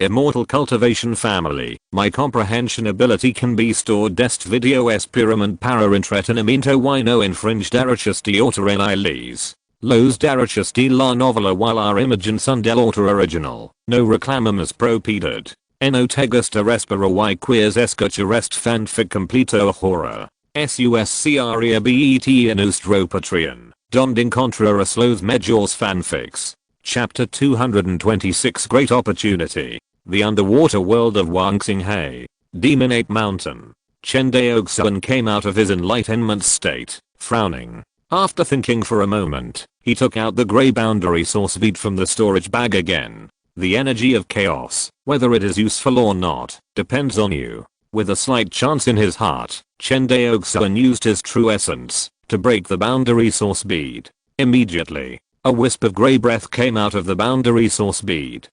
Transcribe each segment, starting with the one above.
Immortal Cultivation family. My comprehension ability can be stored dest video experiment para intretenimiento y no infringe derechos de autor en iles. Los derechos de la novela while our imaginación del autor original. No reclamamos propiedad. No te gusta respira y queers escuchar est fanfic completo horror. Suscrebet en nuestro Patreon. Donde encontrarás los mejores fanfics. Chapter 226 Great Opportunity. The Underwater World of Wangxinghai. Demon Ape Mountain. Chen Daoxuan came out of his enlightenment state, frowning. After thinking for a moment, he took out the grey boundary source bead from the storage bag again. The energy of chaos, whether it is useful or not, depends on you. With a slight chance in his heart, Chen Daoxuan used his true essence to break the boundary source bead. Immediately, a wisp of grey breath came out of the boundary source bead.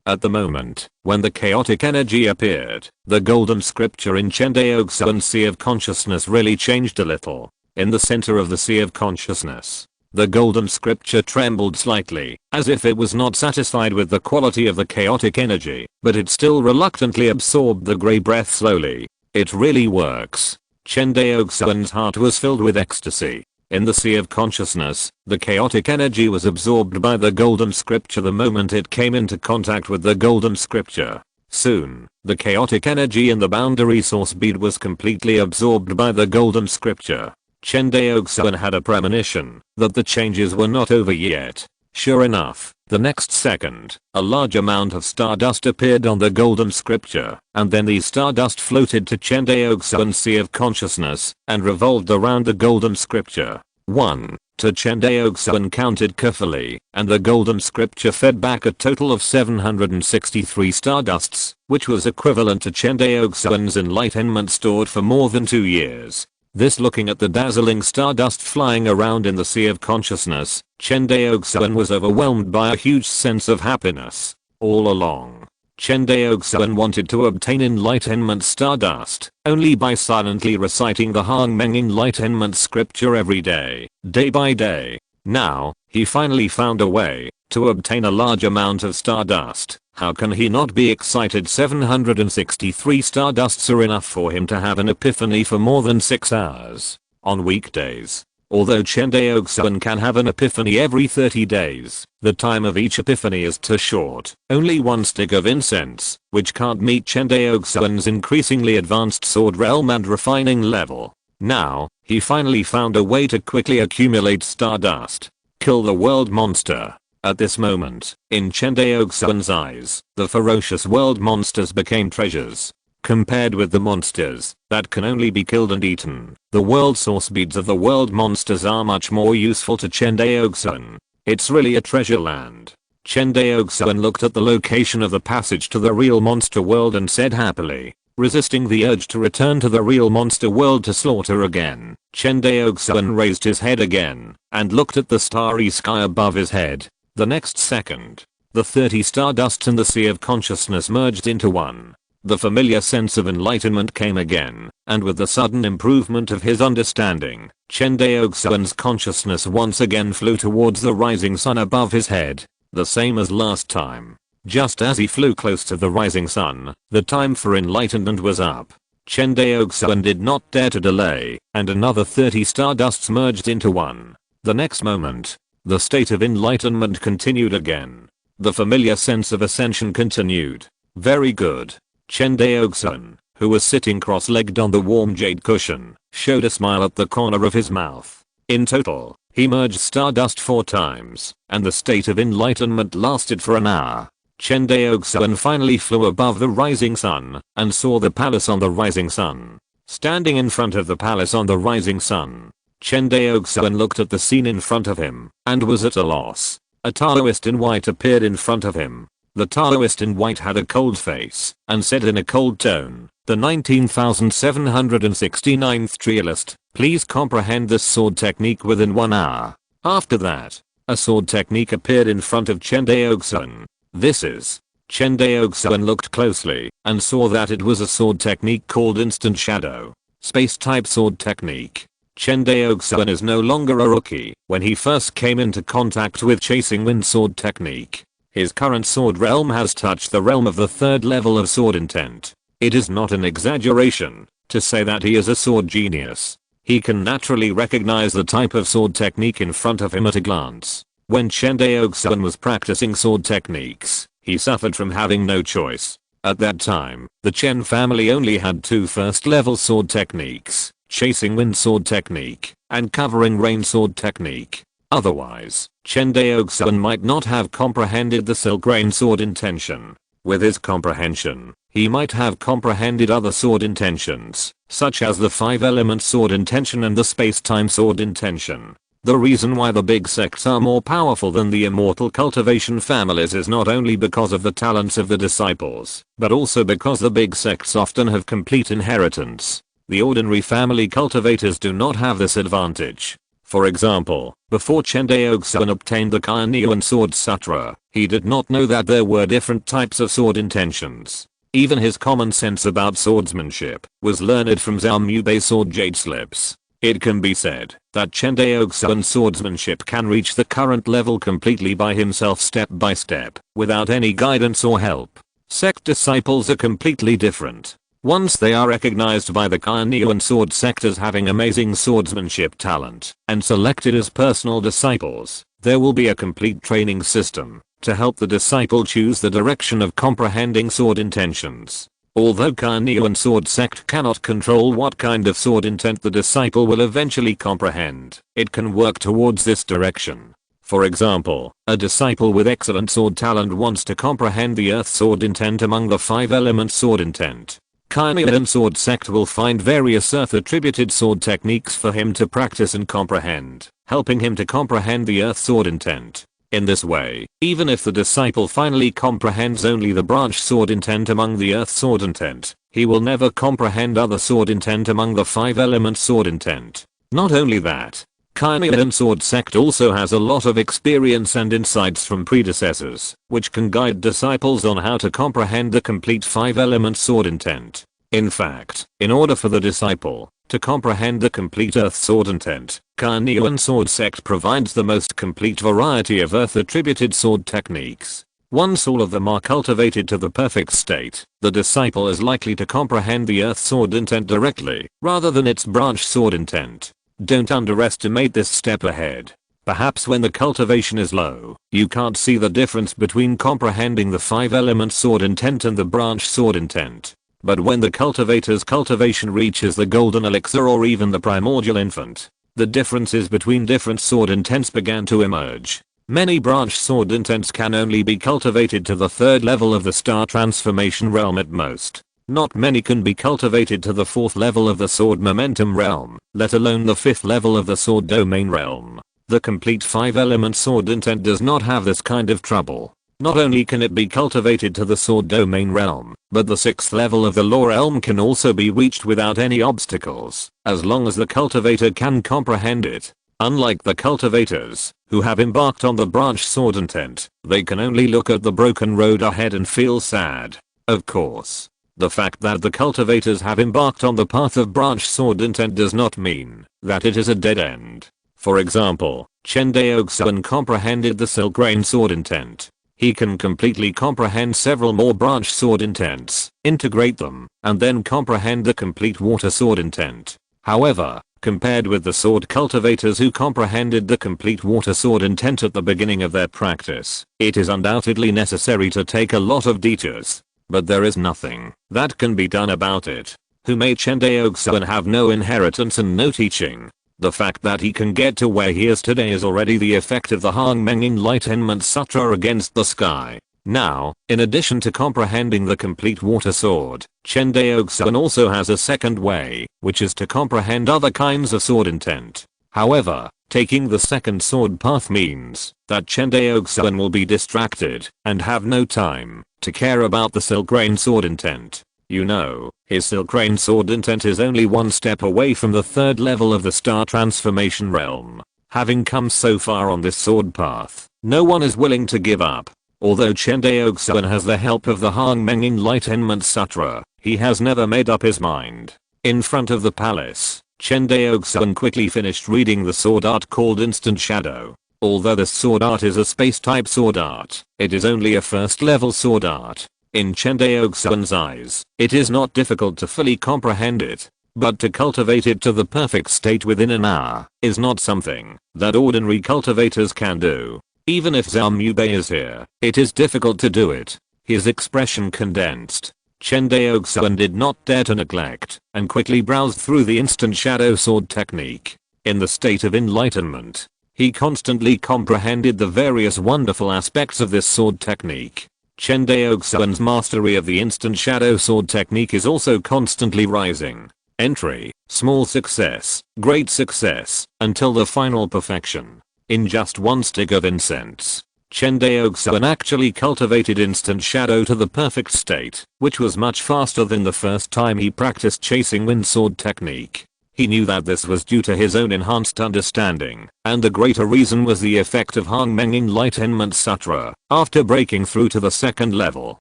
At the moment, when the chaotic energy appeared, the golden scripture in Chen Daoxuan's sea of consciousness really changed a little. In the center of the sea of consciousness, the golden scripture trembled slightly, as if it was not satisfied with the quality of the chaotic energy, but it still reluctantly absorbed the grey breath slowly. It really works. Chen Daoxuan's heart was filled with ecstasy. In the sea of consciousness, the chaotic energy was absorbed by the golden scripture the moment it came into contact with the golden scripture. Soon, the chaotic energy in the boundary source bead was completely absorbed by the golden scripture. Chen Daoxuan had a premonition that the changes were not over yet. Sure enough, the next second, a large amount of stardust appeared on the golden scripture, and then the stardust floated to Chen Daoxuan's sea of consciousness and revolved around the golden scripture. 1. Chen Daoxuan counted carefully, and the golden scripture fed back a total of 763 stardusts, which was equivalent to Chen Daoxuan's enlightenment stored for more than 2 years. This looking at the dazzling stardust flying around in the sea of consciousness, Chen Daoxuan was overwhelmed by a huge sense of happiness. All along, Chen Daoxuan wanted to obtain enlightenment stardust only by silently reciting the Hongmeng Enlightenment scripture every day, day by day. Now, he finally found a way to obtain a large amount of stardust. How can he not be excited? 763 stardusts are enough for him to have an epiphany for more than 6 hours. On weekdays. Although Chen Daoxuan can have an epiphany every 30 days, the time of each epiphany is too short. Only one stick of incense, which can't meet Chen Daoxuan's increasingly advanced sword realm and refining level. Now, he finally found a way to quickly accumulate stardust. Kill the world monster. At this moment, in Chen Daoxuan's eyes, the ferocious world monsters became treasures. Compared with the monsters that can only be killed and eaten, the world source beads of the world monsters are much more useful to Chen Daoxuan. It's really a treasure land. Chen Daoxuan looked at the location of the passage to the real monster world and said happily, resisting the urge to return to the real monster world to slaughter again. Chen Daoxuan raised his head again and looked at the starry sky above his head. The next second, the 30 stardusts in the sea of consciousness merged into one. The familiar sense of enlightenment came again, and with the sudden improvement of his understanding, Chen Daoxuan's consciousness once again flew towards the rising sun above his head, the same as last time. Just as he flew close to the rising sun, the time for enlightenment was up. Chen Daoxuan did not dare to delay, and another 30 stardusts merged into one. The next moment, the state of enlightenment continued again. The familiar sense of ascension continued. Very good. Chen Daoxuan, who was sitting cross-legged on the warm jade cushion, showed a smile at the corner of his mouth. In total, he merged stardust 4 times, and the state of enlightenment lasted for an hour. Chen Daoxuan finally flew above the rising sun and saw the palace on the rising sun. Standing in front of the palace on the rising sun, Chen Daoxuan looked at the scene in front of him and was at a loss. A Taoist in white appeared in front of him. The Taoist in white had a cold face and said in a cold tone, "The 19,769th trialist, please comprehend this sword technique within 1 hour." After that, a sword technique appeared in front of Chen Daoxuan. This is. Chen Daoxuan looked closely and saw that it was a sword technique called Instant Shadow. Space type sword technique. Chen Daoxuan is no longer a rookie. When he first came into contact with Chasing Wind sword technique, His current sword realm has touched the realm of the third level of sword intent. It is not an exaggeration to say that he is a sword genius. He can naturally recognize the type of sword technique in front of him at a glance. When Chen Daoxuan was practicing sword techniques, he suffered from having no choice. At that time, the Chen family only had two first-level sword techniques, chasing wind sword technique and covering rain sword technique. Otherwise, Chen Daoxuan might not have comprehended the silk rain sword intention. With his comprehension, he might have comprehended other sword intentions, such as the 5-element sword intention and the space-time sword intention. The reason why the big sects are more powerful than the Immortal Cultivation families is not only because of the talents of the disciples, but also because the big sects often have complete inheritance. The ordinary family cultivators do not have this advantage. For example, before Chen Daoxuan obtained the Cunning Sword Sutra, he did not know that there were different types of sword intentions. Even his common sense about swordsmanship was learned from Zhao Mubei's sword jade slips. It can be said that Chen Daoxuan's swordsmanship can reach the current level completely by himself step by step, without any guidance or help. Sect disciples are completely different. Once they are recognized by the Cunning sword sect as having amazing swordsmanship talent and selected as personal disciples, there will be a complete training system to help the disciple choose the direction of comprehending sword intentions. Although Cunning sword sect cannot control what kind of sword intent the disciple will eventually comprehend, it can work towards this direction. For example, a disciple with excellent sword talent wants to comprehend the earth sword intent among the 5-element sword intent. Cunning sword sect will find various earth attributed sword techniques for him to practice and comprehend, helping him to comprehend the earth sword intent. In this way, even if the disciple finally comprehends only the branch sword intent among the earth sword intent, he will never comprehend other sword intent among the 5-element sword intent. Not only that, Cunning sword sect also has a lot of experience and insights from predecessors, which can guide disciples on how to comprehend the complete 5-element sword intent. In fact, in order for the disciple to comprehend the complete earth sword intent, Cunning sword sect provides the most complete variety of earth attributed sword techniques. Once all of them are cultivated to the perfect state, the disciple is likely to comprehend the earth sword intent directly, rather than its branch sword intent. Don't underestimate this step ahead. Perhaps when the cultivation is low, you can't see the difference between comprehending the 5-element sword intent and the branch sword intent. But when the cultivator's cultivation reaches the golden elixir or even the primordial infant, the differences between different sword intents began to emerge. Many branch sword intents can only be cultivated to the third level of the star transformation realm at most. Not many can be cultivated to the fourth level of the sword momentum realm, let alone the fifth level of the sword domain realm. The complete 5-element sword intent does not have this kind of trouble. Not only can it be cultivated to the sword domain realm, but the 6th level of the law realm can also be reached without any obstacles, as long as the cultivator can comprehend it. Unlike the cultivators, who have embarked on the branch sword intent, they can only look at the broken road ahead and feel sad. Of course, the fact that the cultivators have embarked on the path of branch sword intent does not mean that it is a dead end. For example, Chen Daoxuan comprehended the silk rain sword intent. He can completely comprehend several more branch sword intents, integrate them, and then comprehend the complete water sword intent. However, compared with the sword cultivators who comprehended the complete water sword intent at the beginning of their practice, it is undoubtedly necessary to take a lot of detours. But there is nothing that can be done about it. Who made Chen Daoxuan have no inheritance and no teaching? The fact that he can get to where he is today is already the effect of the Hongmeng Enlightenment Sutra against the sky. Now, in addition to comprehending the complete water sword, Chen Daoxuan also has a second way, which is to comprehend other kinds of sword intent. However, taking the second sword path means that Chen Daoxuan will be distracted and have no time to care about the silk rain sword intent. You know, his silk rain sword intent is only one step away from the third level of the star transformation realm. Having come so far on this sword path, no one is willing to give up. Although Chen Daoxuan has the help of the Hongmeng Enlightenment Sutra, he has never made up his mind. In front of the palace, Chen Daoxuan quickly finished reading the sword art called Instant Shadow. Although this sword art is a space type sword art, it is only a first level sword art. In Chen Daoxuan's eyes, it is not difficult to fully comprehend it. But to cultivate it to the perfect state within an hour is not something that ordinary cultivators can do. Even if Zhao Mubei is here, it is difficult to do it. His expression condensed. Chen Daoxuan did not dare to neglect and quickly browsed through the instant shadow sword technique. In the state of enlightenment, he constantly comprehended the various wonderful aspects of this sword technique. Chen Daoxuan's mastery of the instant shadow sword technique is also constantly rising. Entry, small success, great success, until the final perfection. In just one stick of incense, Chen Daoxuan actually cultivated instant shadow to the perfect state, which was much faster than the first time he practiced chasing wind sword technique. He knew that this was due to his own enhanced understanding, and the greater reason was the effect of Hongmeng Enlightenment Sutra after breaking through to the second level.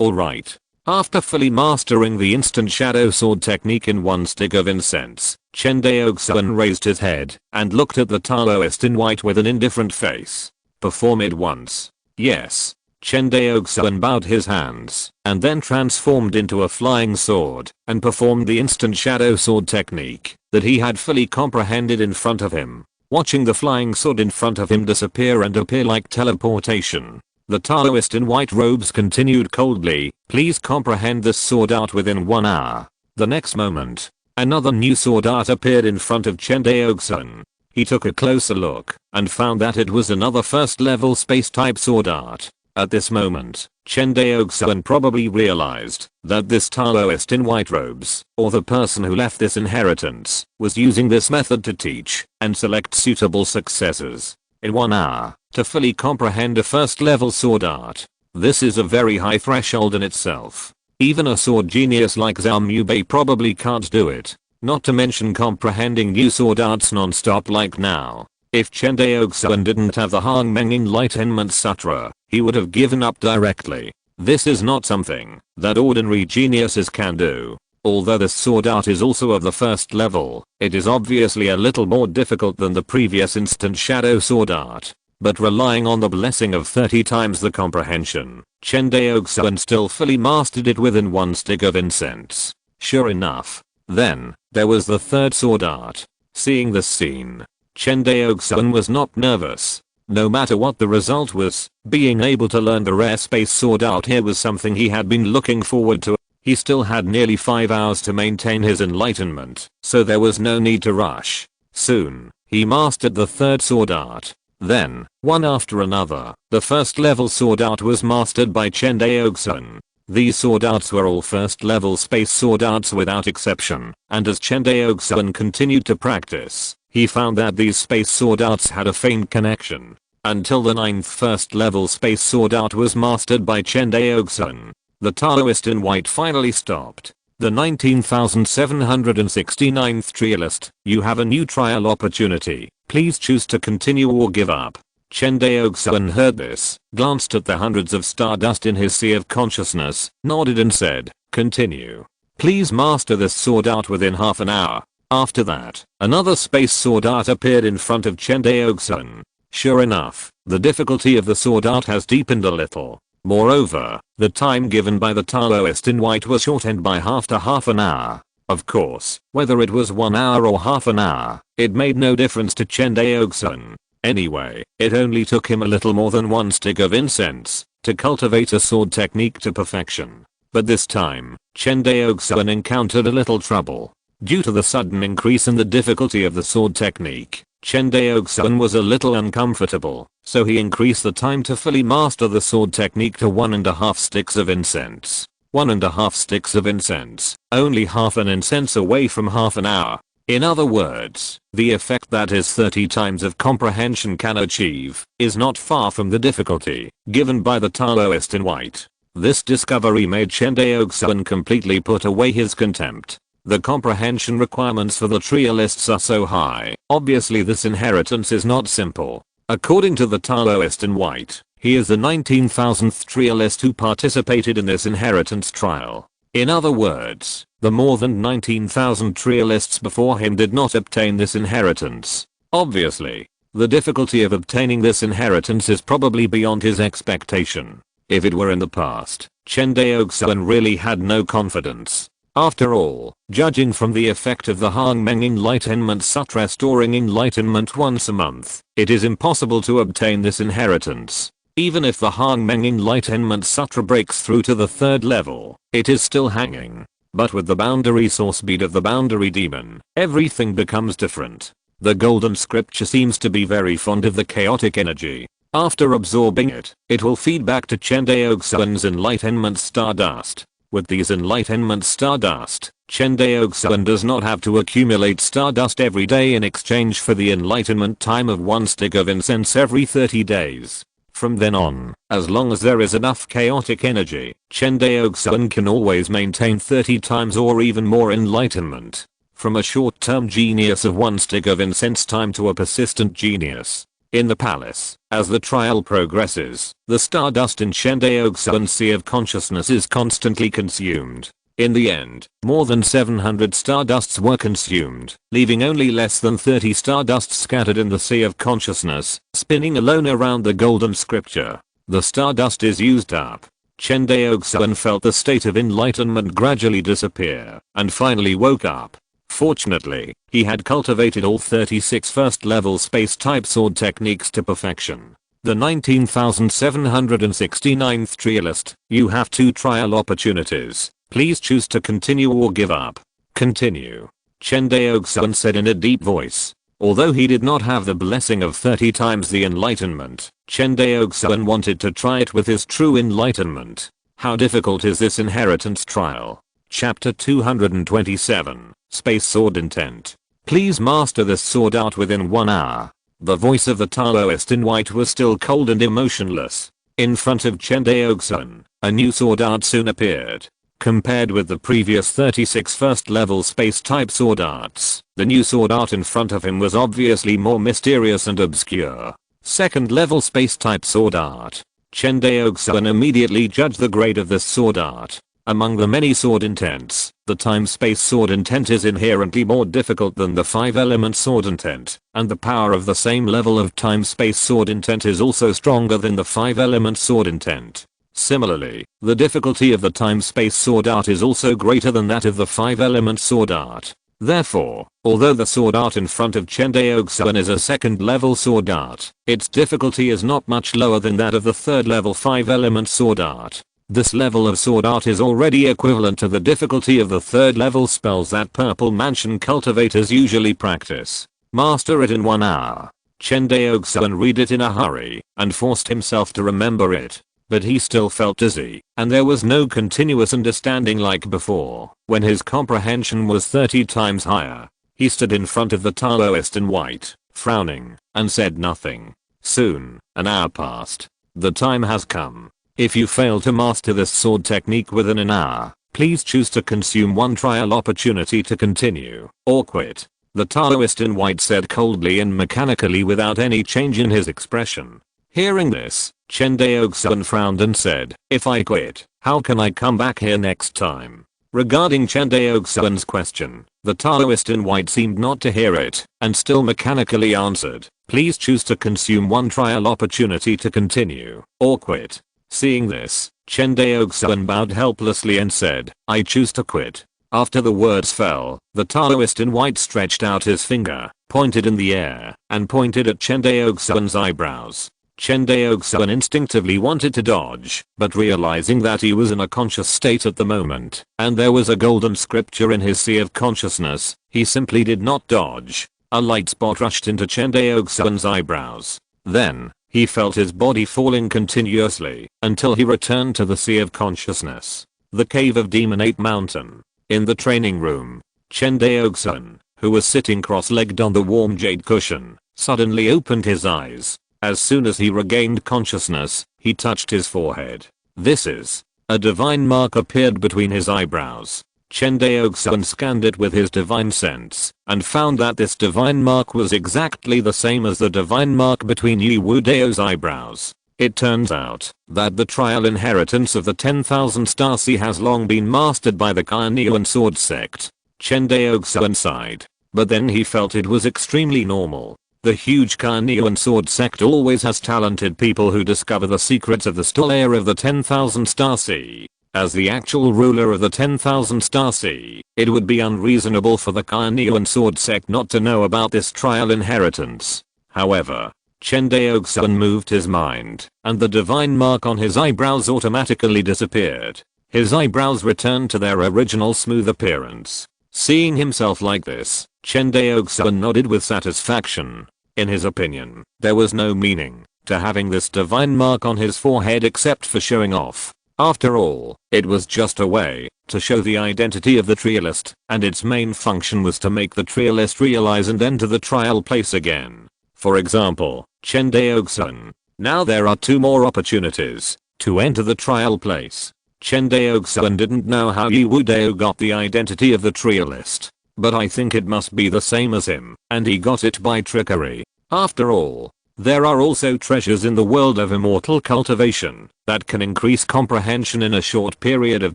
Alright. After fully mastering the instant shadow sword technique in one stick of incense, Chen Daoxuan raised his head and looked at the Taoist in white with an indifferent face. Perform it once. Yes. Chen Daoxuan bowed his hands and then transformed into a flying sword and performed the instant shadow sword technique that he had fully comprehended in front of him. Watching the flying sword in front of him disappear and appear like teleportation, the Taoist in white robes continued coldly, "Please comprehend this sword art within 1 hour." The next moment, another new sword art appeared in front of Chen Daoxuan. He took a closer look and found that it was another first level space type sword art. At this moment, Chen Daoxuan probably realized that this Taoist in white robes, or the person who left this inheritance, was using this method to teach and select suitable successors. In 1 hour, to fully comprehend a first level sword art. This is a very high threshold in itself. Even a sword genius like Zhao Mubei probably can't do it. Not to mention comprehending new sword arts non-stop like now. If Chen Daoxuan didn't have the Hongmeng Enlightenment Sutra, he would have given up directly. This is not something that ordinary geniuses can do. Although this sword art is also of the first level, it is obviously a little more difficult than the previous instant shadow sword art. But relying on the blessing of 30 times the comprehension, Chen Daoxuan still fully mastered it within one stick of incense. Sure enough. Then, there was the third sword art. Seeing this scene, Chen Daoxuan was not nervous. No matter what the result was, being able to learn the rare space sword art here was something he had been looking forward to. He still had nearly 5 hours to maintain his enlightenment, so there was no need to rush. Soon, he mastered the third sword art. Then, one after another, the first level sword art was mastered by Chen Daoxuan. These sword arts were all first level space sword arts without exception, and as Chen Daoxuan continued to practice, he found that these space sword arts had a faint connection. Until the 9th first level space sword art was mastered by Chen Daoxuan. The Taoist in white finally stopped. The 19,769th trialist, you have a new trial opportunity. Please choose to continue or give up. Chen Daoxuan heard this, glanced at the hundreds of stardust in his sea of consciousness, nodded and said, continue. Please master this sword art within half an hour. After that, another space sword art appeared in front of Chen Daoxuan. Sure enough, the difficulty of the sword art has deepened a little. Moreover, the time given by the Taoist in white was shortened by half to half an hour. Of course, whether it was 1 hour or half an hour, it made no difference to Chen Daoxuan. Anyway, it only took him a little more than one stick of incense to cultivate a sword technique to perfection. But this time, Chen Daoxuan encountered a little trouble. Due to the sudden increase in the difficulty of the sword technique, Chen Daoxuan was a little uncomfortable, so he increased the time to fully master the sword technique to 1.5 sticks of incense. 1.5 sticks of incense, only half an incense away from half an hour. In other words, the effect that his 30 times of comprehension can achieve is not far from the difficulty given by the Taoist in white. This discovery made Chen Daoxuan completely put away his contempt. The comprehension requirements for the trialists are so high, obviously this inheritance is not simple. According to the Taoist in white, he is the 19,000th trialist who participated in this inheritance trial. In other words, the more than 19,000 trialists before him did not obtain this inheritance. Obviously, The difficulty of obtaining this inheritance is probably beyond his expectation. If it were in the past, Chen Daoxuan really had no confidence. After all, judging from the effect of the Hongmeng Enlightenment Sutra restoring enlightenment once a month, it is impossible to obtain this inheritance. Even if the Hongmeng Enlightenment Sutra breaks through to the third level, it is still hanging. But with the boundary source bead of the boundary demon, everything becomes different. The golden scripture seems to be very fond of the chaotic energy. After absorbing it, it will feed back to Chen Daoxuan's enlightenment stardust. With these enlightenment stardust, Chen Daoxuan does not have to accumulate stardust every day in exchange for the enlightenment time of 1 stick of incense every 30 days. From then on, as long as there is enough chaotic energy, Chen Daoxuan can always maintain 30 times or even more enlightenment. From a short-term genius of 1 stick of incense time to a persistent genius. In the palace, as the trial progresses, the stardust in Chen Daoxuan's sea of consciousness is constantly consumed. In the end, more than 700 stardusts were consumed, leaving only less than 30 stardusts scattered in the sea of consciousness, spinning alone around the golden scripture. The stardust is used up. Chen Daoxuan felt the state of enlightenment gradually disappear, and finally woke up. Fortunately, he had cultivated all 36 first-level space-type sword techniques to perfection. The 19,769th trialist, you have 2 trial opportunities. Please choose to continue or give up. Continue. Chen Daoxuan said in a deep voice. Although he did not have the blessing of 30 times the enlightenment, Chen Daoxuan wanted to try it with his true enlightenment. How difficult is this inheritance trial? Chapter 227. Space Sword Intent. Please master this sword art within 1 hour. The voice of the Taoist in white was still cold and emotionless. In front of Chen Daoxuan, a new sword art soon appeared. Compared with the previous 36 first-level space-type sword arts, the new sword art in front of him was obviously more mysterious and obscure. Second-level space-type sword art. Chen Daoxuan immediately judged the grade of this sword art. Among the many sword intents, the time-space sword intent is inherently more difficult than the 5-element sword intent, and the power of the same level of time-space sword intent is also stronger than the 5-element sword intent. Similarly, the difficulty of the time-space sword art is also greater than that of the 5-element sword art. Therefore, although the sword art in front of Chen Daoxuan is a 2nd-level sword art, its difficulty is not much lower than that of the 3rd-level 5-element sword art. This level of sword art is already equivalent to the difficulty of the 3rd-level spells that Purple Mansion cultivators usually practice. Master it in 1 hour. Chen Daoxuan read it in a hurry, and forced himself to remember it. But he still felt dizzy, and there was no continuous understanding like before, when his comprehension was 30 times higher. He stood in front of the Taoist in white, frowning, and said nothing. Soon, an hour passed. The time has come. If you fail to master this sword technique within an hour, please choose to consume 1 trial opportunity to continue, or quit. The Taoist in white said coldly and mechanically without any change in his expression. Hearing this, Chen Daoxuan frowned and said, if I quit, how can I come back here next time? Regarding Chen Daoxuan's question, the Taoist in white seemed not to hear it, and still mechanically answered, please choose to consume 1 trial opportunity to continue, or quit. Seeing this, Chen Daoxuan bowed helplessly and said, I choose to quit. After the words fell, the Taoist in white stretched out his finger, pointed in the air, and pointed at Chen Daoxuan's eyebrows. Chen Daoxuan instinctively wanted to dodge, but realizing that he was in a conscious state at the moment, and there was a golden scripture in his sea of consciousness, he simply did not dodge. A light spot rushed into Chen Daoxuan's eyebrows. Then, he felt his body falling continuously, until he returned to the sea of consciousness. The cave of Demon 8 Mountain. In the training room, Chen Daoxuan, who was sitting cross-legged on the warm jade cushion, suddenly opened his eyes. As soon as he regained consciousness, he touched his forehead. This is. A divine mark appeared between his eyebrows. Chen Daoxuan scanned it with his divine sense, and found that this divine mark was exactly the same as the divine mark between Yi Wu Dao's eyebrows. It turns out that the trial inheritance of the 10,000 star sea has long been mastered by the Cunning sword sect. Chen Daoxuan sighed, but then he felt it was extremely normal. The huge Carnean sword sect always has talented people who discover the secrets of the still air of the 10,000 star sea. As the actual ruler of the 10,000 star sea, it would be unreasonable for the Carnean sword sect not to know about this trial inheritance. However, Chen Daoxuan moved his mind, and the divine mark on his eyebrows automatically disappeared. His eyebrows returned to their original smooth appearance. Seeing himself like this, Chen Daoxuan nodded with satisfaction. In his opinion, there was no meaning to having this divine mark on his forehead except for showing off. After all, it was just a way to show the identity of the trialist, and its main function was to make the trialist realize and enter the trial place again. For example, Chen Daoxuan. Now there are 2 more opportunities to enter the trial place. Chen Daoxuan didn't know how Yi Wudao got the identity of the trialist, but I think it must be the same as him, and he got it by trickery. After all, there are also treasures in the world of immortal cultivation that can increase comprehension in a short period of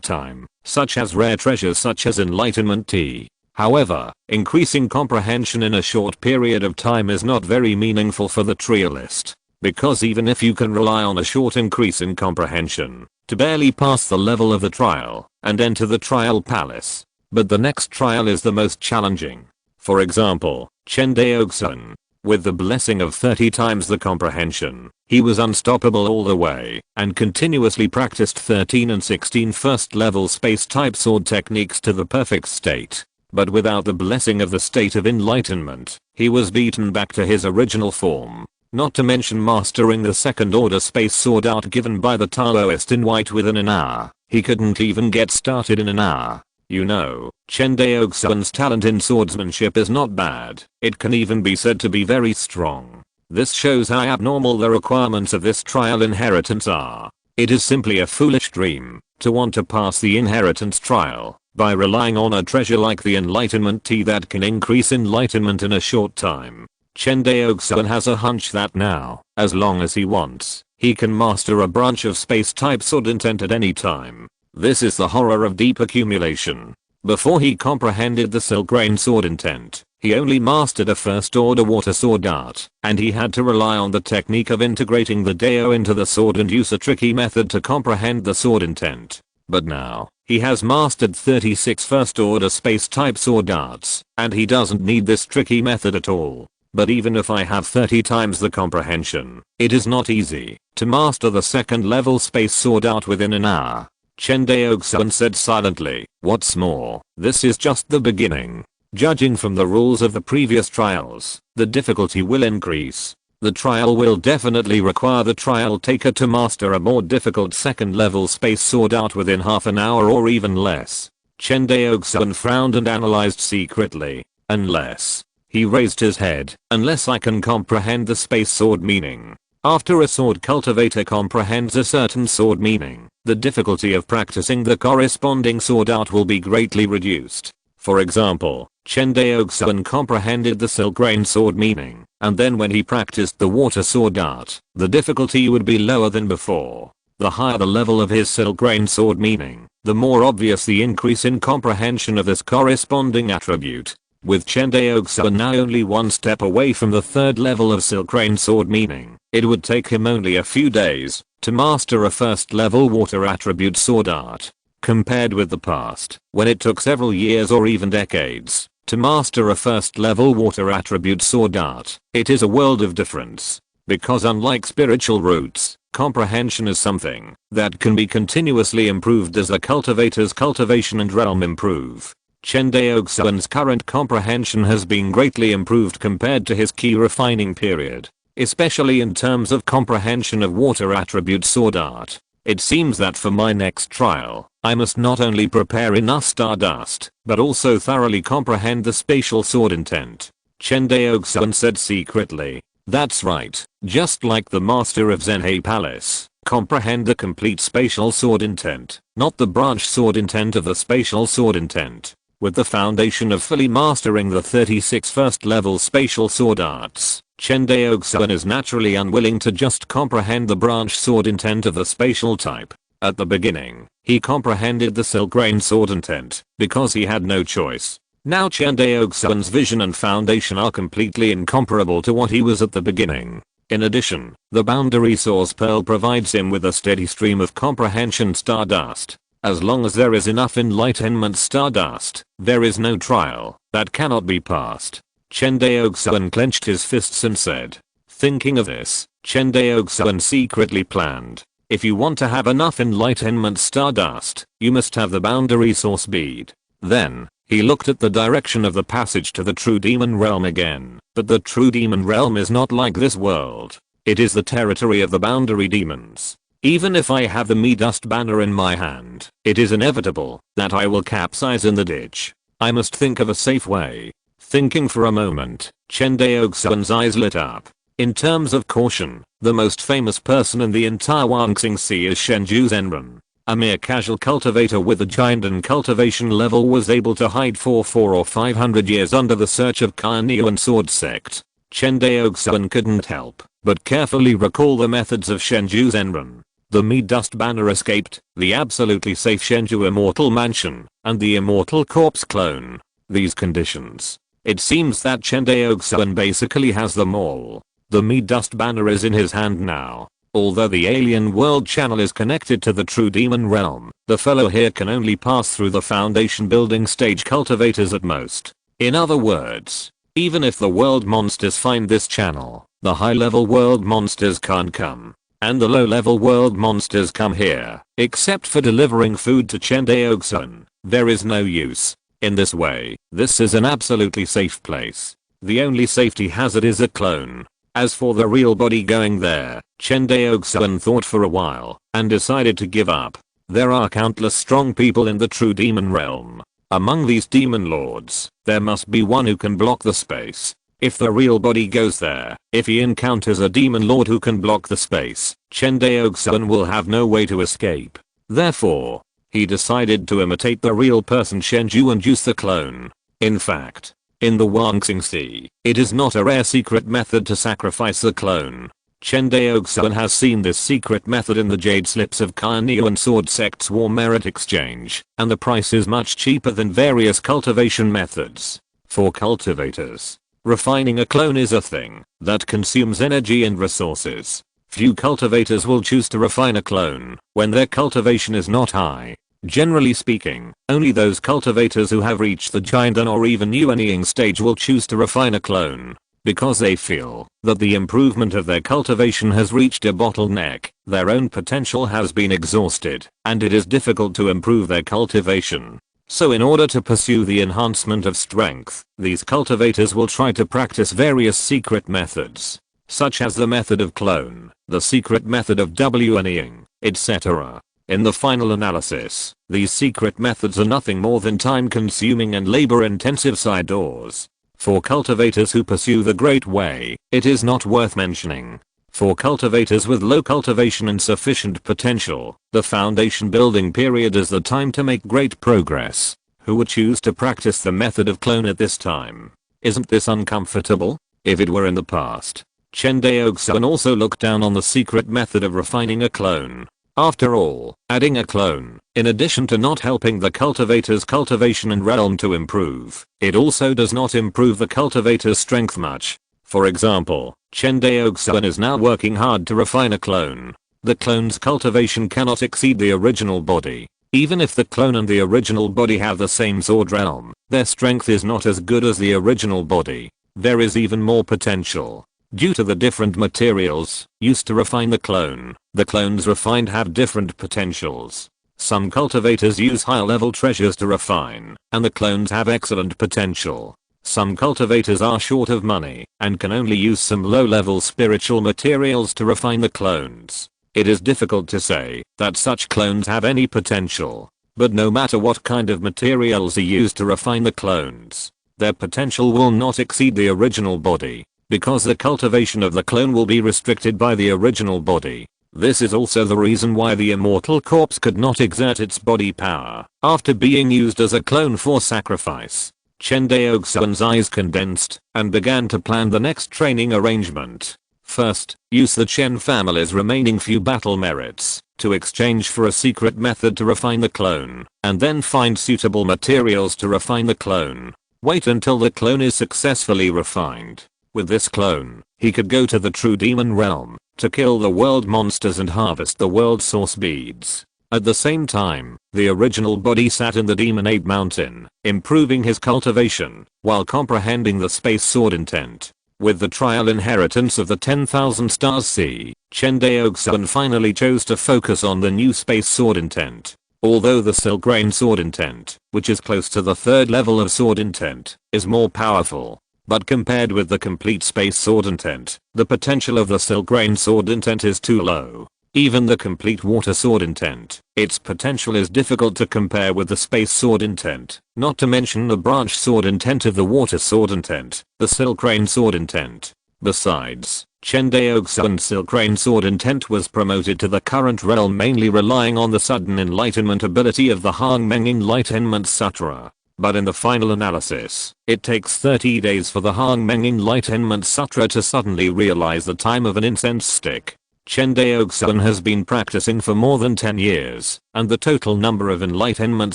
time, such as rare treasures such as enlightenment tea. However, increasing comprehension in a short period of time is not very meaningful for the trialist, because even if you can rely on a short increase in comprehension to barely pass the level of the trial and enter the trial palace, but the next trial is the most challenging. For example, Chen Daoxuan, with the blessing of 30 times the comprehension, he was unstoppable all the way and continuously practiced 13 and 16 first level space type sword techniques to the perfect state. But without the blessing of the state of enlightenment, he was beaten back to his original form. Not to mention mastering the second order space sword art given by the Taoist in white within an hour. He couldn't even get started in an hour. You know, Chen Daoxuan's talent in swordsmanship is not bad. It can even be said to be very strong. This shows how abnormal the requirements of this trial inheritance are. It is simply a foolish dream to want to pass the inheritance trial by relying on a treasure like the enlightenment tea that can increase enlightenment in a short time. Chen Daoxuan has a hunch that now, as long as he wants, he can master a branch of space type sword intent at any time. This is the horror of deep accumulation. Before he comprehended the silk grain sword intent, he only mastered a first order water sword art, and he had to rely on the technique of integrating the Dao into the sword and use a tricky method to comprehend the sword intent. But now, he has mastered 36 first order space type sword arts, and he doesn't need this tricky method at all. But even if I have 30 times the comprehension, it is not easy to master the second level space sword art within an hour. Chen Daoxuan said silently. What's more, this is just the beginning. Judging from the rules of the previous trials, the difficulty will increase. The trial will definitely require the trial taker to master a more difficult second level space sword art within half an hour or even less. Chen Daoxuan frowned and analyzed secretly. Unless. He raised his head. Unless I can comprehend the space sword meaning. After a sword cultivator comprehends a certain sword meaning, the difficulty of practicing the corresponding sword art will be greatly reduced. For example, Chen Daoxuan comprehended the silk grain sword meaning, and then when he practiced the water sword art, the difficulty would be lower than before. The higher the level of his silk grain sword meaning, the more obvious the increase in comprehension of this corresponding attribute. With Chen Daoxuan now only one step away from the third level of silk grain sword meaning, it would take him only a few days to master a first level water attribute sword art. Compared with the past, when it took several years or even decades to master a first level water attribute sword art, it is a world of difference. Because unlike spiritual roots, comprehension is something that can be continuously improved as the cultivator's cultivation and realm improve. Chen Daoxuan's current comprehension has been greatly improved compared to his key refining period, especially in terms of comprehension of water attribute sword art. It seems that for my next trial, I must not only prepare enough stardust, but also thoroughly comprehend the spatial sword intent. Chen Daoxuan said secretly. That's right, just like the master of Zhenhe Palace. Comprehend the complete spatial sword intent, not the branch sword intent of the spatial sword intent. With the foundation of fully mastering the 36 first level spatial sword arts, Chen Daoxuan is naturally unwilling to just comprehend the branch sword intent of the spatial type. At the beginning, he comprehended the silk grain sword intent because he had no choice. Now Chen Daoxuan's vision and foundation are completely incomparable to what he was at the beginning. In addition, the boundary source pearl provides him with a steady stream of comprehension stardust. As long as there is enough enlightenment stardust, there is no trial that cannot be passed. Chen Daoxuan clenched his fists and said. Thinking of this, Chen Daoxuan secretly planned. If you want to have enough enlightenment stardust, you must have the boundary source bead. Then, he looked at the direction of the passage to the true demon realm again, but the true demon realm is not like this world. It is the territory of the boundary demons. Even if I have the me dust banner in my hand, it is inevitable that I will capsize in the ditch. I must think of a safe way. Thinking for a moment, Chen Daoxuan's eyes lit up. In terms of caution, the most famous person in the entire Wangxing Sea is Shenzhou Zenren. A mere casual cultivator with a giant and cultivation level was able to hide for 400 or 500 years under the search of Cunning and Sword Sect. Chen Daoxuan couldn't help but carefully recall the methods of Shenzhou Zenren. The me dust banner escaped, the absolutely safe Shenzhou Immortal Mansion, and the Immortal Corpse clone. These conditions. It seems that Chen Daoxuan basically has them all. The me dust banner is in his hand now. Although the alien world channel is connected to the true demon realm, the fellow here can only pass through the foundation building stage cultivators at most. In other words, even if the world monsters find this channel, the high level world monsters can't come. And the low level world monsters come here, except for delivering food to Chen Daoxuan. There is no use. In this way, this is an absolutely safe place. The only safety hazard is a clone. As for the real body going there, Chen Daoxuan thought for a while and decided to give up. There are countless strong people in the true demon realm. Among these demon lords, there must be one who can block the space. If the real body goes there, if he encounters a demon lord who can block the space, Chen Daoxuan will have no way to escape. Therefore, he decided to imitate the real person Shenzhou and use the clone. In fact, in the Wangxing Sea, it is not a rare secret method to sacrifice the clone. Chen Daoxuan has seen this secret method in the jade slips of Cunning and Sword Sect's war merit exchange, and the price is much cheaper than various cultivation methods. For cultivators, refining a clone is a thing that consumes energy and resources. Few cultivators will choose to refine a clone when their cultivation is not high. Generally speaking, only those cultivators who have reached the giant or even yuanying stage will choose to refine a clone, because they feel that the improvement of their cultivation has reached a bottleneck, their own potential has been exhausted, and it is difficult to improve their cultivation. So in order to pursue the enhancement of strength, these cultivators will try to practice various secret methods, such as the method of clone, the secret method of yuanying, etc. In the final analysis, these secret methods are nothing more than time-consuming and labor-intensive side doors. For cultivators who pursue the Great Way, it is not worth mentioning. For cultivators with low cultivation and sufficient potential, the foundation building period is the time to make great progress. Who would choose to practice the method of clone at this time? Isn't this uncomfortable? If it were in the past, Chen Daoxuan also looked down on the secret method of refining a clone. After all, adding a clone, in addition to not helping the cultivator's cultivation and realm to improve, it also does not improve the cultivator's strength much. For example, Chen Daoxuan is now working hard to refine a clone. The clone's cultivation cannot exceed the original body. Even if the clone and the original body have the same sword realm, their strength is not as good as the original body. There is even more potential. Due to the different materials used to refine the clones refined have different potentials. Some cultivators use higher level treasures to refine, and the clones have excellent potential. Some cultivators are short of money and can only use some low level spiritual materials to refine the clones. It is difficult to say that such clones have any potential, but no matter what kind of materials are used to refine the clones, their potential will not exceed the original body, because the cultivation of the clone will be restricted by the original body. This is also the reason why the immortal corpse could not exert its body power after being used as a clone for sacrifice. Chen Daoxuan's eyes condensed and began to plan the next training arrangement. First, use the Chen family's remaining few battle merits to exchange for a secret method to refine the clone, and then find suitable materials to refine the clone. Wait until the clone is successfully refined. With this clone, he could go to the true demon realm to kill the world monsters and harvest the world source beads. At the same time, the original body sat in the demon ape mountain, improving his cultivation, while comprehending the space sword intent. With the trial inheritance of the 10,000 stars C, Chen Daoxuan finally chose to focus on the new space sword intent. Although the silk rain sword intent, which is close to the third level of sword intent, is more powerful. But compared with the complete space sword intent, the potential of the silk rain sword intent is too low. Even the complete water sword intent, its potential is difficult to compare with the space sword intent, not to mention the branch sword intent of the water sword intent, the silk rain sword intent. Besides, Chen Daoxuan's silk rain sword intent was promoted to the current realm mainly relying on the sudden enlightenment ability of the Hongmeng Enlightenment Sutra. But in the final analysis, it takes 30 days for the Hongmeng Enlightenment Sutra to suddenly realize the time of an incense stick. Chen Daoxuan has been practicing for more than 10 years, and the total number of enlightenment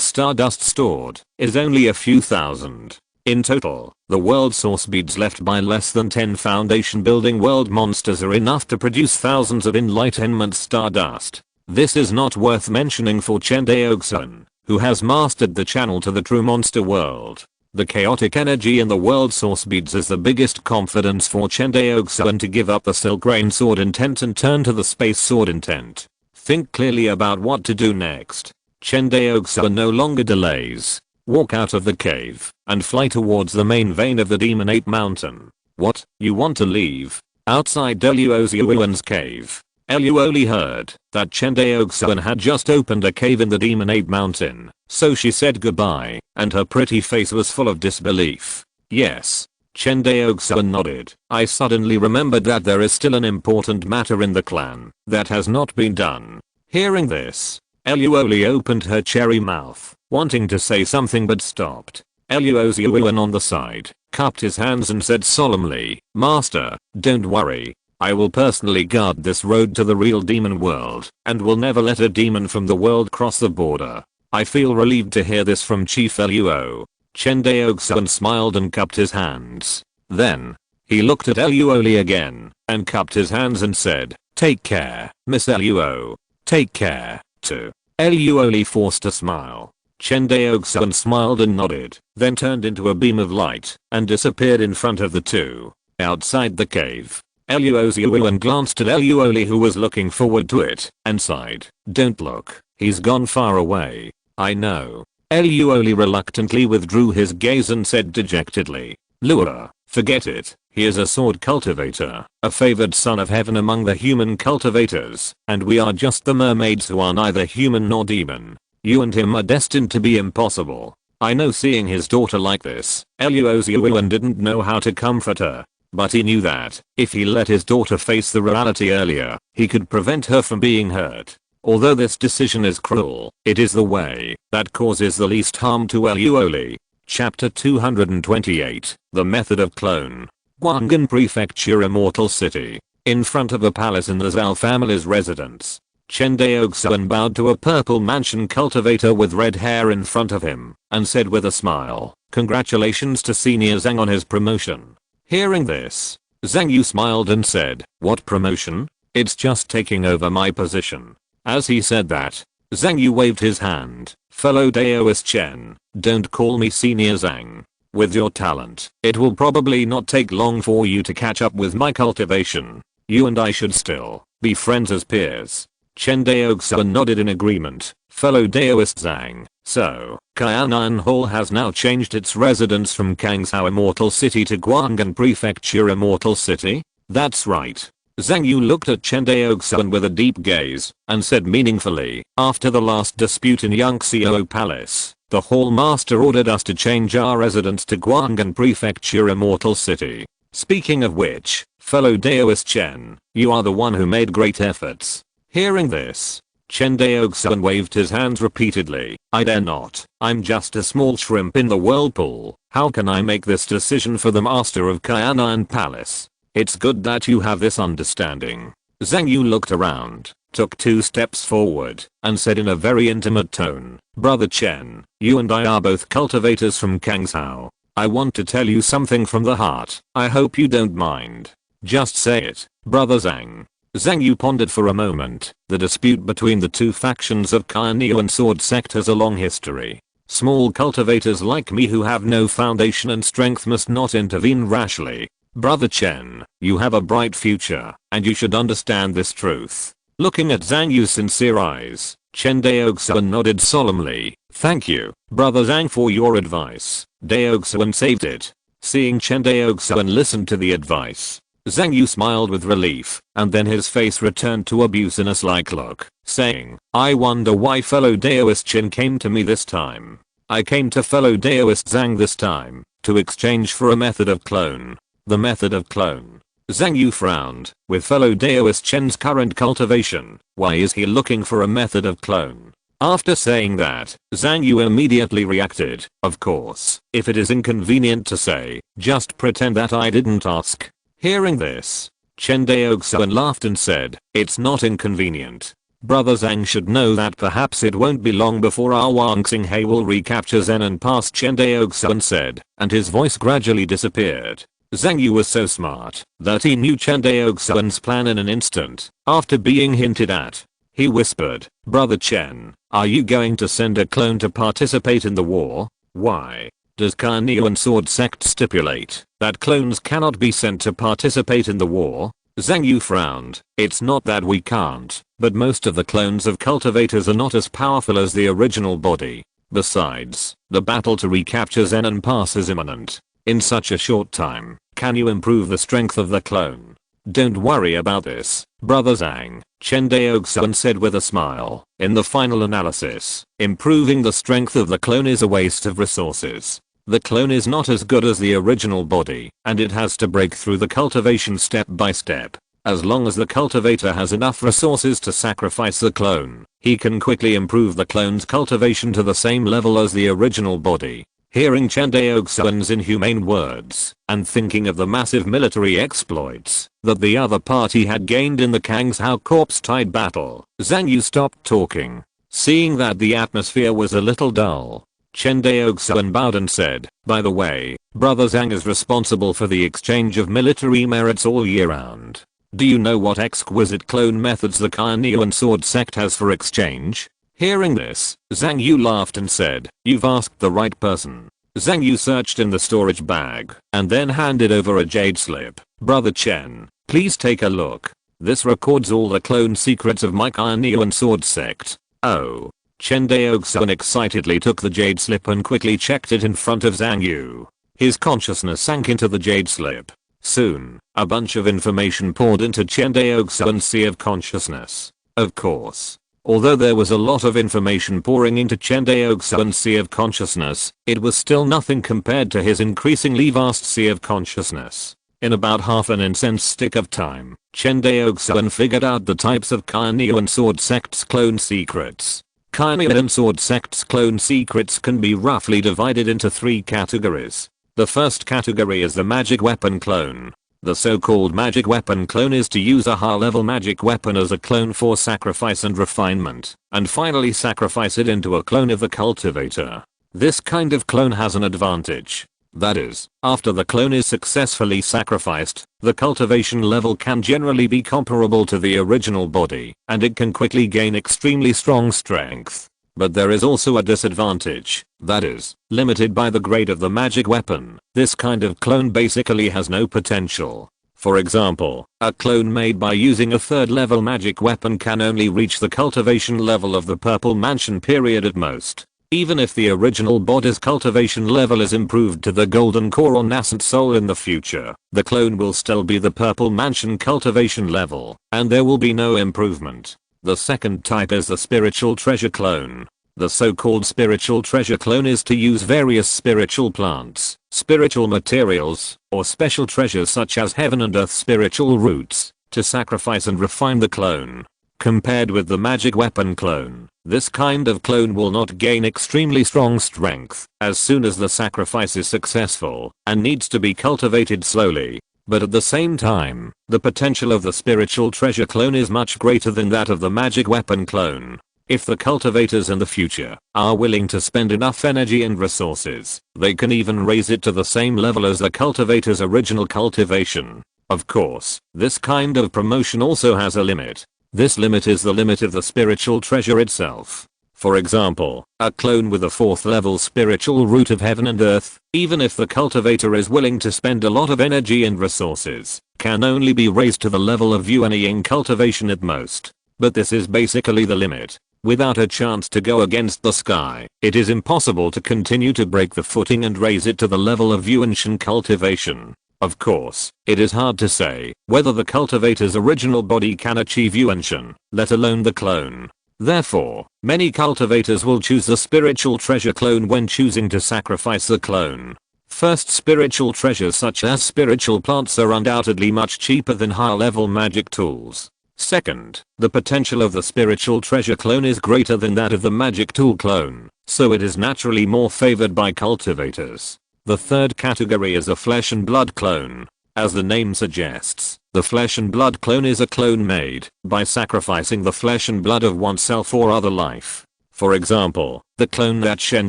stardust stored is only a few thousand. In total, the world source beads left by less than 10 foundation building world monsters are enough to produce thousands of enlightenment stardust. This is not worth mentioning for Chen Daoxuan, who has mastered the channel to the true monster world. The chaotic energy in the world source beads is the biggest confidence for Chen Daoxuan to give up the silk rain sword intent and turn to the space sword intent. Think clearly about what to do next. Chen Daoxuan no longer delays. Walk out of the cave and fly towards the main vein of the demon ape mountain. What? You want to leave? Outside Daoxuan's cave, Eluoli heard that Chen Daoxuan had just opened a cave in the demon ape mountain, so she said goodbye, and her pretty face was full of disbelief. Yes. Chen Daoxuan nodded. I suddenly remembered that there is still an important matter in the clan that has not been done. Hearing this, Eluoli opened her cherry mouth, wanting to say something but stopped. Eluozuan on the side, cupped his hands and said solemnly, Master, don't worry. I will personally guard this road to the real demon world, and will never let a demon from the world cross the border. I feel relieved to hear this from Chief Eluo. Chen Daoxuan smiled and cupped his hands. Then, he looked at Eluoli again, and cupped his hands and said, Take care, Miss Eluo. Take care, too. Eluoli forced a smile. Chen Daoxuan smiled and nodded, then turned into a beam of light, and disappeared in front of the two. Outside the cave, Eluozuan glanced at Eluoli who was looking forward to it, and sighed. Don't look, he's gone far away. I know. Eluoli reluctantly withdrew his gaze and said dejectedly. Lua, forget it, he is a sword cultivator, a favored son of heaven among the human cultivators, and we are just the mermaids who are neither human nor demon. You and him are destined to be impossible. I know. Seeing his daughter like this, Eluozuan didn't know how to comfort her. But he knew that, if he let his daughter face the reality earlier, he could prevent her from being hurt. Although this decision is cruel, it is the way that causes the least harm to Eluoli. Chapter 228, The Method of Clone. Guanghan Prefecture, Immortal City. In front of a palace in the Zhao family's residence, Chen Daoxuan bowed to a purple mansion cultivator with red hair in front of him, and said with a smile, Congratulations to Senior Zhang on his promotion. Hearing this, Zhang Yu smiled and said, What promotion? It's just taking over my position. As he said that, Zhang Yu waved his hand. Fellow Daoist Chen, don't call me Senior Zhang. With your talent, it will probably not take long for you to catch up with my cultivation. You and I should still be friends as peers. Chen Daoxuan nodded in agreement. Fellow Daoist Zhang, so, Kaianan Hall has now changed its residence from Kangzhou Immortal City to Guanghan Prefecture Immortal City? That's right. Zhang Yu looked at Chen Daoxuan with a deep gaze, and said meaningfully, after the last dispute in Yangxiao Palace, the Hall Master ordered us to change our residence to Guanghan Prefecture Immortal City. Speaking of which, fellow Daoist Chen, you are the one who made great efforts. Hearing this, Chen Daoxuan waved his hands repeatedly. I dare not. I'm just a small shrimp in the whirlpool. How can I make this decision for the master of Kaianan Palace? It's good that you have this understanding. Zhang Yu looked around, took 2 steps forward, and said in a very intimate tone, Brother Chen, you and I are both cultivators from Kangzhou. I want to tell you something from the heart. I hope you don't mind. Just say it, Brother Zhang. Zhang Yu pondered for a moment. The dispute between the two factions of Cunning Sword sect has a long history. Small cultivators like me who have no foundation and strength must not intervene rashly. Brother Chen, you have a bright future, and you should understand this truth. Looking at Zhang Yu's sincere eyes, Chen Daoxuan nodded solemnly. Thank you, Brother Zhang, for your advice. Daoxuan saved it. Seeing Chen Daoxuan listen to the advice, Zhang Yu smiled with relief, and then his face returned to a business-like look, saying, I wonder why fellow Daoist Chen came to me this time. I came to fellow Daoist Zhang this time, to exchange for a method of clone. The method of clone. Zhang Yu frowned. With fellow Daoist Chen's current cultivation, why is he looking for a method of clone? After saying that, Zhang Yu immediately reacted, of course, if it is inconvenient to say, just pretend that I didn't ask. Hearing this, Chen Daoxuan laughed and said, it's not inconvenient. Brother Zhang should know that perhaps it won't be long before our Wang Xinghe will recapture Zen and pass, Chen Daoxuan said, and his voice gradually disappeared. Zhang Yu was so smart that he knew Chen Daoxuan's plan in an instant. After being hinted at, he whispered, Brother Chen, are you going to send a clone to participate in the war? Why? Does Cunning Sword sect stipulate that clones cannot be sent to participate in the war? Zhang Yu frowned. It's not that we can't, but most of the clones of cultivators are not as powerful as the original body. Besides, the battle to recapture Zen and pass is imminent. In such a short time, can you improve the strength of the clone? Don't worry about this, Brother Zhang, Chen Daoxuan said with a smile. In the final analysis, improving the strength of the clone is a waste of resources. The clone is not as good as the original body, and it has to break through the cultivation step by step. As long as the cultivator has enough resources to sacrifice the clone, he can quickly improve the clone's cultivation to the same level as the original body. Hearing Chen Daoxuan's inhumane words, and thinking of the massive military exploits that the other party had gained in the Kang's Hao corpse-tide battle, Zhang Yu stopped talking. Seeing that the atmosphere was a little dull, Chen Daoxuan bowed and said, by the way, Brother Zhang is responsible for the exchange of military merits all year round. Do you know what exquisite clone methods the Cunning Sword sect has for exchange? Hearing this, Zhang Yu laughed and said, you've asked the right person. Zhang Yu searched in the storage bag, and then handed over a jade slip. Brother Chen, please take a look. This records all the clone secrets of my Cunning Sword sect. Oh. Chen Daoxuan excitedly took the jade slip and quickly checked it in front of Zhang Yu. His consciousness sank into the jade slip. Soon, a bunch of information poured into Chen Daoxuan's sea of consciousness. Of course, although there was a lot of information pouring into Chen Daoxuan's sea of consciousness, it was still nothing compared to his increasingly vast sea of consciousness. In about half an incense stick of time, Chen Daoxuan figured out the types of Cunning Sword sect's clone secrets. Cunning Sword sect's clone secrets can be roughly divided into 3 categories. The first category is the magic weapon clone. The so-called magic weapon clone is to use a high-level magic weapon as a clone for sacrifice and refinement, and finally sacrifice it into a clone of the cultivator. This kind of clone has an advantage. That is, after the clone is successfully sacrificed, the cultivation level can generally be comparable to the original body, and it can quickly gain extremely strong strength. But there is also a disadvantage, that is, limited by the grade of the magic weapon. This kind of clone basically has no potential. For example, a clone made by using a 3rd level magic weapon can only reach the cultivation level of the Purple Mansion period at most. Even if the original body's cultivation level is improved to the Golden Core or Nascent Soul in the future, the clone will still be the Purple Mansion cultivation level, and there will be no improvement. The second type is the Spiritual Treasure Clone. The so-called Spiritual Treasure Clone is to use various spiritual plants, spiritual materials, or special treasures such as heaven and earth spiritual roots, to sacrifice and refine the clone. Compared with the magic weapon clone, this kind of clone will not gain extremely strong strength as soon as the sacrifice is successful and needs to be cultivated slowly. But at the same time, the potential of the spiritual treasure clone is much greater than that of the magic weapon clone. If the cultivators in the future are willing to spend enough energy and resources, they can even raise it to the same level as the cultivator's original cultivation. Of course, this kind of promotion also has a limit. This limit is the limit of the spiritual treasure itself. For example, a clone with a 4th level spiritual root of heaven and earth, even if the cultivator is willing to spend a lot of energy and resources, can only be raised to the level of Yuan cultivation at most. But this is basically the limit. Without a chance to go against the sky, it is impossible to continue to break the footing and raise it to the level of Yuan cultivation. Of course, it is hard to say whether the cultivator's original body can achieve Yuan, let alone the clone. Therefore, many cultivators will choose the spiritual treasure clone when choosing to sacrifice the clone. First, spiritual treasures such as spiritual plants are undoubtedly much cheaper than higher level magic tools. Second, the potential of the spiritual treasure clone is greater than that of the magic tool clone, so it is naturally more favored by cultivators. The third category is a flesh and blood clone. As the name suggests, the flesh and blood clone is a clone made by sacrificing the flesh and blood of oneself or other life. For example, the clone that Chen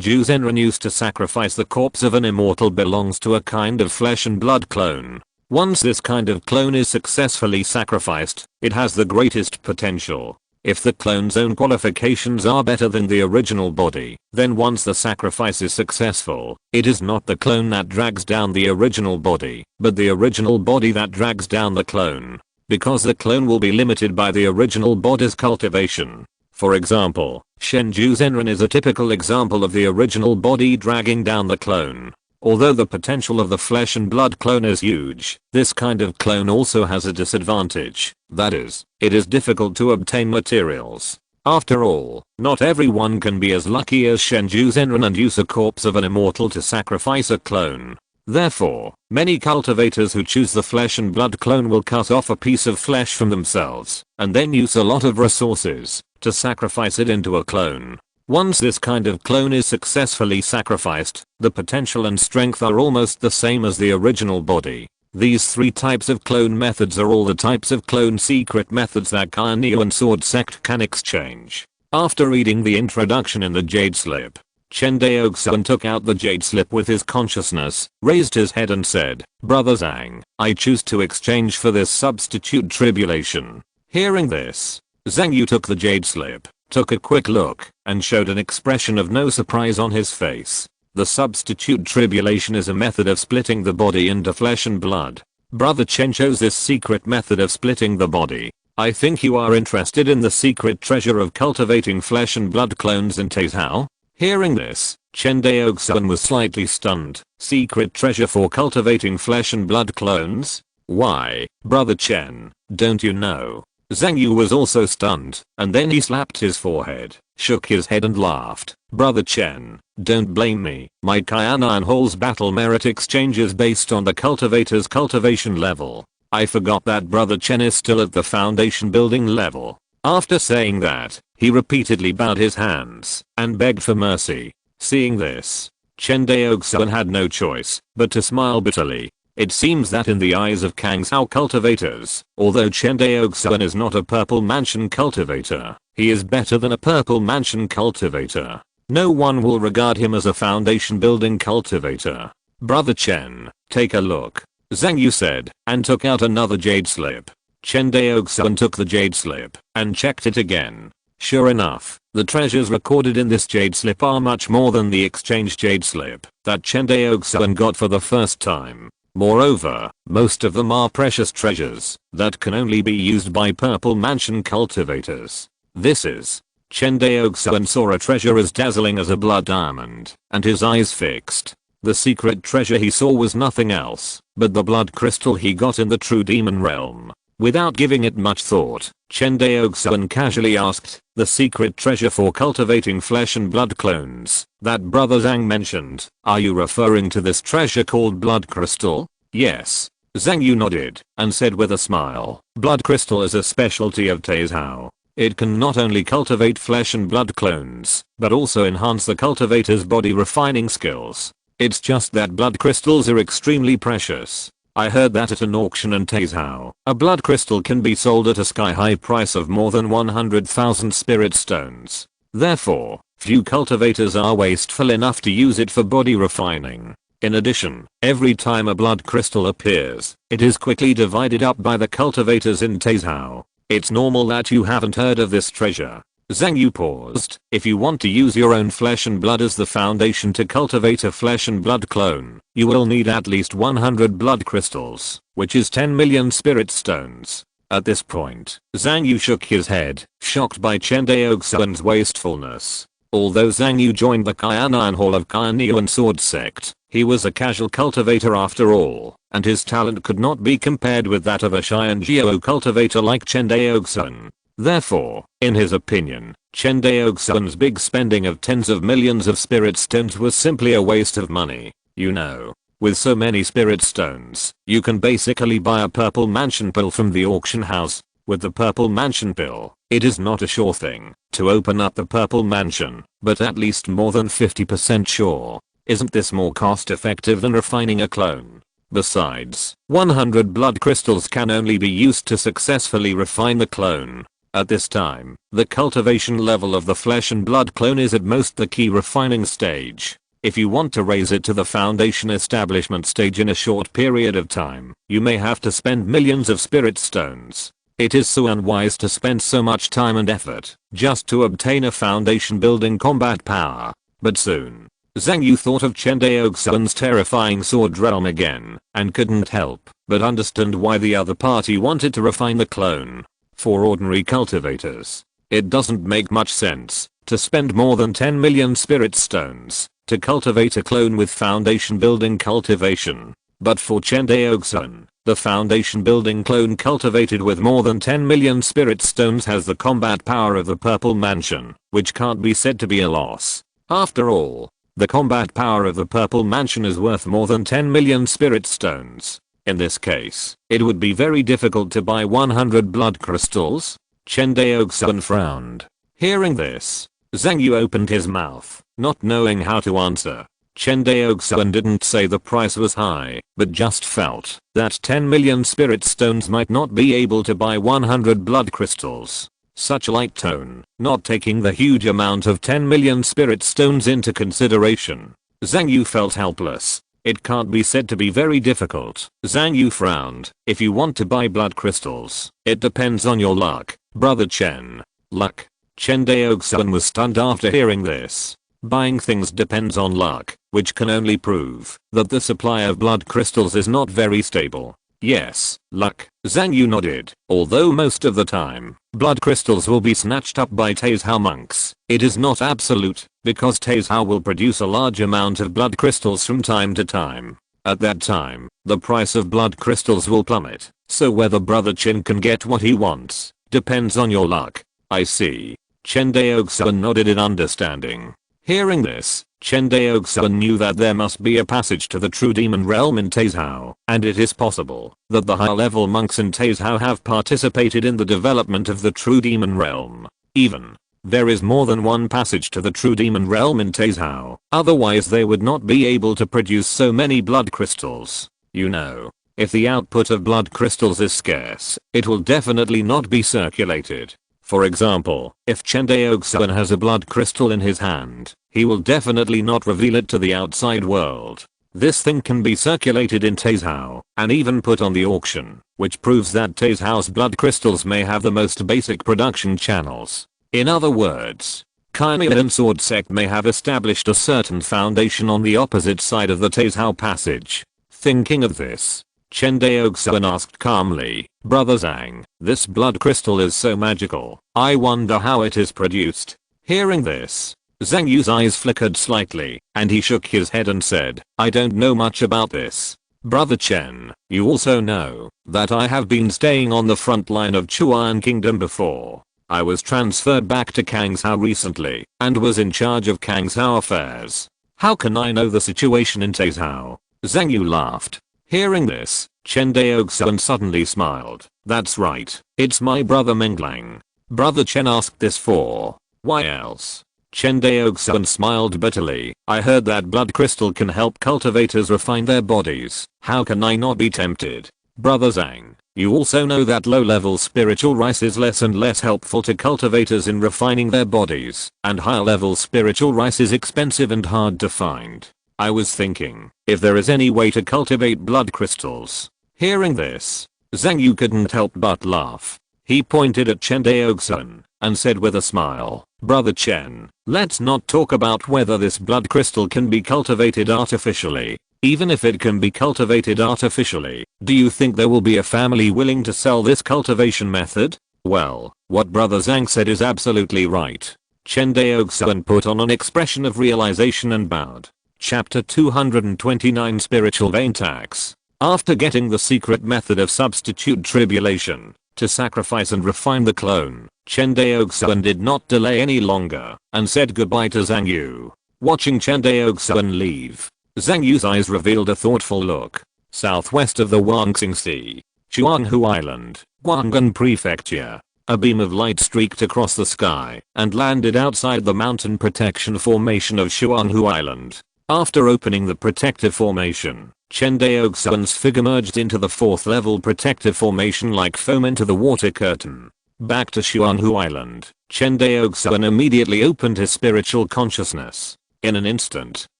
Daoxuan used to sacrifice the corpse of an immortal belongs to a kind of flesh and blood clone. Once this kind of clone is successfully sacrificed, it has the greatest potential. If the clone's own qualifications are better than the original body, then once the sacrifice is successful, it is not the clone that drags down the original body, but the original body that drags down the clone. Because the clone will be limited by the original body's cultivation. For example, Chen Daoxuan is a typical example of the original body dragging down the clone. Although the potential of the flesh and blood clone is huge, this kind of clone also has a disadvantage. That is, it is difficult to obtain materials. After all, not everyone can be as lucky as Chen Daoxuan and use a corpse of an immortal to sacrifice a clone. Therefore, many cultivators who choose the flesh and blood clone will cut off a piece of flesh from themselves, and then use a lot of resources to sacrifice it into a clone. Once this kind of clone is successfully sacrificed, the potential and strength are almost the same as the original body. These 3 types of clone methods are all the types of clone secret methods that Kainio and Sword Sect can exchange. After reading the introduction in the Jade Slip, Chen Daoxuan took out the Jade Slip with his consciousness, raised his head and said, "Brother Zhang, I choose to exchange for this substitute tribulation." Hearing this, Zhang Yu took the Jade Slip, took a quick look, and showed an expression of no surprise on his face. The substitute tribulation is a method of splitting the body into flesh and blood. Brother Chen chose this secret method of splitting the body. I think you are interested in the secret treasure of cultivating flesh and blood clones in Taizhou? Hearing this, Chen Daoxuan was slightly stunned. Secret treasure for cultivating flesh and blood clones? Why, Brother Chen, don't you know? Zhang Yu was also stunned, and then he slapped his forehead, shook his head and laughed. Brother Chen, don't blame me. My Kayana and Hall's battle merit exchange is based on the cultivator's cultivation level. I forgot that Brother Chen is still at the foundation building level. After saying that, he repeatedly bowed his hands and begged for mercy. Seeing this, Chen Daoxuan had no choice but to smile bitterly. It seems that in the eyes of Kangshao cultivators, although Chen Daoxuan is not a purple mansion cultivator, he is better than a purple mansion cultivator. No one will regard him as a foundation building cultivator. Brother Chen, take a look, Zhang Yu said, and took out another Jade Slip. Chen Daoxuan took the Jade Slip and checked it again. Sure enough, the treasures recorded in this Jade Slip are much more than the exchange Jade Slip that Chen Daoxuan got for the first time. Moreover, most of them are precious treasures that can only be used by purple mansion cultivators. This is. Chen Daoxuan saw a treasure as dazzling as a blood diamond, and his eyes fixed. The secret treasure he saw was nothing else but the blood crystal he got in the true demon realm. Without giving it much thought, Chen Daoxuan casually asked, "The secret treasure for cultivating flesh and blood clones that Brother Zhang mentioned, are you referring to this treasure called blood crystal?" "Yes." Zhang Yu nodded and said with a smile, "Blood crystal is a specialty of Taizhou. It can not only cultivate flesh and blood clones, but also enhance the cultivator's body refining skills. It's just that blood crystals are extremely precious. I heard that at an auction in Taizhou, a blood crystal can be sold at a sky-high price of more than 100,000 spirit stones. Therefore, few cultivators are wasteful enough to use it for body refining. In addition, every time a blood crystal appears, it is quickly divided up by the cultivators in Taizhou. It's normal that you haven't heard of this treasure. Zhang Yu paused. If you want to use your own flesh and blood as the foundation to cultivate a flesh and blood clone, you will need at least 100 blood crystals, which is 10 million spirit stones. At this point, Zhang Yu shook his head, shocked by Chen Daoxuan's wastefulness. Although Zhang Yu joined the Qianan Hall of Qianian Sword Sect, he was a casual cultivator after all, and his talent could not be compared with that of a Xianjiao cultivator like Chen Daoxuan. Therefore, in his opinion, Chen Daoxuan's big spending of tens of millions of spirit stones was simply a waste of money. You know, with so many spirit stones, you can basically buy a purple mansion pill from the auction house. With the purple mansion pill, it is not a sure thing to open up the purple mansion, but at least more than 50% sure. Isn't this more cost effective than refining a clone? Besides, 100 blood crystals can only be used to successfully refine the clone. At this time, the cultivation level of the flesh and blood clone is at most the key refining stage. If you want to raise it to the foundation establishment stage in a short period of time, you may have to spend millions of spirit stones. It is so unwise to spend so much time and effort just to obtain a foundation building combat power. But soon, Zhang Yu thought of Chen Daoxuan's terrifying sword realm again, and couldn't help but understand why the other party wanted to refine the clone. For ordinary cultivators, it doesn't make much sense to spend more than 10 million spirit stones to cultivate a clone with foundation building cultivation. But for Chen Daoxuan, the foundation building clone cultivated with more than 10 million spirit stones has the combat power of the purple mansion, which can't be said to be a loss. After all, the combat power of the purple mansion is worth more than 10 million spirit stones. In this case, it would be very difficult to buy 100 blood crystals. Chen Daoxuan frowned. Hearing this, Zhang Yu opened his mouth, not knowing how to answer. Chen Daoxuan didn't say the price was high, but just felt that 10 million spirit stones might not be able to buy 100 blood crystals. Such a light tone, not taking the huge amount of 10 million spirit stones into consideration. Zhang Yu felt helpless. It can't be said to be very difficult. Zhang Yu frowned. If you want to buy blood crystals, it depends on your luck, brother Chen. Luck? Chen Daoxuan was stunned after hearing this. Buying things depends on luck, which can only prove that the supply of blood crystals is not very stable. Yes, luck. Zhang Yu nodded. Although most of the time, blood crystals will be snatched up by Taizhou monks, it is not absolute, because Taizhou will produce a large amount of blood crystals from time to time. At that time, the price of blood crystals will plummet, so whether brother Chen can get what he wants, depends on your luck. I see. Chen Daoxuan nodded in understanding. Hearing this, Chen Daoxuan knew that there must be a passage to the true demon realm in Taizhou, and it is possible that the high-level monks in Taizhou have participated in the development of the true demon realm. Even, there is more than one passage to the true demon realm in Taizhou, otherwise they would not be able to produce so many blood crystals. You know, if the output of blood crystals is scarce, it will definitely not be circulated. For example, if Chen Daoxuan has a blood crystal in his hand, he will definitely not reveal it to the outside world. This thing can be circulated in Taizhou, and even put on the auction, which proves that Taizhou's blood crystals may have the most basic production channels. In other words, Qianian Sword Sect may have established a certain foundation on the opposite side of the Taizhou passage. Thinking of this, Chen Daoxuan asked calmly, Brother Zhang, this blood crystal is so magical, I wonder how it is produced. Hearing this, Zhang Yu's eyes flickered slightly, and he shook his head and said, I don't know much about this. Brother Chen, you also know that I have been staying on the front line of Chuan Kingdom before. I was transferred back to Kangshao recently, and was in charge of Kangshao affairs. How can I know the situation in Taizhou? Zhang Yu laughed. Hearing this, Chen Daoxuan suddenly smiled. That's right, it's my brother Menglang. Brother Chen asked this for. Why else? Chen Daoxuan smiled bitterly. I heard that blood crystal can help cultivators refine their bodies. How can I not be tempted? Brother Zhang, You also know that low-level spiritual rice is less and less helpful to cultivators in refining their bodies, and higher-level spiritual rice is expensive and hard to find. I was thinking, if there is any way to cultivate blood crystals. Hearing this, Zhang Yu couldn't help but laugh. He pointed at Chen Daoxuan and said with a smile, "Brother Chen, let's not talk about whether this blood crystal can be cultivated artificially. Even if it can be cultivated artificially, do you think there will be a family willing to sell this cultivation method?" Well, what Brother Zhang said is absolutely right. Chen Daoxuan put on an expression of realization and bowed. Chapter 229 Spiritual Vein Tax. After getting the secret method of substitute tribulation to sacrifice and refine the clone, Chen Daoxuan did not delay any longer and said goodbye to Zhang Yu. Watching Chen Daoxuan leave, Zhang Yu's eyes revealed a thoughtful look. Southwest of the Huangxing Sea, Chuanghu Island, Guanghan Prefecture. A beam of light streaked across the sky and landed outside the mountain protection formation of Chuanghu Island. After opening the protective formation, Chen Daoxuan's figure merged into the 4th level protective formation like foam into the water curtain. Back to Chuanghu Island, Chen Daoxuan immediately opened his spiritual consciousness. In an instant,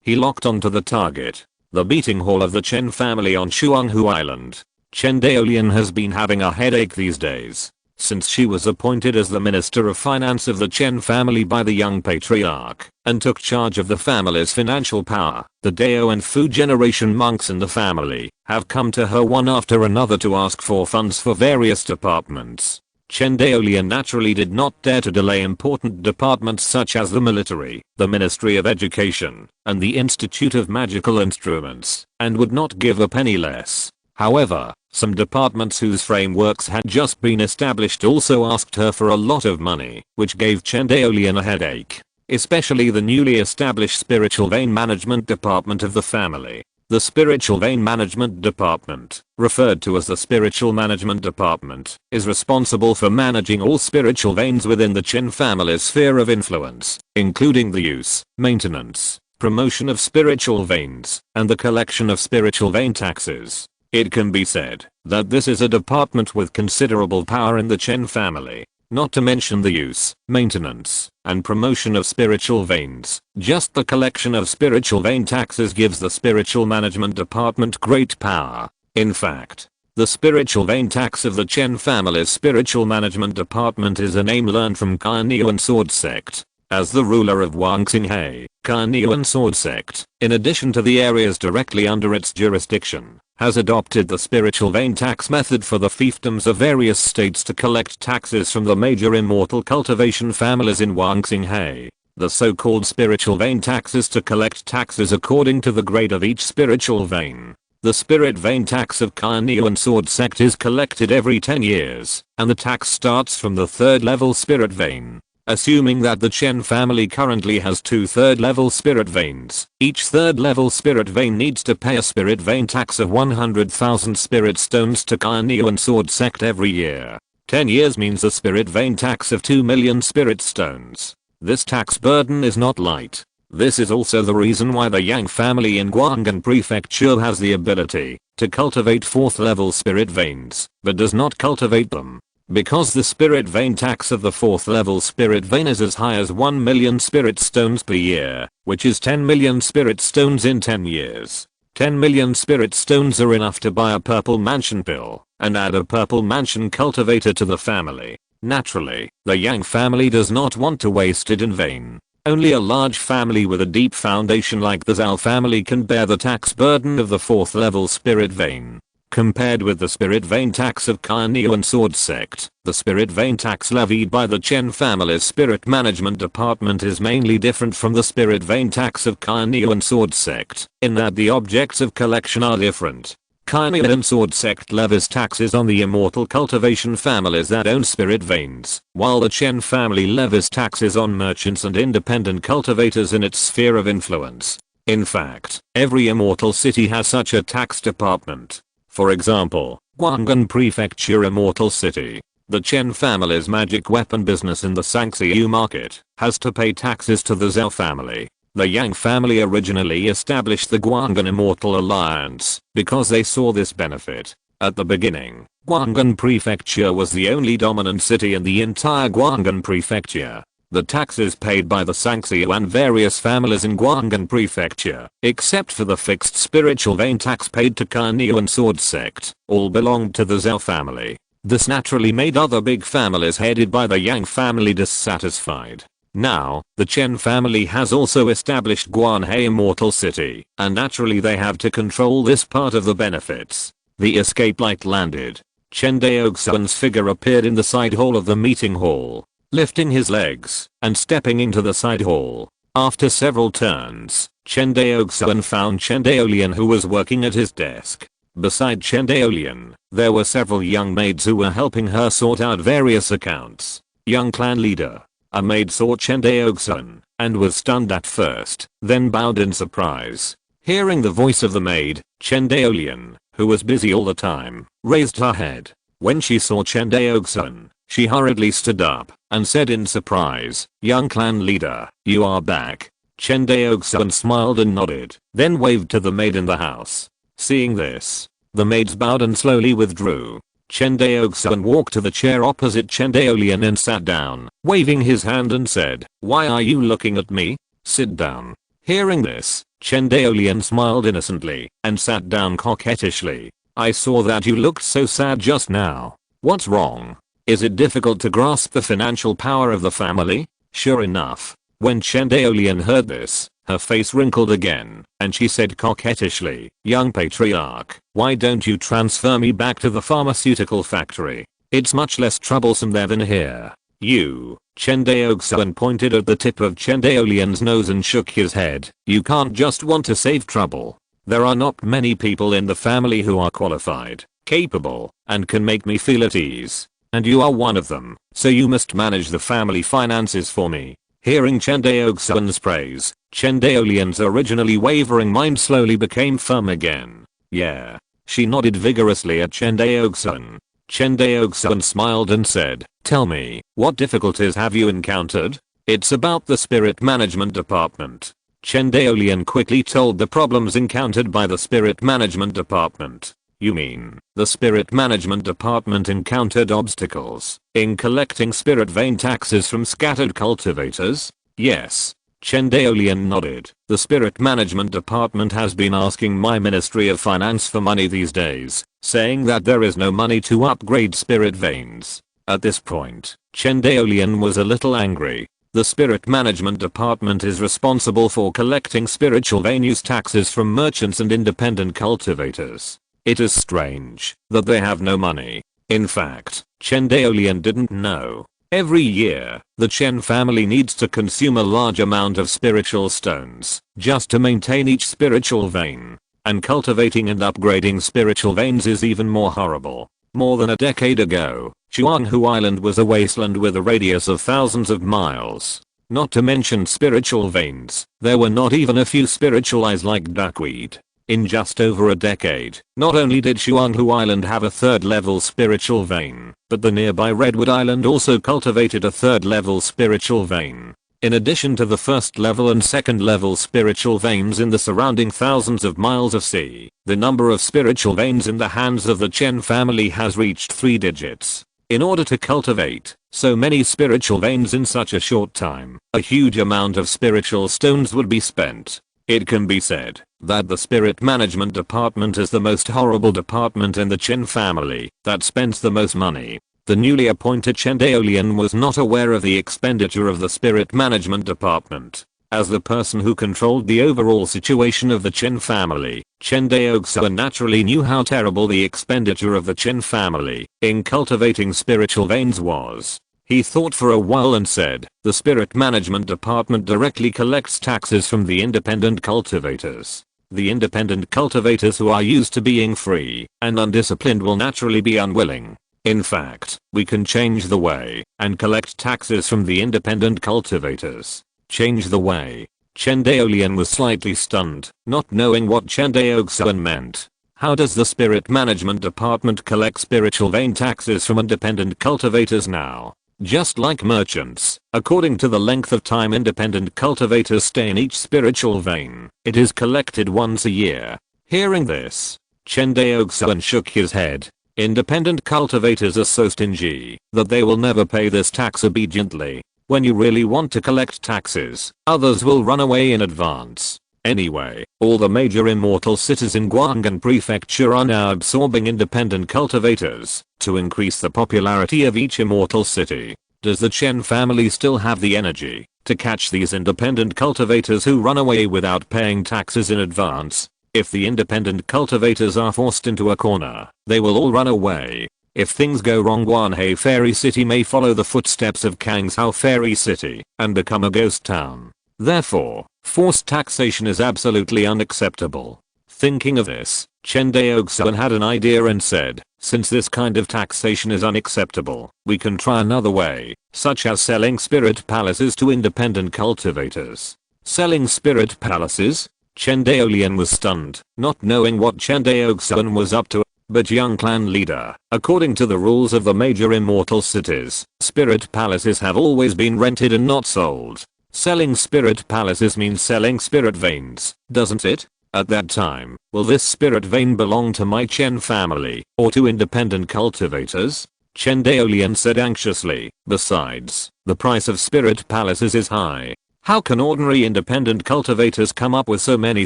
he locked onto the target, the meeting hall of the Chen family on Chuanghu Island. Chen Daoxuan has been having a headache these days, since she was appointed as the Minister of Finance of the Chen family by the young patriarch, and took charge of the family's financial power. The Dao and Fu generation monks in the family have come to her one after another to ask for funds for various departments. Chen Daoxuan naturally did not dare to delay important departments such as the military, the Ministry of Education, and the Institute of Magical Instruments, and would not give a penny less. However, some departments whose frameworks had just been established also asked her for a lot of money, which gave Chen Daoxuan a headache. Especially the newly established Spiritual Vein Management Department of the family. The Spiritual Vein Management Department, referred to as the Spiritual Management Department, is responsible for managing all spiritual veins within the Chen family's sphere of influence, including the use, maintenance, promotion of spiritual veins, and the collection of spiritual vein taxes. It can be said that this is a department with considerable power in the Chen family. Not to mention the use, maintenance, and promotion of spiritual veins. Just the collection of spiritual vein taxes gives the Spiritual Management Department great power. In fact, the spiritual vein tax of the Chen family's Spiritual Management Department is a name learned from Cunning Sword Sect. As the ruler of Huangxing, Cunning Sword Sect, in addition to the areas directly under its jurisdiction, has adopted the spiritual vein tax method for the fiefdoms of various states to collect taxes from the major immortal cultivation families in Huangxing. The so-called spiritual vein tax is to collect taxes according to the grade of each spiritual vein. The spirit vein tax of Cunning Sword Sect is collected every 10 years, and the tax starts from the 3rd level spirit vein. Assuming that the Chen family currently has 2 3rd-level spirit veins, each 3rd-level spirit vein needs to pay a spirit vein tax of 100,000 spirit stones to Cunning Sword Sect every year. 10 years means a spirit vein tax of 2 million spirit stones. This tax burden is not light. This is also the reason why the Yang family in Guanghan Prefecture has the ability to cultivate 4th-level spirit veins, but does not cultivate them. Because the spirit vein tax of the 4th level spirit vein is as high as 1 million spirit stones per year, which is 10 million spirit stones in 10 years. 10 million spirit stones are enough to buy a purple mansion pill, and add a purple mansion cultivator to the family. Naturally, the Yang family does not want to waste it in vain. Only a large family with a deep foundation like the Zhao family can bear the tax burden of the 4th level spirit vein. Compared with the spirit vein tax of Cunning Sword Sect, the spirit vein tax levied by the Chen family's spirit management department is mainly different from the spirit vein tax of Cunning Sword Sect, in that the objects of collection are different. Cunning Sword Sect levies taxes on the immortal cultivation families that own spirit veins, while the Chen family levies taxes on merchants and independent cultivators in its sphere of influence. In fact, every immortal city has such a tax department. For example, Guanghan Prefecture Immortal City. The Chen family's magic weapon business in the Sangxiu market has to pay taxes to the Zhao family. The Yang family originally established the Guanghan Immortal Alliance because they saw this benefit. At the beginning, Guangdong Prefecture was the only dominant city in the entire Guangdong Prefecture. The taxes paid by the Sangxiu and various families in Guangdong Prefecture, except for the fixed spiritual vein tax paid to Kainiu and Sword Sect, all belonged to the Zhao family. This naturally made other big families headed by the Yang family dissatisfied. Now, the Chen family has also established Guanhe Immortal City, and naturally they have to control this part of the benefits. The escape light landed. Chen Daoxuan's figure appeared in the side hall of the meeting hall, lifting his legs and stepping into the side hall. After several turns, Chen Daoxuan found Chen Daolian, who was working at his desk. Beside Chen Daolian, there were several young maids who were helping her sort out various accounts. Young clan leader. A maid saw Chen Daoxuan and was stunned at first, then bowed in surprise. Hearing the voice of the maid, Chen Daolian, who was busy all the time, raised her head. When she saw Chen Daoxuan, she hurriedly stood up and said in surprise, "Young clan leader, you are back." Chen Daoxuan smiled and nodded, then waved to the maid in the house. Seeing this, the maids bowed and slowly withdrew. Chen Daoxuan walked to the chair opposite Chen Daolian and sat down, waving his hand and said, "Why are you looking at me? Sit down." Hearing this, Chen Daolian smiled innocently and sat down coquettishly. "I saw that you looked so sad just now. What's wrong? Is it difficult to grasp the financial power of the family?" Sure enough, when Chen Daolian heard this, her face wrinkled again, and she said coquettishly, "Young patriarch, why don't you transfer me back to the pharmaceutical factory? It's much less troublesome there than here." "You." Chen Daoxuan pointed at the tip of Chen Daolian's nose and shook his head. "You can't just want to save trouble. There are not many people in the family who are qualified, capable, and can make me feel at ease. And you are one of them, so you must manage the family finances for me." Hearing Chen Daoxuan's praise, Chen Daolian's originally wavering mind slowly became firm again. "Yeah." She nodded vigorously at Chen Daoxuan. Chen Daoxuan smiled and said, "Tell me, what difficulties have you encountered?" "It's about the spirit management department." Chen Daolian quickly told the problems encountered by the spirit management department. "You mean, the spirit management department encountered obstacles in collecting spirit vein taxes from scattered cultivators?" "Yes." Chen Daolian nodded. "The spirit management department has been asking my Ministry of Finance for money these days, saying that there is no money to upgrade spirit veins." At this point, Chen Daolian was a little angry. The spirit management department is responsible for collecting spiritual vein use taxes from merchants and independent cultivators. It is strange that they have no money. In fact, Chen Daolian didn't know. Every year, the Chen family needs to consume a large amount of spiritual stones just to maintain each spiritual vein. And cultivating and upgrading spiritual veins is even more horrible. More than a decade ago, Chuanghu Island was a wasteland with a radius of thousands of miles. Not to mention spiritual veins, there were not even a few spiritual eyes like duckweed. In just over a decade, not only did Chuanghu Island have a third-level spiritual vein, but the nearby Redwood Island also cultivated a third-level spiritual vein. In addition to the first-level and second-level spiritual veins in the surrounding thousands of miles of sea, the number of spiritual veins in the hands of the Chen family has reached 3 digits. In order to cultivate so many spiritual veins in such a short time, a huge amount of spiritual stones would be spent. It can be said that the spirit management department is the most horrible department in the Chen family that spends the most money. The newly appointed Chen Daolian was not aware of the expenditure of the spirit management department. As the person who controlled the overall situation of the Chen family, Chen Daoxuan naturally knew how terrible the expenditure of the Chen family in cultivating spiritual veins was. He thought for a while and said, "The spirit management department directly collects taxes from the independent cultivators. The independent cultivators who are used to being free and undisciplined will naturally be unwilling. In fact, we can change the way and collect taxes from the independent cultivators." Change the way. Chen Daolian was slightly stunned, not knowing what Chen Daoxuan meant. How does the spirit management department collect spiritual vein taxes from independent cultivators now? Just like merchants, according to the length of time independent cultivators stay in each spiritual vein, it is collected once a year. Hearing this, Chen Daoxuan shook his head. Independent cultivators are so stingy that they will never pay this tax obediently. When you really want to collect taxes, others will run away in advance. Anyway, all the major immortal cities in Guanghan Prefecture are now absorbing independent cultivators to increase the popularity of each immortal city. Does the Chen family still have the energy to catch these independent cultivators who run away without paying taxes in advance? If the independent cultivators are forced into a corner, they will all run away. If things go wrong, Guanhai Fairy City may follow the footsteps of Kangshao Fairy City and become a ghost town. Therefore, forced taxation is absolutely unacceptable. Thinking of this, Chen Daoxuan had an idea and said, since this kind of taxation is unacceptable, we can try another way, such as selling spirit palaces to independent cultivators. Selling spirit palaces? Chen Daolian was stunned, not knowing what Chen Daoxuan was up to. But young clan leader, according to the rules of the major immortal cities, spirit palaces have always been rented and not sold. Selling spirit palaces means selling spirit veins, doesn't it? At that time, will this spirit vein belong to my Chen family, or to independent cultivators? Chen Daolian said anxiously. Besides, the price of spirit palaces is high. How can ordinary independent cultivators come up with so many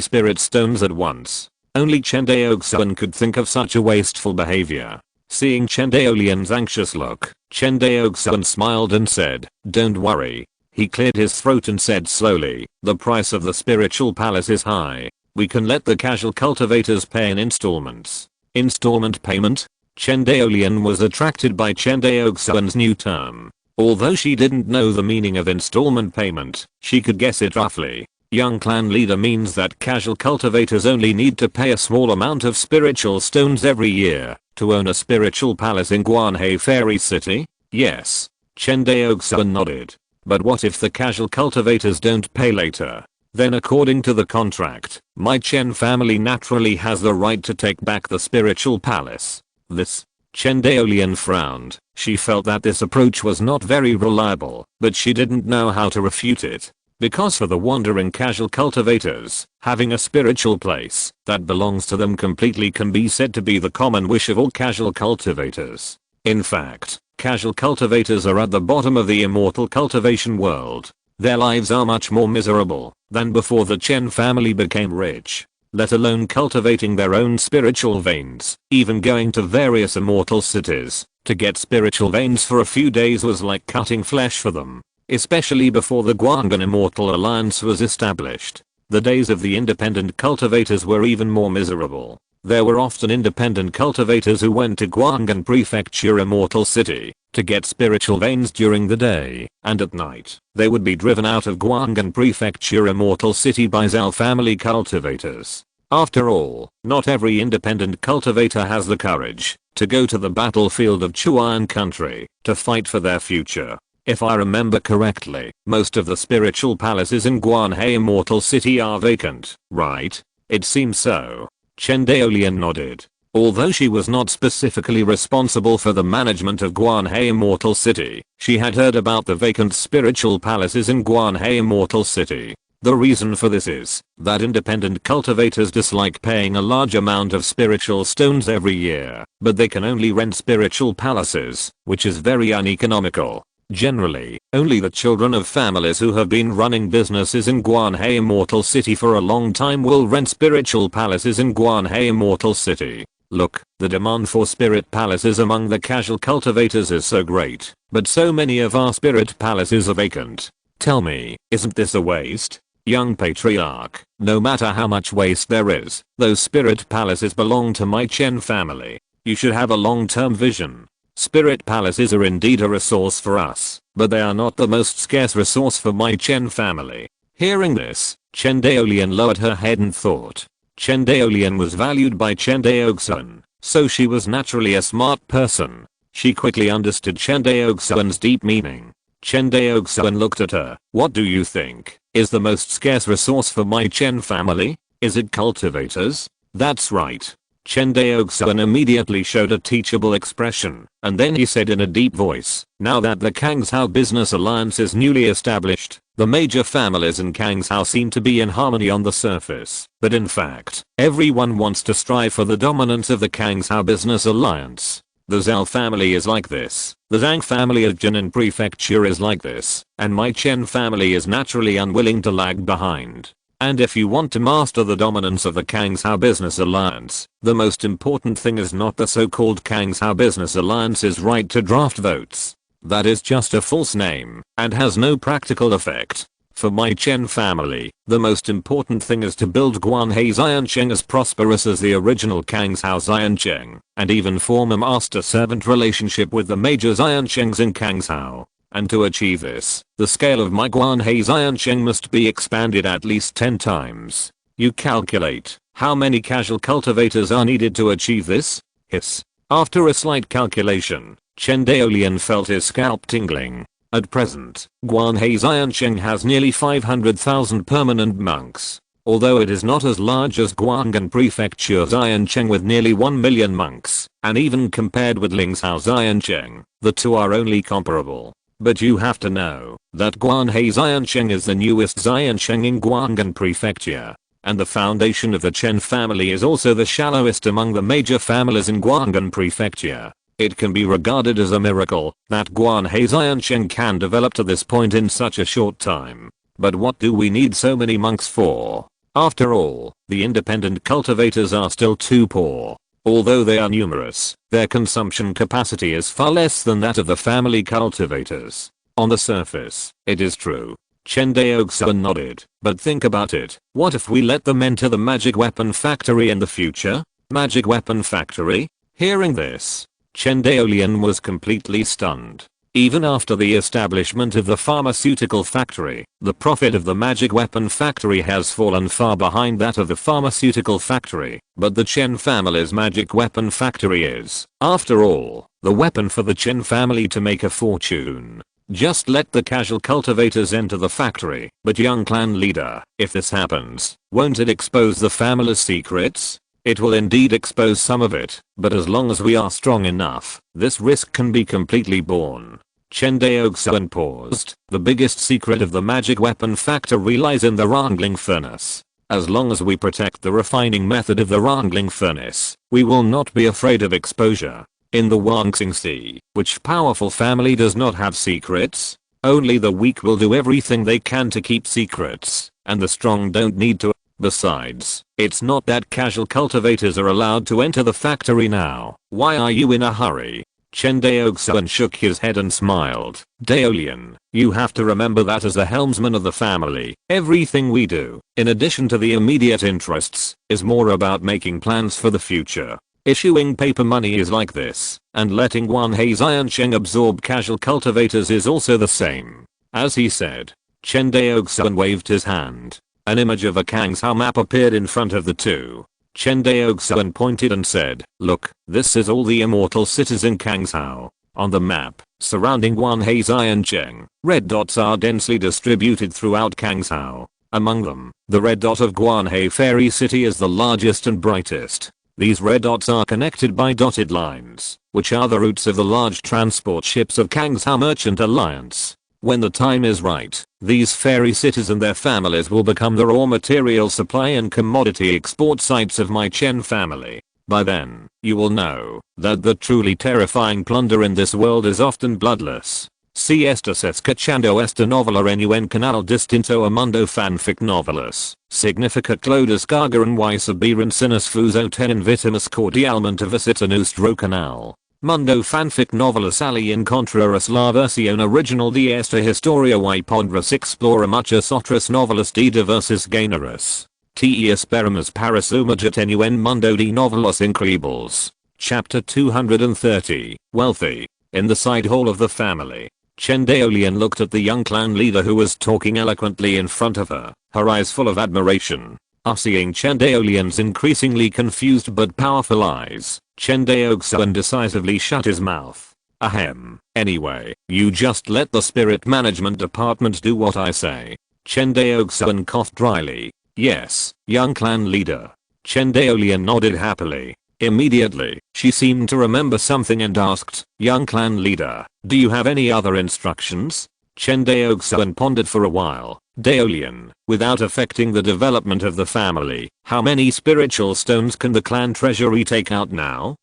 spirit stones at once? Only Chen Daoxuan could think of such a wasteful behavior. Seeing Chen Daolian's anxious look, Chen Daoxuan smiled and said, don't worry. He cleared his throat and said slowly, the price of the spiritual palace is high. We can let the casual cultivators pay in installments. Installment payment? Chen Daolian was attracted by Chen Daoxuan's new term. Although she didn't know the meaning of installment payment, she could guess it roughly. Young clan leader means that casual cultivators only need to pay a small amount of spiritual stones every year to own a spiritual palace in Guanhai Fairy City? Yes. Chen Daoxuan nodded. But what if the casual cultivators don't pay later? Then according to the contract, my Chen family naturally has the right to take back the spiritual palace. This? Chen Daolian frowned. She felt that this approach was not very reliable, but she didn't know how to refute it. Because for the wandering casual cultivators, having a spiritual place that belongs to them completely can be said to be the common wish of all casual cultivators. In fact, casual cultivators are at the bottom of the immortal cultivation world. Their lives are much more miserable than before the Chen family became rich. Let alone cultivating their own spiritual veins. Even going to various immortal cities to get spiritual veins for a few days was like cutting flesh for them. Especially before the Guanghan Immortal Alliance was established. The days of the independent cultivators were even more miserable. There were often independent cultivators who went to Guanghan Prefecture Immortal City to get spiritual veins during the day, and at night, they would be driven out of Guanghan Prefecture Immortal City by Zhao family cultivators. After all, not every independent cultivator has the courage to go to the battlefield of Chuan country to fight for their future. If I remember correctly, most of the spiritual palaces in Guanhai Immortal City are vacant, right? It seems so. Chen Daolian nodded. Although she was not specifically responsible for the management of Guanhai Immortal City, she had heard about the vacant spiritual palaces in Guanhai Immortal City. The reason for this is that independent cultivators dislike paying a large amount of spiritual stones every year, but they can only rent spiritual palaces, which is very uneconomical. Generally, only the children of families who have been running businesses in Guanhai Immortal City for a long time will rent spiritual palaces in Guanhai Immortal City. Look, the demand for spirit palaces among the casual cultivators is so great, but so many of our spirit palaces are vacant. Tell me, isn't this a waste? Young patriarch, no matter how much waste there is, those spirit palaces belong to my Chen family. You should have a long-term vision. Spirit palaces are indeed a resource for us, but they are not the most scarce resource for my Chen family. Hearing this, Chen Daolian lowered her head and thought. Chen Daolian was valued by Chen Daoxuan, so she was naturally a smart person. She quickly understood Chen Daoxuan's deep meaning. Chen Daoxuan looked at her. What do you think is the most scarce resource for my Chen family? Is it cultivators? That's right. Chen Daoxuan immediately showed a teachable expression, and then he said in a deep voice, now that the Kangshao business alliance is newly established, the major families in Kangshao seem to be in harmony on the surface, but in fact, everyone wants to strive for the dominance of the Kangshao business alliance. The Zhao family is like this, the Zhang family of Jinan Prefecture is like this, and my Chen family is naturally unwilling to lag behind. And if you want to master the dominance of the Kangshao Business Alliance, the most important thing is not the so-called Kangshao Business Alliance's right to draft votes. That is just a false name, and has no practical effect. For my Chen family, the most important thing is to build Guanhei Xiancheng as prosperous as the original Kangshao Xiancheng, and even form a master-servant relationship with the major Xianchengs in Kangshao. And to achieve this, the scale of my Guanhei Xiancheng must be expanded at least 10 times. You calculate, how many casual cultivators are needed to achieve this? Hiss. After a slight calculation, Chen Daolian felt his scalp tingling. At present, Guanhei Xiancheng has nearly 500,000 permanent monks. Although it is not as large as Guanghan Prefecture Xiancheng with nearly 1 million monks, and even compared with Lingzhou Xiancheng, the two are only comparable. But you have to know that Guanhei Xiancheng is the newest Xiancheng in Guanghan Prefecture, and the foundation of the Chen family is also the shallowest among the major families in Guanghan Prefecture. It can be regarded as a miracle that Guanhei Xiancheng can develop to this point in such a short time. But what do we need so many monks for? After all, the independent cultivators are still too poor. Although they are numerous, their consumption capacity is far less than that of the family cultivators. On the surface, it is true. Chen Daoxuan nodded, but think about it, what if we let them enter the magic weapon factory in the future? Magic weapon factory? Hearing this, Chen Daolian was completely stunned. Even after the establishment of the pharmaceutical factory, the profit of the magic weapon factory has fallen far behind that of the pharmaceutical factory, but the Chen family's magic weapon factory is, after all, the weapon for the Chen family to make a fortune. Just let the casual cultivators enter the factory, but young clan leader, if this happens, won't it expose the family's secrets? It will indeed expose some of it, but as long as we are strong enough, this risk can be completely borne. Chen Daoxuan paused. The biggest secret of the magic weapon factory lies in the wrangling furnace. As long as we protect the refining method of the wrangling furnace, we will not be afraid of exposure. In the Wangxing Sea, which powerful family does not have secrets? Only the weak will do everything they can to keep secrets, and the strong don't need to. Besides, it's not that casual cultivators are allowed to enter the factory now. Why are you in a hurry? Chen Daoxuan shook his head and smiled. Daolian, you have to remember that as the helmsman of the family, everything we do, in addition to the immediate interests, is more about making plans for the future. Issuing paper money is like this, and letting Guanhei Xiancheng absorb casual cultivators is also the same. As he said, Chen Daoxuan waved his hand. An image of a Kangshao map appeared in front of the two. Chen Daoxuan pointed and said, look, this is all the immortal cities in Kangshao. On the map, surrounding Guanhei Xiancheng, red dots are densely distributed throughout Kangshao. Among them, the red dot of Guanhei Fairy City is the largest and brightest. These red dots are connected by dotted lines, which are the routes of the large transport ships of Kangshao Merchant Alliance. When the time is right, these fairy cities and their families will become the raw material supply and commodity export sites of my Chen family. By then, you will know that the truly terrifying plunder in this world is often bloodless. Si estas escuchando esta novela en un canal distinto a mundo fanfic novelas. Significa que lo descargan y subiran sinas fuso ten invitamos cordialmente a visitar nuestro canal. Mundo fanfic novelas ali encontrarás la versión original de esta historia y podrás explorar muchas otras novelas de diversos géneros. Te esperamos para sumergirte en un mundo de novelas increíbles. Chapter 230, Wealthy. In the side hall of the family, Chen Daolian looked at the young clan leader who was talking eloquently in front of her, her eyes full of admiration. Seeing Chen Daolian's increasingly confused but powerful eyes, Chen Daoxuan decisively shut his mouth. Ahem. Anyway, you just let the spirit management department do what I say. Chen Daoxuan coughed dryly. Yes, young clan leader. Chen Daolian nodded happily. Immediately, she seemed to remember something and asked, "Young clan leader, do you have any other instructions?" Chen Daoxuan pondered for a while. "Daolian, without affecting the development of the family, how many spiritual stones can the clan treasury take out now?"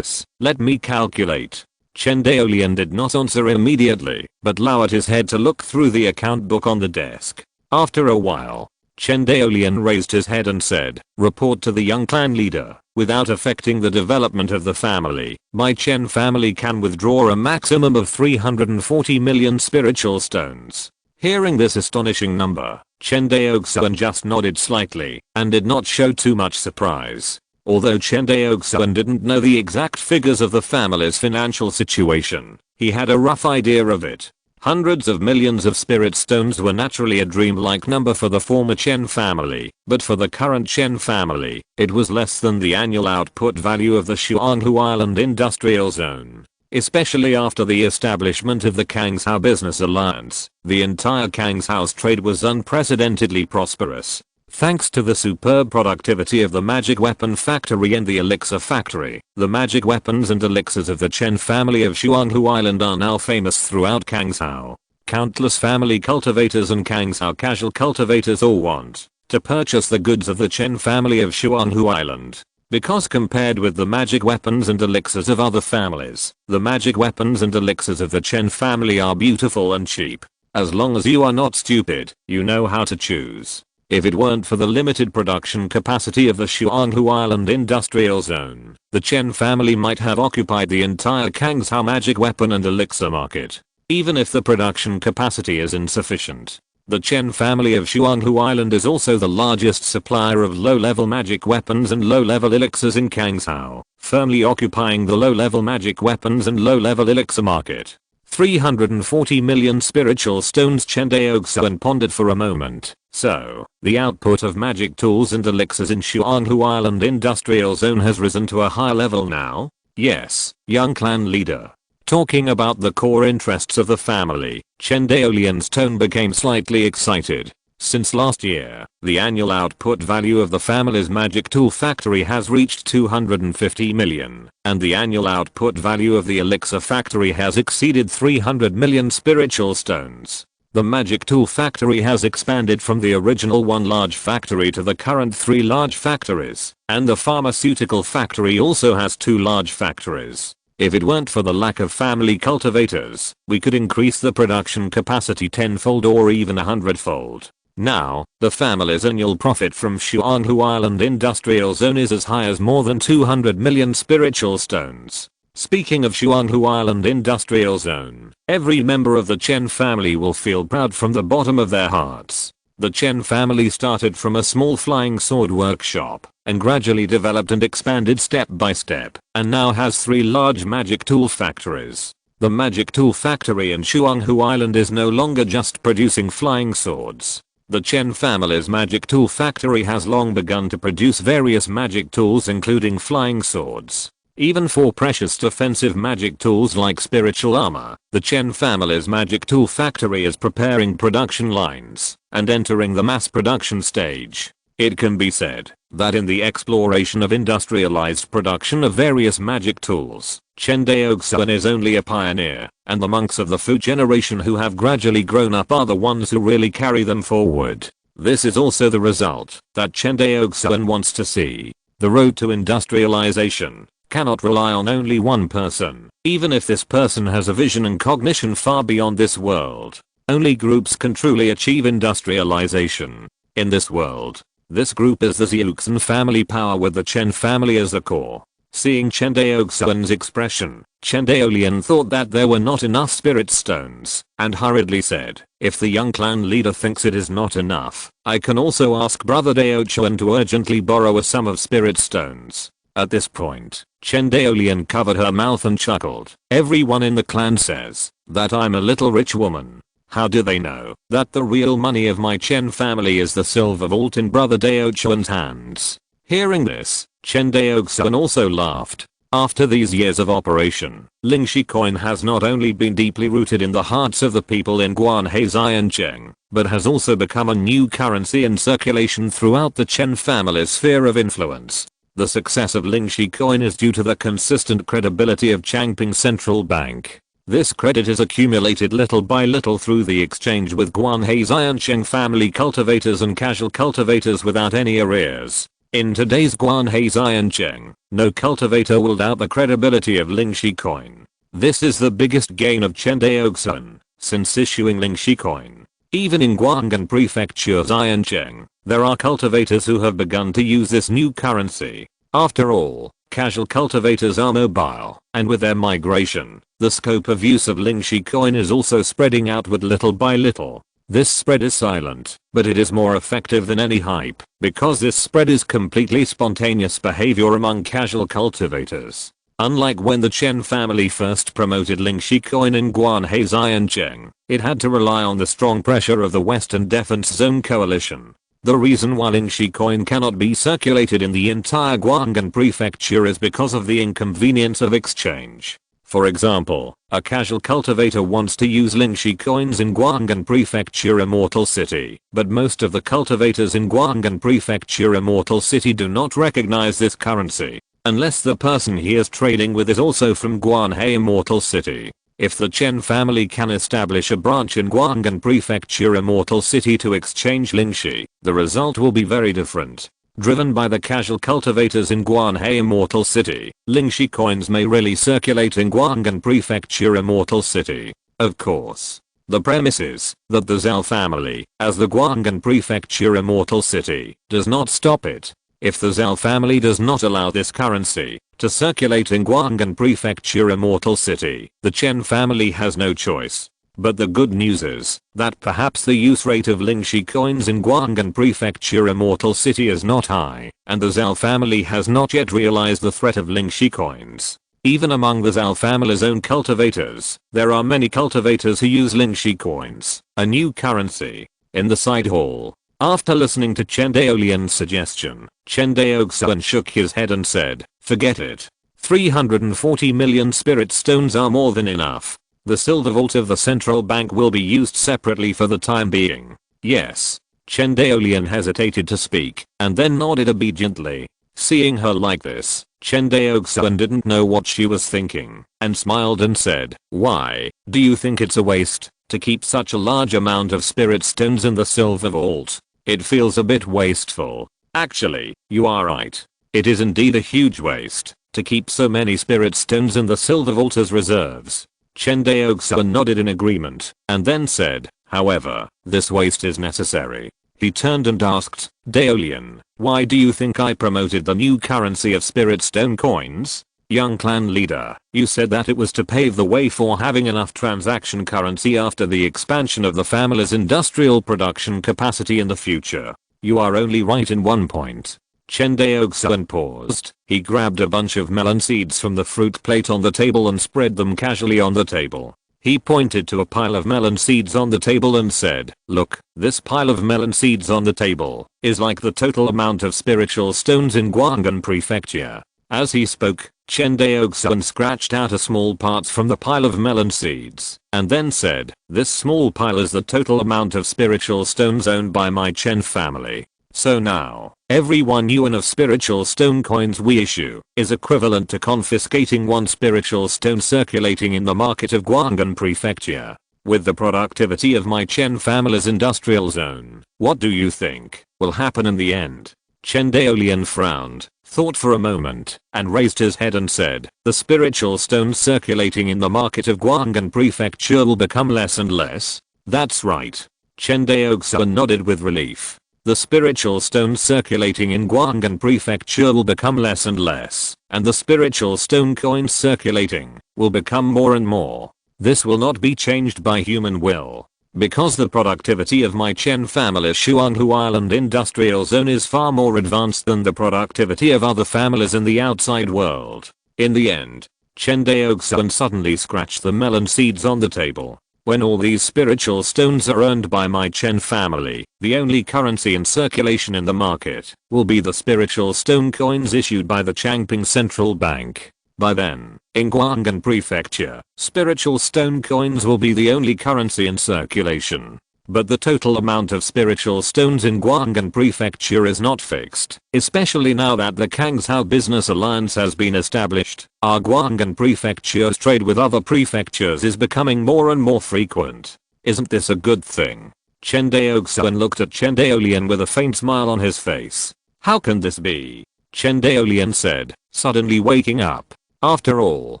Let me calculate." Chen Daolian did not answer immediately, but lowered his head to look through the account book on the desk. After a while, Chen Daolian raised his head and said, "Report to the young clan leader, without affecting the development of the family, my Chen family can withdraw a maximum of 340 million spiritual stones." Hearing this astonishing number, Chen Daoxuan just nodded slightly and did not show too much surprise. Although Chen Daoxuan didn't know the exact figures of the family's financial situation, he had a rough idea of it. Hundreds of millions of spirit stones were naturally a dreamlike number for the former Chen family, but for the current Chen family, it was less than the annual output value of the Shuanghu Island Industrial Zone. Especially after the establishment of the Kangshao Business Alliance, the entire Kangshao trade was unprecedentedly prosperous. Thanks to the superb productivity of the magic weapon factory and the elixir factory, the magic weapons and elixirs of the Chen family of Shuanghu Island are now famous throughout Kangshao. Countless family cultivators and Kangshao casual cultivators all want to purchase the goods of the Chen family of Shuanghu Island. Because compared with the magic weapons and elixirs of other families, the magic weapons and elixirs of the Chen family are beautiful and cheap. As long as you are not stupid, you know how to choose. If it weren't for the limited production capacity of the Shuanghu Island Industrial Zone, the Chen family might have occupied the entire Kangshao magic weapon and elixir market. Even if the production capacity is insufficient, the Chen family of Shuanghu Island is also the largest supplier of low-level magic weapons and low-level elixirs in Kangshao, firmly occupying the low-level magic weapons and low-level elixir market. 340 million spiritual stones. Chen Daoxuan pondered for a moment. So, the output of magic tools and elixirs in Shuanghu Island Industrial Zone has risen to a high level now? Yes, young clan leader. Talking about the core interests of the family, Chen Daolian's tone became slightly excited. Since last year, the annual output value of the family's magic tool factory has reached 250 million, and the annual output value of the elixir factory has exceeded 300 million spiritual stones. The magic tool factory has expanded from the original one large factory to the current 3 large factories, and the pharmaceutical factory also has 2 large factories. If it weren't for the lack of family cultivators, we could increase the production capacity 10-fold or even 100-fold. Now, the family's annual profit from Shuanghu Island Industrial Zone is as high as more than 200 million spiritual stones. Speaking of Shuanghu Island Industrial Zone, every member of the Chen family will feel proud from the bottom of their hearts. The Chen family started from a small flying sword workshop and gradually developed and expanded step by step, and now has 3 large magic tool factories. The magic tool factory in Shuanghu Island is no longer just producing flying swords. The Chen family's magic tool factory has long begun to produce various magic tools including flying swords. Even for precious defensive magic tools like spiritual armor, the Chen family's magic tool factory is preparing production lines and entering the mass production stage. It can be said that in the exploration of industrialized production of various magic tools, Chen Daoxuan is only a pioneer, and the monks of the Fu generation who have gradually grown up are the ones who really carry them forward. This is also the result that Chen Daoxuan wants to see. The road to industrialization cannot rely on only one person, even if this person has a vision and cognition far beyond this world. Only groups can truly achieve industrialization. In this world, this group is the Xiuxin family power with the Chen family as the core. Seeing Chen Daoxuan's expression, Chen Daolian thought that there were not enough spirit stones, and hurriedly said, "If the young clan leader thinks it is not enough, I can also ask brother Daoxuan to urgently borrow a sum of spirit stones." At this point, Chen Daolian covered her mouth and chuckled. "Everyone in the clan says that I'm a little rich woman. How do they know that the real money of my Chen family is the silver vault in brother Daoxuan's hands?" Hearing this, Chen Daoxuan also laughed. After these years of operation, Lingxi coin has not only been deeply rooted in the hearts of the people in Guanhezai and Cheng, but has also become a new currency in circulation throughout the Chen family sphere of influence. The success of Lingxi coin is due to the consistent credibility of Changping Central Bank. This credit is accumulated little by little through the exchange with Guanhei Xiancheng family cultivators and casual cultivators without any arrears. In today's Guanhei Xiancheng, no cultivator will doubt the credibility of Lingxi coin. This is the biggest gain of Chen Daoxuan since issuing Lingxi coin. Even in Guanghan Prefecture Xiancheng, there are cultivators who have begun to use this new currency. After all, casual cultivators are mobile, and with their migration, the scope of use of Lingxi coin is also spreading outward little by little. This spread is silent, but it is more effective than any hype, because this spread is completely spontaneous behavior among casual cultivators. Unlike when the Chen family first promoted Lingxi coin in Guanhei Xiancheng, it had to rely on the strong pressure of the Western Defense Zone coalition. The reason why Lingxi coin cannot be circulated in the entire Guanghan prefecture is because of the inconvenience of exchange. For example, a casual cultivator wants to use Lingxi coins in Guanghan Prefecture Immortal City, but most of the cultivators in Guanghan Prefecture Immortal City do not recognize this currency, unless the person he is trading with is also from Guanhei Immortal City. If the Chen family can establish a branch in Guanghan Prefecture Immortal City to exchange Lingxi, the result will be very different. Driven by the casual cultivators in Guanhei Immortal City, Lingxi coins may really circulate in Guanghan Prefecture Immortal City. Of course, the premise is that the Zhao family, as the Guanghan Prefecture Immortal City, does not stop it. If the Zhao family does not allow this currency to circulate in Guanghan Prefecture Immortal City, the Chen family has no choice. But the good news is that perhaps the use rate of Lingxi coins in Guanghan Prefecture Immortal City is not high, and the Zhao family has not yet realized the threat of Lingxi coins. Even among the Zhao family's own cultivators, there are many cultivators who use Lingxi coins, a new currency. In the side hall, after listening to Chen Daoxuan's suggestion, Chen Daoxuan shook his head and said, "Forget it. 340 million spirit stones are more than enough. The silver vault of the central bank will be used separately for the time being." Yes. Chen Daoxuan hesitated to speak, and then nodded obediently. Seeing her like this, Chen Daoxuan didn't know what she was thinking, and smiled and said, "Why, do you think it's a waste to keep such a large amount of spirit stones in the silver vault? It feels a bit wasteful." Actually, you are right. It is indeed a huge waste to keep so many spirit stones in the silver vault as reserves. Chen Daoxuan nodded in agreement, and then said, "However, this waste is necessary." He turned and asked, "Daoxuan, why do you think I promoted the new currency of spirit stone coins? Young clan leader, you said that it was to pave the way for having enough transaction currency after the expansion of the family's industrial production capacity in the future. You are only right in one point." Chen Daoxuan paused. He grabbed a bunch of melon seeds from the fruit plate on the table and spread them casually on the table. He pointed to a pile of melon seeds on the table and said, "Look, this pile of melon seeds on the table is like the total amount of spiritual stones in Guanghan Prefecture." As he spoke, Chen Daoxuan scratched out a small part from the pile of melon seeds, and then said, "This small pile is the total amount of spiritual stones owned by my Chen family. So now, every 1 yuan of spiritual stone coins we issue is equivalent to confiscating 1 spiritual stone circulating in the market of Guanghan Prefecture. With the productivity of my Chen family's industrial zone, what do you think will happen in the end?" Chen Daoxuan frowned, thought for a moment, and raised his head and said, "The spiritual stones circulating in the market of Guanghan Prefecture will become less and less?" "That's right." Chen Daoxuan nodded with relief. "The spiritual stones circulating in Guanghan Prefecture will become less and less, and the spiritual stone coins circulating will become more and more. This will not be changed by human will, because the productivity of my Chen family's Shuanghu Island industrial zone is far more advanced than the productivity of other families in the outside world." In the end, Chen Daoxuan suddenly scratched the melon seeds on the table. "When all these spiritual stones are earned by my Chen family, the only currency in circulation in the market will be the spiritual stone coins issued by the Changping Central Bank. By then, in Guanghan Prefecture, spiritual stone coins will be the only currency in circulation. But the total amount of spiritual stones in Guanghan Prefecture is not fixed, especially now that the Kangzhou Business Alliance has been established. Our Guanghan Prefecture's trade with other prefectures is becoming more and more frequent. Isn't this a good thing? Chen Daoxuan looked at Chen Daolian with a faint smile on his face. How can this be? Chen Daolian said, suddenly waking up. After all,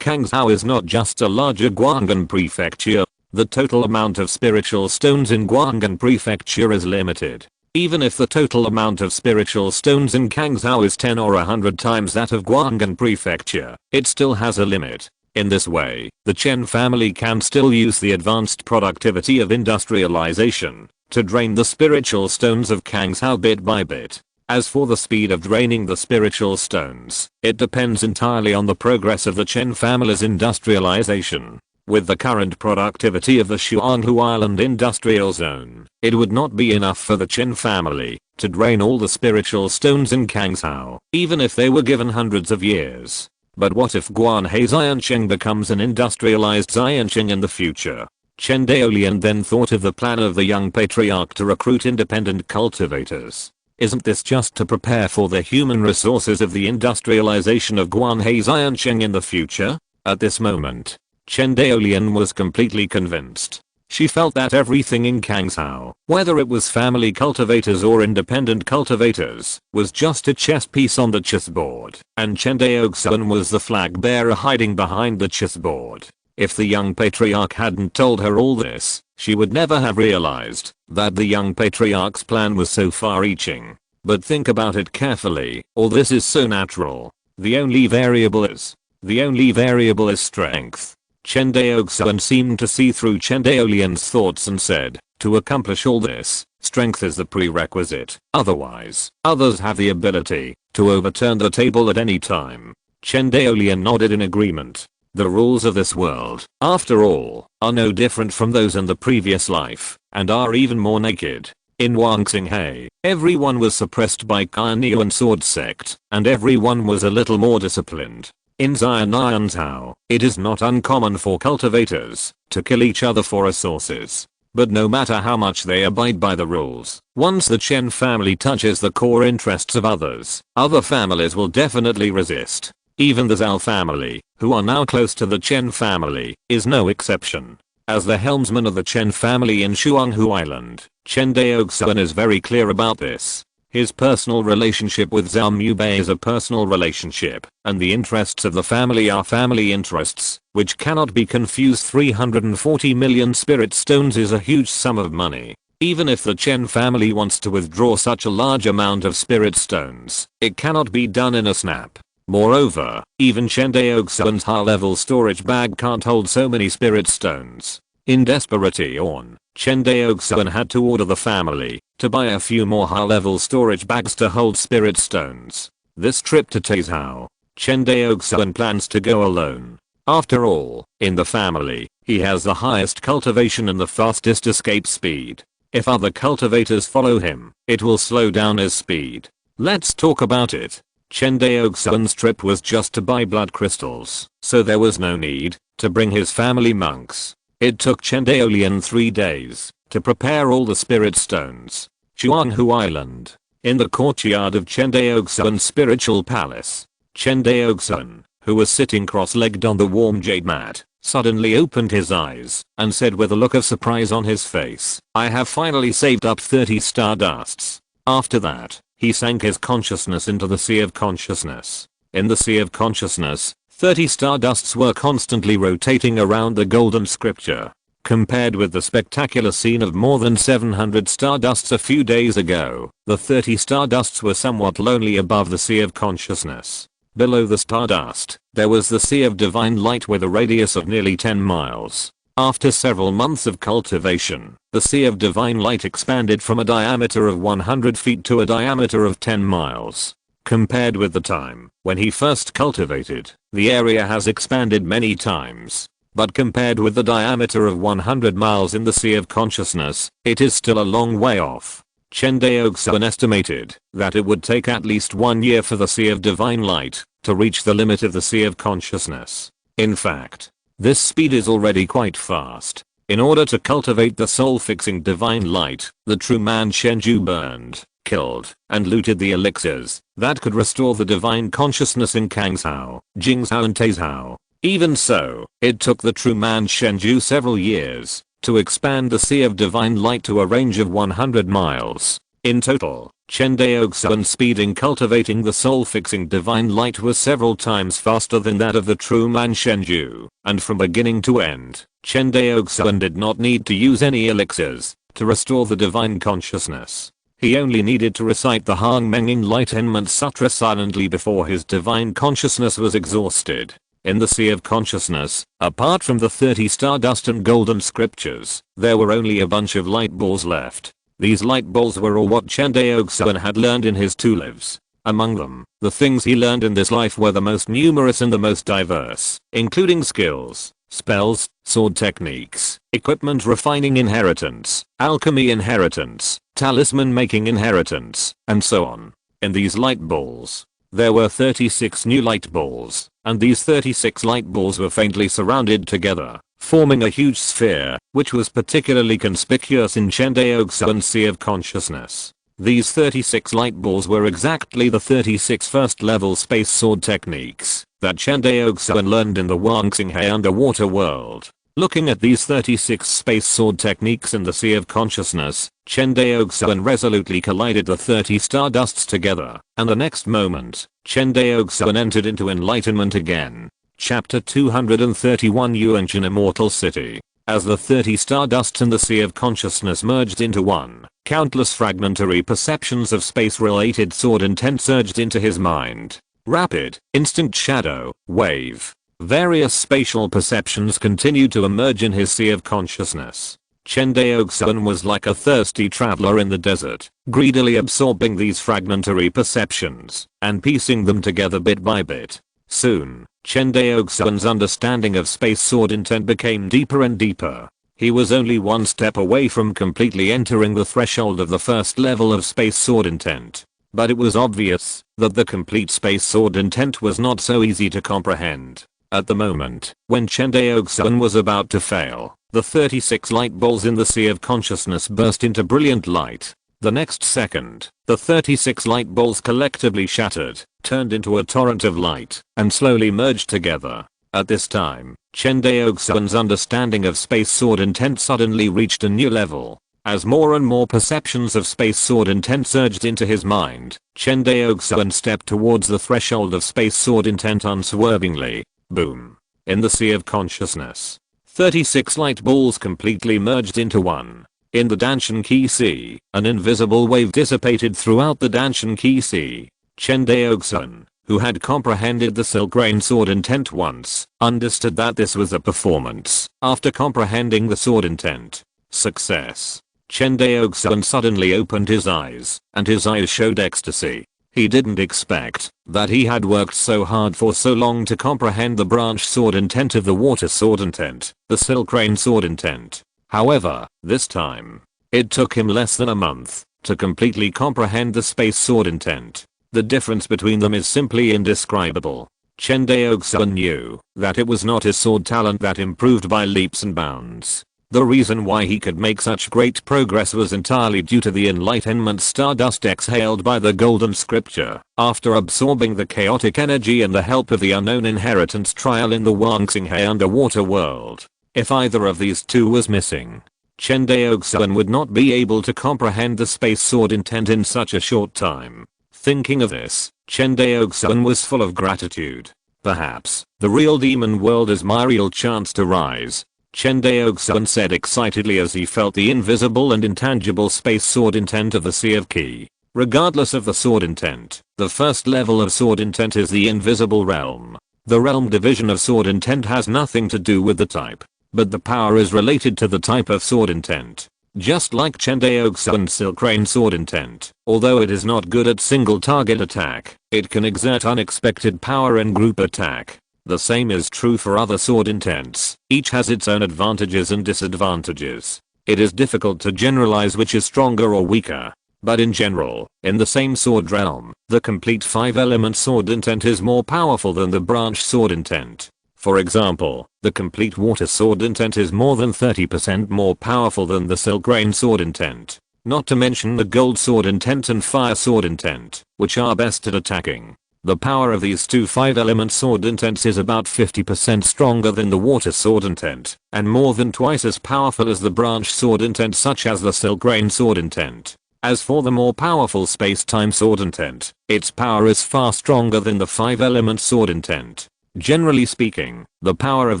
Kangzhou is not just a larger Guanghan Prefecture. The total amount of spiritual stones in Guanghan Prefecture is limited. Even if the total amount of spiritual stones in Kangzhou is 10 or 100 times that of Guanghan Prefecture, it still has a limit. In this way, the Chen family can still use the advanced productivity of industrialization to drain the spiritual stones of Kangzhou bit by bit. As for the speed of draining the spiritual stones, it depends entirely on the progress of the Chen family's industrialization. With the current productivity of the Shuanghu Island industrial zone, it would not be enough for the Chen family to drain all the spiritual stones in Kangzhou, even if they were given hundreds of years. But what if Guanhe Xianqing becomes an industrialized Xianqing in the future? Chen Daolian then thought of the plan of the young patriarch to recruit independent cultivators. Isn't this just to prepare for the human resources of the industrialization of Guanhe Xianqing in the future? At this moment, Chen Daolian was completely convinced. She felt that everything in Kangzhou, whether it was family cultivators or independent cultivators, was just a chess piece on the chessboard, and Chen Daoxuan was the flag bearer hiding behind the chessboard. If the young patriarch hadn't told her all this, she would never have realized that the young patriarch's plan was so far-reaching. But think about it carefully, all this is so natural. The only variable is strength. Chen Daoxuan seemed to see through Chen Daolian's thoughts and said, to accomplish all this, strength is the prerequisite. Otherwise, others have the ability to overturn the table at any time. Chen Daolian nodded in agreement. The rules of this world, after all, are no different from those in the previous life, and are even more naked. In Wangxinghe, everyone was suppressed by Kainiu and Sword Sect, and everyone was a little more disciplined. In Xianzhou, it is not uncommon for cultivators to kill each other for resources. But no matter how much they abide by the rules, once the Chen family touches the core interests of others, other families will definitely resist. Even the Zhao family, who are now close to the Chen family, is no exception. As the helmsman of the Chen family in Shuanghu Island, Chen Daoxuan is very clear about this. His personal relationship with Zhao Mubei is a personal relationship, and the interests of the family are family interests, which cannot be confused. 340 million spirit stones is a huge sum of money. Even if the Chen family wants to withdraw such a large amount of spirit stones, it cannot be done in a snap. Moreover, even Chen Daoxuan's high-level storage bag can't hold so many spirit stones. In desperation, Chen Daoxuan had to order the family to buy a few more high-level storage bags to hold spirit stones. This trip to Taizhou, Chen Daoxuan plans to go alone. After all, in the family, he has the highest cultivation and the fastest escape speed. If other cultivators follow him, it will slow down his speed. Let's talk about it. Chen Daoxuan's trip was just to buy blood crystals, so there was no need to bring his family monks. It took Chen Daolian 3 days to prepare all the spirit stones. Shuanghu Island. In the courtyard of Chen Daoxuan's spiritual palace, Chen Daoxuan, who was sitting cross-legged on the warm jade mat, suddenly opened his eyes and said with a look of surprise on his face, "I have finally saved up 30 stardusts." After that, he sank his consciousness into the sea of consciousness. In the sea of consciousness, 30 stardusts were constantly rotating around the golden scripture. Compared with the spectacular scene of more than 700 stardusts a few days ago, the 30 stardusts were somewhat lonely above the sea of consciousness. Below the stardust, there was the sea of divine light with a radius of nearly 10 miles. After several months of cultivation, the sea of divine light expanded from a diameter of 100 feet to a diameter of 10 miles. Compared with the time when he first cultivated, the area has expanded many times. But compared with the diameter of 100 miles in the sea of consciousness, it is still a long way off. Chen Daoxuan estimated that it would take at least 1 year for the sea of divine light to reach the limit of the sea of consciousness. In fact, this speed is already quite fast. In order to cultivate the soul-fixing divine light, the true man Shenju burned, killed, and looted the elixirs that could restore the divine consciousness in Kangshao, Jingshao and Taizhao. Even so, it took the true man Shenju several years to expand the sea of divine light to a range of 100 miles. In total, Chen Daoxuan's speed in cultivating the soul-fixing divine light was several times faster than that of the true man Shenju, and from beginning to end, Chen Daoxuan did not need to use any elixirs to restore the divine consciousness. He only needed to recite the Hongmeng Enlightenment Sutra silently before his divine consciousness was exhausted. In the Sea of Consciousness, apart from the 30 stardust and golden scriptures, there were only a bunch of light balls left. These light balls were all what Chen Daoxuan had learned in his 2 lives. Among them, the things he learned in this life were the most numerous and the most diverse, including skills, spells, sword techniques, equipment refining inheritance, alchemy inheritance, talisman making inheritance, and so on. In these light balls, there were 36 new light balls, and these 36 light balls were faintly surrounded together, forming a huge sphere, which was particularly conspicuous in Chen Daoxuan's Sea of Consciousness. These 36 light balls were exactly the 36 first-level space sword techniques that Chen Daoxuan learned in the Wangxinghe underwater world. Looking at these 36 space sword techniques in the Sea of Consciousness, Chen Daoxuan resolutely collided the 30 stardusts together, and the next moment, Chen Daoxuan entered into enlightenment again. Chapter 231 Yuanshan Immortal City. As the 30 stardusts in the Sea of Consciousness merged into one, countless fragmentary perceptions of space-related sword intent surged into his mind. Rapid, instant shadow, wave. Various spatial perceptions continued to emerge in his Sea of Consciousness. Chen Daoxuan was like a thirsty traveler in the desert, greedily absorbing these fragmentary perceptions and piecing them together bit by bit. Soon, Chen Daoxuan's understanding of space sword intent became deeper and deeper. He was only one step away from completely entering the threshold of the first level of space sword intent. But it was obvious that the complete space sword intent was not so easy to comprehend. At the moment, when Chen Daoxuan was about to fail, the 36 light balls in the Sea of Consciousness burst into brilliant light. The next second, the 36 light balls collectively shattered, turned into a torrent of light, and slowly merged together. At this time, Chen Daoxuan's understanding of space sword intent suddenly reached a new level. As more and more perceptions of space sword intent surged into his mind, Chen Daoxuan stepped towards the threshold of space sword intent unswervingly. Boom. In the Sea of Consciousness, 36 light balls completely merged into one. In the Danshan Qi Sea, an invisible wave dissipated throughout the Danshan Qi Sea. Chen Daoxuan, who had comprehended the Silk Rain sword intent once, understood that this was a performance. After comprehending the sword intent success, Chen Daoxuan suddenly opened his eyes, and his eyes showed ecstasy. He didn't expect that he had worked so hard for so long to comprehend the branch sword intent of the water sword intent, the Silk Rain sword intent. However, this time, it took him less than a month to completely comprehend the space sword intent. The difference between them is simply indescribable. Chen Daoxuan knew that it was not his sword talent that improved by leaps and bounds. The reason why he could make such great progress was entirely due to the enlightenment stardust exhaled by the golden scripture after absorbing the chaotic energy and the help of the unknown inheritance trial in the Wangxinghe underwater world. If either of these two was missing, Chen Daoxuan would not be able to comprehend the space sword intent in such a short time. Thinking of this, Chen Daoxuan was full of gratitude. Perhaps the real demon world is my real chance to rise, Chen Daoxuan said excitedly as he felt the invisible and intangible space sword intent of the Sea of Qi. Regardless of the sword intent, the first level of sword intent is the invisible realm. The realm division of sword intent has nothing to do with the type, but the power is related to the type of sword intent. Just like Chen Daoxuan's Silk Rain sword intent, although it is not good at single target attack, it can exert unexpected power in group attack. The same is true for other sword intents. Each has its own advantages and disadvantages. It is difficult to generalize which is stronger or weaker. But in general, in the same sword realm, the complete 5-element sword intent is more powerful than the branch sword intent. For example, the complete water sword intent is more than 30% more powerful than the silk grain sword intent. Not to mention the gold sword intent and fire sword intent, which are best at attacking. The power of these two 5-element sword intents is about 50% stronger than the water sword intent, and more than twice as powerful as the branch sword intent such as the silk grain sword intent. As for the more powerful space-time sword intent, its power is far stronger than the 5-element sword intent. Generally speaking, the power of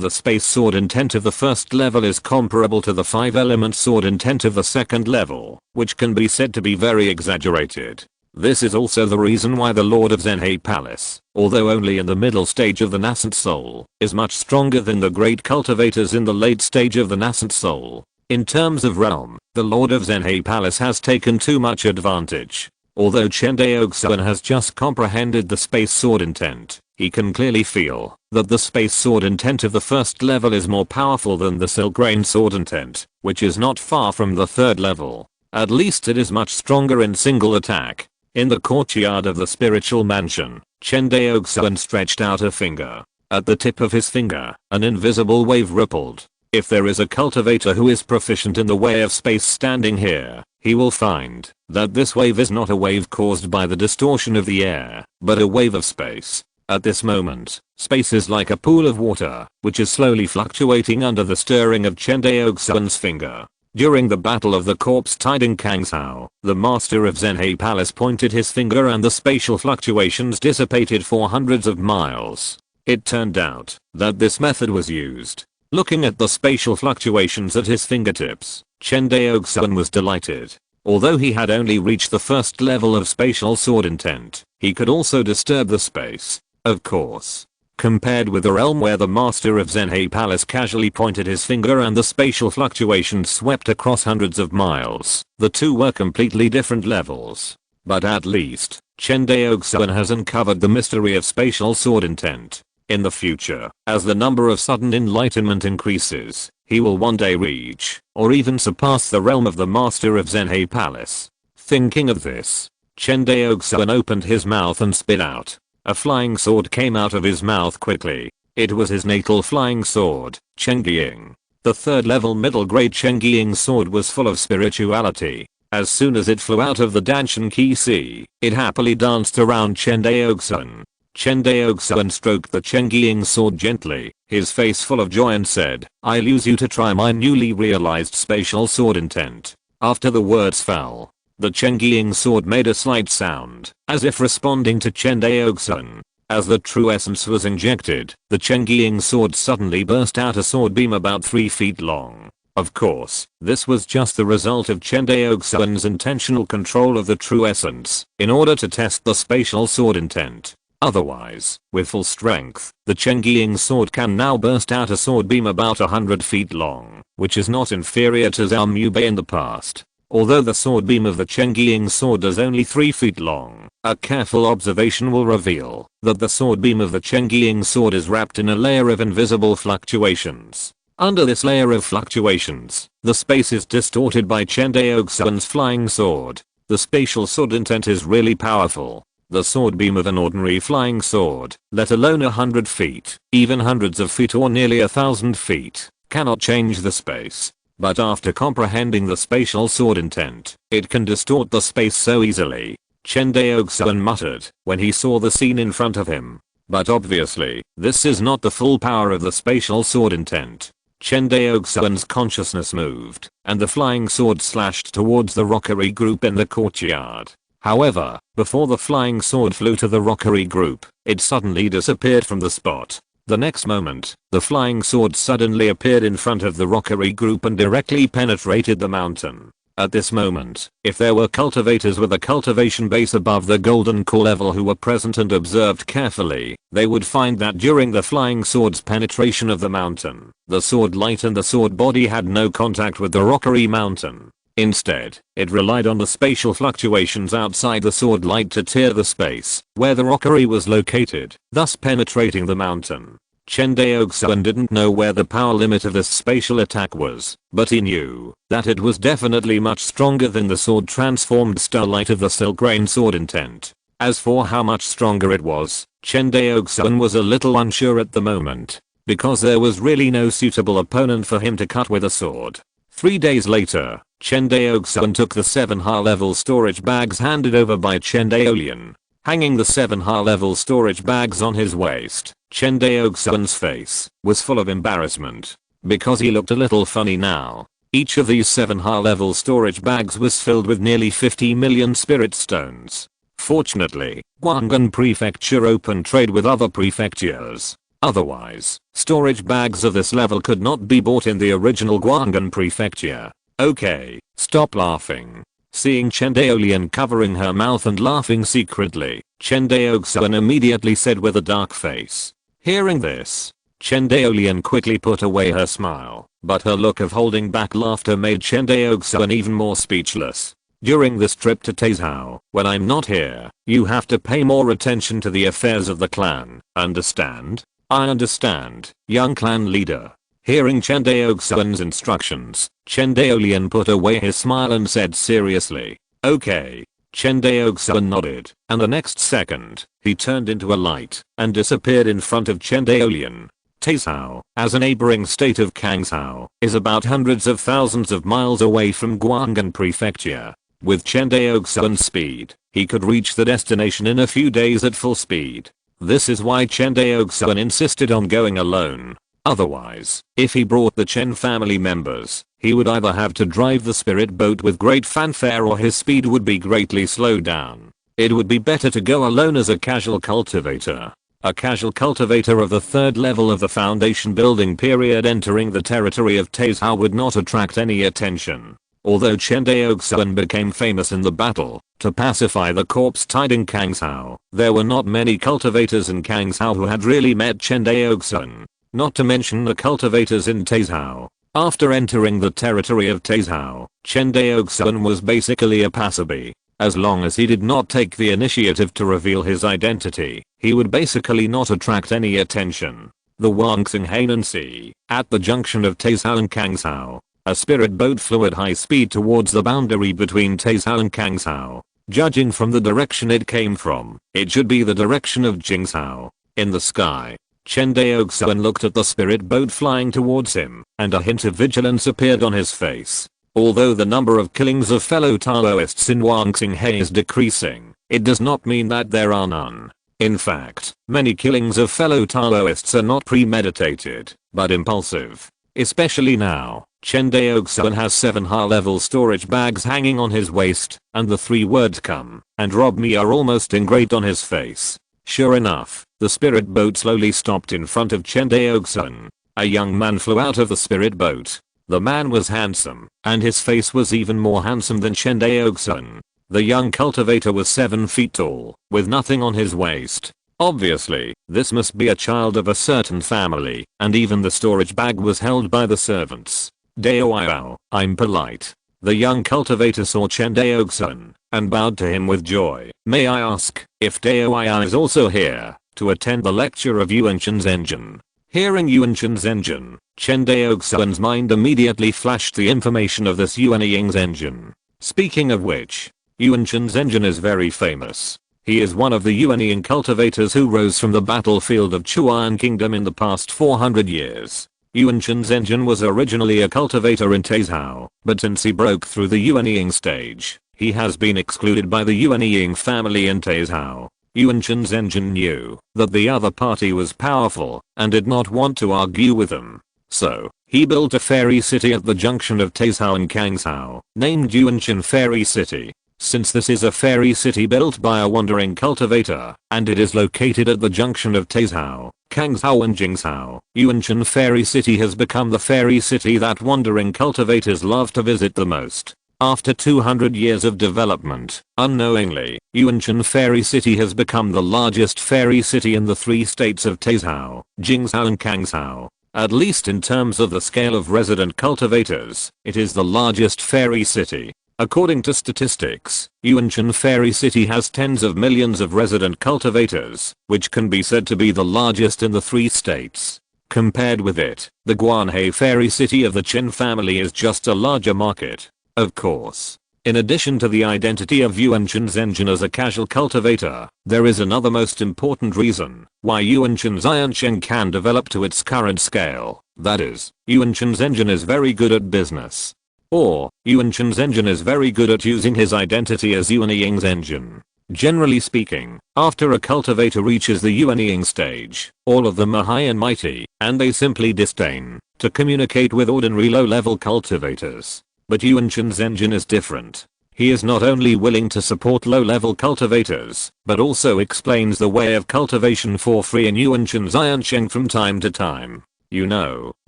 the space sword intent of the first level is comparable to the 5-element sword intent of the second level, which can be said to be very exaggerated. This is also the reason why the Lord of Zenhei Palace, although only in the middle stage of the nascent soul, is much stronger than the great cultivators in the late stage of the nascent soul. In terms of realm, the Lord of Zenhei Palace has taken too much advantage. Although Chen Daoxuan has just comprehended the space sword intent, he can clearly feel that the space sword intent of the first level is more powerful than the silk grain sword intent, which is not far from the third level. At least it is much stronger in single attack. In the courtyard of the spiritual mansion, Chen Daoxuan stretched out a finger. At the tip of his finger, an invisible wave rippled. If there is a cultivator who is proficient in the way of space standing here, he will find that this wave is not a wave caused by the distortion of the air, but a wave of space. At this moment, space is like a pool of water, which is slowly fluctuating under the stirring of Chen Daoxuan's finger. During the battle of the corpse tiding Kangshao, the master of Zenhei Palace pointed his finger and the spatial fluctuations dissipated for hundreds of miles. It turned out that this method was used. Looking at the spatial fluctuations at his fingertips, Chen Daoxuan was delighted. Although he had only reached the first level of spatial sword intent, he could also disturb the space. Of course. Compared with the realm where the master of Zenhei Palace casually pointed his finger and the spatial fluctuations swept across hundreds of miles, the two were completely different levels. But at least, Chen Daoxuan has uncovered the mystery of spatial sword intent. In the future, as the number of sudden enlightenment increases, he will one day reach, or even surpass the realm of the master of Zenhei Palace. Thinking of this, Chen Daoxuan opened his mouth and spit out. A flying sword came out of his mouth quickly. It was his natal flying sword, Chengying. The third level middle grade Chengying sword was full of spirituality. As soon as it flew out of the Danshan Ki Si, it happily danced around Chen Daoxuan. Chen Daoxuan stroked the Chengying sword gently, his face full of joy and said, "I'll use you to try my newly realized spatial sword intent." After the words fell, the Chengying sword made a slight sound, as if responding to Chen Daoxuan. As the true essence was injected, the Chengying sword suddenly burst out a sword beam about 3 feet long. Of course, this was just the result of Chen Daoxuan's intentional control of the true essence, in order to test the spatial sword intent. Otherwise, with full strength, the Chengying sword can now burst out a sword beam about 100 feet long, which is not inferior to Zhao Mubei in the past. Although the sword beam of the Chengying sword is only 3 feet long, a careful observation will reveal that the sword beam of the Chengying sword is wrapped in a layer of invisible fluctuations. Under this layer of fluctuations, the space is distorted by Chen Daoxuan's flying sword. The spatial sword intent is really powerful. The sword beam of an ordinary flying sword, let alone 100 feet, even hundreds of feet or nearly 1,000 feet, cannot change the space. But after comprehending the spatial sword intent, it can distort the space so easily. Chen Daoxuan muttered when he saw the scene in front of him. But obviously, this is not the full power of the spatial sword intent. Chen Daoxuan's consciousness moved, and the flying sword slashed towards the rockery group in the courtyard. However, before the flying sword flew to the rockery group, it suddenly disappeared from the spot. The next moment, the flying sword suddenly appeared in front of the rockery group and directly penetrated the mountain. At this moment, if there were cultivators with a cultivation base above the golden core level who were present and observed carefully, they would find that during the flying sword's penetration of the mountain, the sword light and the sword body had no contact with the rockery mountain. Instead, it relied on the spatial fluctuations outside the sword light to tear the space where the rockery was located, thus penetrating the mountain. Chen Daoxuan didn't know where the power limit of this spatial attack was, but he knew that it was definitely much stronger than the sword transformed starlight of the silk grain sword intent. As for how much stronger it was, Chen Daoxuan was a little unsure at the moment. because there was really no suitable opponent for him to cut with a sword. 3 days later, Chen Daoxuan took the 7 high-level storage bags handed over by Chen Daoxuan. Hanging the 7 high-level storage bags on his waist, Chen Daoxuan's face was full of embarrassment, because he looked a little funny now. Each of these 7 high-level storage bags was filled with nearly 50 million spirit stones. Fortunately, Guanghan Prefecture opened trade with other prefectures. Otherwise, storage bags of this level could not be bought in the original Guanghan Prefecture. Okay, stop laughing. Seeing Chen Daoxuan covering her mouth and laughing secretly, Chen Daoxuan immediately said with a dark face. Hearing this, Chen Daoxuan quickly put away her smile, but her look of holding back laughter made Chen Daoxuan even more speechless. During this trip to Taizhou, when I'm not here, you have to pay more attention to the affairs of the clan, understand? I understand, young clan leader. Hearing Chen Daoxuan's instructions, Chen Daoxuan put away his smile and said seriously, okay. Chen Daoxuan nodded, and the next second, he turned into a light and disappeared in front of Chen Daoxuan. Taizhou, as a neighboring state of Kangzhou, is about hundreds of thousands of miles away from Guanghan Prefecture. With Chen Daoxuan's speed, he could reach the destination in a few days at full speed. This is why Chen Daoxuan insisted on going alone. Otherwise, if he brought the Chen family members, he would either have to drive the spirit boat with great fanfare or his speed would be greatly slowed down. It would be better to go alone as a casual cultivator. A casual cultivator of the 3rd level of the foundation building period entering the territory of Taizhou would not attract any attention. Although Chen Daoxuan became famous in the battle to pacify the corpse tide in Kangzhou, there were not many cultivators in Kangzhou who had really met Chen Daoxuan. Not to mention the cultivators in Taizhou. After entering the territory of Taizhou, Chen Daoxuan was basically a passerby. As long as he did not take the initiative to reveal his identity, he would basically not attract any attention. The Wangxing Hainan Sea, at the junction of Taizhou and Kangzhou, a spirit boat flew at high speed towards the boundary between Taizhou and Kangzhou. Judging from the direction it came from, it should be the direction of Jingzhou. In the sky, Chen Daoxuan looked at the spirit boat flying towards him, and a hint of vigilance appeared on his face. Although the number of killings of fellow Taoists in Wangxing is decreasing, it does not mean that there are none. In fact, many killings of fellow Taoists are not premeditated, but impulsive. Especially now, Chen Daoxuan has 7 high-level storage bags hanging on his waist, and the 3 words "come" and "rob me" are almost engraved on his face. Sure enough, the spirit boat slowly stopped in front of Chen Daoxuan. A young man flew out of the spirit boat. The man was handsome, and his face was even more handsome than Chen Daoxuan. The young cultivator was 7 feet tall, with nothing on his waist. Obviously, this must be a child of a certain family, and even the storage bag was held by the servants. Daoyao, I'm polite. The young cultivator saw Chen Daoxuan and bowed to him with joy. May I ask if Daoyao is also here to attend the lecture of Yuan Chen's engine? Hearing Yuan Chen's engine, Chen Daoxuan's mind immediately flashed the information of this Yuan Ying's engine. Speaking of which, Yuan Chen's engine is very famous. He is one of the Yuan Ying cultivators who rose from the battlefield of Chuan Kingdom in the past 400 years. Yuan Chen's engine was originally a cultivator in Taizhou, but since he broke through the Yuan Ying stage, he has been excluded by the Yuan Ying family in Taizhou. Yuan Chen's engine knew that the other party was powerful and did not want to argue with them. So, he built a fairy city at the junction of Taizhou and Kangzhou, named Yuan Chen Fairy City. Since this is a fairy city built by a wandering cultivator, and it is located at the junction of Taizhou, Kangzhou and Jingzhou, Yuan Chen Fairy City has become the fairy city that wandering cultivators love to visit the most. After 200 years of development, unknowingly, Yuan Chen Fairy City has become the largest fairy city in the 3 states of Taizhou, Jingzhou and Kangzhou. At least in terms of the scale of resident cultivators, it is the largest fairy city. According to statistics, Yuan Chen Fairy City has tens of millions of resident cultivators, which can be said to be the largest in the 3 states. Compared with it, the Guanhai Fairy City of the Chen family is just a larger market. Of course, In addition to the identity of Yuan Shenzhen as a casual cultivator, there is another most important reason why Yuan Shenzhen can develop to its current scale. That is, Yuan Shenzhen is very good at business. Or, Yuan Shenzhen is very good at using his identity as Yuan Ying Zhenjian. Generally speaking, after a cultivator reaches the Yuan Ying stage, all of them are high and mighty, and they simply disdain to communicate with ordinary low-level cultivators. But Yuan Shenzhen is different. He is not only willing to support low-level cultivators, but also explains the way of cultivation for free in Yuan Shenzhen from time to time. You know,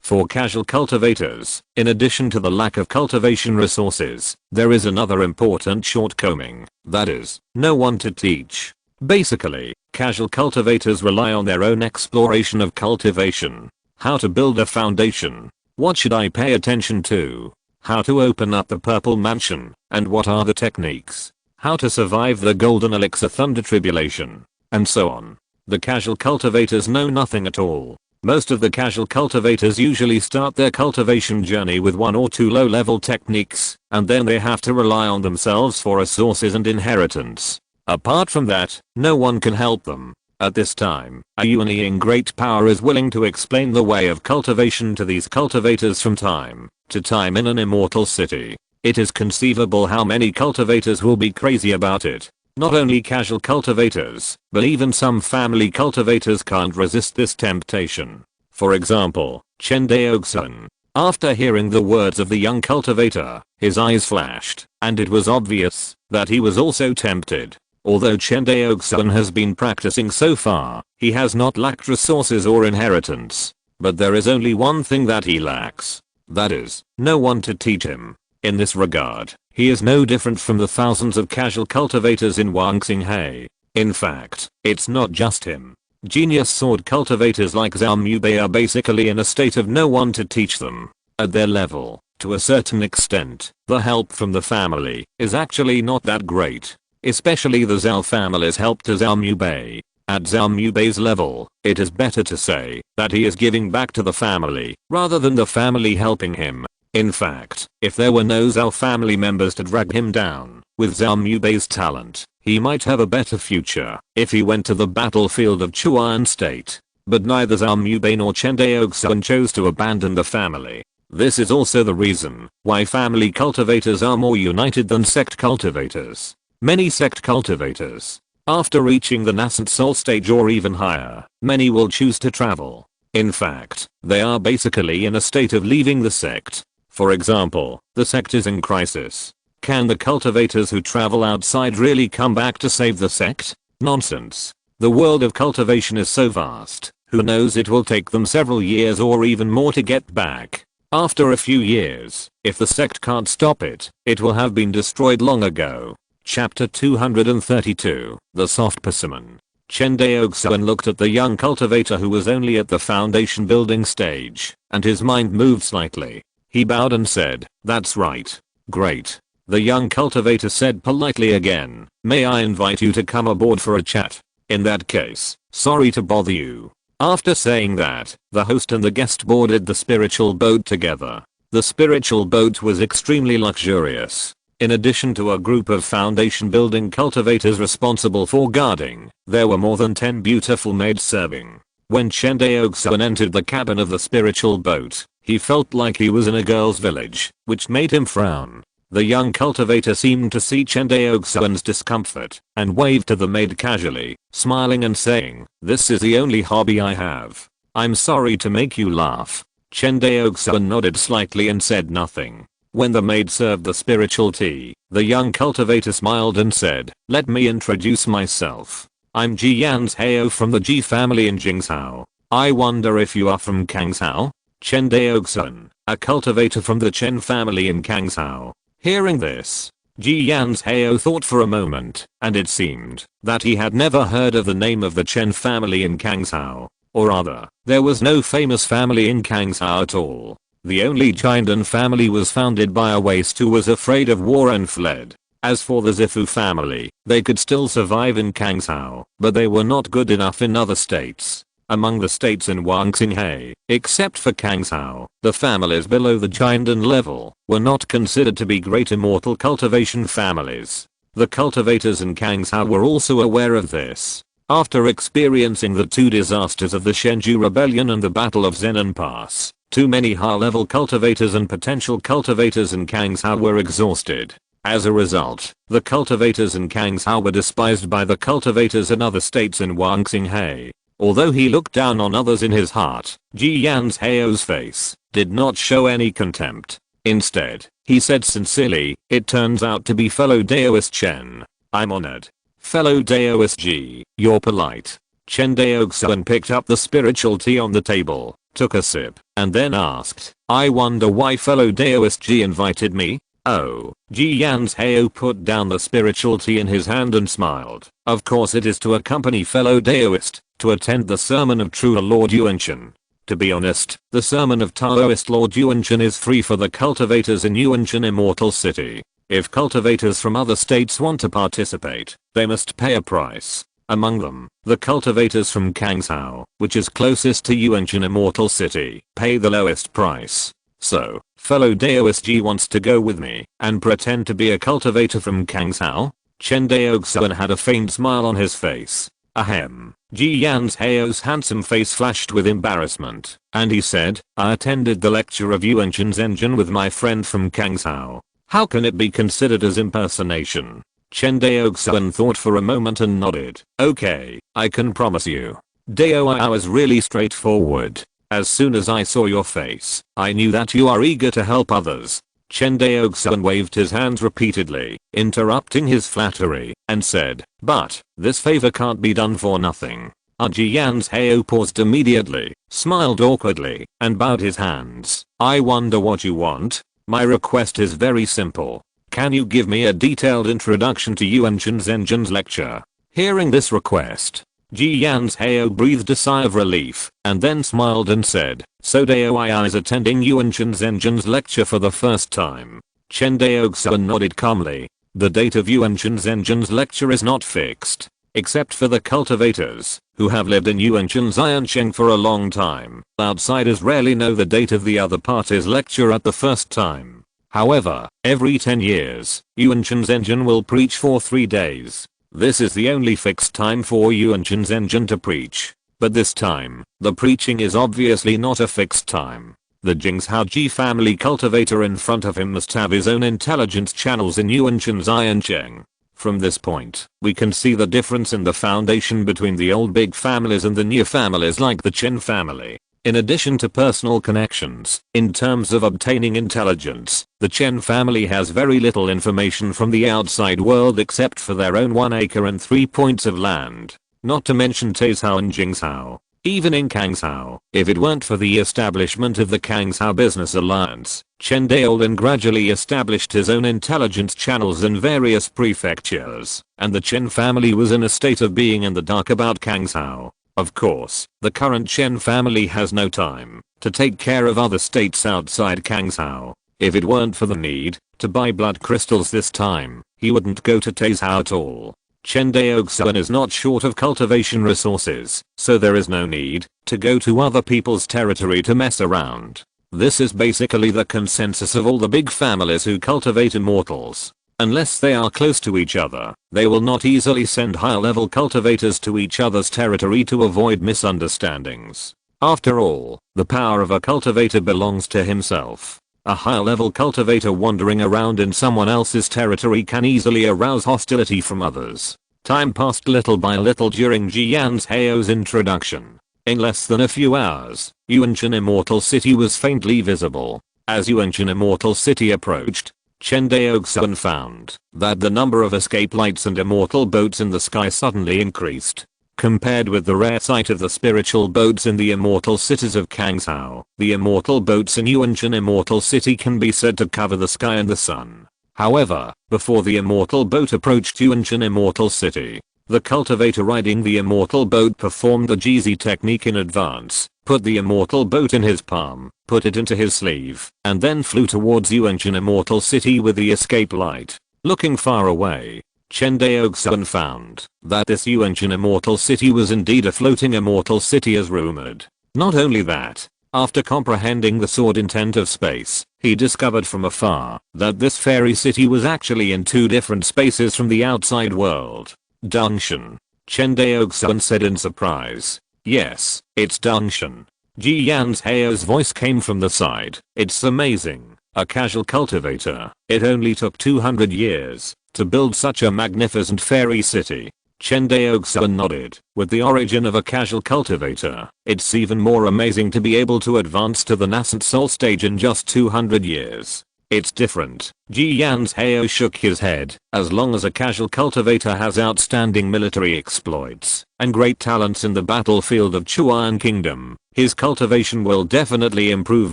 for casual cultivators, in addition to the lack of cultivation resources, there is another important shortcoming. That is, no one to teach. Basically, casual cultivators rely on their own exploration of cultivation. How to build a foundation. What should I pay attention to? How to open up the purple mansion, and what are the techniques? How to survive the golden elixir thunder tribulation, and so on. The casual cultivators know nothing at all. Most of the casual cultivators usually start their cultivation journey with 1 or 2 low-level techniques, and then they have to rely on themselves for resources and inheritance. Apart from that, no one can help them. At this time, a Yuan Ying great power is willing to explain the way of cultivation to these cultivators from time to time in an immortal city. It is conceivable how many cultivators will be crazy about it. Not only casual cultivators, but even some family cultivators can't resist this temptation. For example, Chen Daoxuan. After hearing the words of the young cultivator, his eyes flashed, and it was obvious that he was also tempted. Although Chen Daoxuan has been practicing so far, he has not lacked resources or inheritance. But there is only one thing that he lacks. That is, no one to teach him. In this regard, he is no different from the thousands of casual cultivators in Wangxinghai. In fact, it's not just him. Genius sword cultivators like Zhao Mubei are basically in a state of no one to teach them. At their level, to a certain extent, the help from the family is actually not that great. Especially the Zhao family's help to Zhao Mubei. At Zhao Mubei's level, it is better to say that he is giving back to the family rather than the family helping him. In fact, if there were no Zhao family members to drag him down, with Zhao Mubei's talent, he might have a better future if he went to the battlefield of Chuan State. But neither Zhao Mubei nor Chen Daoxuan chose to abandon the family. This is also the reason why family cultivators are more united than sect cultivators. Many sect cultivators, after reaching the nascent soul stage or even higher, many will choose to travel. In fact, they are basically in a state of leaving the sect. For example, the sect is in crisis. Can the cultivators who travel outside really come back to save the sect? Nonsense. The world of cultivation is so vast, who knows, it will take them several years or even more to get back. After a few years, if the sect can't stop it, it will have been destroyed long ago. Chapter 232, The Soft Persimmon. Chen Daoxuan looked at the young cultivator who was only at the foundation building stage, and his mind moved slightly. He bowed and said, "That's right. Great." The young cultivator said politely again, "May I invite you to come aboard for a chat? In that case, sorry to bother you." After saying that, the host and the guest boarded the spiritual boat together. The spiritual boat was extremely luxurious. In addition to a group of foundation building cultivators responsible for guarding, there were more than 10 beautiful maids serving. When Chen Daoxuan entered the cabin of the spiritual boat, he felt like he was in a girl's village, which made him frown. The young cultivator seemed to see Chen Daoxuan's discomfort, and waved to the maid casually, smiling and saying, "This is the only hobby I have. I'm sorry to make you laugh." Chen Daoxuan nodded slightly and said nothing. When the maid served the spiritual tea, the young cultivator smiled and said, "Let me introduce myself. I'm Ji Yan's Heo from the Ji family in Jingzhou. I wonder if you are from Kangzhou?" Chen Daoxuan, a cultivator from the Chen family in Kangzhou. Hearing this, Ji Yan's Heo thought for a moment, and it seemed that he had never heard of the name of the Chen family in Kangzhou. Or rather, there was no famous family in Kangzhou at all. The only Jiandan family was founded by a waste who was afraid of war and fled. As for the Zifu family, they could still survive in Kangzhou, but they were not good enough in other states. among the states in Wangxinghe, except for Kangshao. The families below the Jiandan level were not considered to be great immortal cultivation families. The cultivators in Kangshao were also aware of this. After experiencing the two disasters of the Shenzhou Rebellion and the Battle of Zenan Pass, too many high-level cultivators and potential cultivators in Kangshao were exhausted. As a result, the cultivators in Kangshao were despised by the cultivators in other states in Wangxinghe. Although he looked down on others in his heart, Ji Yanzhao's face did not show any contempt. Instead, he said sincerely, "It turns out to be fellow Daoist Chen. I'm honored. Fellow Daoist Ji, you're polite." Chen Daoxuan picked up the spiritual tea on the table, took a sip, and then asked, "I wonder why fellow Daoist Ji invited me?" "Oh." Ji Yanzhao put down the spiritual tea in his hand and smiled. "Of course it is to accompany fellow Daoist, to attend the sermon of true Lord Yuanchen. To be honest, the sermon of Taoist Lord Yuanchen is free for the cultivators in Yuanchen Immortal City. If cultivators from other states want to participate, they must pay a price. Among them, the cultivators from Kangshao, which is closest to Yuanchen Immortal City, pay the lowest price. So, fellow Daoist Ji wants to go with me and pretend to be a cultivator from Kangshao?" Chen Daoxuan had a faint smile on his face. Ahem. Ji Yanzhao's handsome face flashed with embarrassment, and he said, "I attended the lecture of Yuanchen's engine with my friend from Kangshao. How can it be considered as impersonation?" Chen Daoxuan thought for a moment and nodded. "Okay, I can promise you. Dao, I was really straightforward. As soon as I saw your face, I knew that you are eager to help others." Chen Daoxuan waved his hands repeatedly, interrupting his flattery, and said, "But, this favor can't be done for nothing." Ji Yanzhao paused immediately, smiled awkwardly, and bowed his hands. "I wonder what you want? My request is very simple. Can you give me a detailed introduction to Yuanchen Zhenjian's lecture?" Hearing this request, Ji Yanzhao breathed a sigh of relief, and then smiled and said, "So Dao is attending Yuanchen Zhenjian's lecture for the first time." Chen Daoxuan nodded calmly. The date of Yuanchen Zhenjian's lecture is not fixed, except for the cultivators, who have lived in Yuanchen Xiancheng for a long time. Outsiders rarely know the date of the other party's lecture at the first time. However, every 10 years, Yuanchen Zhenjian will preach for 3 days. This is the only fixed time for Yuanchen Zhenjian to preach. But this time, the preaching is obviously not a fixed time. The Jingshaoji family cultivator in front of him must have his own intelligence channels in Yuanchen Xiancheng. From this point, we can see the difference in the foundation between the old big families and the new families like the Chen family. In addition to personal connections, in terms of obtaining intelligence, the Chen family has very little information from the outside world except for their own 1 acre and 3 points of land. Not to mention Taizhao and Jingshao. Even in Kangshao, if it weren't for the establishment of the Kangshao Business Alliance, Chen Daoxuan gradually established his own intelligence channels in various prefectures, and the Chen family was in a state of being in the dark about Kangshao. Of course, the current Chen family has no time to take care of other states outside Kangshao. If it weren't for the need to buy blood crystals this time, he wouldn't go to Taizhao at all. Chen Daoxuan is not short of cultivation resources, so there is no need to go to other people's territory to mess around. This is basically the consensus of all the big families who cultivate immortals. Unless they are close to each other, they will not easily send high-level cultivators to each other's territory to avoid misunderstandings. After all, the power of a cultivator belongs to himself. A high-level cultivator wandering around in someone else's territory can easily arouse hostility from others. Time passed little by little during Ji Yanzhao's introduction. In less than a few hours, Yuanchen Immortal City was faintly visible. As Yuanchen Immortal City approached, Chen Daoxuan found that the number of escape lights and immortal boats in the sky suddenly increased. Compared with the rare sight of the spiritual boats in the immortal cities of Kangshao, the immortal boats in Yuanchen Immortal City can be said to cover the sky and the sun. However, before the immortal boat approached Yuanchen Immortal City, the cultivator riding the immortal boat performed the Jizi technique in advance, put the immortal boat in his palm, put it into his sleeve, and then flew towards Yuanchen Immortal City with the escape light. Looking far away, Chen Daoxuan found that this ancient immortal city was indeed a floating immortal city as rumored. Not only that, after comprehending the sword intent of space, he discovered from afar that this fairy city was actually in two different spaces from the outside world. Dongshan. Chen Daoxuan said in surprise. Yes, it's Dongshan. Ji Yan's Heo's voice came from the side. It's amazing. A casual cultivator. It only took 200 years to build such a magnificent fairy city. Chen Daoxuan nodded. With the origin of a casual cultivator, it's even more amazing to be able to advance to the nascent soul stage in just 200 years. It's different. Ji Yan's Heo shook his head. As long as a casual cultivator has outstanding military exploits and great talents in the battlefield of Chuan Kingdom, his cultivation will definitely improve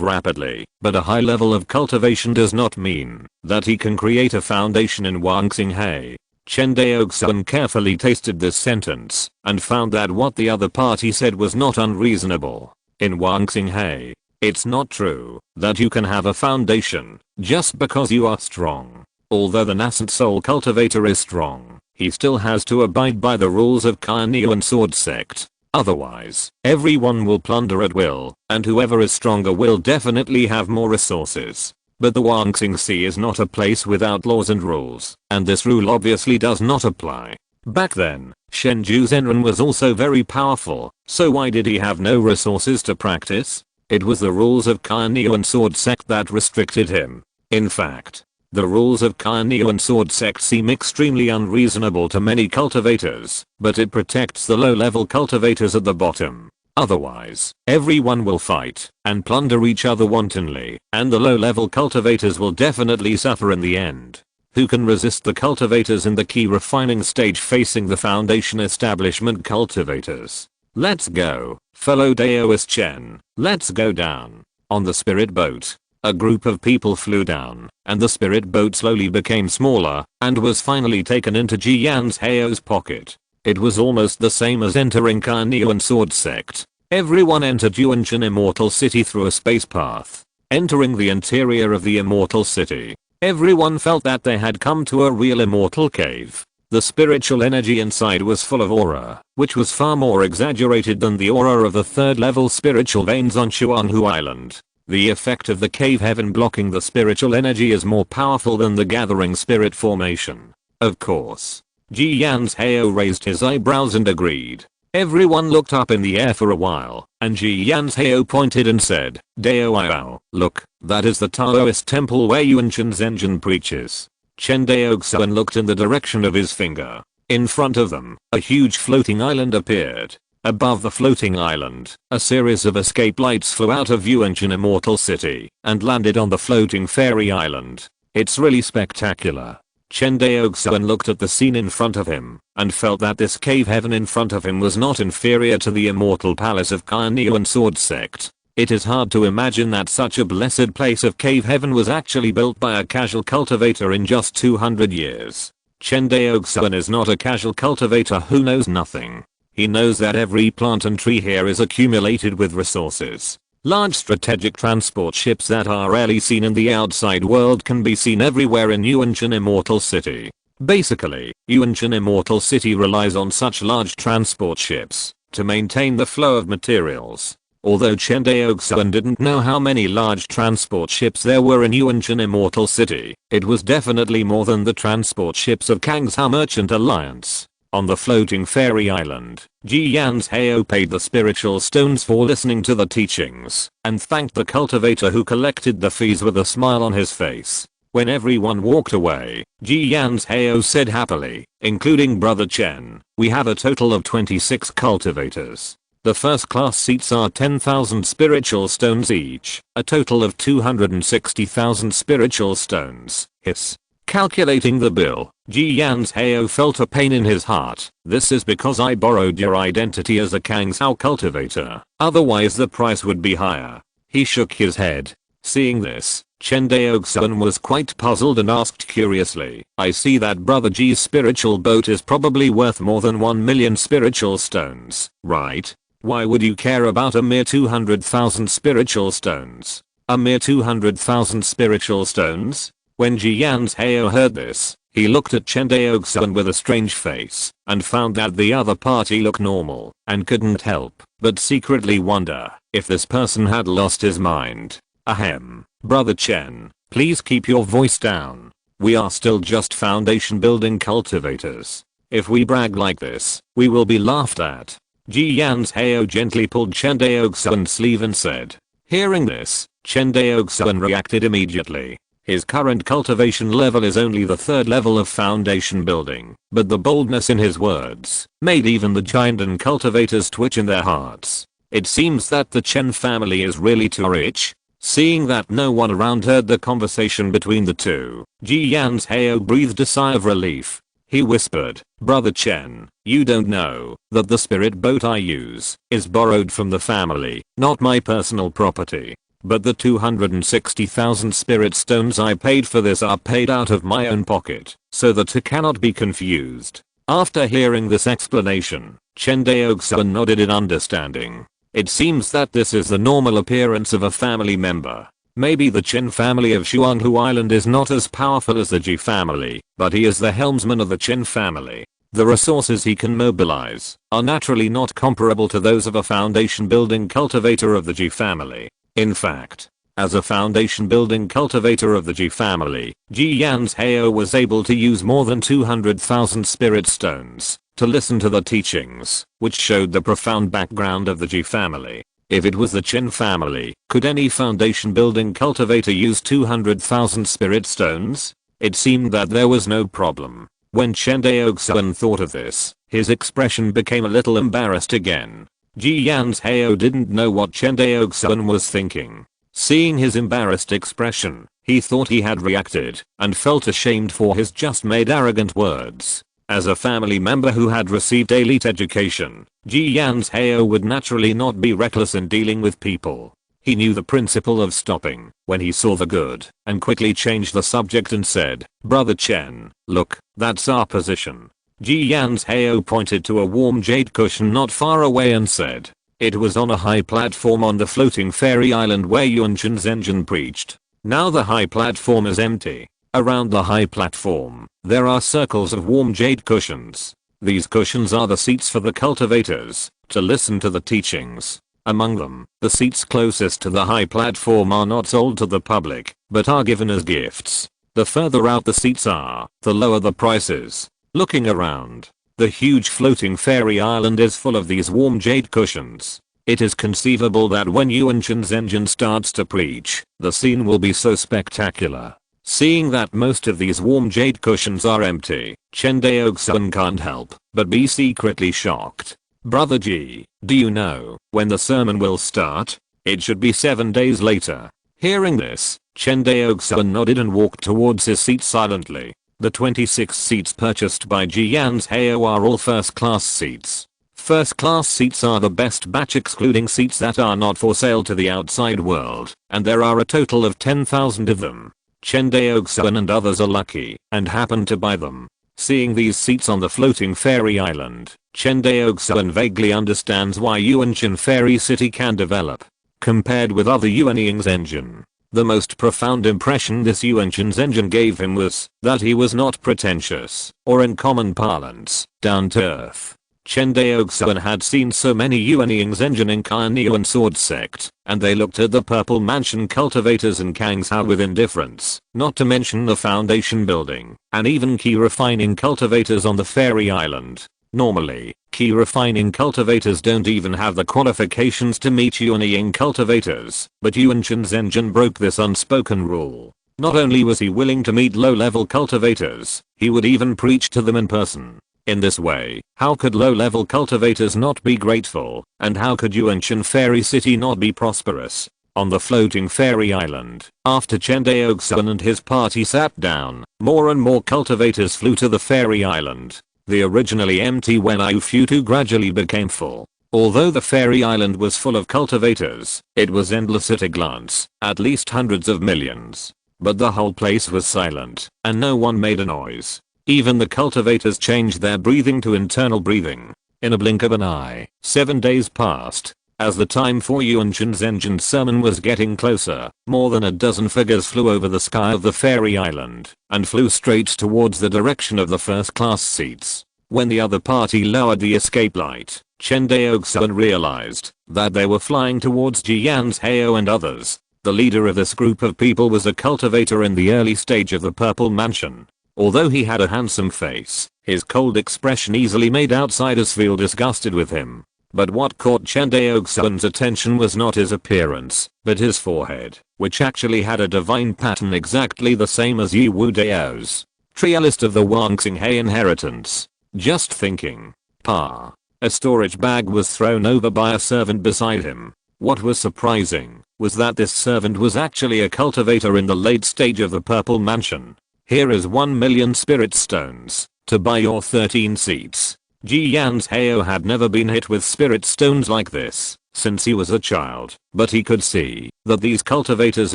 rapidly. But a high level of cultivation does not mean that he can create a foundation in Wangxinghe. Chen Daoxuan carefully tasted this sentence and found that what the other party said was not unreasonable. In Wangxinghe, it's not true that you can have a foundation just because you are strong. Although the nascent soul cultivator is strong, he still has to abide by the rules of Cunning and Sword Sect. Otherwise, everyone will plunder at will, and whoever is stronger will definitely have more resources. But the Wangxing Sea is not a place without laws and rules, and this rule obviously does not apply. Back then, Shenju Zenran was also very powerful, so why did he have no resources to practice? It was the rules of Cunning and Sword Sect that restricted him. In fact, the rules of Cunning and Sword Sect seem extremely unreasonable to many cultivators, but it protects the low-level cultivators at the bottom. Otherwise, everyone will fight and plunder each other wantonly, and the low-level cultivators will definitely suffer in the end. Who can resist the cultivators in the key refining stage facing the foundation establishment cultivators? Let's go, fellow Daoist Chen. Let's go down. On the spirit boat, a group of people flew down, and the spirit boat slowly became smaller and was finally taken into Ji Yan's Heo's pocket. It was almost the same as entering Cunning and Sword Sect. Everyone entered Yuanshan Immortal City through a space path. Entering the interior of the Immortal City, everyone felt that they had come to a real immortal cave. The spiritual energy inside was full of aura, which was far more exaggerated than the aura of the third-level spiritual veins on Chuanhu Island. The effect of the cave heaven blocking the spiritual energy is more powerful than the gathering spirit formation. Of course. Ji Yan's Heo raised his eyebrows and agreed. Everyone looked up in the air for a while, and Ji Yan's Heo pointed and said, Dao Iao, look, that is the Taoist temple where Yuanshan Zhenjin preaches. Chen Daoxuan looked in the direction of his finger. In front of them, a huge floating island appeared. Above the floating island, a series of escape lights flew out of Yuanshan Immortal City and landed on the floating fairy island. It's really spectacular. Chen Daoxuan looked at the scene in front of him and felt that this cave heaven in front of him was not inferior to the immortal palace of Cunning and Sword Sect. It is hard to imagine that such a blessed place of cave heaven was actually built by a casual cultivator in just 200 years. Chen Daoxuan is not a casual cultivator who knows nothing. He knows that every plant and tree here is accumulated with resources. Large strategic transport ships that are rarely seen in the outside world can be seen everywhere in Yuanshan Immortal City. Basically, Yuanshan Immortal City relies on such large transport ships to maintain the flow of materials. Although Chen Daoxuan didn't know how many large transport ships there were in Yuanshan Immortal City, it was definitely more than the transport ships of Kangzhou Merchant Alliance. On the floating fairy island, Ji Yan's Heo paid the spiritual stones for listening to the teachings and thanked the cultivator who collected the fees with a smile on his face. When everyone walked away, Ji Yan's Heo said happily, including Brother Chen, we have a total of 26 cultivators. The first class seats are 10,000 spiritual stones each, a total of 260,000 spiritual stones. Hiss. Calculating the bill, Ji Yan's Heo felt a pain in his heart. This is because I borrowed your identity as a Kangzhou cultivator, otherwise the price would be higher. He shook his head. Seeing this, Chen Daoxuan was quite puzzled and asked curiously, I see that Brother Ji's spiritual boat is probably worth more than 1 million spiritual stones, right? Why would you care about a mere 200,000 spiritual stones? A mere 200,000 spiritual stones? When Ji Yan's Heo heard this, He looked at Chen Daoxuan with a strange face and found that the other party looked normal and couldn't help but secretly wonder if this person had lost his mind. Ahem. Brother Chen, please keep your voice down. We are still just foundation building cultivators. If we brag like this, we will be laughed at. Ji Yan's Heo gently pulled Chen Daoxuan's sleeve and said. Hearing this, Chen Daoxuan reacted immediately. His current cultivation level is only the 3rd level of foundation building, but the boldness in his words made even the giant and cultivators twitch in their hearts. It seems that the Chen family is really too rich. Seeing that no one around heard the conversation between the two, Ji Yan's Heo breathed a sigh of relief. He whispered, Brother Chen, you don't know that the spirit boat I use is borrowed from the family, not my personal property. But the 260,000 spirit stones I paid for this are paid out of my own pocket, so that it cannot be confused. After hearing this explanation, Chen Daoxuan nodded in understanding. It seems that this is the normal appearance of a family member. Maybe the Chen family of Xuanhu Island is not as powerful as the Ji family, but he is the helmsman of the Chen family. The resources he can mobilize are naturally not comparable to those of a foundation building cultivator of the Ji family. In fact, as a foundation building cultivator of the Ji family, Ji Yan's Heo was able to use more than 200,000 spirit stones to listen to the teachings, which showed the profound background of the Ji family. If it was the Chen family, could any foundation building cultivator use 200,000 spirit stones? It seemed that there was no problem. When Chen Daoxuan thought of this, his expression became a little embarrassed again. Ji Yan's Heo didn't know what Chen Daoxuan was thinking. Seeing his embarrassed expression, he thought he had reacted and felt ashamed for his just made arrogant words. As a family member who had received elite education, Ji Yan's Heo would naturally not be reckless in dealing with people. He knew the principle of stopping when he saw the good and quickly changed the subject and said, Brother Chen, look, that's our position. Ji Yan's Heo pointed to a warm jade cushion not far away and said, it was on a high platform on the floating fairy island where Yuan Chen's engine preached. Now the high platform is empty. Around the high platform, there are circles of warm jade cushions. These cushions are the seats for the cultivators to listen to the teachings. Among them, the seats closest to the high platform are not sold to the public, but are given as gifts. The further out the seats are, the lower the prices. Looking around, the huge floating fairy island is full of these warm jade cushions. It is conceivable that when Yuan Chen's engine starts to preach, the scene will be so spectacular. Seeing that most of these warm jade cushions are empty, Chen Daoxuan can't help but be secretly shocked. Brother Ji, do you know when the sermon will start? It should be 7 days later. Hearing this, Chen Daoxuan nodded and walked towards his seat silently. The 26 seats purchased by Ji Yan's Heo are all first class seats. First class seats are the best batch excluding seats that are not for sale to the outside world, and there are a total of 10,000 of them. Chen Daoxuan and others are lucky and happen to buy them. Seeing these seats on the floating fairy island, Chen Daoxuan vaguely understands why Yuan Chen Fairy City can develop. Compared with other Yuanying's engine, the most profound impression this Yuan Chen's engine gave him was that he was not pretentious, or in common parlance, down to earth. Chen Daoxuan had seen so many Yuanying's engine in Yuan Sword Sect, and they looked at the Purple Mansion cultivators and Kangshao with indifference, not to mention the foundation building, and even key refining cultivators on the fairy island. Normally, key refining cultivators don't even have the qualifications to meet Yuanying cultivators, but Yuan Chen's engine broke this unspoken rule. Not only was he willing to meet low-level cultivators, he would even preach to them in person. In this way, how could low-level cultivators not be grateful, and how could Yuan Chen Fairy City not be prosperous? On the floating fairy island, after Chen Daoxuan and his party sat down, more and more cultivators flew to the fairy island. The originally empty Wenai Futu gradually became full. Although the fairy island was full of cultivators, it was endless at a glance, at least hundreds of millions. But the whole place was silent, and no one made a noise. Even the cultivators changed their breathing to internal breathing. In a blink of an eye, 7 days passed. As the time for Yuan Chen's engine's sermon was getting closer, more than a dozen figures flew over the sky of the fairy island and flew straight towards the direction of the first class seats. When the other party lowered the escape light, Chen Daoxuan realized that they were flying towards Jian's Hao and others. The leader of this group of people was a cultivator in the early stage of the Purple Mansion. Although he had a handsome face, his cold expression easily made outsiders feel disgusted with him. But what caught Chen Daoxuan's attention was not his appearance, but his forehead, which actually had a divine pattern exactly the same as Yu Wu Dao's. Trialist of the Wang Xinghe inheritance. Just thinking. Pa. A storage bag was thrown over by a servant beside him. What was surprising was that this servant was actually a cultivator in the late stage of the Purple Mansion. Here is 1 million spirit stones to buy your 13 seats. Ji Yan's Hao had never been hit with spirit stones like this since he was a child, but he could see that these cultivators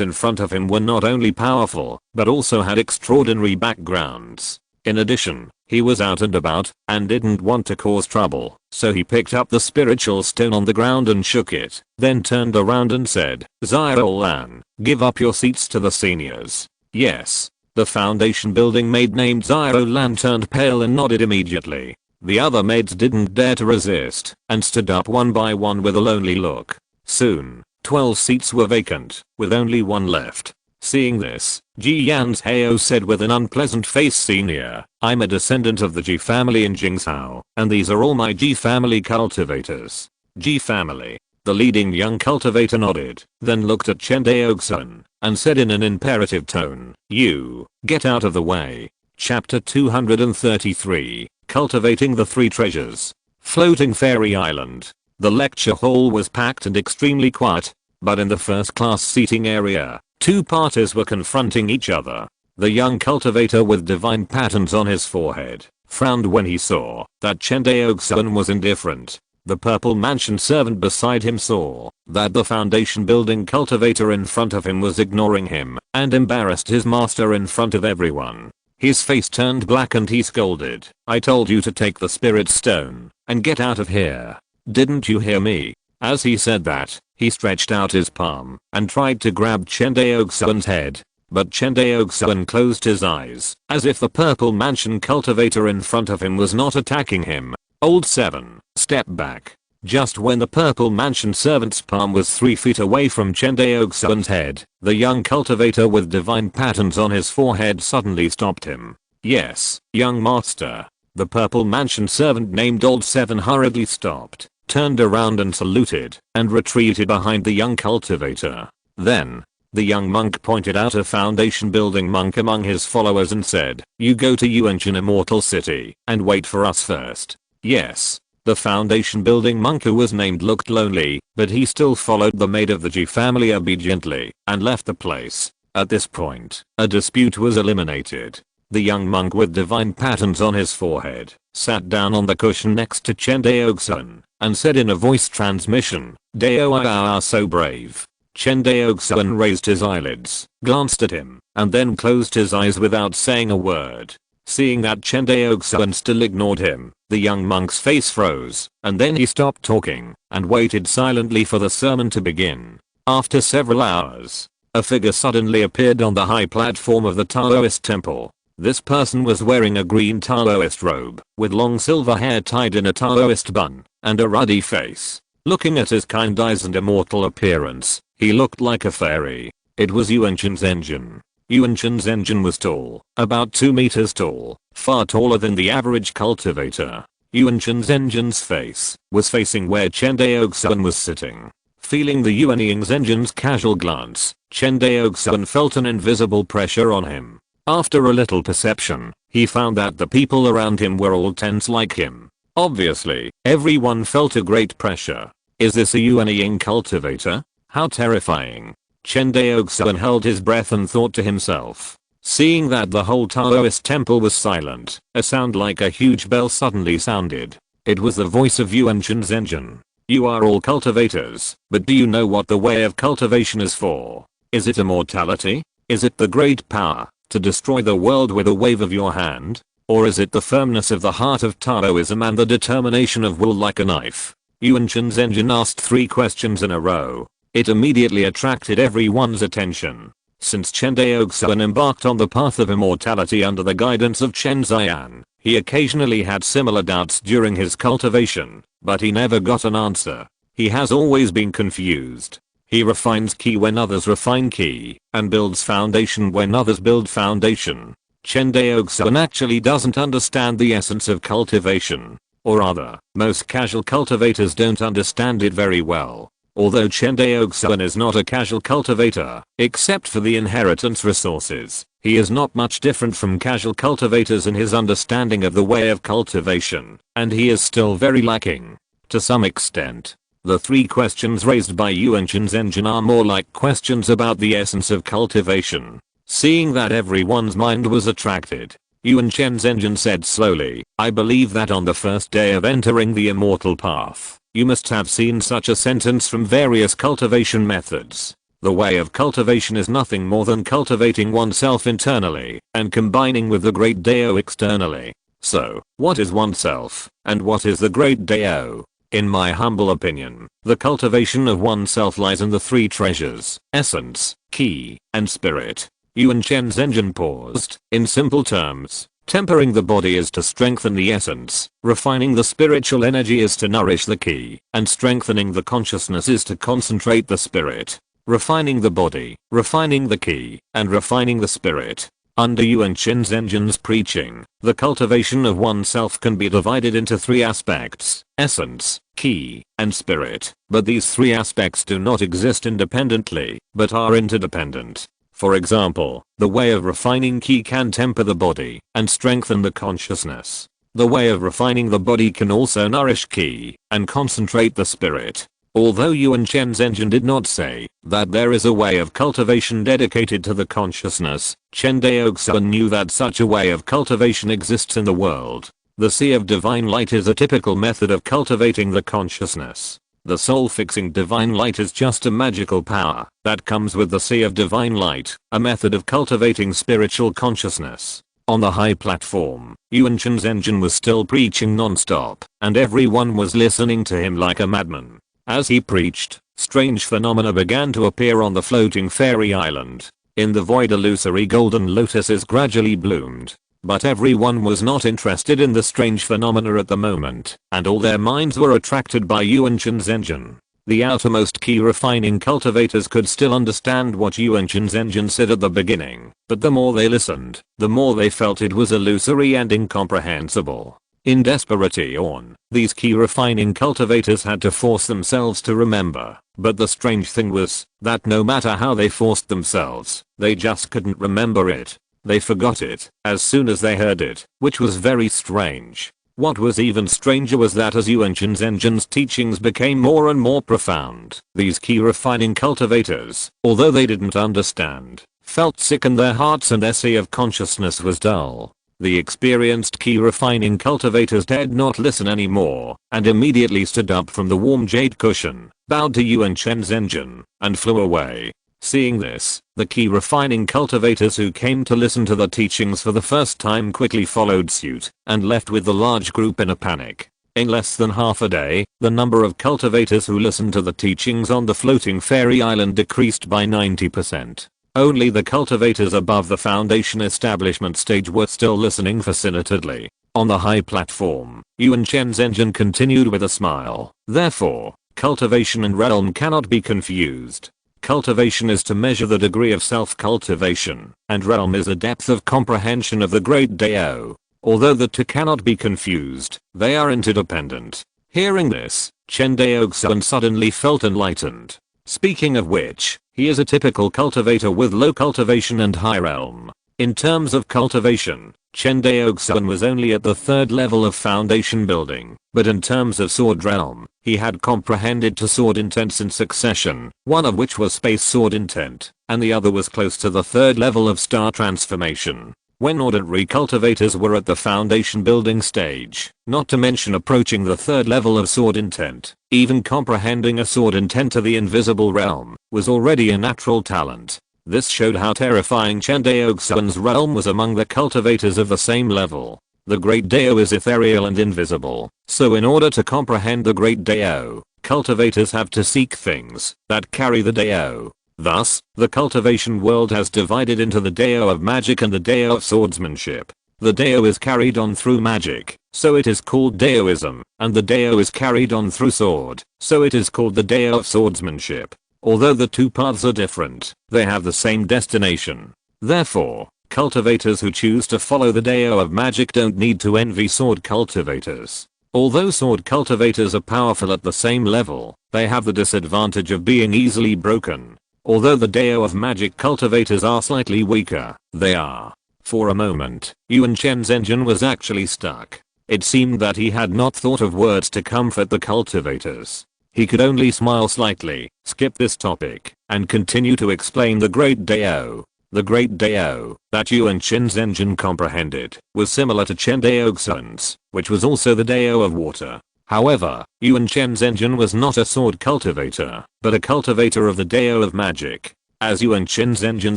in front of him were not only powerful, but also had extraordinary backgrounds. In addition, he was out and about and didn't want to cause trouble, so he picked up the spiritual stone on the ground and shook it, then turned around and said, "Zhao Lan, give up your seats to the seniors." Yes. The foundation building maid named Zhao Lan turned pale and nodded immediately. The other maids didn't dare to resist and stood up one by one with a lonely look. Soon, 12 seats were vacant, with only one left. Seeing this, Ji Yan's Hao said with an unpleasant face, "Senior, I'm a descendant of the Ji family in Jingzhou, and these are all my Ji family cultivators." Ji family. The leading young cultivator nodded, then looked at Chen Daoxuan and said in an imperative tone, "You, get out of the way." Chapter 233. Cultivating the Three Treasures. Floating Fairy Island. The lecture hall was packed and extremely quiet, but in the first class seating area, two parties were confronting each other. The young cultivator with divine patterns on his forehead frowned when he saw that Chen Daoxuan was indifferent. The Purple Mansion servant beside him saw that the foundation building cultivator in front of him was ignoring him and embarrassed his master in front of everyone. His face turned black and he scolded, "I told you to take the spirit stone and get out of here. Didn't you hear me?" As he said that, he stretched out his palm and tried to grab Chen Daoxuan's head. But Chen Daoxuan closed his eyes, as if the Purple Mansion cultivator in front of him was not attacking him. Old 7, step back. Just when the Purple Mansion servant's palm was 3 feet away from Chen Daoxuan's head, the young cultivator with divine patterns on his forehead suddenly stopped him. "Yes, young master." The Purple Mansion servant named Old 7 hurriedly stopped, turned around and saluted, and retreated behind the young cultivator. Then, the young monk pointed out a foundation building monk among his followers and said, "You go to Yuanshan Immortal City and wait for us first." Yes. The foundation building monk who was named looked lonely, but he still followed the maid of the Ji family obediently and left the place. At this point, a dispute was eliminated. The young monk with divine patterns on his forehead sat down on the cushion next to Chen Daoxuan and said in a voice transmission, "Dao are so brave." Chen Daoxuan raised his eyelids, glanced at him, and then closed his eyes without saying a word. Seeing that Chen Daoxuan still ignored him, the young monk's face froze, and then he stopped talking and waited silently for the sermon to begin. After several hours, a figure suddenly appeared on the high platform of the Taoist temple. This person was wearing a green Taoist robe, with long silver hair tied in a Taoist bun, and a ruddy face. Looking at his kind eyes and immortal appearance, he looked like a fairy. It was Yuan Chen's engine. Yuan Chen's engine was tall, about 2 meters tall, far taller than the average cultivator. Yuan Chen's engine's face was facing where Chen Daoxuan was sitting. Feeling the Yuan Ying's engine's casual glance, Chen Daoxuan felt an invisible pressure on him. After a little perception, he found that the people around him were all tense like him. Obviously, everyone felt a great pressure. Is this a Yuan Ying cultivator? How terrifying. Chen Daoxuan held his breath and thought to himself. Seeing that the whole Taoist temple was silent, a sound like a huge bell suddenly sounded. It was the voice of Yuan Chen's engine. "You are all cultivators, but do you know what the way of cultivation is for? Is it immortality? Is it the great power to destroy the world with a wave of your hand? Or is it the firmness of the heart of Taoism and the determination of will like a knife?" Yuan Chen's engine asked 3 questions in a row. It immediately attracted everyone's attention. Since Chen Daoxuan embarked on the path of immortality under the guidance of Chen Zian, he occasionally had similar doubts during his cultivation, but he never got an answer. He has always been confused. He refines ki when others refine ki, and builds foundation when others build foundation. Chen Daoxuan actually doesn't understand the essence of cultivation. Or rather, most casual cultivators don't understand it very well. Although Chen Daoxuan is not a casual cultivator, except for the inheritance resources, he is not much different from casual cultivators in his understanding of the way of cultivation, and he is still very lacking. To some extent, the 3 questions raised by Yuan Chen's engine are more like questions about the essence of cultivation. Seeing that everyone's mind was attracted, Yuan Chen's engine said slowly, I believe that on the first day of entering the immortal path, you must have seen such a sentence from various cultivation methods. The way of cultivation is nothing more than cultivating oneself internally and combining with the great Dao externally. So, what is oneself, and what is the great Dao? In my humble opinion, the cultivation of oneself lies in the 3 treasures, essence, ki, and spirit. Yuan Chen's engine paused. In simple terms, tempering the body is to strengthen the essence, refining the spiritual energy is to nourish the ki, and strengthening the consciousness is to concentrate the spirit. Refining the body, refining the ki, and refining the spirit. Under Yuan Chen's engine's preaching, the cultivation of oneself can be divided into 3 aspects, essence, ki, and spirit, but these 3 aspects do not exist independently, but are interdependent. For example, the way of refining ki can temper the body and strengthen the consciousness. The way of refining the body can also nourish ki and concentrate the spirit. Although Yuan Chen's engine did not say that there is a way of cultivation dedicated to the consciousness, Chen Daoxuan knew that such a way of cultivation exists in the world. The Sea of Divine Light is a typical method of cultivating the consciousness. The soul-fixing divine light is just a magical power that comes with the Sea of Divine Light, a method of cultivating spiritual consciousness. On the high platform, Yuan Chen's engine was still preaching non-stop, and everyone was listening to him like a madman. As he preached, strange phenomena began to appear on the floating fairy island. In the void illusory golden lotuses gradually bloomed. But everyone was not interested in the strange phenomena at the moment, and all their minds were attracted by Yuan Chen's engine. The outermost key refining cultivators could still understand what Yuan Chen's engine said at the beginning, but the more they listened, the more they felt it was illusory and incomprehensible. In desperation, these key refining cultivators had to force themselves to remember, but the strange thing was that no matter how they forced themselves, they just couldn't remember it. They forgot it as soon as they heard it, which was very strange. What was even stranger was that as Yuan Chen's engine's teachings became more and more profound, these key refining cultivators, although they didn't understand, felt sick in their hearts and their sea of consciousness was dull. The experienced key refining cultivators dared not listen anymore, and immediately stood up from the warm jade cushion, bowed to Yuan Chen's engine, and flew away. Seeing this, the key refining cultivators who came to listen to the teachings for the first time quickly followed suit, and left with the large group in a panic. In less than half a day, the number of cultivators who listened to the teachings on the floating fairy island decreased by 90%. Only the cultivators above the foundation establishment stage were still listening fascinatedly. On the high platform, Yuan Chen's engine continued with a smile. Therefore, cultivation and realm cannot be confused. Cultivation is to measure the degree of self-cultivation, and realm is a depth of comprehension of the great Dao. Although the two cannot be confused, they are interdependent. Hearing this, Chen Daoxuan suddenly felt enlightened. Speaking of which, he is a typical cultivator with low cultivation and high realm. In terms of cultivation, Chen Daoxuan was only at the 3rd level of foundation building, but in terms of sword realm, he had comprehended two sword intents in succession, one of which was space sword intent, and the other was close to the 3rd level of star transformation. When ordinary cultivators were at the foundation building stage, not to mention approaching the 3rd level of sword intent, even comprehending a sword intent to the invisible realm, was already a natural talent. This showed how terrifying Chen Daoxuan's realm was among the cultivators of the same level. The Great Dao is ethereal and invisible, so in order to comprehend the Great Dao, cultivators have to seek things that carry the Dao. Thus, the cultivation world has divided into the Dao of magic and the Dao of swordsmanship. The Dao is carried on through magic, so it is called Daoism, and the Dao is carried on through sword, so it is called the Dao of swordsmanship. Although the two paths are different, they have the same destination. Therefore, cultivators who choose to follow the Dao of magic don't need to envy sword cultivators. Although sword cultivators are powerful at the same level, they have the disadvantage of being easily broken. Although the Dao of magic cultivators are slightly weaker, they are. For a moment, Yuan Chen's engine was actually stuck. It seemed that he had not thought of words to comfort the cultivators. He could only smile slightly, skip this topic, and continue to explain the Great Dao. The Great Dao that Yuan Chen's engine comprehended was similar to Chen Daoxuan's, which was also the Dao of water. However, Yuan Chen's engine was not a sword cultivator, but a cultivator of the Dao of magic. As Yuan Chen's engine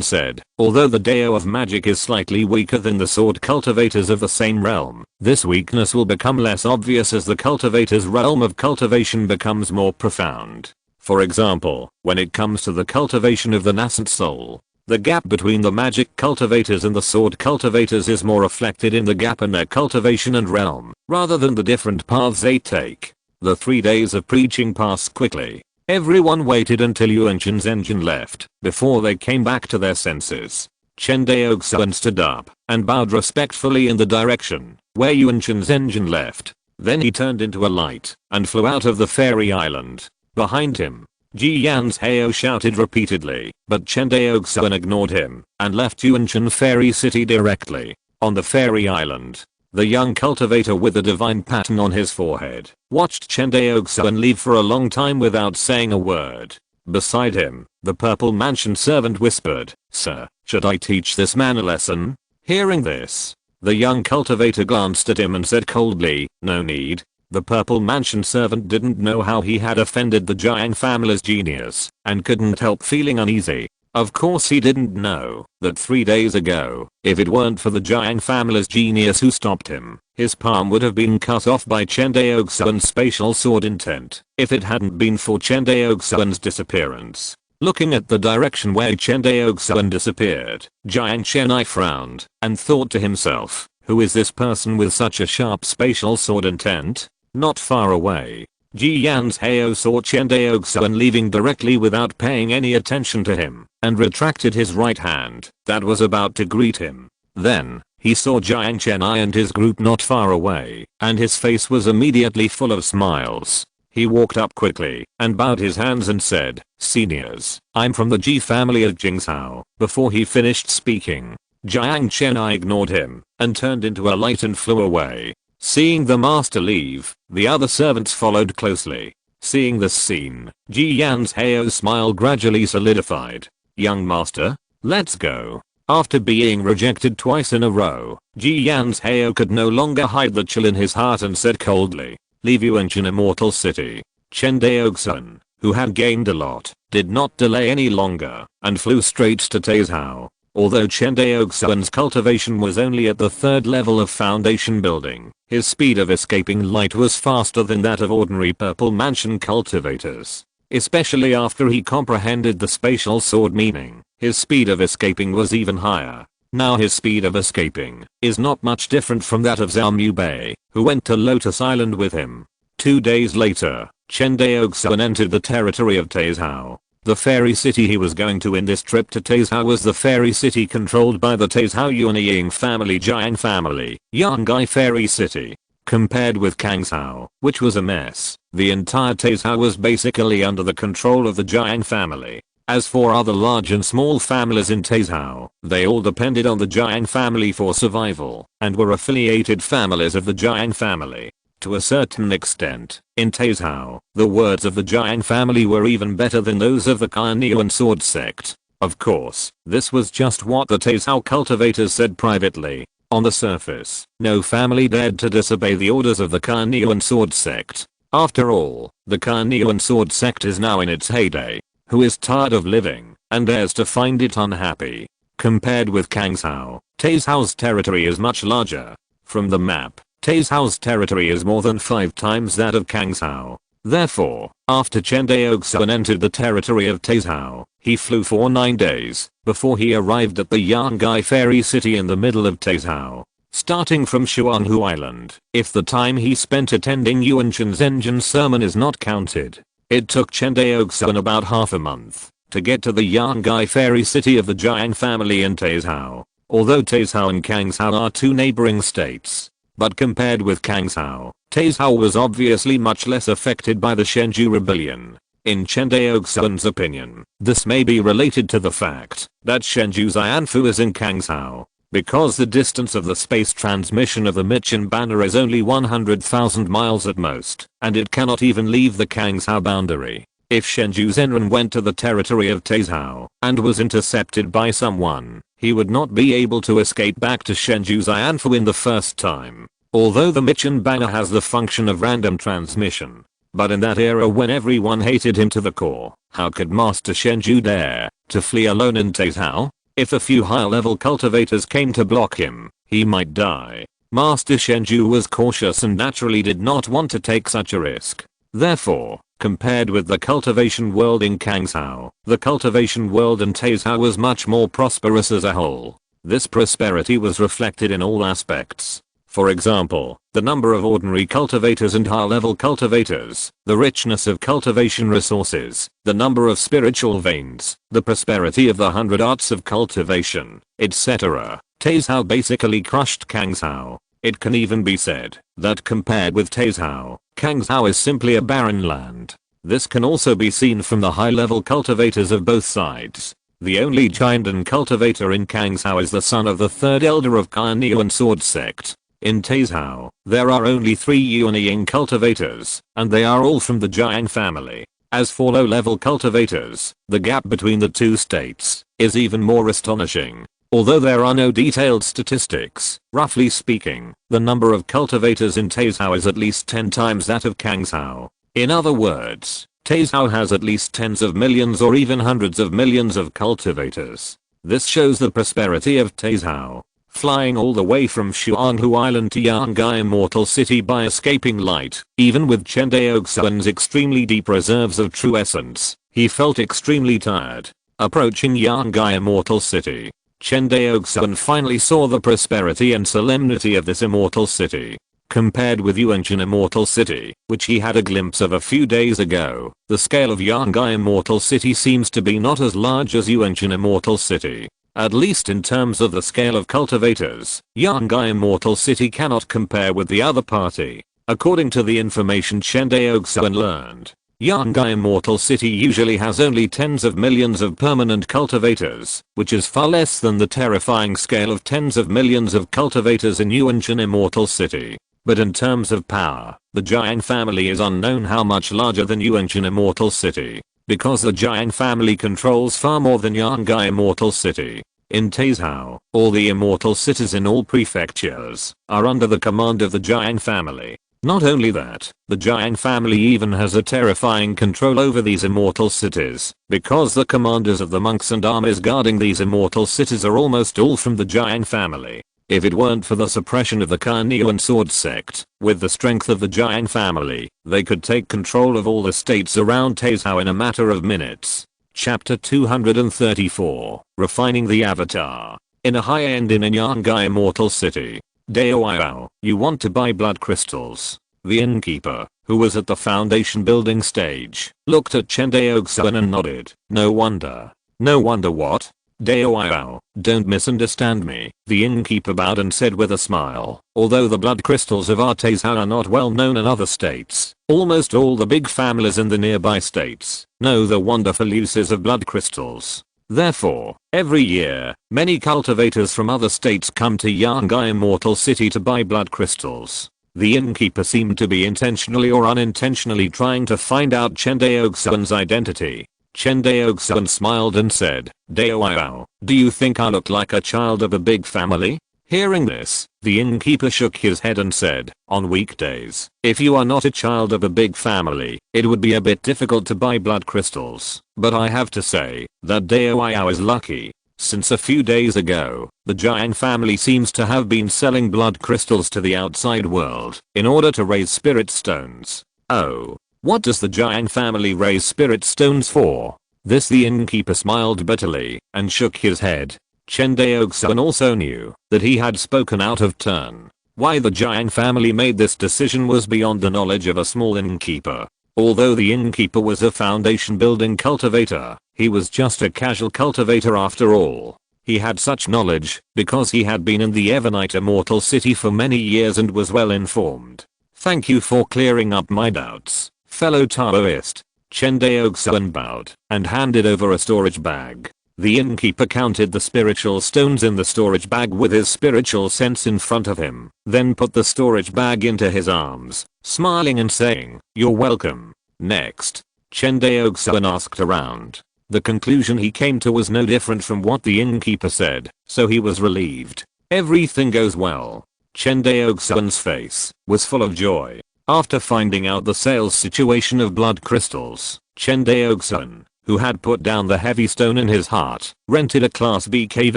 said, although the Dao of magic is slightly weaker than the sword cultivators of the same realm, this weakness will become less obvious as the cultivator's realm of cultivation becomes more profound. For example, when it comes to the cultivation of the nascent soul, the gap between the magic cultivators and the sword cultivators is more reflected in the gap in their cultivation and realm, rather than the different paths they take. The 3 days of preaching passed quickly. Everyone waited until Yuan Chen's engine left, before they came back to their senses. Chen Daoxuan stood up, and bowed respectfully in the direction where Yuan Chen's engine left. Then he turned into a light, and flew out of the fairy island. Behind him, Ji Yan's Hao shouted repeatedly, but Chen Daoxuan ignored him, and left Yuan Chen Fairy City directly. On the fairy island, the young cultivator with the divine pattern on his forehead watched Chen Daoxuan leave for a long time without saying a word. Beside him, the purple mansion servant whispered, "Sir, should I teach this man a lesson?" Hearing this, the young cultivator glanced at him and said coldly, "No need." The purple mansion servant didn't know how he had offended the Jiang family's genius, and couldn't help feeling uneasy. Of course he didn't know that 3 days ago, if it weren't for the Jiang family's genius who stopped him, his palm would have been cut off by Chen Daoxuan's spatial sword intent, if it hadn't been for Chen Daoxuan's disappearance. Looking at the direction where Chen Daoxuan disappeared, Jiang Chenai frowned, and thought to himself, who is this person with such a sharp spatial sword intent? Not far away, Ji Yan's Hao saw Chen Daoxuan leaving directly without paying any attention to him, and retracted his right hand that was about to greet him. Then, he saw Jiang Chenai and his group not far away, and his face was immediately full of smiles. He walked up quickly, and bowed his hands and said, "Seniors, I'm from the Ji family at Jingzhou." Before he finished speaking, Jiang Chenai ignored him, and turned into a light and flew away. Seeing the master leave, the other servants followed closely. Seeing this scene, Ji Yan's Hao's smile gradually solidified. "Young master, let's go." After being rejected twice in a row, Ji Yan's Hao could no longer hide the chill in his heart and said coldly, "Leave Yuan Chen Immortal City." Chen Daoxuan, who had gained a lot, did not delay any longer, and flew straight to Taizhou. Although Chen Daoxuan's cultivation was only at the 3rd level of foundation building, his speed of escaping light was faster than that of ordinary purple mansion cultivators. Especially after he comprehended the spatial sword meaning, his speed of escaping was even higher. Now his speed of escaping is not much different from that of Zhao Mubei, who went to Lotus Island with him. 2 days later, Chen Daoxuan entered the territory of Taizhou. The fairy city he was going to in this trip to Taizhou was the fairy city controlled by the Taizhou Yuanying family Jiang family, Yangai Fairy City. Compared with Kangzhou, which was a mess, the entire Taizhou was basically under the control of the Jiang family. As for other large and small families in Taizhou, they all depended on the Jiang family for survival, and were affiliated families of the Jiang family. To a certain extent, in Taizhou, the words of the Jiang family were even better than those of the Cunning sword sect. Of course, this was just what the Taizhou cultivators said privately. On the surface, no family dared to disobey the orders of the Cunning sword sect. After all, the Cunning sword sect is now in its heyday. Who is tired of living, and dares to find it unhappy? Compared with Kangzhou, Taizhou's territory is much larger. From the map, Taizhao's territory is more than 5 times that of Kangzhou. Therefore, after Chen Daoxuan entered the territory of Taizhao, he flew for 9 days before he arrived at the Yangai fairy city in the middle of Taizhao. Starting from Shuanghu Island, if the time he spent attending Yuan Shenzhen's sermon is not counted, it took Chen Daoxuan about half a month to get to the Yangai fairy city of the Jiang family in Taizhao. Although Taizhao and Kangzhou are 2 neighboring states, but compared with Kangzhou, Taizhao was obviously much less affected by the Shenzhou rebellion. In Chen Daoxuan's opinion, this may be related to the fact that Shenzhou Xianfu is in Kangzhou, because the distance of the space transmission of the Michin banner is only 100,000 miles at most, and it cannot even leave the Kangzhou boundary. If Shenzhou Zhenren went to the territory of Taizhao and was intercepted by someone, he would not be able to escape back to Shenzhou Xianfu in the first time. Although the Michin banner has the function of random transmission, but in that era when everyone hated him to the core, how could Master Shenzhou dare to flee alone in Taizhao? If a few high-level cultivators came to block him, he might die. Master Shenzhou was cautious and naturally did not want to take such a risk. Therefore, compared with the cultivation world in Kangzhou, the cultivation world in Taizhao was much more prosperous as a whole. This prosperity was reflected in all aspects. For example, the number of ordinary cultivators and high-level cultivators, the richness of cultivation resources, the number of spiritual veins, the prosperity of the 100 arts of cultivation, etc. Taizhao basically crushed Kangzhou. It can even be said that compared with Taizhao, Kangzhou is simply a barren land. This can also be seen from the high-level cultivators of both sides. The only Jiandan cultivator in Kangzhou is the son of the 3rd elder of Yuan sword sect. In Taizhao, there are only 3 Yuanying cultivators, and they are all from the Jiang family. As for low-level cultivators, the gap between the 2 states is even more astonishing. Although there are no detailed statistics, roughly speaking, the number of cultivators in Taizhao is at least 10 times that of Kangzhou. In other words, Taizhao has at least tens of millions or even hundreds of millions of cultivators. This shows the prosperity of Taizhao. Flying all the way from Shuanghu Island to Yangai Immortal City by escaping light, even with Chen Daoxuan's extremely deep reserves of true essence, he felt extremely tired. Approaching Yangai Immortal City, Chen Daoxuan finally saw the prosperity and solemnity of this immortal city. Compared with Yuanshan Immortal City, which he had a glimpse of a few days ago, the scale of Yangai Immortal City seems to be not as large as Yuanshan Immortal City. At least in terms of the scale of cultivators, Yangai Immortal City cannot compare with the other party. According to the information Chen Daoxuan learned, Yangai Immortal City usually has only tens of millions of permanent cultivators, which is far less than the terrifying scale of tens of millions of cultivators in Yuanshan Immortal City. But in terms of power, the Jiang family is unknown how much larger than Yuanshan Immortal City. Because the Jiang family controls far more than Yangai Immortal City. In Taizhao, all the immortal cities in all prefectures are under the command of the Jiang family. Not only that, the Jiang family even has a terrifying control over these immortal cities, because the commanders of the monks and armies guarding these immortal cities are almost all from the Jiang family. If it weren't for the suppression of the Yuan sword sect, with the strength of the Jiang family, they could take control of all the states around Taizhao in a matter of minutes. Chapter 234, Refining the Avatar. In a high-end inn in Yangai Immortal City. Daoyao, you want to buy blood crystals. The innkeeper, who was at the foundation building stage, looked at Chen Daoxuan and nodded. No wonder. No wonder what? Daoyao, don't misunderstand me. The innkeeper bowed and said with a smile, although the blood crystals of Taizhao are not well known in other states, almost all the big families in the nearby states know the wonderful uses of blood crystals. Therefore, every year, many cultivators from other states come to Yangai Immortal City to buy blood crystals. The innkeeper seemed to be intentionally or unintentionally trying to find out Chen Daoxuan's identity. Chen Daoxuan smiled and said, Daoyao, do you think I look like a child of a big family? Hearing this, the innkeeper shook his head and said, on weekdays, if you are not a child of a big family, it would be a bit difficult to buy blood crystals, but I have to say that Daoyao is lucky. Since a few days ago, the Jiang family seems to have been selling blood crystals to the outside world in order to raise spirit stones. Oh. What does the Jiang family raise spirit stones for? This the innkeeper smiled bitterly and shook his head. Chen Daoxuan also knew that he had spoken out of turn. Why the Jiang family made this decision was beyond the knowledge of a small innkeeper. Although the innkeeper was a foundation building cultivator, he was just a casual cultivator after all. He had such knowledge because he had been in the Evernight Immortal City for many years and was well informed. Thank you for clearing up my doubts, fellow Taoist. Chen Daoxuan bowed and handed over a storage bag. The innkeeper counted the spiritual stones in the storage bag with his spiritual sense in front of him, then put the storage bag into his arms, smiling and saying, "You're welcome." Next, Chen Daoxuan asked around. The conclusion he came to was no different from what the innkeeper said, so he was relieved. Everything goes well. Chen Daoxuan's face was full of joy. After finding out the sales situation of blood crystals, Chen Daoxuan, who had put down the heavy stone in his heart, rented a Class B cave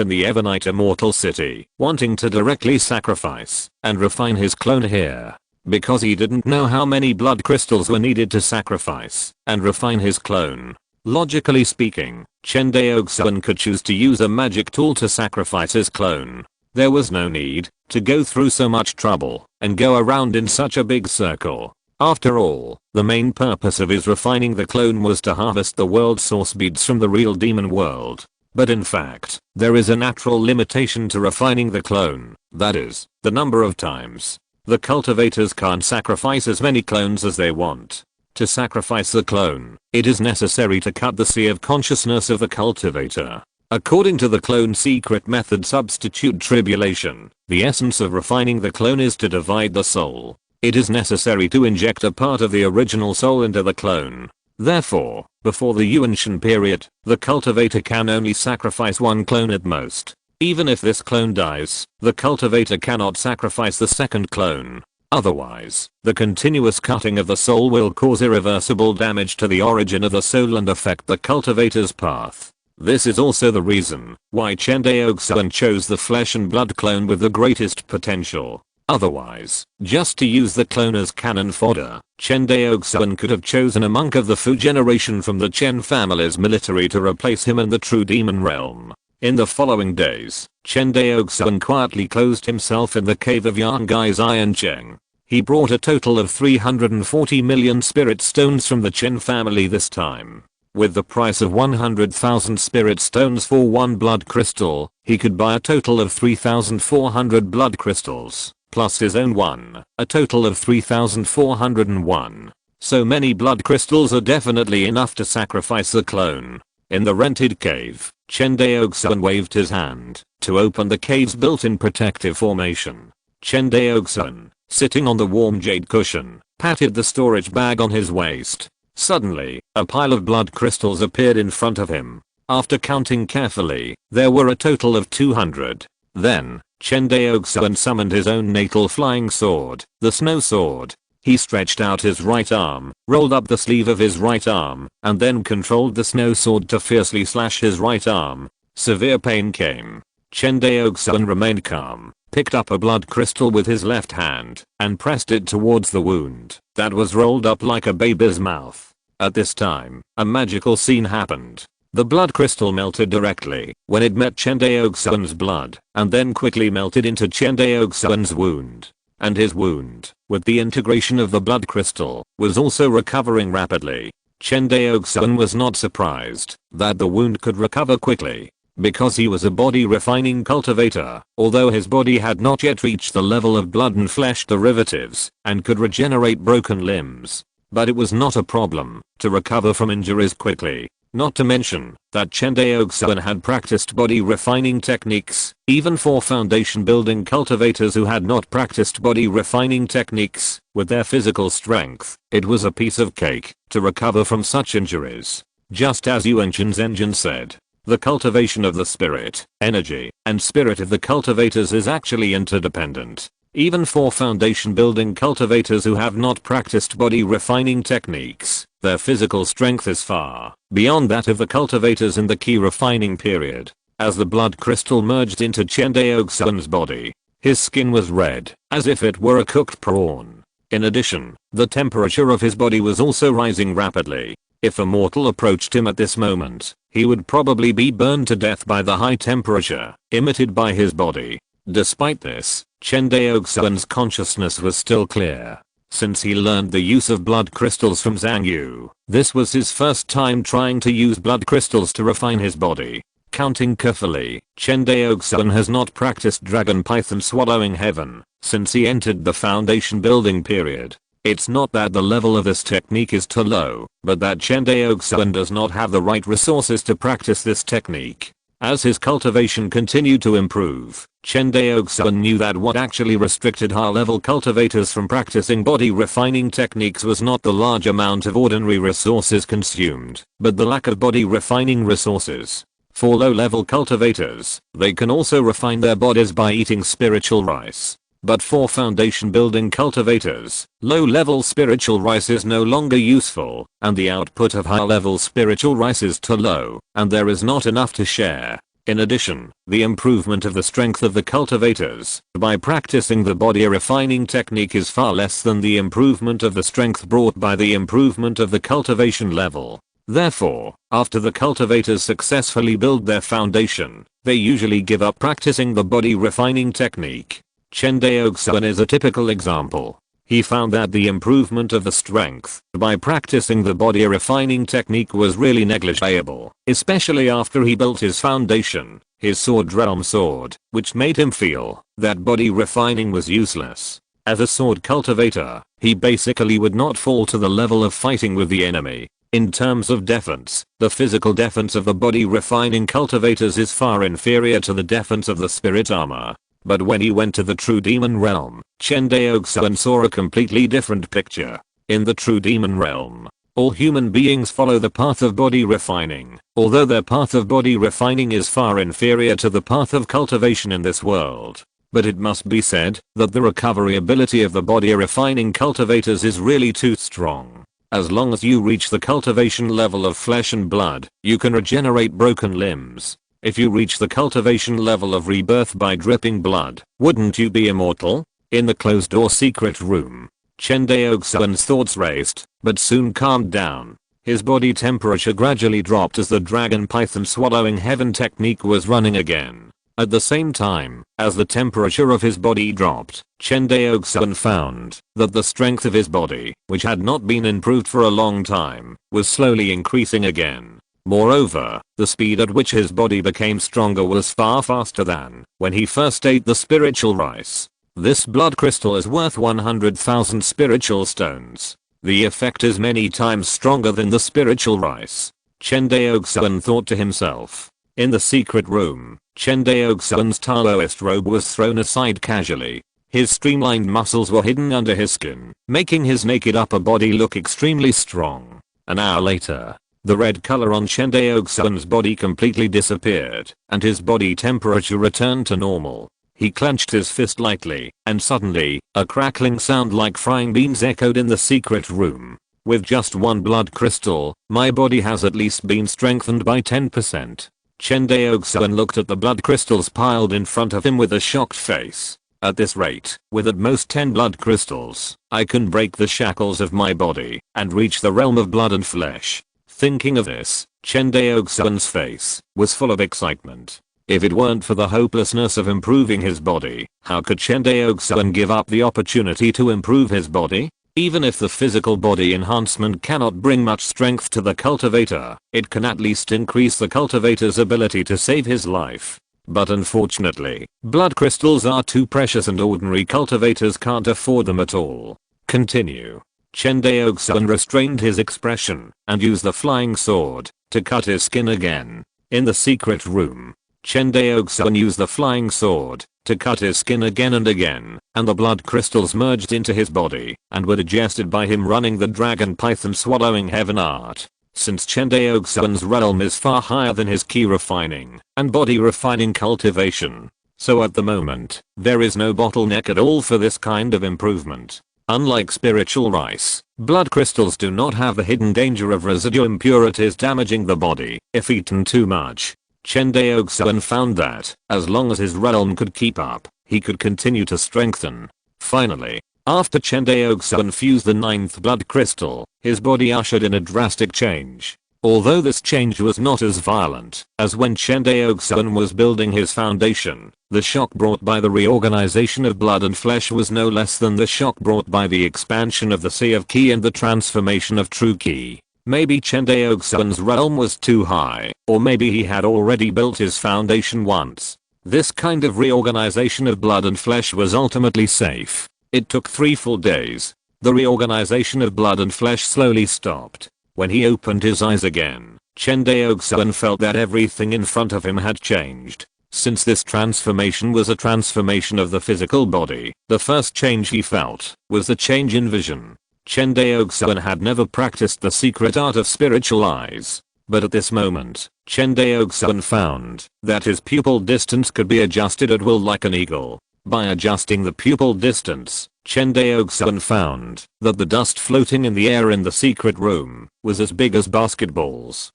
in the Evernight Immortal City, wanting to directly sacrifice and refine his clone here. Because he didn't know how many blood crystals were needed to sacrifice and refine his clone. Logically speaking, Chen Daoxuan could choose to use a magic tool to sacrifice his clone. There was no need to go through so much trouble and go around in such a big circle. After all, the main purpose of his refining the clone was to harvest the world source beads from the real demon world. But in fact, there is a natural limitation to refining the clone, that is, the number of times. The cultivators can't sacrifice as many clones as they want. To sacrifice the clone, it is necessary to cut the sea of consciousness of the cultivator. According to the clone secret method substitute tribulation, the essence of refining the clone is to divide the soul. It is necessary to inject a part of the original soul into the clone. Therefore, before the Yuanshan period, the cultivator can only sacrifice one clone at most. Even if this clone dies, the cultivator cannot sacrifice the second clone. Otherwise, the continuous cutting of the soul will cause irreversible damage to the origin of the soul and affect the cultivator's path. This is also the reason why Chen Daoxuan chose the flesh and blood clone with the greatest potential. Otherwise, just to use the clone as cannon fodder, Chen Daoxuan could have chosen a monk of the Fu generation from the Chen family's military to replace him in the true demon realm. In the following days, Chen Daoxuan quietly closed himself in the cave of Yangai's Iron Cheng. He brought a total of 340 million spirit stones from the Chen family this time. With the price of 100,000 spirit stones for one blood crystal, he could buy a total of 3,400 blood crystals, plus his own one, a total of 3,401. So many blood crystals are definitely enough to sacrifice the clone. In the rented cave, Chen Daoxuan waved his hand to open the cave's built-in protective formation. Chen Daoxuan, sitting on the warm jade cushion, patted the storage bag on his waist. Suddenly, a pile of blood crystals appeared in front of him. After counting carefully, there were a total of 200. Then, Chen Daoxuan summoned his own natal flying sword, the snow sword. He stretched out his right arm, rolled up the sleeve of his right arm, and then controlled the snow sword to fiercely slash his right arm. Severe pain came. Chen Daoxuan remained calm, picked up a blood crystal with his left hand, and pressed it towards the wound that was rolled up like a baby's mouth. At this time, a magical scene happened. The blood crystal melted directly when it met Chen Daoxuan's blood, and then quickly melted into Chen Daoxuan's wound. And his wound, with the integration of the blood crystal, was also recovering rapidly. Chen Daoxuan was not surprised that the wound could recover quickly, because he was a body refining cultivator, although his body had not yet reached the level of blood and flesh derivatives, and could regenerate broken limbs. But it was not a problem to recover from injuries quickly. Not to mention that Chen Daoxuan had practiced body refining techniques. Even for foundation building cultivators who had not practiced body refining techniques with their physical strength, it was a piece of cake to recover from such injuries. Just as Yuan Zhenjian said, the cultivation of the spirit, energy, and spirit of the cultivators is actually interdependent. Even for foundation building cultivators who have not practiced body refining techniques, their physical strength is far beyond that of the cultivators in the key refining period. As the blood crystal merged into Chen Daoxuan's body, his skin was red, as if it were a cooked prawn. In addition, the temperature of his body was also rising rapidly. If a mortal approached him at this moment, he would probably be burned to death by the high temperature emitted by his body. Despite this, Chen Daoxuan's consciousness was still clear. Since he learned the use of blood crystals from Zhang Yu, this was his first time trying to use blood crystals to refine his body. Counting carefully, Chen Daoxuan has not practiced Dragon Python Swallowing Heaven since he entered the foundation building period. It's not that the level of this technique is too low, but that Chen Daoxuan does not have the right resources to practice this technique. As his cultivation continued to improve, Chen Daoxuan knew that what actually restricted high-level cultivators from practicing body refining techniques was not the large amount of ordinary resources consumed, but the lack of body refining resources. For low-level cultivators, they can also refine their bodies by eating spiritual rice. But for foundation building cultivators, low-level spiritual rice is no longer useful, and the output of high-level spiritual rice is too low, and there is not enough to share. In addition, the improvement of the strength of the cultivators by practicing the body refining technique is far less than the improvement of the strength brought by the improvement of the cultivation level. Therefore, after the cultivators successfully build their foundation, they usually give up practicing the body refining technique. Chen Daoxuan is a typical example. He found that the improvement of the strength by practicing the body refining technique was really negligible, especially after he built his foundation, his sword realm sword, which made him feel that body refining was useless. As a sword cultivator, he basically would not fall to the level of fighting with the enemy. In terms of defense, the physical defense of the body refining cultivators is far inferior to the defense of the spirit armor. But when he went to the true demon realm, Chen Daoxuan saw a completely different picture. In the true demon realm, all human beings follow the path of body refining, although their path of body refining is far inferior to the path of cultivation in this world. But it must be said that the recovery ability of the body refining cultivators is really too strong. As long as you reach the cultivation level of flesh and blood, you can regenerate broken limbs. If you reach the cultivation level of rebirth by dripping blood, wouldn't you be immortal? In the closed-door secret room, Chen Daoxuan's thoughts raced, but soon calmed down. His body temperature gradually dropped as the Dragon Python Swallowing Heaven technique was running again. At the same time, as the temperature of his body dropped, Chen Daoxuan found that the strength of his body, which had not been improved for a long time, was slowly increasing again. Moreover, the speed at which his body became stronger was far faster than when he first ate the spiritual rice. This blood crystal is worth 100,000 spiritual stones. The effect is many times stronger than the spiritual rice. Chen Daoxuan thought to himself. In the secret room, Chen Daoxuan's Taoist robe was thrown aside casually. His streamlined muscles were hidden under his skin, making his naked upper body look extremely strong. An hour later, the red color on Chen Daoxuan's body completely disappeared, and his body temperature returned to normal. He clenched his fist lightly, and suddenly, a crackling sound like frying beans echoed in the secret room. With just one blood crystal, my body has at least been strengthened by 10%. Chen Daoxuan looked at the blood crystals piled in front of him with a shocked face. At this rate, with at most 10 blood crystals, I can break the shackles of my body and reach the realm of blood and flesh. Thinking of this, Chen Daoxuan's face was full of excitement. If it weren't for the hopelessness of improving his body, how could Chen Daoxuan give up the opportunity to improve his body? Even if the physical body enhancement cannot bring much strength to the cultivator, it can at least increase the cultivator's ability to save his life. But unfortunately, blood crystals are too precious and ordinary cultivators can't afford them at all. Continue. Chen Daoxuan restrained his expression and used the flying sword to cut his skin again. In the secret room, Chen Daoxuan used the flying sword to cut his skin again and again, and the blood crystals merged into his body and were digested by him running the Dragon Python Swallowing Heaven art. Since Chen Daoxuan's realm is far higher than his ki refining and body refining cultivation, so at the moment, there is no bottleneck at all for this kind of improvement. Unlike spiritual rice, blood crystals do not have the hidden danger of residue impurities damaging the body if eaten too much. Chen Daoxuan found that, as long as his realm could keep up, he could continue to strengthen. Finally, after Chen Daoxuan fused the 9th blood crystal, his body ushered in a drastic change. Although this change was not as violent as when Chen Daoxuan was building his foundation, the shock brought by the reorganization of blood and flesh was no less than the shock brought by the expansion of the sea of Qi and the transformation of true Qi. Maybe Chen Daoxuan's realm was too high, or maybe he had already built his foundation once. This kind of reorganization of blood and flesh was ultimately safe. It took 3 full days. The reorganization of blood and flesh slowly stopped. When he opened his eyes again, Chen Daoxuan felt that everything in front of him had changed. Since this transformation was a transformation of the physical body, the first change he felt was the change in vision. Chen Daoxuan had never practiced the secret art of spiritual eyes. But at this moment, Chen Daoxuan found that his pupil distance could be adjusted at will like an eagle. By adjusting the pupil distance, Chen Daoxuan found that the dust floating in the air in the secret room was as big as basketballs.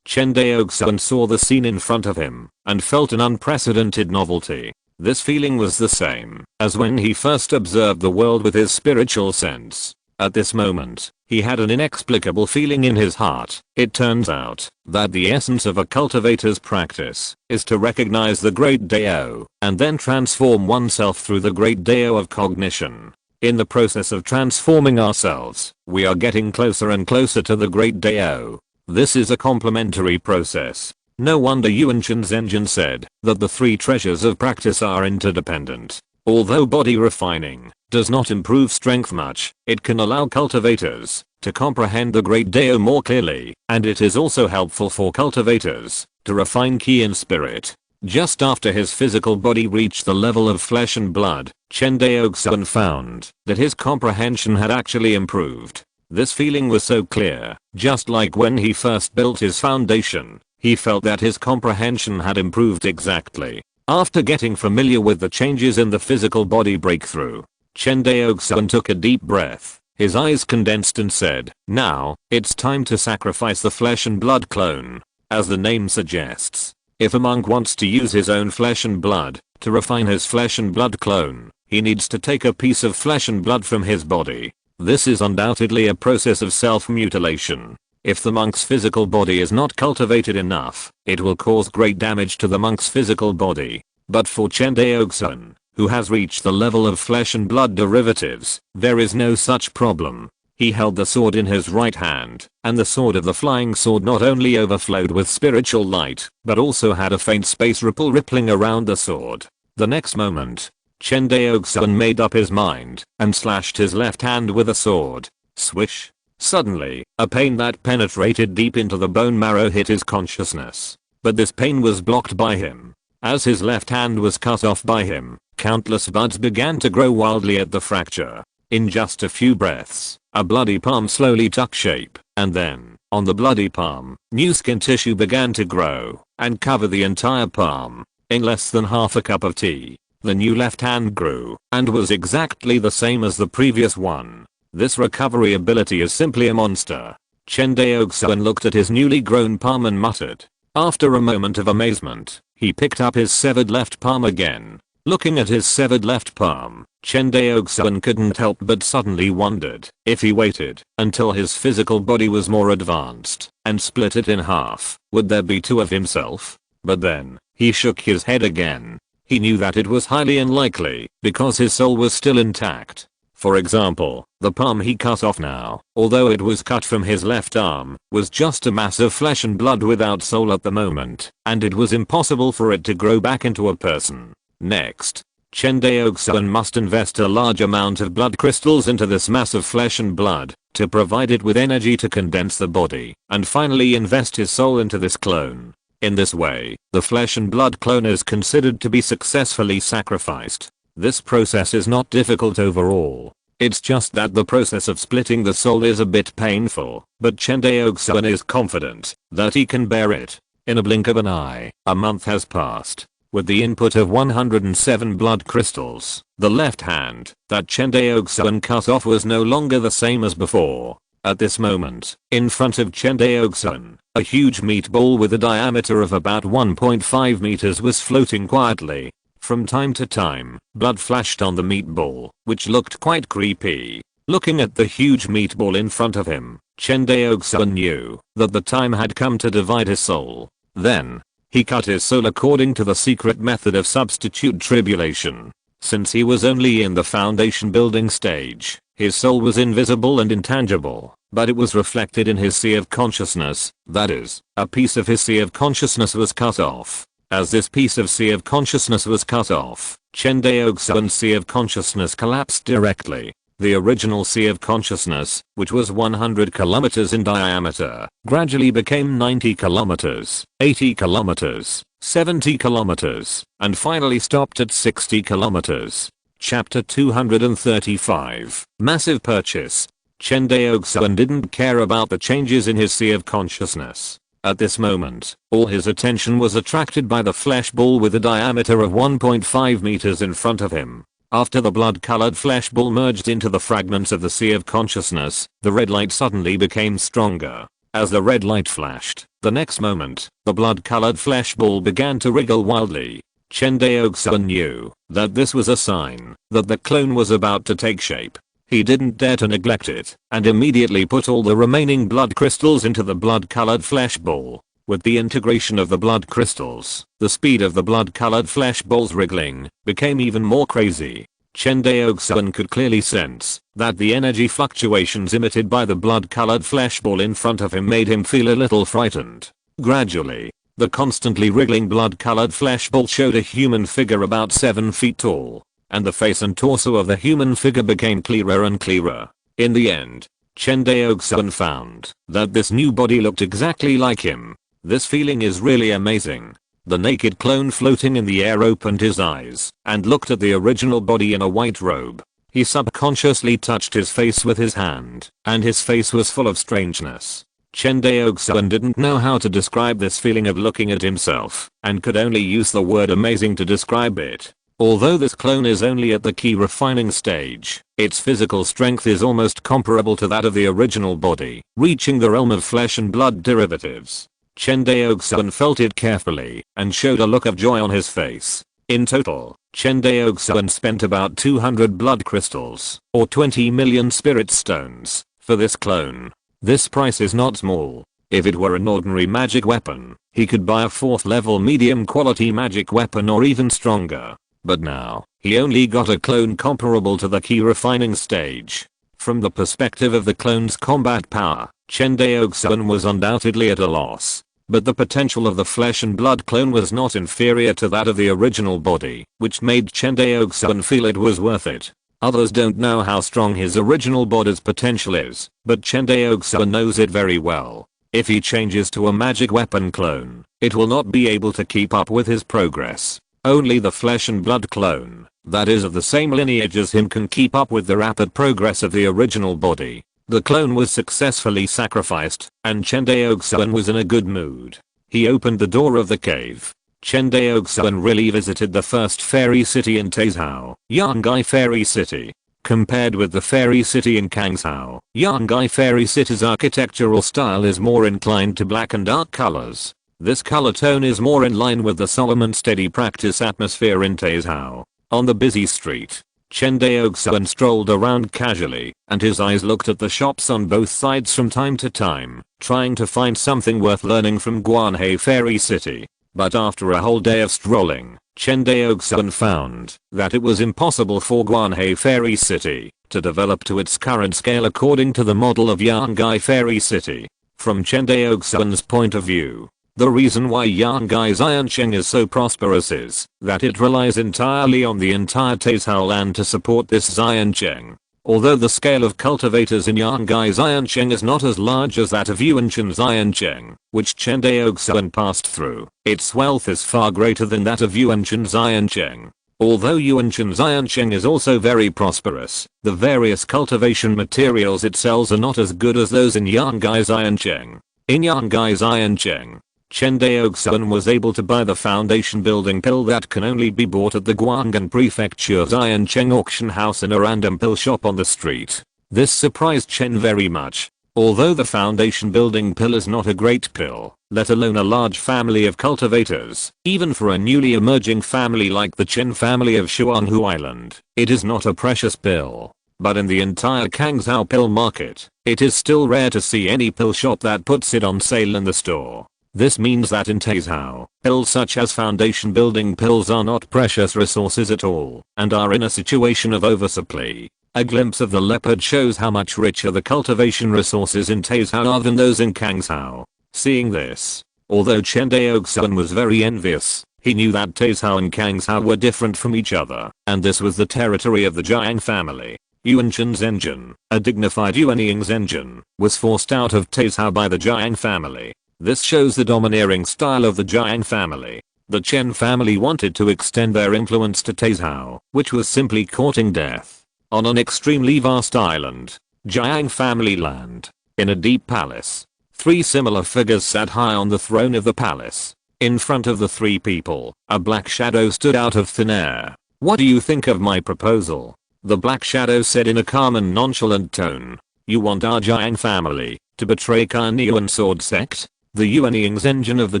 Chen Daoxuan saw the scene in front of him and felt an unprecedented novelty. This feeling was the same as when he first observed the world with his spiritual sense. At this moment, he had an inexplicable feeling in his heart. It turns out that the essence of a cultivator's practice is to recognize the great Dao and then transform oneself through the great Dao of cognition. In the process of transforming ourselves, we are getting closer and closer to the great Dao. This is a complementary process. No wonder Yuan Shenzhen said that the 3 treasures of practice are interdependent. Although body refining does not improve strength much, it can allow cultivators to comprehend the great Dao more clearly, and it is also helpful for cultivators to refine Qi and spirit. Just after his physical body reached the level of flesh and blood, Chen Daoxuan found that his comprehension had actually improved. This feeling was so clear, just like when he first built his foundation. He felt that his comprehension had improved exactly. After getting familiar with the changes in the physical body breakthrough, Chen Daoxuan took a deep breath. His eyes condensed and said, "Now, it's time to sacrifice the flesh and blood clone." As the name suggests, if a monk wants to use his own flesh and blood to refine his flesh and blood clone, he needs to take a piece of flesh and blood from his body. This is undoubtedly a process of self-mutilation. If the monk's physical body is not cultivated enough, it will cause great damage to the monk's physical body. But for Chen Daoxuan, who has reached the level of flesh and blood derivatives, there is no such problem. He held the sword in his right hand, and the sword of the flying sword not only overflowed with spiritual light, but also had a faint space ripple rippling around the sword. The next moment, Chen Daoxuan made up his mind and slashed his left hand with a sword. Swish. Suddenly, a pain that penetrated deep into the bone marrow hit his consciousness. But this pain was blocked by him. As his left hand was cut off by him, countless buds began to grow wildly at the fracture. In just a few breaths, a bloody palm slowly took shape, and then, on the bloody palm, new skin tissue began to grow and cover the entire palm. In less than half a cup of tea, the new left hand grew and was exactly the same as the previous one. This recovery ability is simply a monster. Chen Daoxuan looked at his newly grown palm and muttered. After a moment of amazement, he picked up his severed left palm again. Looking at his severed left palm, Chen Daoxuan couldn't help but suddenly wondered if he waited until his physical body was more advanced and split it in half, would there be 2 of himself? But then, he shook his head again. He knew that it was highly unlikely because his soul was still intact. For example, the palm he cut off now, although it was cut from his left arm, was just a mass of flesh and blood without soul at the moment, and it was impossible for it to grow back into a person. Next, Chen Daoxuan must invest a large amount of blood crystals into this mass of flesh and blood to provide it with energy to condense the body, and finally invest his soul into this clone. In this way, the flesh and blood clone is considered to be successfully sacrificed. This process is not difficult overall. It's just that the process of splitting the soul is a bit painful, but Chen Daoxuan is confident that he can bear it. In a blink of an eye, a month has passed. With the input of 107 blood crystals, the left hand that Chen Daoxuan cut off was no longer the same as before. At this moment, in front of Chen Daoxuan, a huge meatball with a diameter of about 1.5 meters was floating quietly. From time to time, blood flashed on the meatball, which looked quite creepy. Looking at the huge meatball in front of him, Chen Daoxuan knew that the time had come to divide his soul. Then, he cut his soul according to the secret method of substitute tribulation. Since he was only in the foundation building stage, his soul was invisible and intangible, but it was reflected in his sea of consciousness, that is, a piece of his sea of consciousness was cut off. As this piece of sea of consciousness was cut off, Chen Daoxuan's sea of consciousness collapsed directly. The original sea of consciousness, which was 100 kilometers in diameter, gradually became 90 kilometers, 80 kilometers, 70 kilometers, and finally stopped at 60 kilometers. Chapter 235. Massive Purchase. Chen Daoxuan didn't care about the changes in his sea of consciousness. At this moment, all his attention was attracted by the flesh ball with a diameter of 1.5 meters in front of him. After the blood-colored flesh ball merged into the fragments of the sea of consciousness, the red light suddenly became stronger. As the red light flashed, the next moment, the blood-colored flesh ball began to wriggle wildly. Chen Daoxuan knew that this was a sign that the clone was about to take shape. He didn't dare to neglect it, and immediately put all the remaining blood crystals into the blood-colored flesh ball. With the integration of the blood crystals, the speed of the blood-colored flesh ball's wriggling became even more crazy. Chen Daoxuan could clearly sense that the energy fluctuations emitted by the blood-colored flesh ball in front of him made him feel a little frightened. Gradually, the constantly wriggling blood-colored flesh ball showed a human figure about 7 feet tall, and the face and torso of the human figure became clearer and clearer. In the end, Chen Daoxuan found that this new body looked exactly like him. This feeling is really amazing. The naked clone floating in the air opened his eyes and looked at the original body in a white robe. He subconsciously touched his face with his hand, and his face was full of strangeness. Chen Daoxuan didn't know how to describe this feeling of looking at himself, and could only use the word amazing to describe it. Although this clone is only at the key refining stage, its physical strength is almost comparable to that of the original body, reaching the realm of flesh and blood derivatives. Chen Daoxuan felt it carefully and showed a look of joy on his face. In total, Chen Daoxuan spent about 200 blood crystals, or 20 million spirit stones, for this clone. This price is not small. If it were an ordinary magic weapon, he could buy a 4th level medium quality magic weapon or even stronger. But now, he only got a clone comparable to the key refining stage. From the perspective of the clone's combat power, Chen Daoxuan was undoubtedly at a loss. But the potential of the flesh and blood clone was not inferior to that of the original body, which made Chen Daoxuan feel it was worth it. Others don't know how strong his original body's potential is, but Chen Daoxuan knows it very well. If he changes to a magic weapon clone, it will not be able to keep up with his progress. Only the flesh and blood clone, that is of the same lineage as him, can keep up with the rapid progress of the original body. The clone was successfully sacrificed, and Chen Daoxuan was in a good mood. He opened the door of the cave. Chen Daoxuan really visited the first fairy city in Taizhou, Yangai Fairy City. Compared with the fairy city in Kangzhou, Yangai Fairy City's architectural style is more inclined to black and dark colors. This color tone is more in line with the solemn and steady practice atmosphere in Taizhou. On the busy street, Chen Daoxuan strolled around casually, and his eyes looked at the shops on both sides from time to time, trying to find something worth learning from Guanhei Fairy City. But after a whole day of strolling, Chen Daoxuan found that it was impossible for Guanhei Fairy City to develop to its current scale according to the model of Yangai Fairy City. From Chen Daoxuan's point of view, the reason why Yangai Xiancheng is so prosperous is that it relies entirely on the entire Taizhou land to support this Xiancheng. Although the scale of cultivators in Yangai Xiancheng is not as large as that of Yuanshan Xiancheng, which Chen Daoxuan passed through, its wealth is far greater than that of Yuanshan Xiancheng. Although Yuanshan Xiancheng is also very prosperous, the various cultivation materials it sells are not as good as those in Yangai Xiancheng. In Yangai Xiancheng, Chen Daoxuan was able to buy the foundation building pill that can only be bought at the Guanghan Prefecture Xiancheng auction house in a random pill shop on the street. This surprised Chen very much. Although the foundation building pill is not a great pill, let alone a large family of cultivators, even for a newly emerging family like the Chen family of Shuanghu Island, it is not a precious pill. But in the entire Kangzhou pill market, it is still rare to see any pill shop that puts it on sale in the store. This means that in Taizhou, pills such as foundation building pills are not precious resources at all, and are in a situation of oversupply. A glimpse of the leopard shows how much richer the cultivation resources in Taizhou are than those in Kangzhou. Seeing this, although Chen Daoxuan was very envious, he knew that Taizhou and Kangzhou were different from each other, and this was the territory of the Jiang family. Yuan Chen's engine, a dignified Yuan Ying's engine, was forced out of Taizhou by the Jiang family. This shows the domineering style of the Jiang family. The Chen family wanted to extend their influence to Taizhou, which was simply courting death. On an extremely vast island, Jiang family land, in a deep palace, 3 similar figures sat high on the throne of the palace. In front of the 3 people, a black shadow stood out of thin air. "What do you think of my proposal?" The black shadow said in a calm and nonchalant tone. "You want our Jiang family to betray Yuan sword sect?" The Yuan Ying's engine of the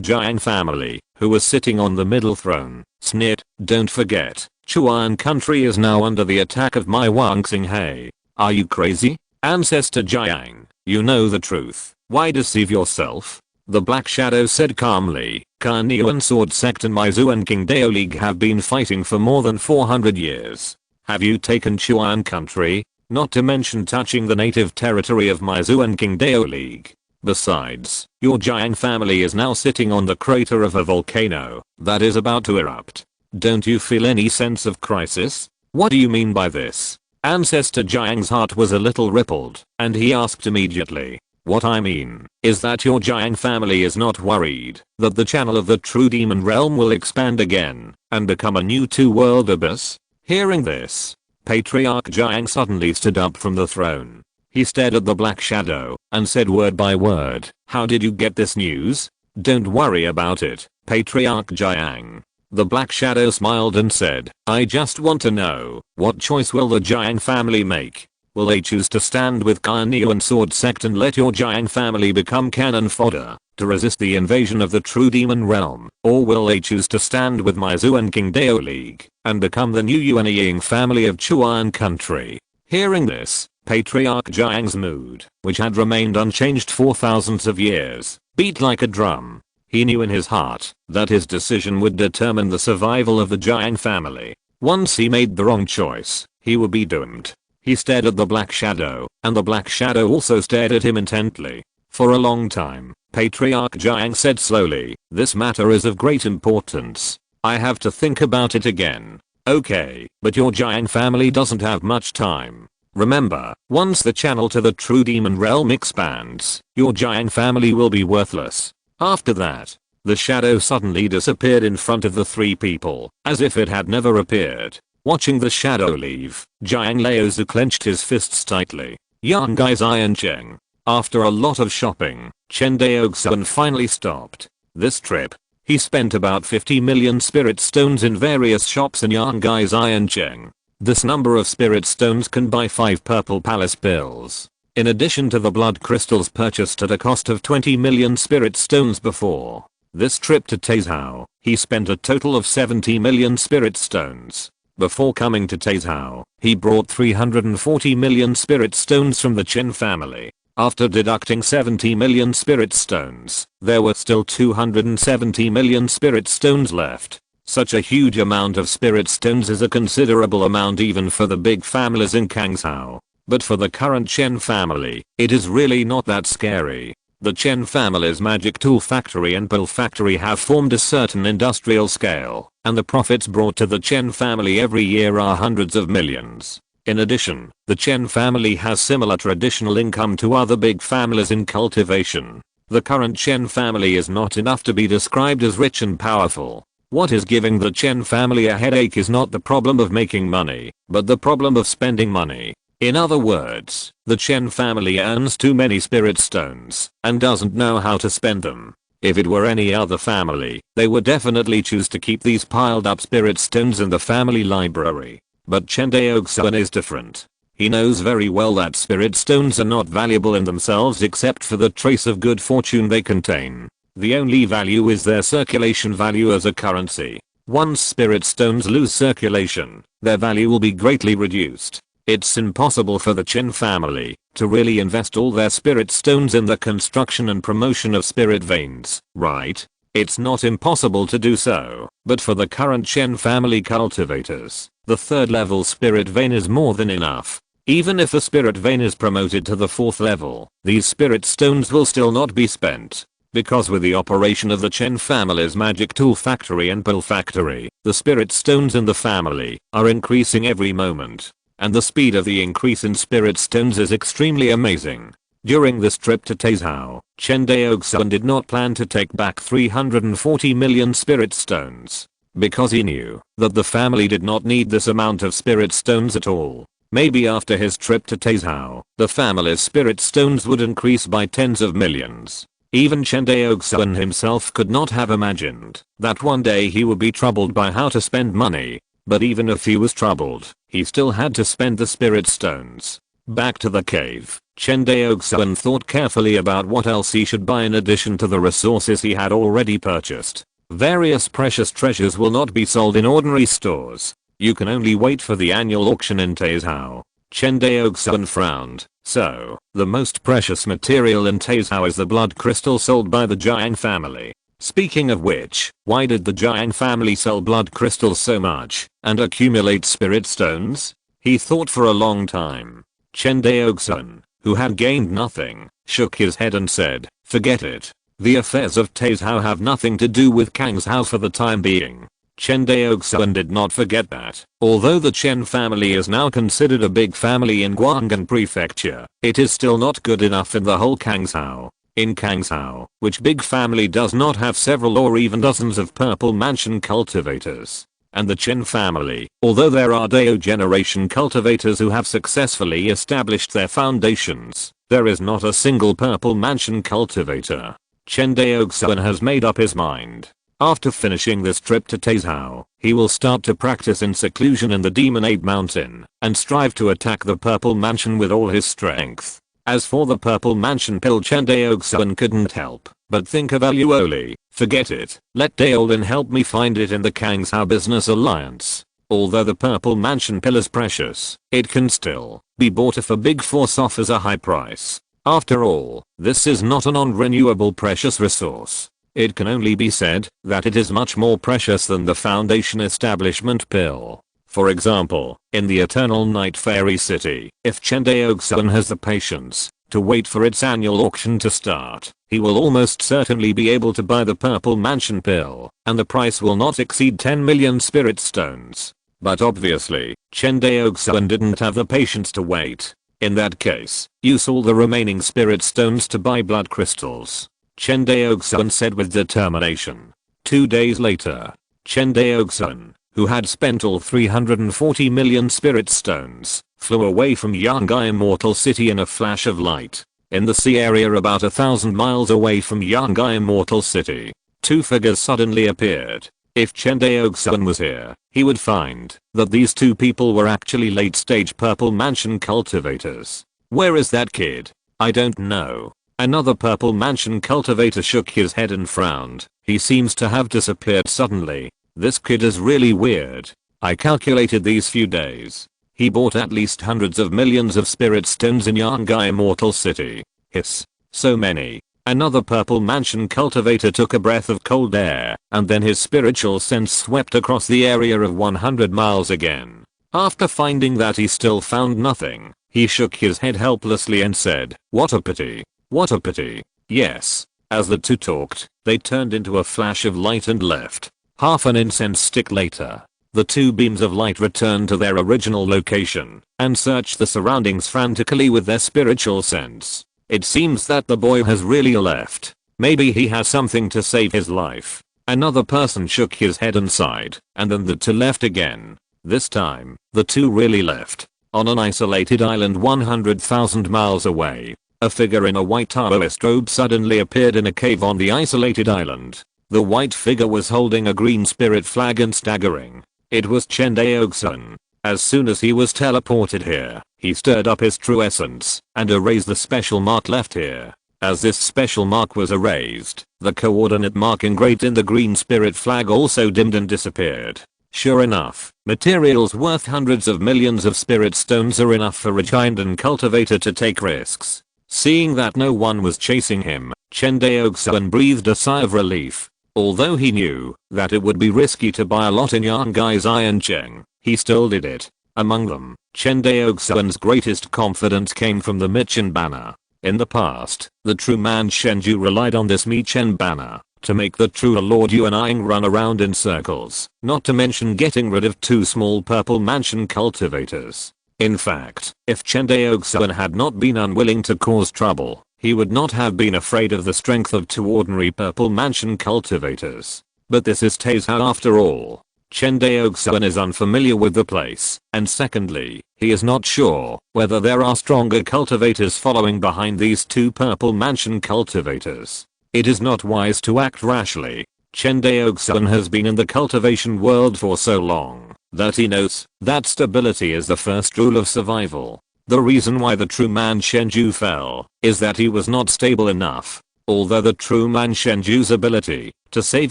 Jiang family, who was sitting on the middle throne, sneered. "Don't forget, Chuan country is now under the attack of my Wang Xinghe. Are you crazy? Ancestor Jiang, you know the truth. Why deceive yourself?" The black shadow said calmly. Yuan sword sect and my Zuan Qingdao League have been fighting for more than 400 years. Have you taken Chuan country? Not to mention touching the native territory of my Zuan Qingdao League. Besides, your Jiang family is now sitting on the crater of a volcano that is about to erupt. Don't you feel any sense of crisis? What do you mean by this? Ancestor Jiang's heart was a little rippled, and he asked immediately. What I mean is that your Jiang family is not worried that the channel of the true demon realm will expand again and become a new 2-world abyss? Hearing this, Patriarch Jiang suddenly stood up from the throne. He stared at the black shadow and said word by word, "How did you get this news?" "Don't worry about it, Patriarch Jiang." The black shadow smiled and said, "I just want to know, what choice will the Jiang family make? Will they choose to stand with Yuan sword sect and let your Jiang family become cannon fodder to resist the invasion of the true demon realm? Or will they choose to stand with my Zuan Qingdao League and become the new Yuan Ying family of Chuan country?" Hearing this, Patriarch Jiang's mood, which had remained unchanged for thousands of years, beat like a drum. He knew in his heart that his decision would determine the survival of the Jiang family. Once he made the wrong choice, he would be doomed. He stared at the black shadow, and the black shadow also stared at him intently. For a long time, Patriarch Jiang said slowly, "This matter is of great importance. I have to think about it again." "Okay, but your Jiang family doesn't have much time. Remember, once the channel to the true demon realm expands, your Jiang family will be worthless." After that, the shadow suddenly disappeared in front of the 3 people, as if it had never appeared. Watching the shadow leave, Jiang Laozi clenched his fists tightly. Yang Gai's Iron Cheng. After a lot of shopping, Chen Daoxuan finally stopped. This trip, he spent about 50 million spirit stones in various shops in Yang Gai's Iron Cheng. This number of spirit stones can buy 5 purple palace pills. In addition to the blood crystals purchased at a cost of 20 million spirit stones before this trip to Taizhou, he spent a total of 70 million spirit stones. Before coming to Taizhou, he brought 340 million spirit stones from the Chen family. After deducting 70 million spirit stones, there were still 270 million spirit stones left. Such a huge amount of spirit stones is a considerable amount even for the big families in Kangzhou. But for the current Chen family, it is really not that scary. The Chen family's magic tool factory and pill factory have formed a certain industrial scale, and the profits brought to the Chen family every year are hundreds of millions. In addition, the Chen family has similar traditional income to other big families in cultivation. The current Chen family is not enough to be described as rich and powerful. What is giving the Chen family a headache is not the problem of making money, but the problem of spending money. In other words, the Chen family earns too many spirit stones and doesn't know how to spend them. If it were any other family, they would definitely choose to keep these piled up spirit stones in the family library. But Chen Daoxuan is different. He knows very well that spirit stones are not valuable in themselves except for the trace of good fortune they contain. The only value is their circulation value as a currency. Once spirit stones lose circulation, their value will be greatly reduced. It's impossible for the Chen family to really invest all their spirit stones in the construction and promotion of spirit veins, right? It's not impossible to do so, but for the current Chen family cultivators, the third level spirit vein is more than enough. Even if a spirit vein is promoted to the fourth level, these spirit stones will still not be spent. Because with the operation of the Chen family's magic tool factory and pill factory, the spirit stones in the family are increasing every moment. And the speed of the increase in spirit stones is extremely amazing. During this trip to Taizhou, Chen Daoxuan did not plan to take back 340 million spirit stones. Because he knew that the family did not need this amount of spirit stones at all. Maybe after his trip to Taizhou, the family's spirit stones would increase by tens of millions. Even Chen Daoxuan himself could not have imagined that one day he would be troubled by how to spend money. But even if he was troubled, he still had to spend the spirit stones. Back to the cave, Chen Daoxuan thought carefully about what else he should buy in addition to the resources he had already purchased. Various precious treasures will not be sold in ordinary stores. You can only wait for the annual auction in Taizhou. Chen Daoxuan frowned. So, the most precious material in Taizhou is the blood crystal sold by the Jiang family. Speaking of which, why did the Jiang family sell blood crystals so much and accumulate spirit stones? He thought for a long time. Chen Daoxuan, who had gained nothing, shook his head and said, forget it. The affairs of Taizhou have nothing to do with Kangshou for the time being. Chen Daoxuan did not forget that, although the Chen family is now considered a big family in Guanghan Prefecture, it is still not good enough in the whole Kangshou. In Kangshou, which big family does not have several or even dozens of purple mansion cultivators? And the Chen family, although there are Dao generation cultivators who have successfully established their foundations, there is not a single purple mansion cultivator. Chen Daoxuan has made up his mind. After finishing this trip to Taizhou, he will start to practice in seclusion in the Demon Ape Mountain and strive to attack the Purple Mansion with all his strength. As for the Purple Mansion pill, Chen Daoxuan couldn't help but think of Aluoli. Forget it, let Daolin help me find it in the Kangshou Business Alliance. Although the Purple Mansion pill is precious, it can still be bought if a big force offers a high price. After all, this is not a non-renewable precious resource. It can only be said that it is much more precious than the Foundation Establishment pill. For example, in the Eternal Night Fairy City, if Chen Daoxuan has the patience to wait for its annual auction to start, he will almost certainly be able to buy the Purple Mansion pill, and the price will not exceed 10 million spirit stones. But obviously, Chen Daoxuan didn't have the patience to wait. In that case, use all the remaining spirit stones to buy blood crystals. Chen Daoxuan said with determination. 2 days later, Chen Daoxuan, who had spent all 340 million spirit stones, flew away from Yangai Immortal City in a flash of light. In the sea area about 1,000 miles away from Yangai Immortal City, two figures suddenly appeared. If Chen Daoxuan was here, he would find that these two people were actually late-stage Purple Mansion cultivators. Where is that kid? I don't know. Another Purple Mansion cultivator shook his head and frowned. He seems to have disappeared suddenly. This kid is really weird. I calculated these few days. He bought at least hundreds of millions of spirit stones in Yangai Immortal City. Hiss. So many. Another Purple Mansion cultivator took a breath of cold air, and then his spiritual sense swept across the area of 100 miles again. After finding that he still found nothing, he shook his head helplessly and said, "What a pity. What a pity." Yes. As the two talked, they turned into a flash of light and left. Half an incense stick later, the two beams of light returned to their original location and searched the surroundings frantically with their spiritual sense. It seems that the boy has really left. Maybe he has something to save his life. Another person shook his head and sighed, and then the two left again. This time, the two really left. On an isolated island 100,000 miles away, a figure in a white Taoist robe suddenly appeared in a cave on the isolated island. The white figure was holding a green spirit flag and staggering. It was Chen Daoxuan. As soon as he was teleported here, He stirred up his true essence and erased the special mark left here. As this special mark was erased, the coordinate mark engraved in the green spirit flag also dimmed and disappeared. Sure enough, materials worth hundreds of millions of spirit stones are enough for a giant cultivator to take risks. Seeing that no one was chasing him, Chen Daoxuan breathed a sigh of relief. Although he knew that it would be risky to buy a lot in Yang Gai's Iron Cheng, he still did it. Among them, Chen Daoxuan's greatest confidence came from the Michen banner. In the past, the true man Shenju relied on this Michen banner to make the true Lord Yuanying run around in circles, not to mention getting rid of 2 small purple mansion cultivators. In fact, if Chen Daoxuan had not been unwilling to cause trouble, he would not have been afraid of the strength of 2 ordinary purple mansion cultivators. But this is Taizhou after all. Chen Daoxuan is unfamiliar with the place, and secondly, he is not sure whether there are stronger cultivators following behind these 2 purple mansion cultivators. It is not wise to act rashly. Chen Daoxuan has been in the cultivation world for so long that he knows that stability is the first rule of survival. The reason why the true man Shenju fell is that he was not stable enough. Although the true man Shenju's ability to save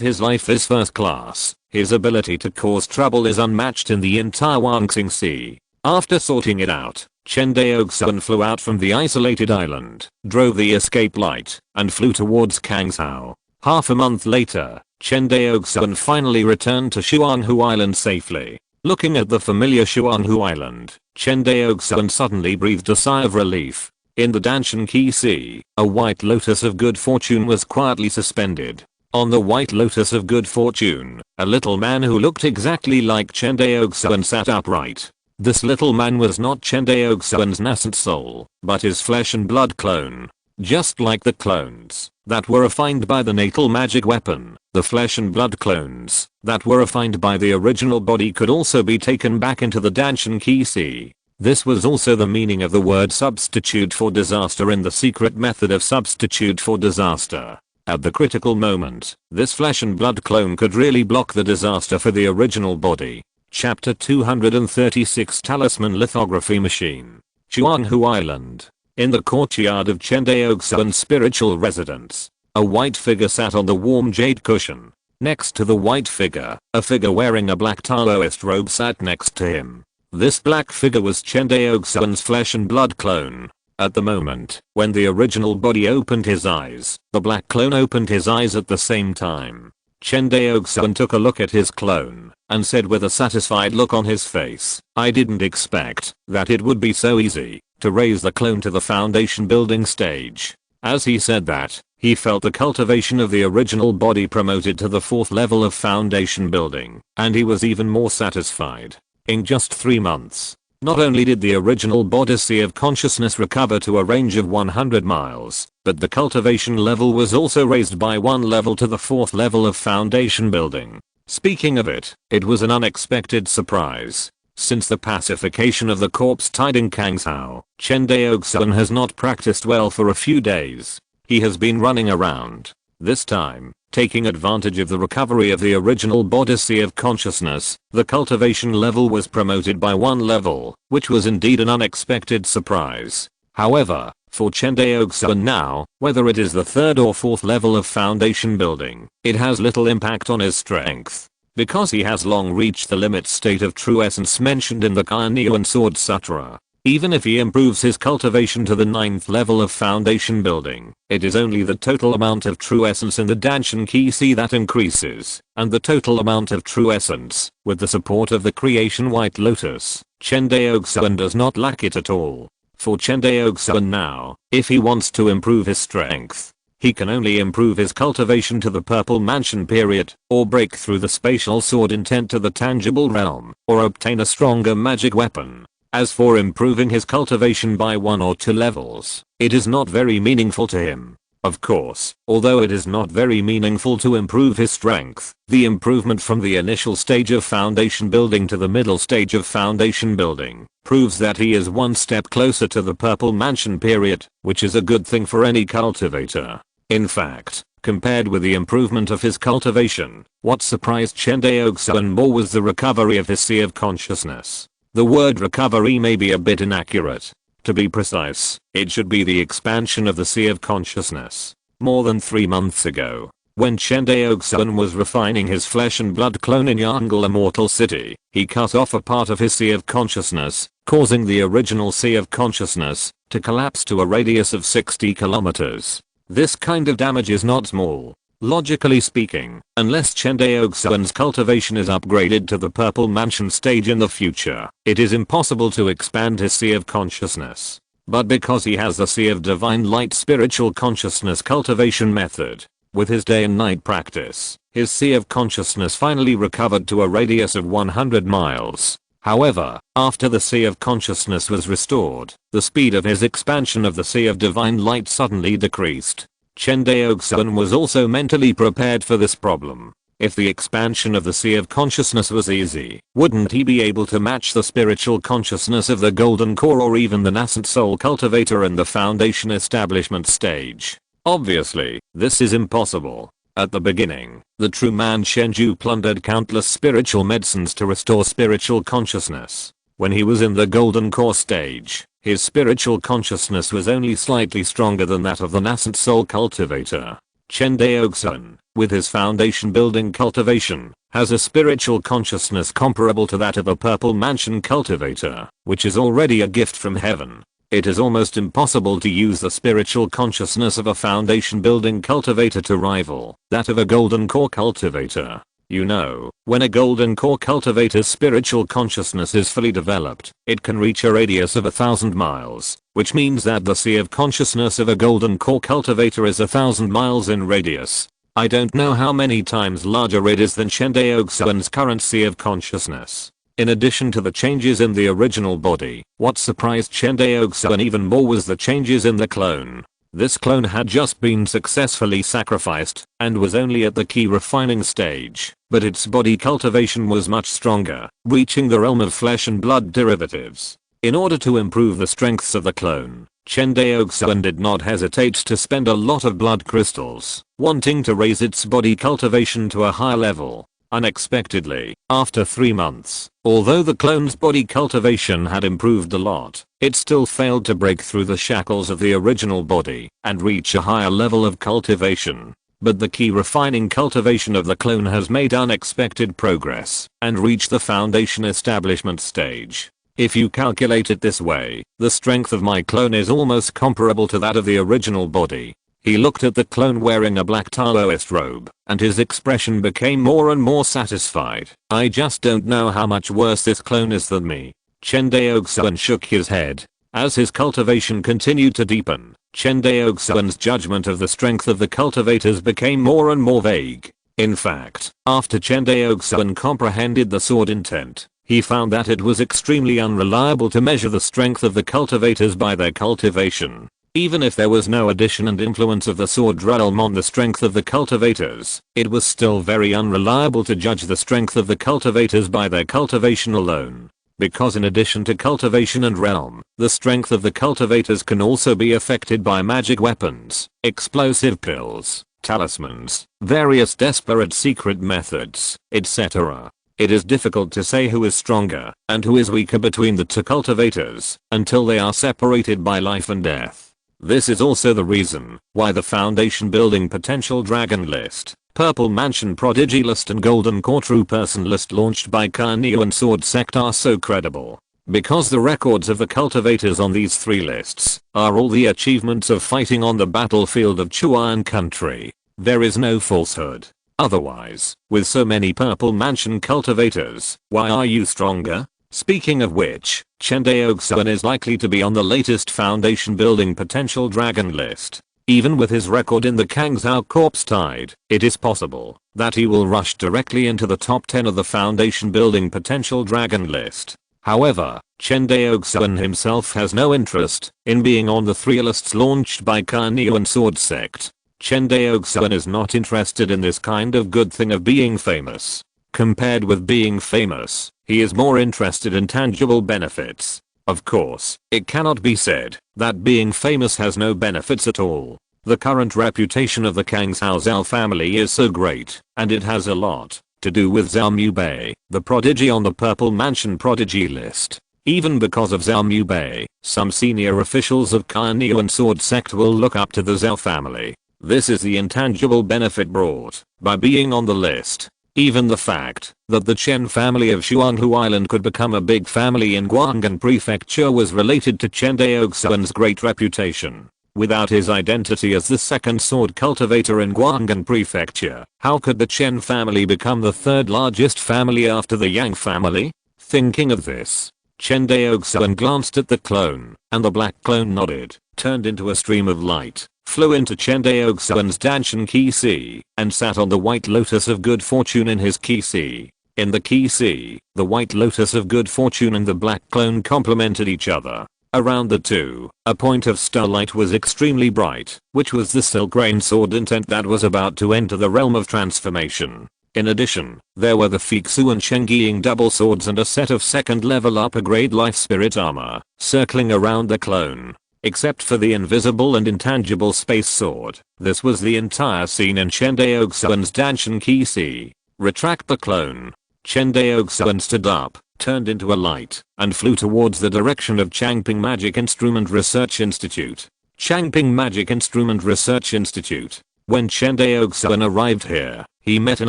his life is first class, his ability to cause trouble is unmatched in the entire Wanxing Sea. After sorting it out, Chen Daoxuan flew out from the isolated island, drove the escape light, and flew towards Kangzhou. Half a month later, Chen Daoxuan finally returned to Xuanhu Island safely. Looking at the familiar Xuanhu Island, Chen Daoxuan suddenly breathed a sigh of relief. In the Danshan Qi Sea, a white lotus of good fortune was quietly suspended. On the white lotus of good fortune, a little man who looked exactly like Chen Daoxuan sat upright. This little man was not Chen Daoxuan's nascent soul, but his flesh and blood clone. Just like the clones that were refined by the natal magic weapon, the flesh and blood clones that were refined by the original body could also be taken back into the Danshan Qi Sea. This was also the meaning of the word substitute for disaster in the secret method of substitute for disaster. At the critical moment, this flesh and blood clone could really block the disaster for the original body. Chapter 236 Talisman Lithography Machine. Xuanhu Island. In the courtyard of Chen Daoxuan's spiritual residence, a white figure sat on the warm jade cushion. Next to the white figure, a figure wearing a black Taoist robe sat next to him. This black figure was Chen Daoxuan's flesh and blood clone. At the moment, when the original body opened his eyes, the black clone opened his eyes at the same time. Chen Daoxuan took a look at his clone and said with a satisfied look on his face, "I didn't expect that it would be so easy to raise the clone to the foundation building stage." As he said that, he felt the cultivation of the original body promoted to the 4th level of foundation building, and he was even more satisfied. In just 3 months, not only did the original body of consciousness recover to a range of 100 miles, but the cultivation level was also raised by 1 level to the 4th level of foundation building. Speaking of it, it was an unexpected surprise. Since the pacification of the corpse tied in Kangzhou, Chen Daoxuan has not practiced well for a few days. He has been running around. This time, taking advantage of the recovery of the original body of consciousness, the cultivation level was promoted by 1 level, which was indeed an unexpected surprise. However, for Chen Daoxuan now, whether it is the 3rd or 4th level of foundation building, it has little impact on his strength. Because he has long reached the limit state of true essence mentioned in the Kainyuan Sword Sutra. Even if he improves his cultivation to the 9th level of foundation building, it is only the total amount of true essence in the Danshan Qi Sea that increases, and the total amount of true essence, with the support of the creation White Lotus, Chen Daoxuan does not lack it at all. For Chen Daoxuan now, if he wants to improve his strength, he can only improve his cultivation to the Purple Mansion period, or break through the spatial sword intent to the tangible realm, or obtain a stronger magic weapon. As for improving his cultivation by 1 or 2 levels, it is not very meaningful to him. Of course, although it is not very meaningful to improve his strength, the improvement from the initial stage of foundation building to the middle stage of foundation building proves that he is 1 step closer to the Purple Mansion period, which is a good thing for any cultivator. In fact, compared with the improvement of his cultivation, what surprised Chen Daoxuan more was the recovery of his Sea of Consciousness. The word recovery may be a bit inaccurate. To be precise, it should be the expansion of the sea of consciousness. More than 3 months ago, when Chen Daoxuan was refining his flesh and blood clone in Yangel Immortal City, he cut off a part of his sea of consciousness, causing the original sea of consciousness to collapse to a radius of 60 kilometers. This kind of damage is not small. Logically speaking, unless Chen Daoxuan's cultivation is upgraded to the Purple Mansion stage in the future, it is impossible to expand his sea of consciousness. But because he has the Sea of Divine Light spiritual consciousness cultivation method, with his day and night practice, his Sea of Consciousness finally recovered to a radius of 100 miles. However, after the Sea of Consciousness was restored, the speed of his expansion of the Sea of Divine Light suddenly decreased. Chen Daoxuan was also mentally prepared for this problem. If the expansion of the Sea of Consciousness was easy, wouldn't he be able to match the spiritual consciousness of the Golden Core or even the nascent soul cultivator in the Foundation establishment stage? Obviously, this is impossible. At the beginning, the true man Shenju plundered countless spiritual medicines to restore spiritual consciousness. When he was in the Golden Core stage, his spiritual consciousness was only slightly stronger than that of the nascent soul cultivator. Chen Daoxuan, with his foundation building cultivation, has a spiritual consciousness comparable to that of a Purple Mansion cultivator, which is already a gift from heaven. It is almost impossible to use the spiritual consciousness of a foundation building cultivator to rival that of a Golden Core cultivator. You know, when a Golden Core cultivator's spiritual consciousness is fully developed, it can reach a radius of 1,000 miles, which means that the Sea of Consciousness of a Golden Core cultivator is 1,000 miles in radius. I don't know how many times larger it is than Chen Daoxuan's current Sea of Consciousness. In addition to the changes in the original body, what surprised Chen Daoxuan even more was the changes in the clone. This clone had just been successfully sacrificed and was only at the key refining stage, but its body cultivation was much stronger, reaching the realm of flesh and blood derivatives. In order to improve the strengths of the clone, Chen Daoxuan did not hesitate to spend a lot of blood crystals, wanting to raise its body cultivation to a higher level. Unexpectedly, after 3 months, although the clone's body cultivation had improved a lot, it still failed to break through the shackles of the original body and reach a higher level of cultivation. But the key refining cultivation of the clone has made unexpected progress and reached the foundation establishment stage. If you calculate it this way, the strength of my clone is almost comparable to that of the original body. He looked at the clone wearing a black Taoist robe, and his expression became more and more satisfied. I just don't know how much worse this clone is than me. Chen Daoxuan shook his head. As his cultivation continued to deepen, Chen Daoxuan's judgment of the strength of the cultivators became more and more vague. In fact, after Chen Daoxuan comprehended the sword intent, he found that it was extremely unreliable to measure the strength of the cultivators by their cultivation. Even if there was no addition and influence of the sword realm on the strength of the cultivators, it was still very unreliable to judge the strength of the cultivators by their cultivation alone. Because in addition to cultivation and realm, the strength of the cultivators can also be affected by magic weapons, explosive pills, talismans, various desperate secret methods, etc. It is difficult to say who is stronger and who is weaker between the two cultivators until they are separated by life and death. This is also the reason why the Foundation Building Potential Dragon List, Purple Mansion Prodigy List and Golden Core True Person List launched by Cunning and Sword Sect are so credible. Because the records of the cultivators on these 3 lists are all the achievements of fighting on the battlefield of Chuan country. There is no falsehood. Otherwise, with so many Purple Mansion cultivators, why are you stronger? Speaking of which, Chen Daoxuan is likely to be on the latest Foundation Building Potential Dragon list. Even with his record in the Kangzhou Corpse Tide, it is possible that he will rush directly into the top 10 of the Foundation Building Potential Dragon list. However, Chen Daoxuan himself has no interest in being on the 3 lists launched by Cunning and Sword Sect. Chen Daoxuan is not interested in this kind of good thing of being famous. Compared with being famous, he is more interested in tangible benefits. Of course, it cannot be said that being famous has no benefits at all. The current reputation of the Kangzhou Zhao family is so great, and it has a lot to do with Zhao Mubei, the prodigy on the Purple Mansion prodigy list. Even because of Zhao Mubei, some senior officials of Carnean Sword Sect will look up to the Zhao family. This is the intangible benefit brought by being on the list. Even the fact that the Chen family of Xuanghu Island could become a big family in Guanghan Prefecture was related to Chen Daoxuan's great reputation. Without his identity as the second sword cultivator in Guanghan Prefecture, how could the Chen family become the third largest family after the Yang family? Thinking of this, Chen Daoxuan glanced at the clone, and the black clone nodded, turned into a stream of light, flew into Chen Daoxuan's Danshan Qi Si, and sat on the white lotus of good fortune in his Qi Si. In the Qi Si, the white lotus of good fortune and the black clone complemented each other. Around the two, a point of starlight was extremely bright, which was the silk rain sword intent that was about to enter the realm of transformation. In addition, there were the Fixu and Chengiying double swords and a set of second level upper grade life spirit armor, circling around the clone. Except for the invisible and intangible space sword, this was the entire scene in Chen Daoxuan's Danshan Qi Si. Retract the clone. Chen Daoxuan stood up, turned into a light, and flew towards the direction of Changping Magic Instrument Research Institute. Changping Magic Instrument Research Institute. When Chen Daoxuan arrived here, he met an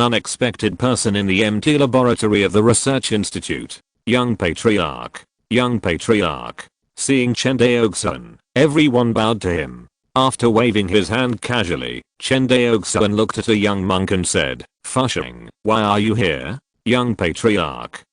unexpected person in the empty laboratory of the research institute. Young Patriarch. Young Patriarch. Seeing Chen Daoxuan, everyone bowed to him. After waving his hand casually, Chen Daoxuan looked at a young monk and said, Fusheng, why are you here? Young Patriarch,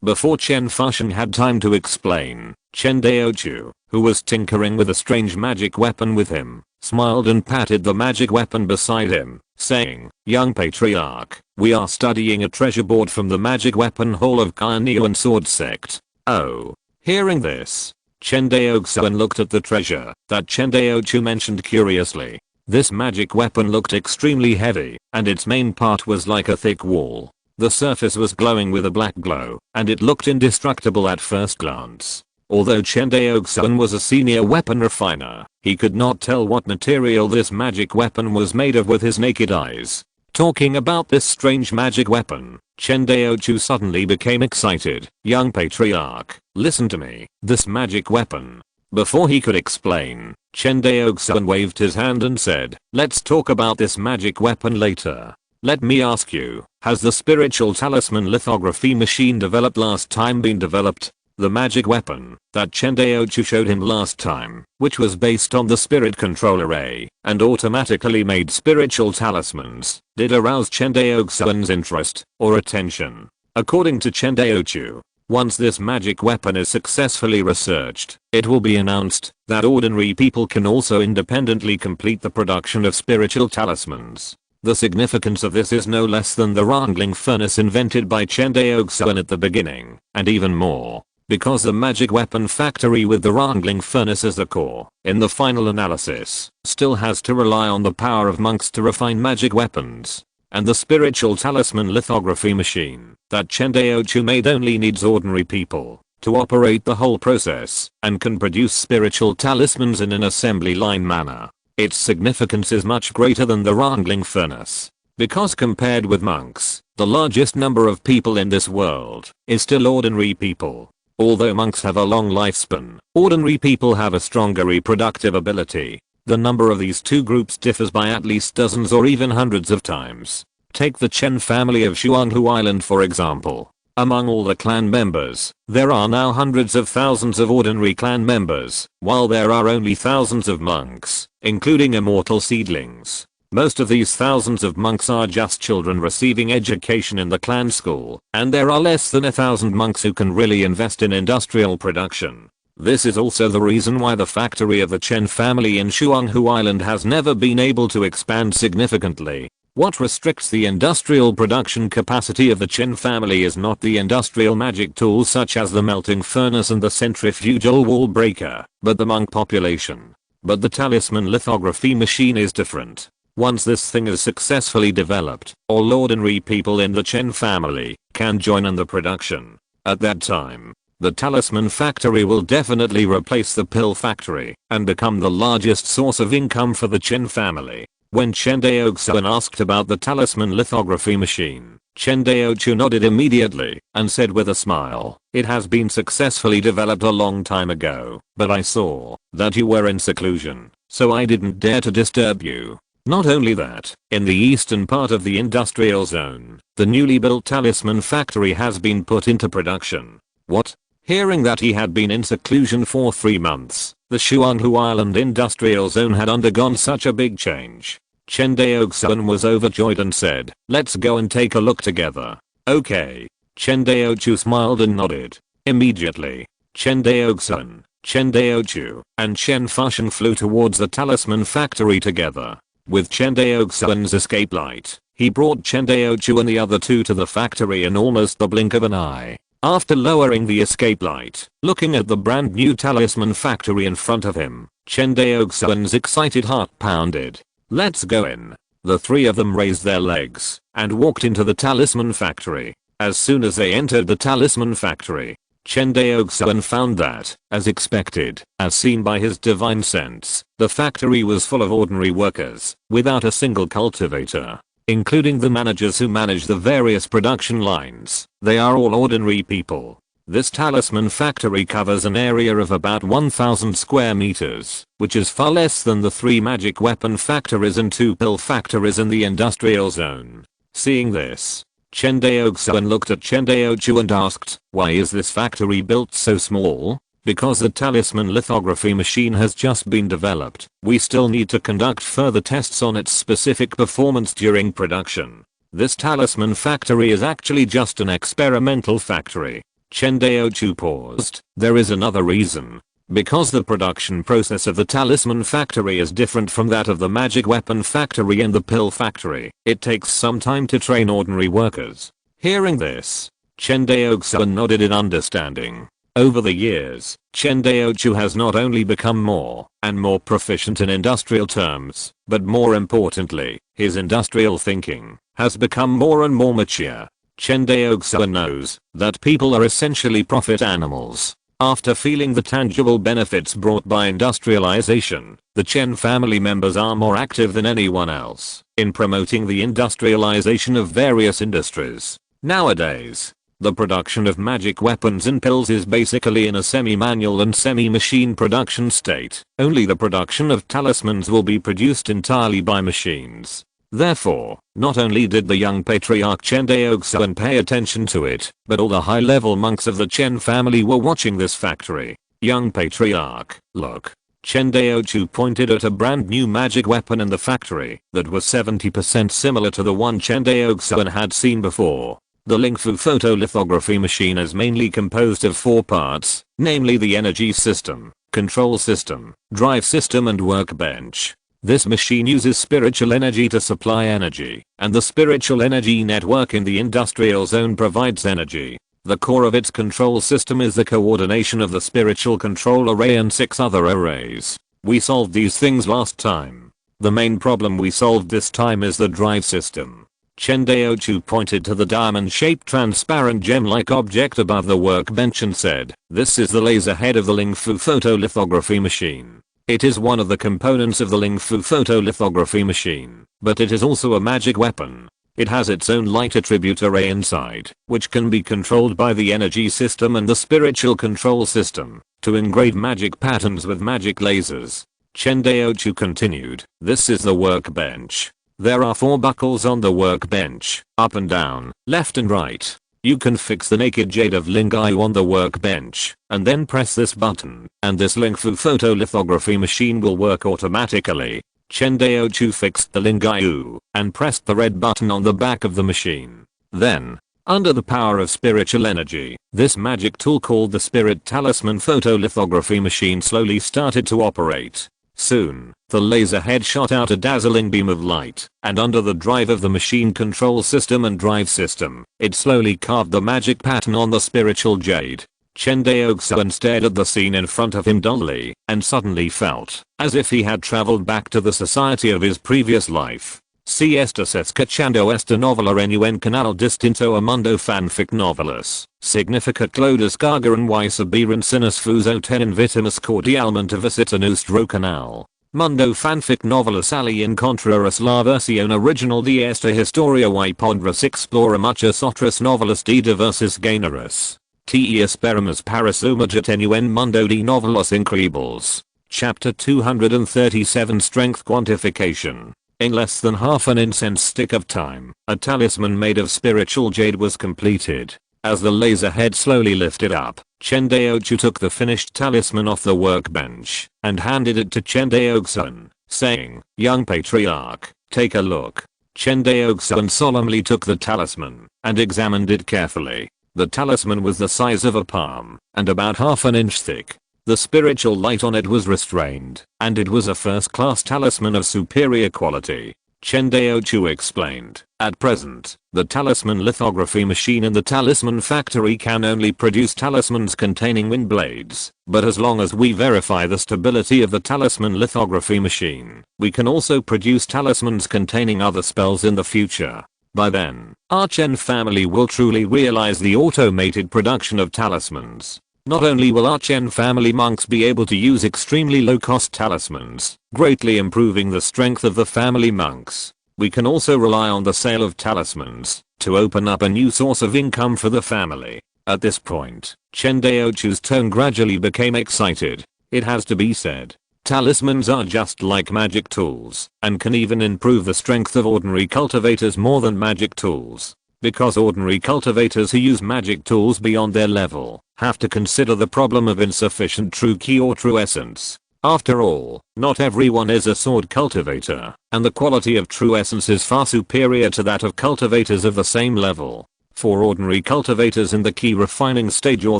Before Chen Fusheng had time to explain, Chen Daochu, who was tinkering with a strange magic weapon with him, smiled and patted the magic weapon beside him, saying, Young Patriarch, we are studying a treasure board from the magic weapon hall of Carnean Sword Sect. Oh. Hearing this, Chen Daoxuan looked at the treasure that Chen Daochu mentioned curiously. This magic weapon looked extremely heavy, and its main part was like a thick wall. The surface was glowing with a black glow, and it looked indestructible at first glance. Although Chen Daoxuan was a senior weapon refiner, he could not tell what material this magic weapon was made of with his naked eyes. Talking about this strange magic weapon, Chen Daochu suddenly became excited. Young Patriarch, listen to me, this magic weapon. Before he could explain, Chen Daoxuan waved his hand and said, let's talk about this magic weapon later. Let me ask you, has the spiritual talisman lithography machine developed last time been developed? The magic weapon that Chen Daochu showed him last time, which was based on the spirit control array and automatically made spiritual talismans, did arouse Chen Daoxuan's interest or attention. According to Chen Daochu, once this magic weapon is successfully researched, it will be announced that ordinary people can also independently complete the production of spiritual talismans. The significance of this is no less than the wrangling furnace invented by Chen Daoxuan at the beginning, and even more. Because the magic weapon factory with the wrangling furnace as the core, in the final analysis, still has to rely on the power of monks to refine magic weapons. And the spiritual talisman lithography machine that Chen Daochu made only needs ordinary people to operate the whole process and can produce spiritual talismans in an assembly line manner. Its significance is much greater than the wrangling furnace. Because compared with monks, the largest number of people in this world is still ordinary people. Although monks have a long lifespan, ordinary people have a stronger reproductive ability. The number of these two groups differs by at least dozens or even hundreds of times. Take the Chen family of Xuanghu Island for example. Among all the clan members, there are now hundreds of thousands of ordinary clan members, while there are only thousands of monks, including immortal seedlings. Most of these thousands of monks are just children receiving education in the clan school, and there are less than 1,000 monks who can really invest in industrial production. This is also the reason why the factory of the Chen family in Xuanghu Island has never been able to expand significantly. What restricts the industrial production capacity of the Chen family is not the industrial magic tools such as the melting furnace and the centrifugal wall breaker, but the monk population. But the talisman lithography machine is different. Once this thing is successfully developed, all ordinary people in the Chen family can join in the production. At that time, the talisman factory will definitely replace the pill factory and become the largest source of income for the Chen family. When Chen Daoxuan asked about the talisman lithography machine, Chen Daoxuan nodded immediately and said with a smile, "It has been successfully developed a long time ago, but I saw that you were in seclusion, so I didn't dare to disturb you." Not only that, in the eastern part of the industrial zone, the newly built talisman factory has been put into production. What? Hearing that he had been in seclusion for 3 months, the Xuanhu Island industrial zone had undergone such a big change. Chen Daoxuan was overjoyed and said, "Let's go and take a look together." Okay. Chen Daoxuan smiled and nodded. Immediately, Chen Daoxuan, Chen Daoxuan, and Chen Fushan flew towards the talisman factory together. With Chen Daoxuan's escape light, he brought Chen Daoxuan and the other two to the factory in almost the blink of an eye. After lowering the escape light, looking at the brand new talisman factory in front of him, Chen Daoxuan's excited heart pounded. "Let's go in." The three of them raised their legs and walked into the talisman factory. As soon as they entered the talisman factory, Chen Daoxuan found that, as expected, as seen by his divine sense, the factory was full of ordinary workers, without a single cultivator. Including the managers who manage the various production lines. They are all ordinary people. This talisman factory covers an area of about 1000 square meters, which is far less than the 3 magic weapon factories and 2 pill factories in the industrial zone. Seeing this, Chen Daoxuan looked at Chen Daoxuan and asked, "Why is this factory built so small?" "Because the talisman lithography machine has just been developed. We still need to conduct further tests on its specific performance during production. This talisman factory is actually just an experimental factory." Chen Daoxuan paused. "There is another reason. Because the production process of the talisman factory is different from that of the magic weapon factory and the pill factory, it takes some time to train ordinary workers." Hearing this, Chen Daoxuan nodded in understanding. Over the years, Chen Daoxuan has not only become more and more proficient in industrial terms, but more importantly, his industrial thinking has become more and more mature. Chen Daoxuan knows that people are essentially profit animals. After feeling the tangible benefits brought by industrialization, the Chen family members are more active than anyone else in promoting the industrialization of various industries. Nowadays, the production of magic weapons and pills is basically in a semi-manual and semi-machine production state. Only the production of talismans will be produced entirely by machines. Therefore, not only did the young patriarch Chen Daoxuan pay attention to it, but all the high-level monks of the Chen family were watching this factory. "Young patriarch, look." Chen Daoxuan pointed at a brand new magic weapon in the factory that was 70% similar to the one Chen Daoxuan had seen before. The Lingfu photolithography machine is mainly composed of 4 parts, namely the energy system, control system, drive system and workbench. This machine uses spiritual energy to supply energy, and the spiritual energy network in the industrial zone provides energy. The core of its control system is the coordination of the spiritual control array and 6 other arrays. We solved these things last time. The main problem we solved this time is the drive system. Chen Daoxuan pointed to the diamond-shaped transparent gem-like object above the workbench and said, "This is the laser head of the Lingfu photolithography machine. It is one of the components of the Lingfu photolithography machine, but it is also a magic weapon. It has its own light attribute array inside, which can be controlled by the energy system and the spiritual control system to engrave magic patterns with magic lasers." Chen Daoxuan continued, "This is the workbench. There are 4 buckles on the workbench, up and down, left and right. You can fix the naked jade of Lingayu on the workbench, and then press this button, and this Lingfu photolithography machine will work automatically." Chen Daoxuan fixed the Lingayu, and pressed the red button on the back of the machine. Then, under the power of spiritual energy, this magic tool called the Spirit Talisman photolithography machine slowly started to operate. Soon, the laser head shot out a dazzling beam of light, and under the drive of the machine control system and drive system, it slowly carved the magic pattern on the spiritual jade. Chen Daoxuan stared at the scene in front of him dully, and suddenly felt as if he had traveled back to the society of his previous life. Si estás escuchando esta novela en canal distinto a mundo fanfic novelas. Significa que descargaran y sabiran si nos fuso ten invitamos cordialmente a visitar nuestro canal. Mundo fanfic novela sali encontrar la versión original de esta historia y podrás explorar muchas otras novelas de diversos géneros. Te esperamos para sumergirte en un mundo de novelas increíbles. Chapter 237 Strength Quantification. In less than half an incense stick of time, a talisman made of spiritual jade was completed. As the laser head slowly lifted up, Chen Daoxuan took the finished talisman off the workbench and handed it to Chen Daoxuan, saying, "Young patriarch, take a look." Chen Daoxuan solemnly took the talisman and examined it carefully. The talisman was the size of a palm and about half an inch thick. The spiritual light on it was restrained, and it was a first-class talisman of superior quality. Chen Daoxuan explained, "At present, the talisman lithography machine in the talisman factory can only produce talismans containing wind blades, but as long as we verify the stability of the talisman lithography machine, we can also produce talismans containing other spells in the future. By then, our Chen family will truly realize the automated production of talismans. Not only will our Chen family monks be able to use extremely low-cost talismans, greatly improving the strength of the family monks, we can also rely on the sale of talismans to open up a new source of income for the family." At this point, Chen Daoxuan's tone gradually became excited. It has to be said, talismans are just like magic tools and can even improve the strength of ordinary cultivators more than magic tools. Because ordinary cultivators who use magic tools beyond their level have to consider the problem of insufficient true ki or true essence. After all, not everyone is a sword cultivator, and the quality of true essence is far superior to that of cultivators of the same level. For ordinary cultivators in the ki refining stage or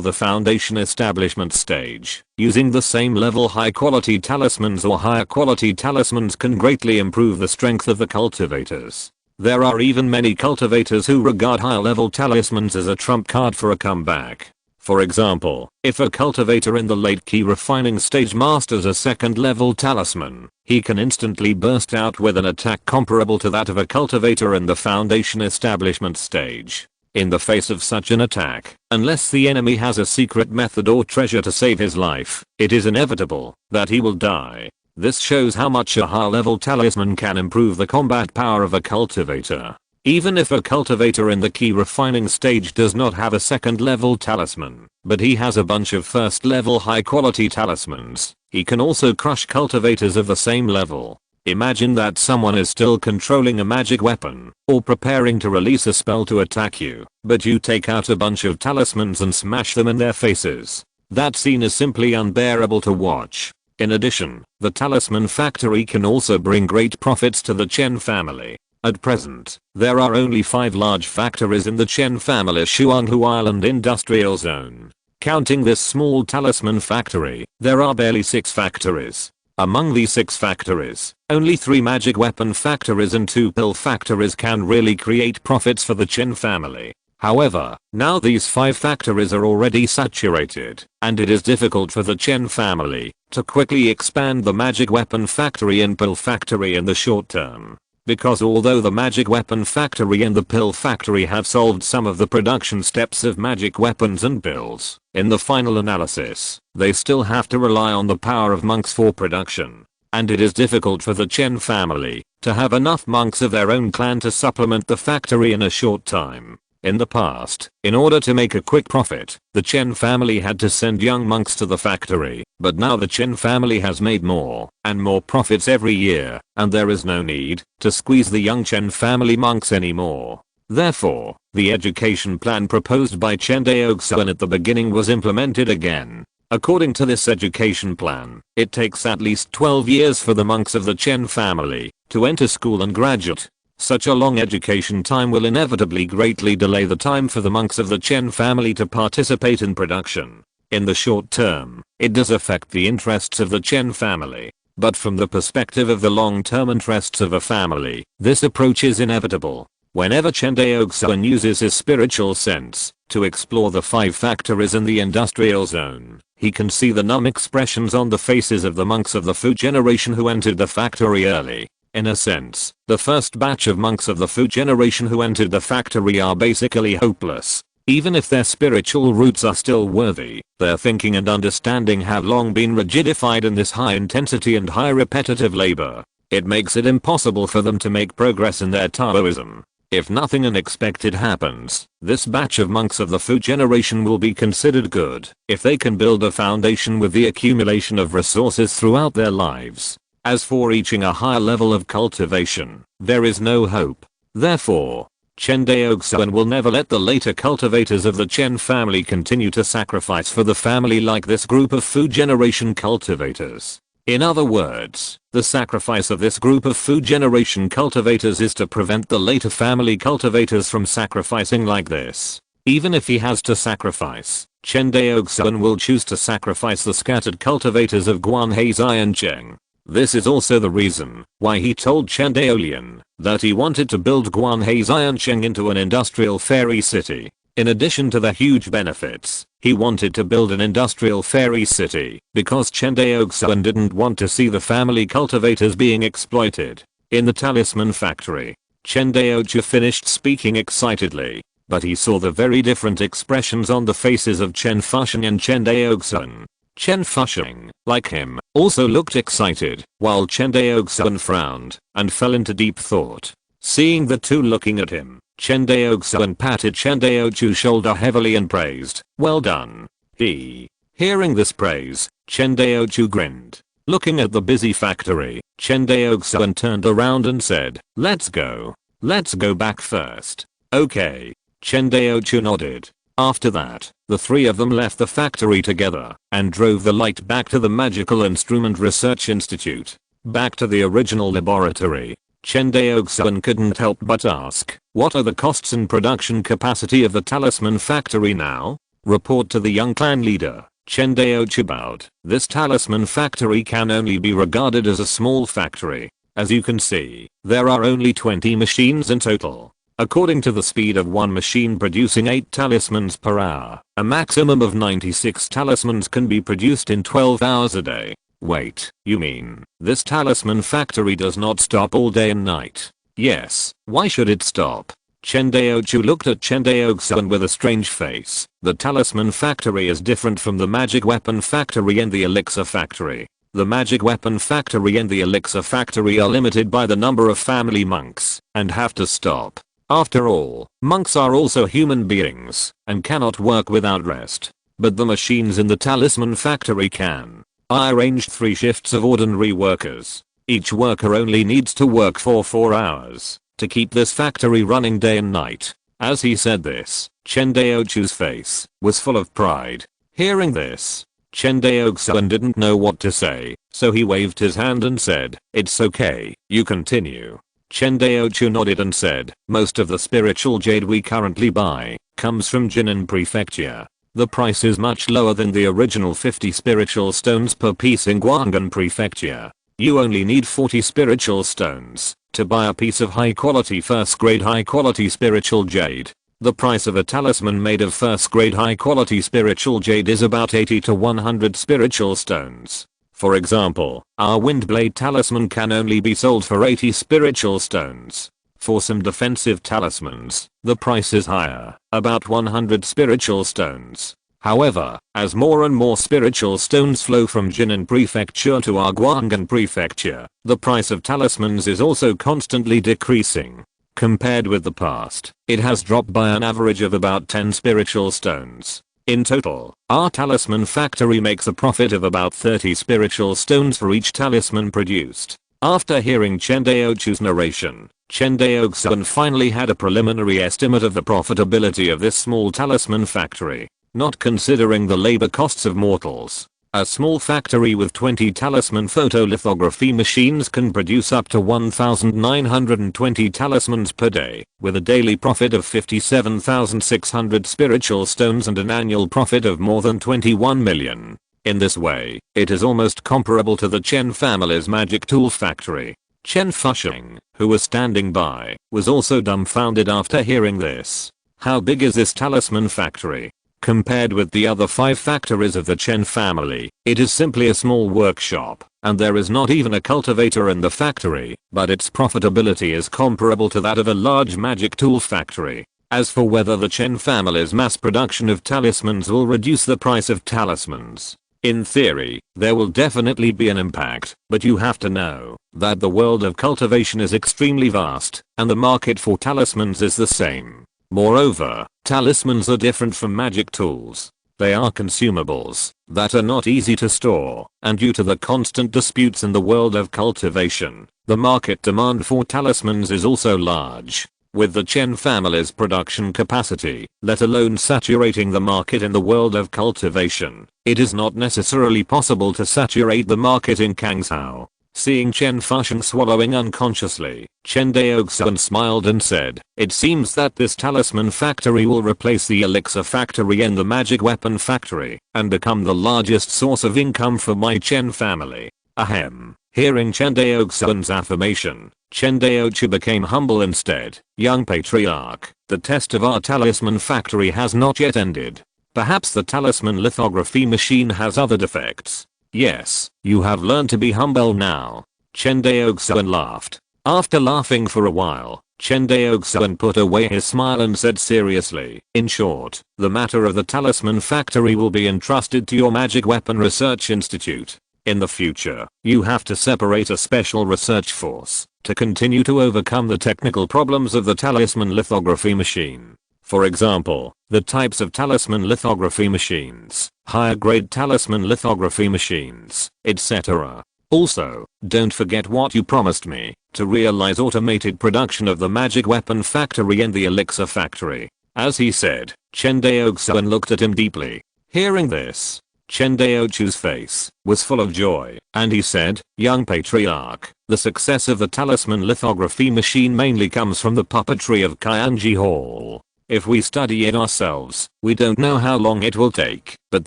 the foundation establishment stage, using the same level high quality talismans or higher quality talismans can greatly improve the strength of the cultivators. There are even many cultivators who regard higher level talismans as a trump card for a comeback. For example, if a cultivator in the late ki refining stage masters a second level talisman, he can instantly burst out with an attack comparable to that of a cultivator in the foundation establishment stage. In the face of such an attack, unless the enemy has a secret method or treasure to save his life, it is inevitable that he will die. This shows how much a high level talisman can improve the combat power of a cultivator. Even if a cultivator in the ki refining stage does not have a second level talisman, but he has a bunch of first level high quality talismans, he can also crush cultivators of the same level. Imagine that someone is still controlling a magic weapon, or preparing to release a spell to attack you, but you take out a bunch of talismans and smash them in their faces. That scene is simply unbearable to watch. In addition, the talisman factory can also bring great profits to the Chen family. At present, there are only 5 large factories in the Chen family Shuanghu Island industrial zone. Counting this small talisman factory, there are barely 6 factories. Among these 6 factories, only 3 magic weapon factories and 2 pill factories can really create profits for the Chen family. However, now these 5 factories are already saturated, and it is difficult for the Chen family to quickly expand the magic weapon factory and pill factory in the short term. Because although the magic weapon factory and the pill factory have solved some of the production steps of magic weapons and pills, in the final analysis, they still have to rely on the power of monks for production. And it is difficult for the Chen family to have enough monks of their own clan to supplement the factory in a short time. In the past, in order to make a quick profit, the Chen family had to send young monks to the factory, but now the Chen family has made more and more profits every year, and there is no need to squeeze the young Chen family monks anymore. Therefore, the education plan proposed by Chen Daoxuan at the beginning was implemented again. According to this education plan, it takes at least 12 years for the monks of the Chen family to enter school and graduate. Such a long education time will inevitably greatly delay the time for the monks of the Chen family to participate in production. In the short term, it does affect the interests of the Chen family, but from the perspective of the long-term interests of a family, this approach is inevitable. Whenever Chen Daoxuan uses his spiritual sense to explore the 5 factories in the industrial zone, he can see the numb expressions on the faces of the monks of the Fu generation who entered the factory early. In a sense, the first batch of monks of the Fu generation who entered the factory are basically hopeless. Even if their spiritual roots are still worthy, their thinking and understanding have long been rigidified in this high intensity and high repetitive labor. It makes it impossible for them to make progress in their Taoism. If nothing unexpected happens, this batch of monks of the Fu generation will be considered good if they can build a foundation with the accumulation of resources throughout their lives. As for reaching a higher level of cultivation, there is no hope. Therefore, Chen Daoxuan will never let the later cultivators of the Chen family continue to sacrifice for the family like this group of Fu generation cultivators. In other words, the sacrifice of this group of Fu generation cultivators is to prevent the later family cultivators from sacrificing like this. Even if he has to sacrifice, Chen Daoxuan will choose to sacrifice the scattered cultivators of Guanhei and Cheng. This is also the reason why he told Chen Daolian that he wanted to build Guanhei and Cheng into an industrial fairy city. In addition to the huge benefits, he wanted to build an industrial fairy city because Chen Daoxuan didn't want to see the family cultivators being exploited. In the talisman factory, Chen Daoxuan finished speaking excitedly, but he saw the very different expressions on the faces of Chen Fusheng and Chen Daoxuan. Chen Fusheng, like him, also looked excited, while Chen Daoxuan frowned and fell into deep thought. Seeing the two looking at him, Chen Daoxuan patted Chen Daoxuan's shoulder heavily and praised, "Well done." Hearing this praise, Chen Daoxuan grinned. Looking at the busy factory, Chen Daoxuan turned around and said, "Let's go. Let's go back first." "Okay." Chen Daoxuan nodded. After that, the three of them left the factory together and drove the light back to the Magical Instrument Research Institute. Back to the original laboratory, Chen Daoxuan couldn't help but ask, "What are the costs and production capacity of the talisman factory now?" Report to the young clan leader. Chen Daoxuan bowed. "This talisman factory can only be regarded as a small factory. As you can see, there are only 20 machines in total. According to the speed of one machine producing 8 talismans per hour, a maximum of 96 talismans can be produced in 12 hours a day. Wait, you mean, this talisman factory does not stop all day and night?" "Yes, why should it stop?" Chen Daoxuan looked at Chen Daoxuan with a strange face. "The talisman factory is different from the magic weapon factory and the elixir factory. The magic weapon factory and the elixir factory are limited by the number of family monks and have to stop. After all, monks are also human beings and cannot work without rest. But the machines in the talisman factory can. I arranged 3 shifts of ordinary workers. Each worker only needs to work for 4 hours to keep this factory running day and night." As he said this, Chen Daoxuan's face was full of pride. Hearing this, Chen Daoxuan didn't know what to say, so he waved his hand and said, "It's okay, you continue." Chen Daoxuan nodded and said, "Most of the spiritual jade we currently buy comes from Jinan Prefecture. The price is much lower than the original 50 spiritual stones per piece in Guanghan Prefecture. You only need 40 spiritual stones to buy a piece of high quality first grade high quality spiritual jade. The price of a talisman made of first grade high quality spiritual jade is about 80 to 100 spiritual stones. For example, our Windblade talisman can only be sold for 80 spiritual stones. For some defensive talismans, the price is higher, about 100 spiritual stones. However, as more and more spiritual stones flow from Jinan Prefecture to our Guanghan Prefecture, the price of talismans is also constantly decreasing. Compared with the past, it has dropped by an average of about 10 spiritual stones. In total, our talisman factory makes a profit of about 30 spiritual stones for each talisman produced." After hearing Chen Daoxuan's narration, Chen Daoxuan finally had a preliminary estimate of the profitability of this small talisman factory. Not considering the labor costs of mortals, a small factory with 20 talisman photolithography machines can produce up to 1,920 talismans per day, with a daily profit of 57,600 spiritual stones and an annual profit of more than 21 million. In this way, it is almost comparable to the Chen family's magic tool factory. Chen Fusheng, who was standing by, was also dumbfounded after hearing this. How big is this talisman factory? Compared with the other 5 factories of the Chen family, it is simply a small workshop, and there is not even a cultivator in the factory, but its profitability is comparable to that of a large magic tool factory. As for whether the Chen family's mass production of talismans will reduce the price of talismans, in theory, there will definitely be an impact, but you have to know that the world of cultivation is extremely vast, and the market for talismans is the same. Moreover, talismans are different from magic tools. They are consumables that are not easy to store, and due to the constant disputes in the world of cultivation, the market demand for talismans is also large. With the Chen family's production capacity, let alone saturating the market in the world of cultivation, it is not necessarily possible to saturate the market in Kangzhou. Seeing Chen Fusheng swallowing unconsciously, Chen Daoxuan smiled and said, "It seems that this talisman factory will replace the elixir factory and the magic weapon factory, and become the largest source of income for my Chen family." Ahem. Hearing Chen Daoxuan's affirmation, Chen Daoxu became humble instead. "Young patriarch, the test of our talisman factory has not yet ended. Perhaps the talisman lithography machine has other defects." "Yes, you have learned to be humble now." Chen Daoxuan laughed. After laughing for a while, Chen Daoxuan put away his smile and said seriously, "In short, the matter of the talisman factory will be entrusted to your magic weapon research institute. In the future, you have to separate a special research force to continue to overcome the technical problems of the talisman lithography machine. For example, the types of talisman lithography machines, higher grade talisman lithography machines, etc. Also, don't forget what you promised me, to realize automated production of the magic weapon factory and the elixir factory." As he said, Chen Daoxuan looked at him deeply. Hearing this, Chen Daoxu's face was full of joy, and he said, "Young patriarch, the success of the talisman lithography machine mainly comes from the puppetry of Qianji Hall. If we study it ourselves, we don't know how long it will take, but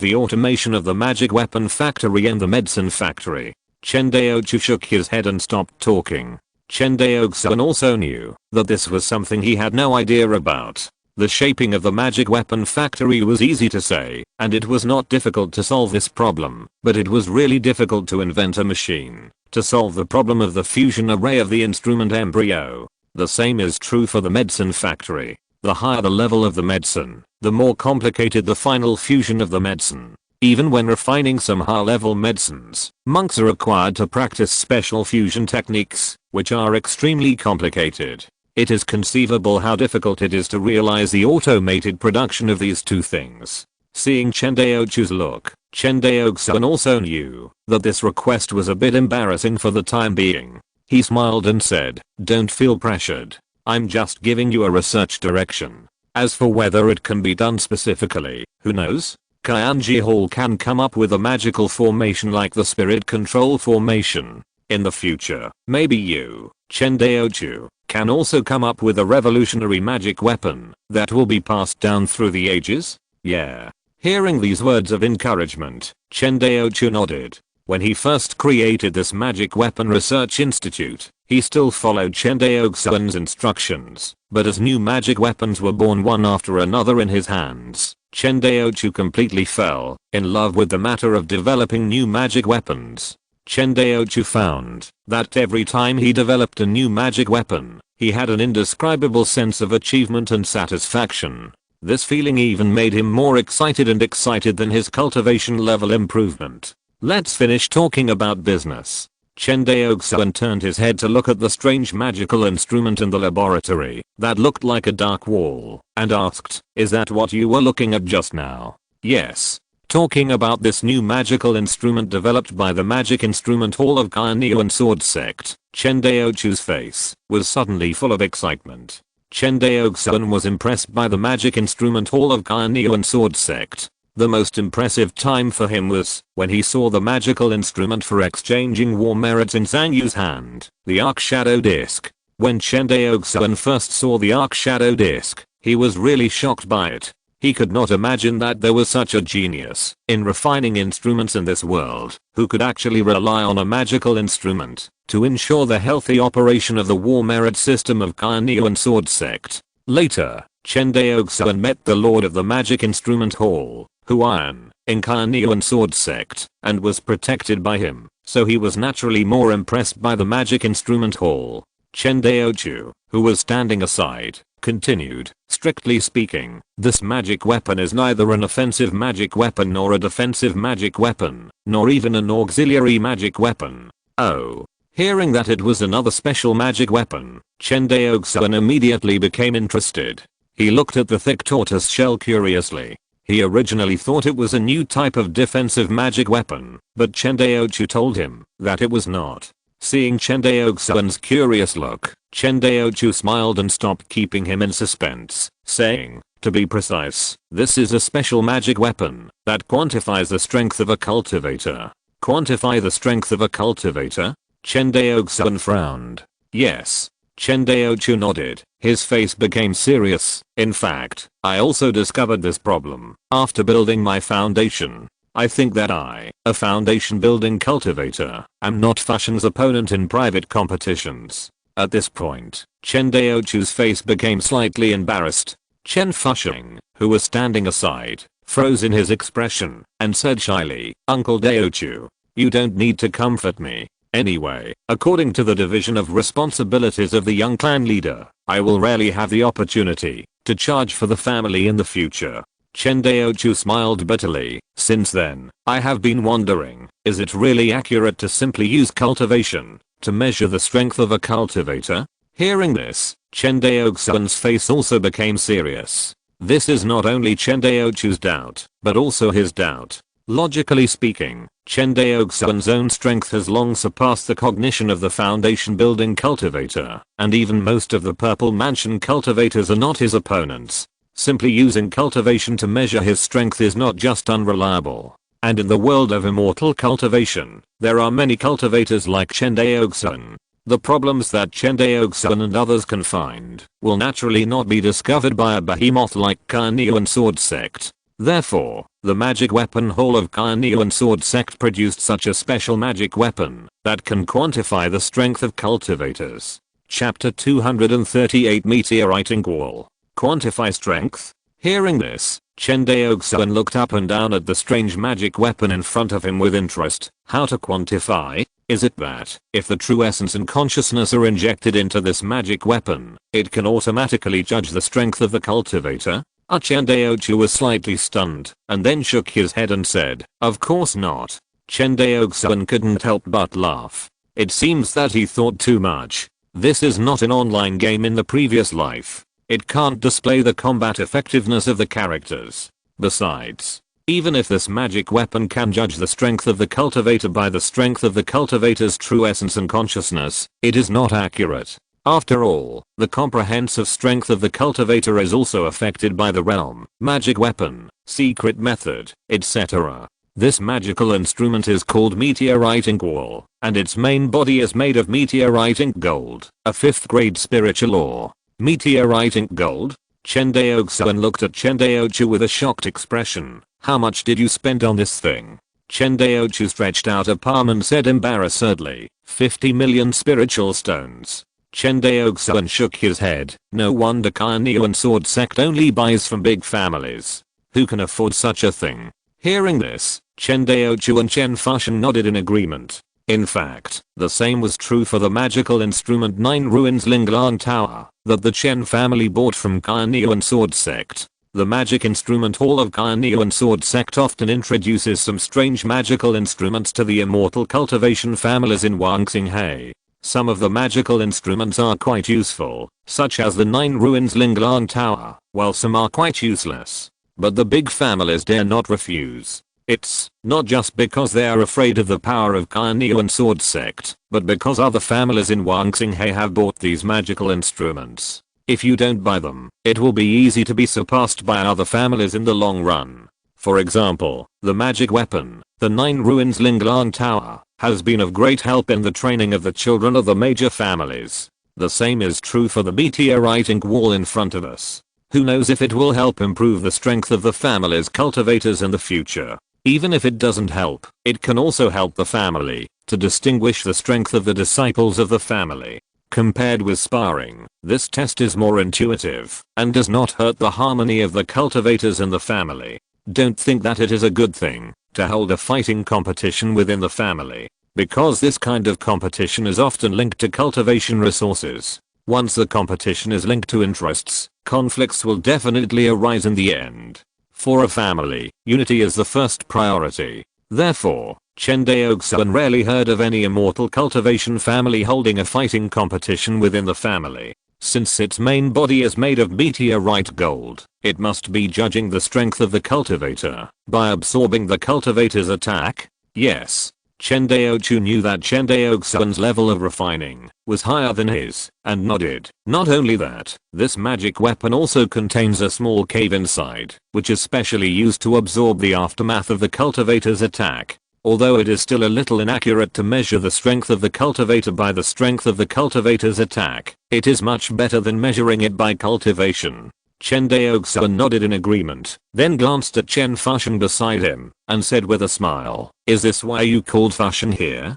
the automation of the magic weapon factory and the medicine factory." Chen Daoxu shook his head and stopped talking. Chen Daoxuan also knew that this was something he had no idea about. The shaping of the magic weapon factory was easy to say, and it was not difficult to solve this problem, but it was really difficult to invent a machine to solve the problem of the fusion array of the instrument embryo. The same is true for the medicine factory. The higher the level of the medicine, the more complicated the final fusion of the medicine. Even when refining some high-level medicines, monks are required to practice special fusion techniques, which are extremely complicated. It is conceivable how difficult it is to realize the automated production of these two things. Seeing Chen Daoxu's look, Chen Daoxuan also knew that this request was a bit embarrassing for the time being. He smiled and said, "Don't feel pressured. I'm just giving you a research direction. As for whether it can be done specifically, who knows? Qianji Hall can come up with a magical formation like the spirit control formation. In the future, maybe you, Chen Daoxu, can also come up with a revolutionary magic weapon that will be passed down through the ages." "Yeah." Hearing these words of encouragement, Chen Daoxu nodded. When he first created this magic weapon research institute, he still followed Chen Daoxuan's instructions, but as new magic weapons were born one after another in his hands, Chen Daoxu completely fell in love with the matter of developing new magic weapons. Chen Daoxu found that every time he developed a new magic weapon, he had an indescribable sense of achievement and satisfaction. This feeling even made him more excited than his cultivation level improvement. Let's finish talking about business. Chen Daoxuan turned his head to look at the strange magical instrument in the laboratory that looked like a dark wall, and asked, "Is that what you were looking at just now?" "Yes." Talking about this new magical instrument developed by the Magic Instrument Hall of Guanyuan Sword Sect, Chen Daoxu's face was suddenly full of excitement. Chen Daoxuan was impressed by the Magic Instrument Hall of Guanyuan Sword Sect. The most impressive time for him was when he saw the magical instrument for exchanging war merits in Zhang Yu's hand, the Arc Shadow Disc. When Chen Daoxuan first saw the Arc Shadow Disc, he was really shocked by it. He could not imagine that there was such a genius in refining instruments in this world who could actually rely on a magical instrument to ensure the healthy operation of the war merit system of Guanyuan Sword Sect. Later, Chen Daoxuan met the Lord of the Magic Instrument Hall, Huan, in Guanyuan Sword Sect, and was protected by him, so he was naturally more impressed by the Magic Instrument Hall. Chen Daoxu, who was standing aside, Continued, strictly speaking, this magic weapon is neither an offensive magic weapon nor a defensive magic weapon, nor even an auxiliary magic weapon. Oh. Hearing that it was another special magic weapon, Chen Daoxuan immediately became interested. He looked at the thick tortoise shell curiously. He originally thought it was a new type of defensive magic weapon, but Chen Daoxuan told him that it was not. Seeing Chen Daoxuan's curious look, Chen Daoxuan smiled and stopped keeping him in suspense, saying, to be precise, this is a special magic weapon that quantifies the strength of a cultivator. Quantify the strength of a cultivator? Chen Daoxuan frowned. Yes. Chen Daoxuan nodded. His face became serious. In fact, I also discovered this problem after building my foundation. I think that I, a foundation building cultivator, am not Fusheng's opponent in private competitions. At this point, Chen Daoxuan's face became slightly embarrassed. Chen Fusheng, who was standing aside, froze in his expression and said shyly, Uncle Daoxuan, you don't need to comfort me. Anyway, according to the division of responsibilities of the young clan leader, I will rarely have the opportunity to charge for the family in the future. Chen Daoxuan smiled bitterly. Since then, I have been wondering, is it really accurate to simply use cultivation to measure the strength of a cultivator? Hearing this, Chen Daoxuan's face also became serious. This is not only Chen Daoxuan's doubt, but also his doubt. Logically speaking, Chen Daoxuan's own strength has long surpassed the cognition of the foundation building cultivator, and even most of the Purple Mansion cultivators are not his opponents. Simply using cultivation to measure his strength is not just unreliable. And in the world of immortal cultivation, there are many cultivators like Chen Daoxuan. The problems that Chen Daoxuan and others can find will naturally not be discovered by a behemoth like Carnean Sword Sect. Therefore, the magic weapon hall of Carnean Sword Sect produced such a special magic weapon that can quantify the strength of cultivators. Chapter 238 Meteorite Ink Wall. Quantify strength? Hearing this, Chen Daoxuan looked up and down at the strange magic weapon in front of him with interest. How to quantify? Is it that, if the true essence and consciousness are injected into this magic weapon, it can automatically judge the strength of the cultivator? Chen Daoxuan was slightly stunned, and then shook his head and said, of course not. Chen Daoxuan couldn't help but laugh. It seems that he thought too much. This is not an online game in the previous life. It can't display the combat effectiveness of the characters. Besides, even if this magic weapon can judge the strength of the cultivator by the strength of the cultivator's true essence and consciousness, it is not accurate. After all, the comprehensive strength of the cultivator is also affected by the realm, magic weapon, secret method, etc. This magical instrument is called Meteorite Ink Wall, and its main body is made of meteorite ink gold, a 5th grade spiritual ore. Meteorite ink gold? Chen Daoxuan looked at Chen Daoxuan with a shocked expression. How much did you spend on this thing? Chen Daoxuan stretched out a palm and said embarrassedly, 50 million spiritual stones. Chen Daoxuan shook his head. No wonder Carnean Sword Sect only buys from big families. Who can afford such a thing? Hearing this, Chen Daoxuan and Chen Fusheng nodded in agreement. In fact, the same was true for the magical instrument 9 Ruins Linglang Tower that the Chen family bought from Carnean Sword Sect. The magic instrument hall of Carnean Sword Sect often introduces some strange magical instruments to the immortal cultivation families in Wangxinghe. Some of the magical instruments are quite useful, such as the 9 Ruins Linglang Tower, while some are quite useless. But the big families dare not refuse. It's not just because they are afraid of the power of Carnean Sword Sect, but because other families in Wangxinghe have bought these magical instruments. If you don't buy them, it will be easy to be surpassed by other families in the long run. For example, the magic weapon, the 9 Ruins Linglang Tower, has been of great help in the training of the children of the major families. The same is true for the meteorite ink wall in front of us. Who knows if it will help improve the strength of the family's cultivators in the future. Even if it doesn't help, it can also help the family to distinguish the strength of the disciples of the family. Compared with sparring, this test is more intuitive and does not hurt the harmony of the cultivators in the family. Don't think that it is a good thing to hold a fighting competition within the family, because this kind of competition is often linked to cultivation resources. Once the competition is linked to interests, conflicts will definitely arise in the end. For a family, unity is the first priority. Therefore, Chen Daoxuan rarely heard of any Immortal Cultivation family holding a fighting competition within the family. Since its main body is made of meteorite gold, it must be judging the strength of the cultivator by absorbing the cultivator's attack. Yes, Chen Daoxuan knew that Chen Daoxuan's level of refining was higher than his, and nodded. Not only that, this magic weapon also contains a small cave inside, which is specially used to absorb the aftermath of the cultivator's attack. Although it is still a little inaccurate to measure the strength of the cultivator by the strength of the cultivator's attack, it is much better than measuring it by cultivation. Chen Daoxuan nodded in agreement, then glanced at Chen Fusheng beside him, and said with a smile, "Is this why you called Fusheng here?"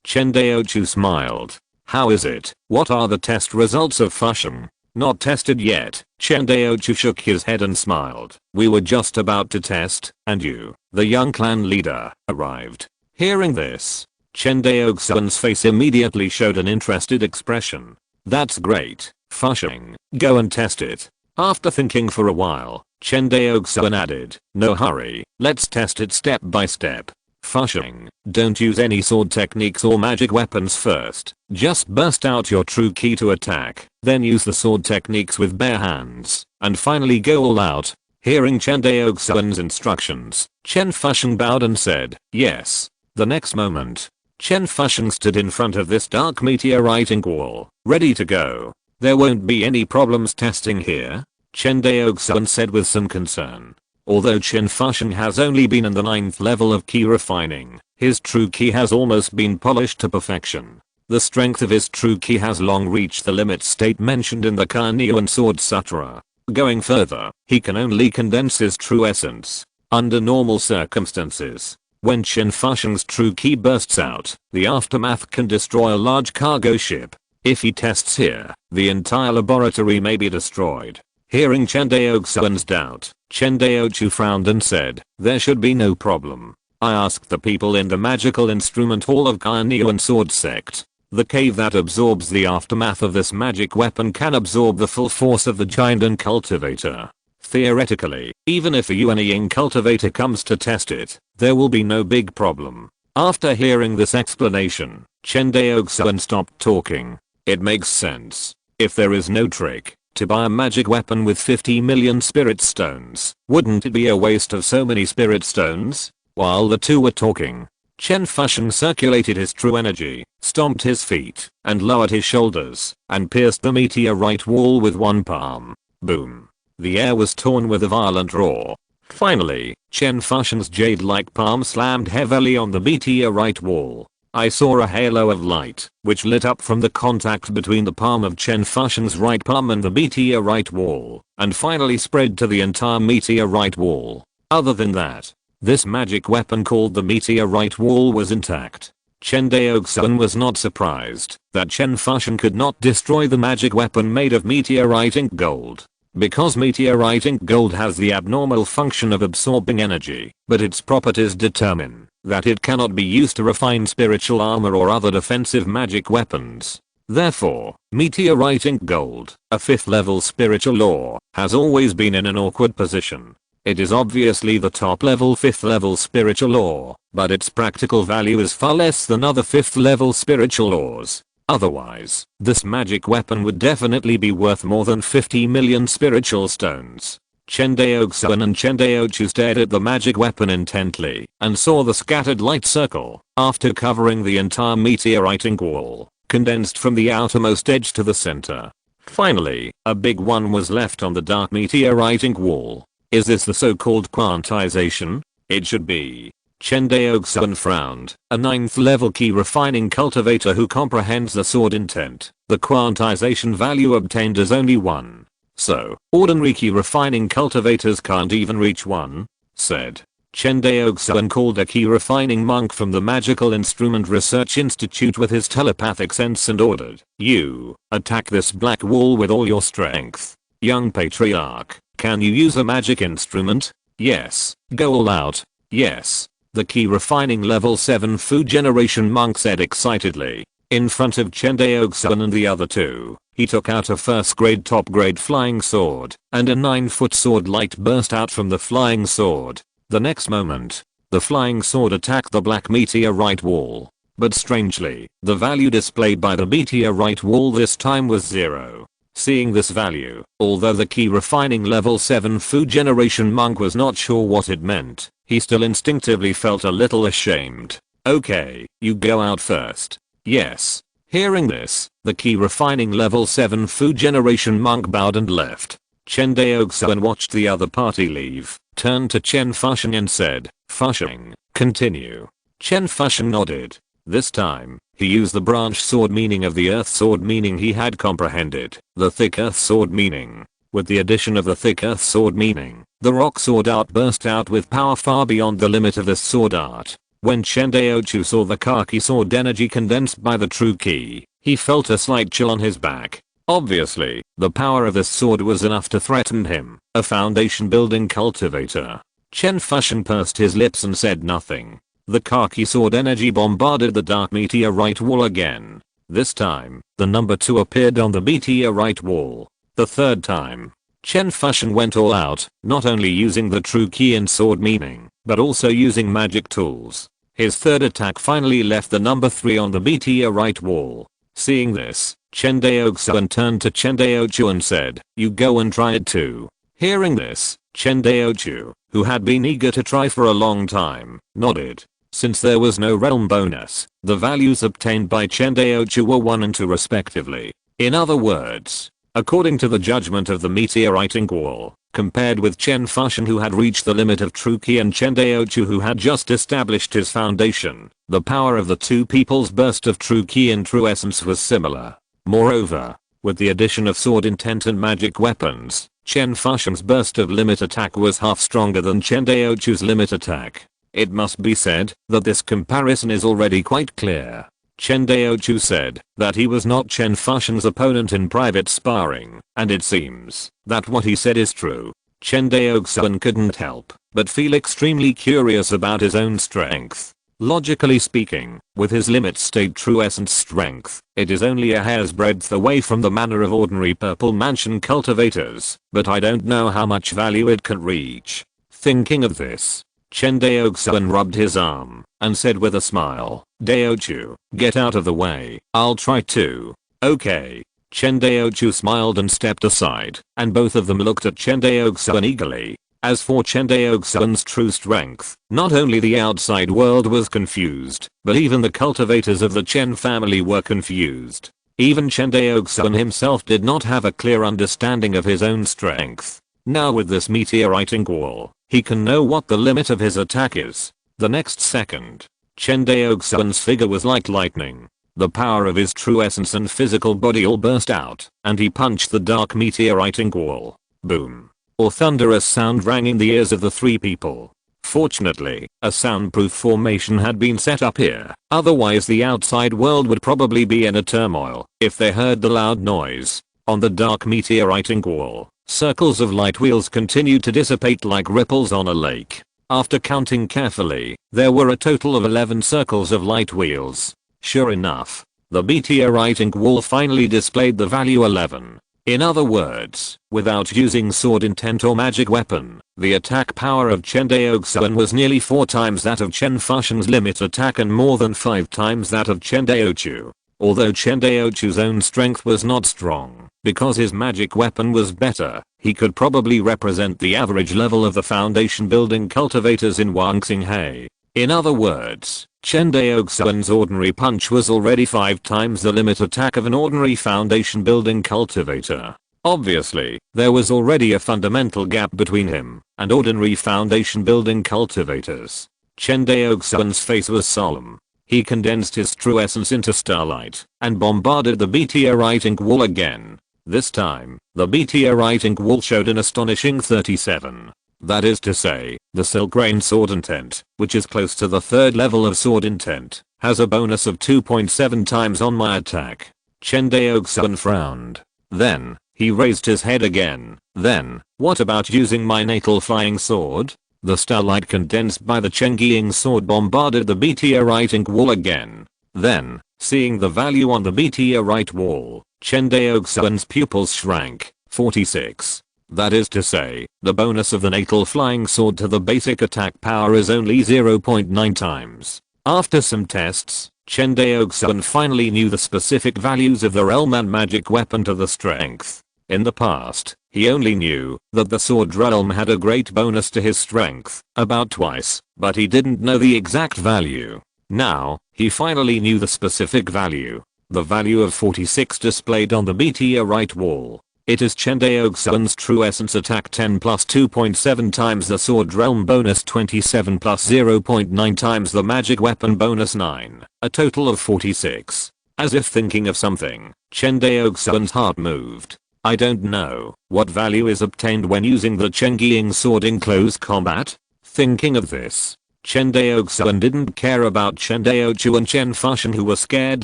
Chen Daoxuan smiled. "How is it? What are the test results of Fusheng?" "Not tested yet." Chen Daoxuan shook his head and smiled. "We were just about to test, and you, the young clan leader, arrived." Hearing this, Chen Daoxuan's face immediately showed an interested expression. "That's great, Fusheng, go and test it." After thinking for a while, Chen Daoxuan added, "No hurry, let's test it step by step. Fusheng, don't use any sword techniques or magic weapons first. Just burst out your true ki to attack, then use the sword techniques with bare hands, and finally go all out." Hearing Chen Daoxuan's instructions, Chen Fusheng bowed and said, "Yes." The next moment, Chen Fusheng stood in front of this dark meteorite ink wall, ready to go. "There won't be any problems testing here?" Chen Daoxuan said with some concern. Although Chen Fusheng has only been in the 9th level of ki refining, his true ki has almost been polished to perfection. The strength of his true ki has long reached the limit state mentioned in the Carnelian Sword Sutra. Going further, he can only condense his true essence. Under normal circumstances, when Chen Fusheng's true ki bursts out, the aftermath can destroy a large cargo ship. If he tests here, the entire laboratory may be destroyed. Hearing Chen Daoxuan's doubt, Chen Daoxuan frowned and said, "There should be no problem. I asked the people in the magical instrument hall of Carnelian Sword Sect. The cave that absorbs the aftermath of this magic weapon can absorb the full force of the giant and cultivator. Theoretically, even if a Yuanying cultivator comes to test it, there will be no big problem." After hearing this explanation, Chen Daoxuan stopped talking. It makes sense. If there is no trick to buy a magic weapon with 50 million spirit stones, wouldn't it be a waste of so many spirit stones? While the two were talking, Chen Fusheng circulated his true energy, stomped his feet, and lowered his shoulders, and pierced the meteorite wall with one palm. Boom. The air was torn with a violent roar. Finally, Chen Fusheng's jade-like palm slammed heavily on the meteorite wall. I saw a halo of light, which lit up from the contact between the palm of Chen Fusheng's right palm and the meteorite wall, and finally spread to the entire meteorite wall. Other than that, this magic weapon called the meteorite wall was intact. Chen Daoxuan was not surprised that Chen Fusheng could not destroy the magic weapon made of meteorite ink gold. Because meteorite ink gold has the abnormal function of absorbing energy, but its properties determine that it cannot be used to refine spiritual armor or other defensive magic weapons. Therefore, meteorite ink gold, a 5th level spiritual law, has always been in an awkward position. It is obviously the top level 5th level spiritual law, but its practical value is far less than other 5th level spiritual laws. Otherwise, this magic weapon would definitely be worth more than 50 million spiritual stones. Chen Daoxuan and Chen Daoxuan stared at the magic weapon intently and saw the scattered light circle, after covering the entire meteorite ink wall, condensed from the outermost edge to the center. Finally, a big one was left on the dark meteorite ink wall. Is this the so-called quantization? It should be. Chen Daoxuan frowned. A 9th level ki refining cultivator who comprehends the sword intent. The quantization value obtained is only 1. So, ordinary ki refining cultivators can't even reach 1? Said. Chen Daoxuan called a ki refining monk from the Magical Instrument Research Institute with his telepathic sense and ordered, "You, attack this black wall with all your strength. Young patriarch, can you use a magic instrument?" "Yes." "Go all out." "Yes." The ki refining level 7 Fu generation monk said excitedly. In front of Chen Daoxuan and the other two, he took out a first grade top grade flying sword, and a 9-foot sword light burst out from the flying sword. The next moment, the flying sword attacked the black meteorite wall. But strangely, the value displayed by the meteorite wall this time was 0. Seeing this value, although the key refining level 7 Fu generation monk was not sure what it meant, he still instinctively felt a little ashamed. Okay, you go out first. Yes. Hearing this, the key refining level 7 Fu generation monk bowed and left. Chen Daoxuan watched the other party leave, turned to Chen Fusheng and said, Fusheng, continue. Chen Fusheng nodded. This time, he used the branch sword meaning of the earth sword meaning he had comprehended, the thick earth sword meaning. With the addition of the thick earth sword meaning, the rock sword art burst out with power far beyond the limit of this sword art. When Chen Daoxuan saw the khaki sword energy condensed by the true key, he felt a slight chill on his back. Obviously, the power of this sword was enough to threaten him, a foundation building cultivator. Chen Fusheng pursed his lips and said nothing. The khaki sword energy bombarded the dark meteorite wall again. This time, the number 2 appeared on the meteorite wall. The third time, Chen Fusheng went all out, not only using the true key and sword meaning, but also using magic tools. His third attack finally left the number 3 on the meteorite wall. Seeing this, Chen Daoxuan turned to Chen Daoxuan and said, you go and try it too. Hearing this, Chen Daoxuan, who had been eager to try for a long time, nodded. Since there was no realm bonus, the values obtained by Chen Daoxuan were 1 and 2 respectively. In other words, according to the judgment of the meteorite ink wall, compared with Chen Fusheng who had reached the limit of true key and Chen Daoxuan who had just established his foundation, the power of the two people's burst of true key and true essence was similar. Moreover, with the addition of sword intent and magic weapons, Chen Fusheng's burst of limit attack was half stronger than Chen Daoxuan's limit attack. It must be said that this comparison is already quite clear. Chen Daoxuan said that he was not Chen Fusheng's opponent in private sparring, and it seems that what he said is true. Chen Daoxuan couldn't help but feel extremely curious about his own strength. Logically speaking, with his limit state true essence strength, it is only a hair's breadth away from the manner of ordinary purple mansion cultivators, but I don't know how much value it can reach. Thinking of this, Chen Daoxuan rubbed his arm and said with a smile, Daoxuan, get out of the way, I'll try too. Okay. Chen Daoxuan smiled and stepped aside, and both of them looked at Chen Daoxuan eagerly. As for Chen Daoxuan's true strength, not only the outside world was confused, but even the cultivators of the Chen family were confused. Even Chen Daoxuan himself did not have a clear understanding of his own strength. Now with this meteorite ink wall, he can know what the limit of his attack is. The next second, Chen Daoxuan's figure was like lightning. The power of his true essence and physical body all burst out, and he punched the dark meteorite ink wall. Boom. A thunderous sound rang in the ears of the 3 people. Fortunately, a soundproof formation had been set up here, otherwise the outside world would probably be in a turmoil if they heard the loud noise. On the dark meteorite ink wall, circles of light wheels continued to dissipate like ripples on a lake. After counting carefully, there were a total of 11 circles of light wheels. Sure enough, the meteorite ink wall finally displayed the value 11. In other words, without using sword intent or magic weapon, the attack power of Chen Daoxuan was nearly 4 times that of Chen Fusheng's limit attack and more than 5 times that of Chen Daoxuan. Although Chen Daoxuan's own strength was not strong, because his magic weapon was better, he could probably represent the average level of the foundation building cultivators in Wangxinghe. In other words, Chen Daoxuan's ordinary punch was already 5 times the limit attack of an ordinary foundation building cultivator. Obviously, there was already a fundamental gap between him and ordinary foundation building cultivators. Chen Daoxuan's face was solemn. He condensed his true essence into starlight and bombarded the meteorite ink wall again. This time, the meteorite ink wall showed an astonishing 37. That is to say, the silk rain sword intent, which is close to the 3rd level of sword intent, has a bonus of 2.7 times on my attack. Chen Daoxuan frowned. Then, he raised his head again. Then, what about using my natal flying sword? The starlight condensed by the Chengiying sword bombarded the meteorite ink wall again. Then, seeing the value on the meteorite wall, Chen Daoxuan's pupils shrank. 46. That is to say, the bonus of the natal flying sword to the basic attack power is only 0.9 times. After some tests, Chen Daoxuan finally knew the specific values of the realm and magic weapon to the strength. In the past, he only knew that the sword realm had a great bonus to his strength, about twice, but he didn't know the exact value. Now, he finally knew the specific value. The value of 46 displayed on the meteorite wall. It is Chen Daoxuan's true essence attack 10 plus 2.7 times the sword realm bonus 27 plus 0.9 times the magic weapon bonus 9, a total of 46. As if thinking of something, Chen Daoxuan's heart moved. I don't know what value is obtained when using the Chengiying sword in close combat. Thinking of this, Chen Daoxuan didn't care about Chen Daoxuan and Chen Fuxian who were scared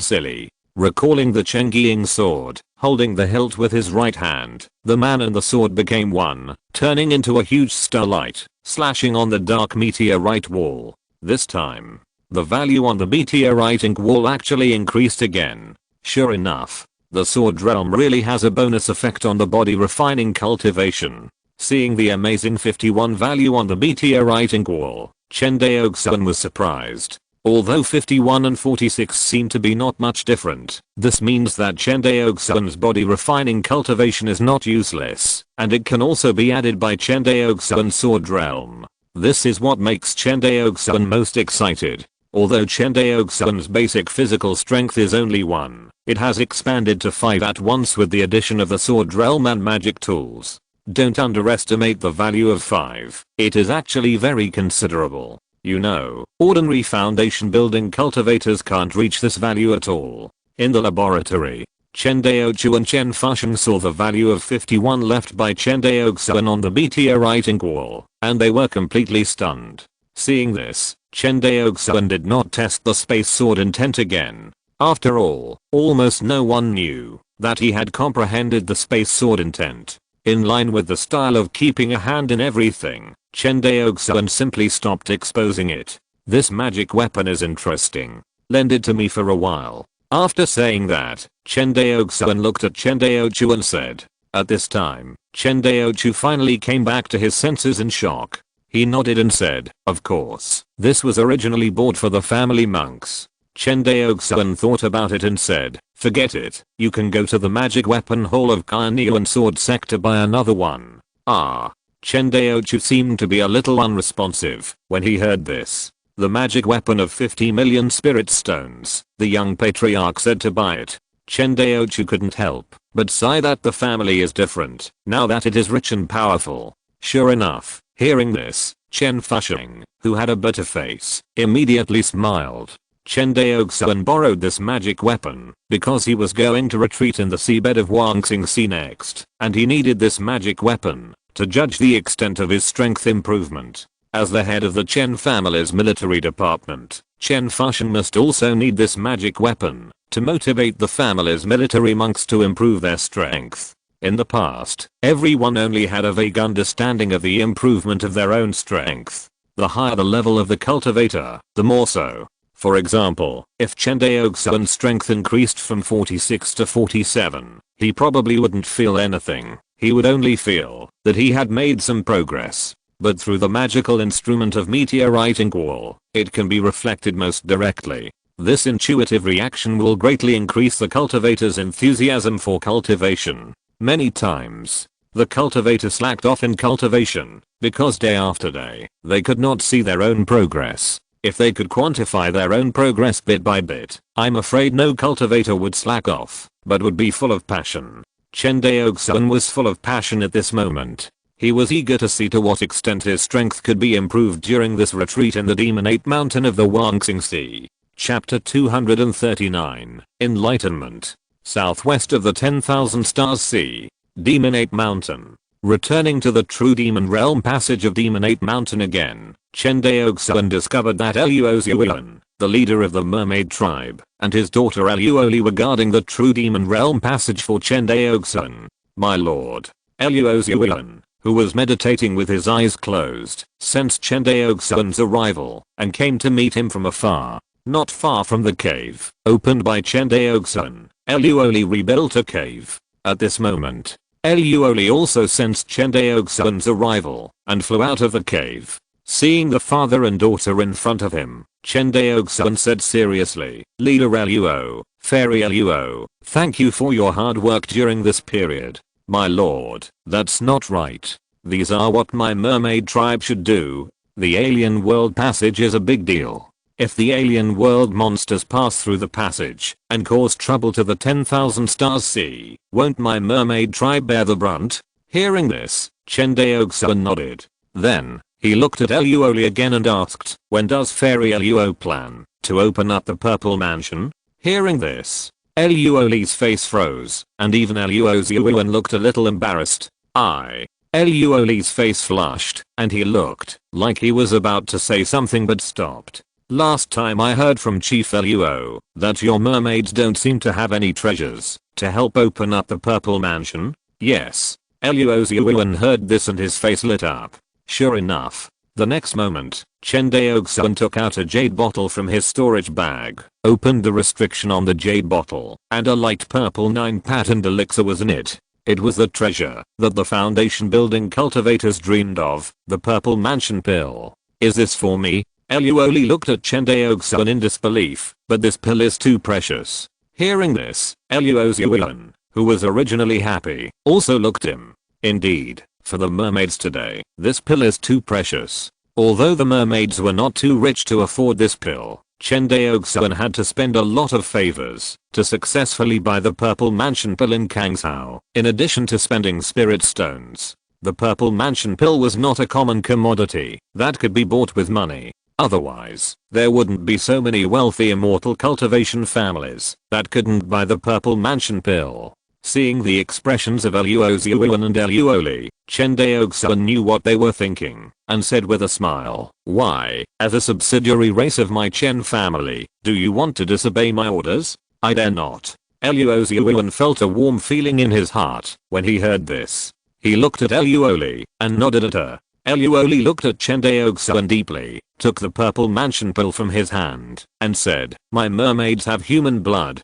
silly. Recalling the Chengiying sword, holding the hilt with his right hand, the man and the sword became one, turning into a huge starlight, slashing on the dark meteorite wall. This time, the value on the meteorite ink wall actually increased again. Sure enough, the sword realm really has a bonus effect on the body refining cultivation. Seeing the amazing 51 value on the meteorite ink wall, Chen Daoxuan was surprised. Although 51 and 46 seem to be not much different, this means that Chen Daoxuan's body refining cultivation is not useless, and it can also be added by Chen Daoxuan's sword realm. This is what makes Chen Daoxuan most excited. Although Chen Daoxuan's basic physical strength is only 1, it has expanded to 5 at once with the addition of the sword realm and magic tools. Don't underestimate the value of 5, it is actually very considerable. You know, ordinary foundation building cultivators can't reach this value at all. In the laboratory, Chen Daoxuan and Chen Fuxian saw the value of 51 left by Chen Daoxuan on the meteorite ink wall, and they were completely stunned. Seeing this, Chen Daoxuan did not test the space sword intent again. After all, almost no one knew that he had comprehended the space sword intent. In line with the style of keeping a hand in everything, Chen Daoxuan simply stopped exposing it. This magic weapon is interesting. Lend it to me for a while. After saying that, Chen Daoxuan looked at Chen Daoxuan and said. At this time, Chen Daoxuan finally came back to his senses in shock. He nodded and said, of course, this was originally bought for the family monks. Chen Daoxuan thought about it and said, forget it, you can go to the magic weapon hall of Kainiu and sword sector buy another one. Chen Daoxuan seemed to be a little unresponsive when he heard this. The magic weapon of 50 million spirit stones, the young patriarch said to buy it. Chen Daoxuan couldn't help but sigh that the family is different now that it is rich and powerful. Sure enough, hearing this, Chen Fuxian, who had a bitter face, immediately smiled. Chen Daoxuan borrowed this magic weapon because he was going to retreat in the seabed of Huangxing Sea next, and he needed this magic weapon to judge the extent of his strength improvement. As the head of the Chen family's military department, Chen Fuxian must also need this magic weapon to motivate the family's military monks to improve their strength. In the past, everyone only had a vague understanding of the improvement of their own strength. The higher the level of the cultivator, the more so. For example, if Chen Daoxuan's strength increased from 46 to 47, he probably wouldn't feel anything. He would only feel that he had made some progress. But through the magical instrument of meteorite ink wall, it can be reflected most directly. This intuitive reaction will greatly increase the cultivator's enthusiasm for cultivation. Many times, the cultivator slacked off in cultivation because day after day, they could not see their own progress. If they could quantify their own progress bit by bit, I'm afraid no cultivator would slack off, but would be full of passion. Chen Daoxuan was full of passion at this moment. He was eager to see to what extent his strength could be improved during this retreat in the Demonate Mountain of the Huangxing Sea. Chapter 239, Enlightenment. Southwest of the 10,000 Stars Sea, Demonate Mountain. Returning to the true demon realm passage of Demonate Mountain again, Chen Daoxuan discovered that Luozuan, the leader of the mermaid tribe, and his daughter Luoli were guarding the true demon realm passage for Chen Daoxuan. My lord. Luozuan, who was meditating with his eyes closed, sensed Chen Daoxuan's arrival and came to meet him from afar. Not far from the cave, opened by Chen Daoxuan, Luoli rebuilt a cave. At this moment, Luoli also sensed Chen Daoxuan's arrival, and flew out of the cave. Seeing the father and daughter in front of him, Chen Daoxuan said seriously, "Leader Luo, Fairy Luo, thank you for your hard work during this period. My lord, that's not right. These are what my mermaid tribe should do. The alien world passage is a big deal. If the alien world monsters pass through the passage and cause trouble to the 10,000 stars sea, won't my mermaid tribe bear the brunt?" Hearing this, Chen Daoxuan nodded. Then, he looked at Luoli again and asked, "When does Fairy Luo plan to open up the purple mansion?" Hearing this, Luoli's face froze, and even Luoziuan looked a little embarrassed. Luoli's face flushed, and he looked like he was about to say something but stopped. "Last time I heard from Chief Luo that your mermaids don't seem to have any treasures to help open up the purple mansion." Yes. Luoziuan heard this and his face lit up. Sure enough, the next moment, Chen Daoxuan took out a jade bottle from his storage bag, opened the restriction on the jade bottle, and a light purple 9-patterned elixir was in it. It was the treasure that the foundation building cultivators dreamed of, the purple mansion pill. "Is this for me?" Luoli looked at Chen Daoxuan in disbelief, "but this pill is too precious." Hearing this, Luoziuan, who was originally happy, also looked him. Indeed, for the mermaids today, this pill is too precious. Although the mermaids were not too rich to afford this pill, Chen Daoxuan had to spend a lot of favors to successfully buy the purple mansion pill in Kangzhou, in addition to spending spirit stones. The purple mansion pill was not a common commodity that could be bought with money. Otherwise, there wouldn't be so many wealthy immortal cultivation families that couldn't buy the purple mansion pill. Seeing the expressions of Luoziuan and Luoli, Chen Daoxuan knew what they were thinking, and said with a smile, "Why, as a subsidiary race of my Chen family, do you want to disobey my orders? I dare not." Luoziuan felt a warm feeling in his heart when he heard this. He looked at Luoli and nodded at her. Luoli looked at Chen Daoxuan deeply, took the purple mansion pill from his hand, and said, "My mermaids have human blood.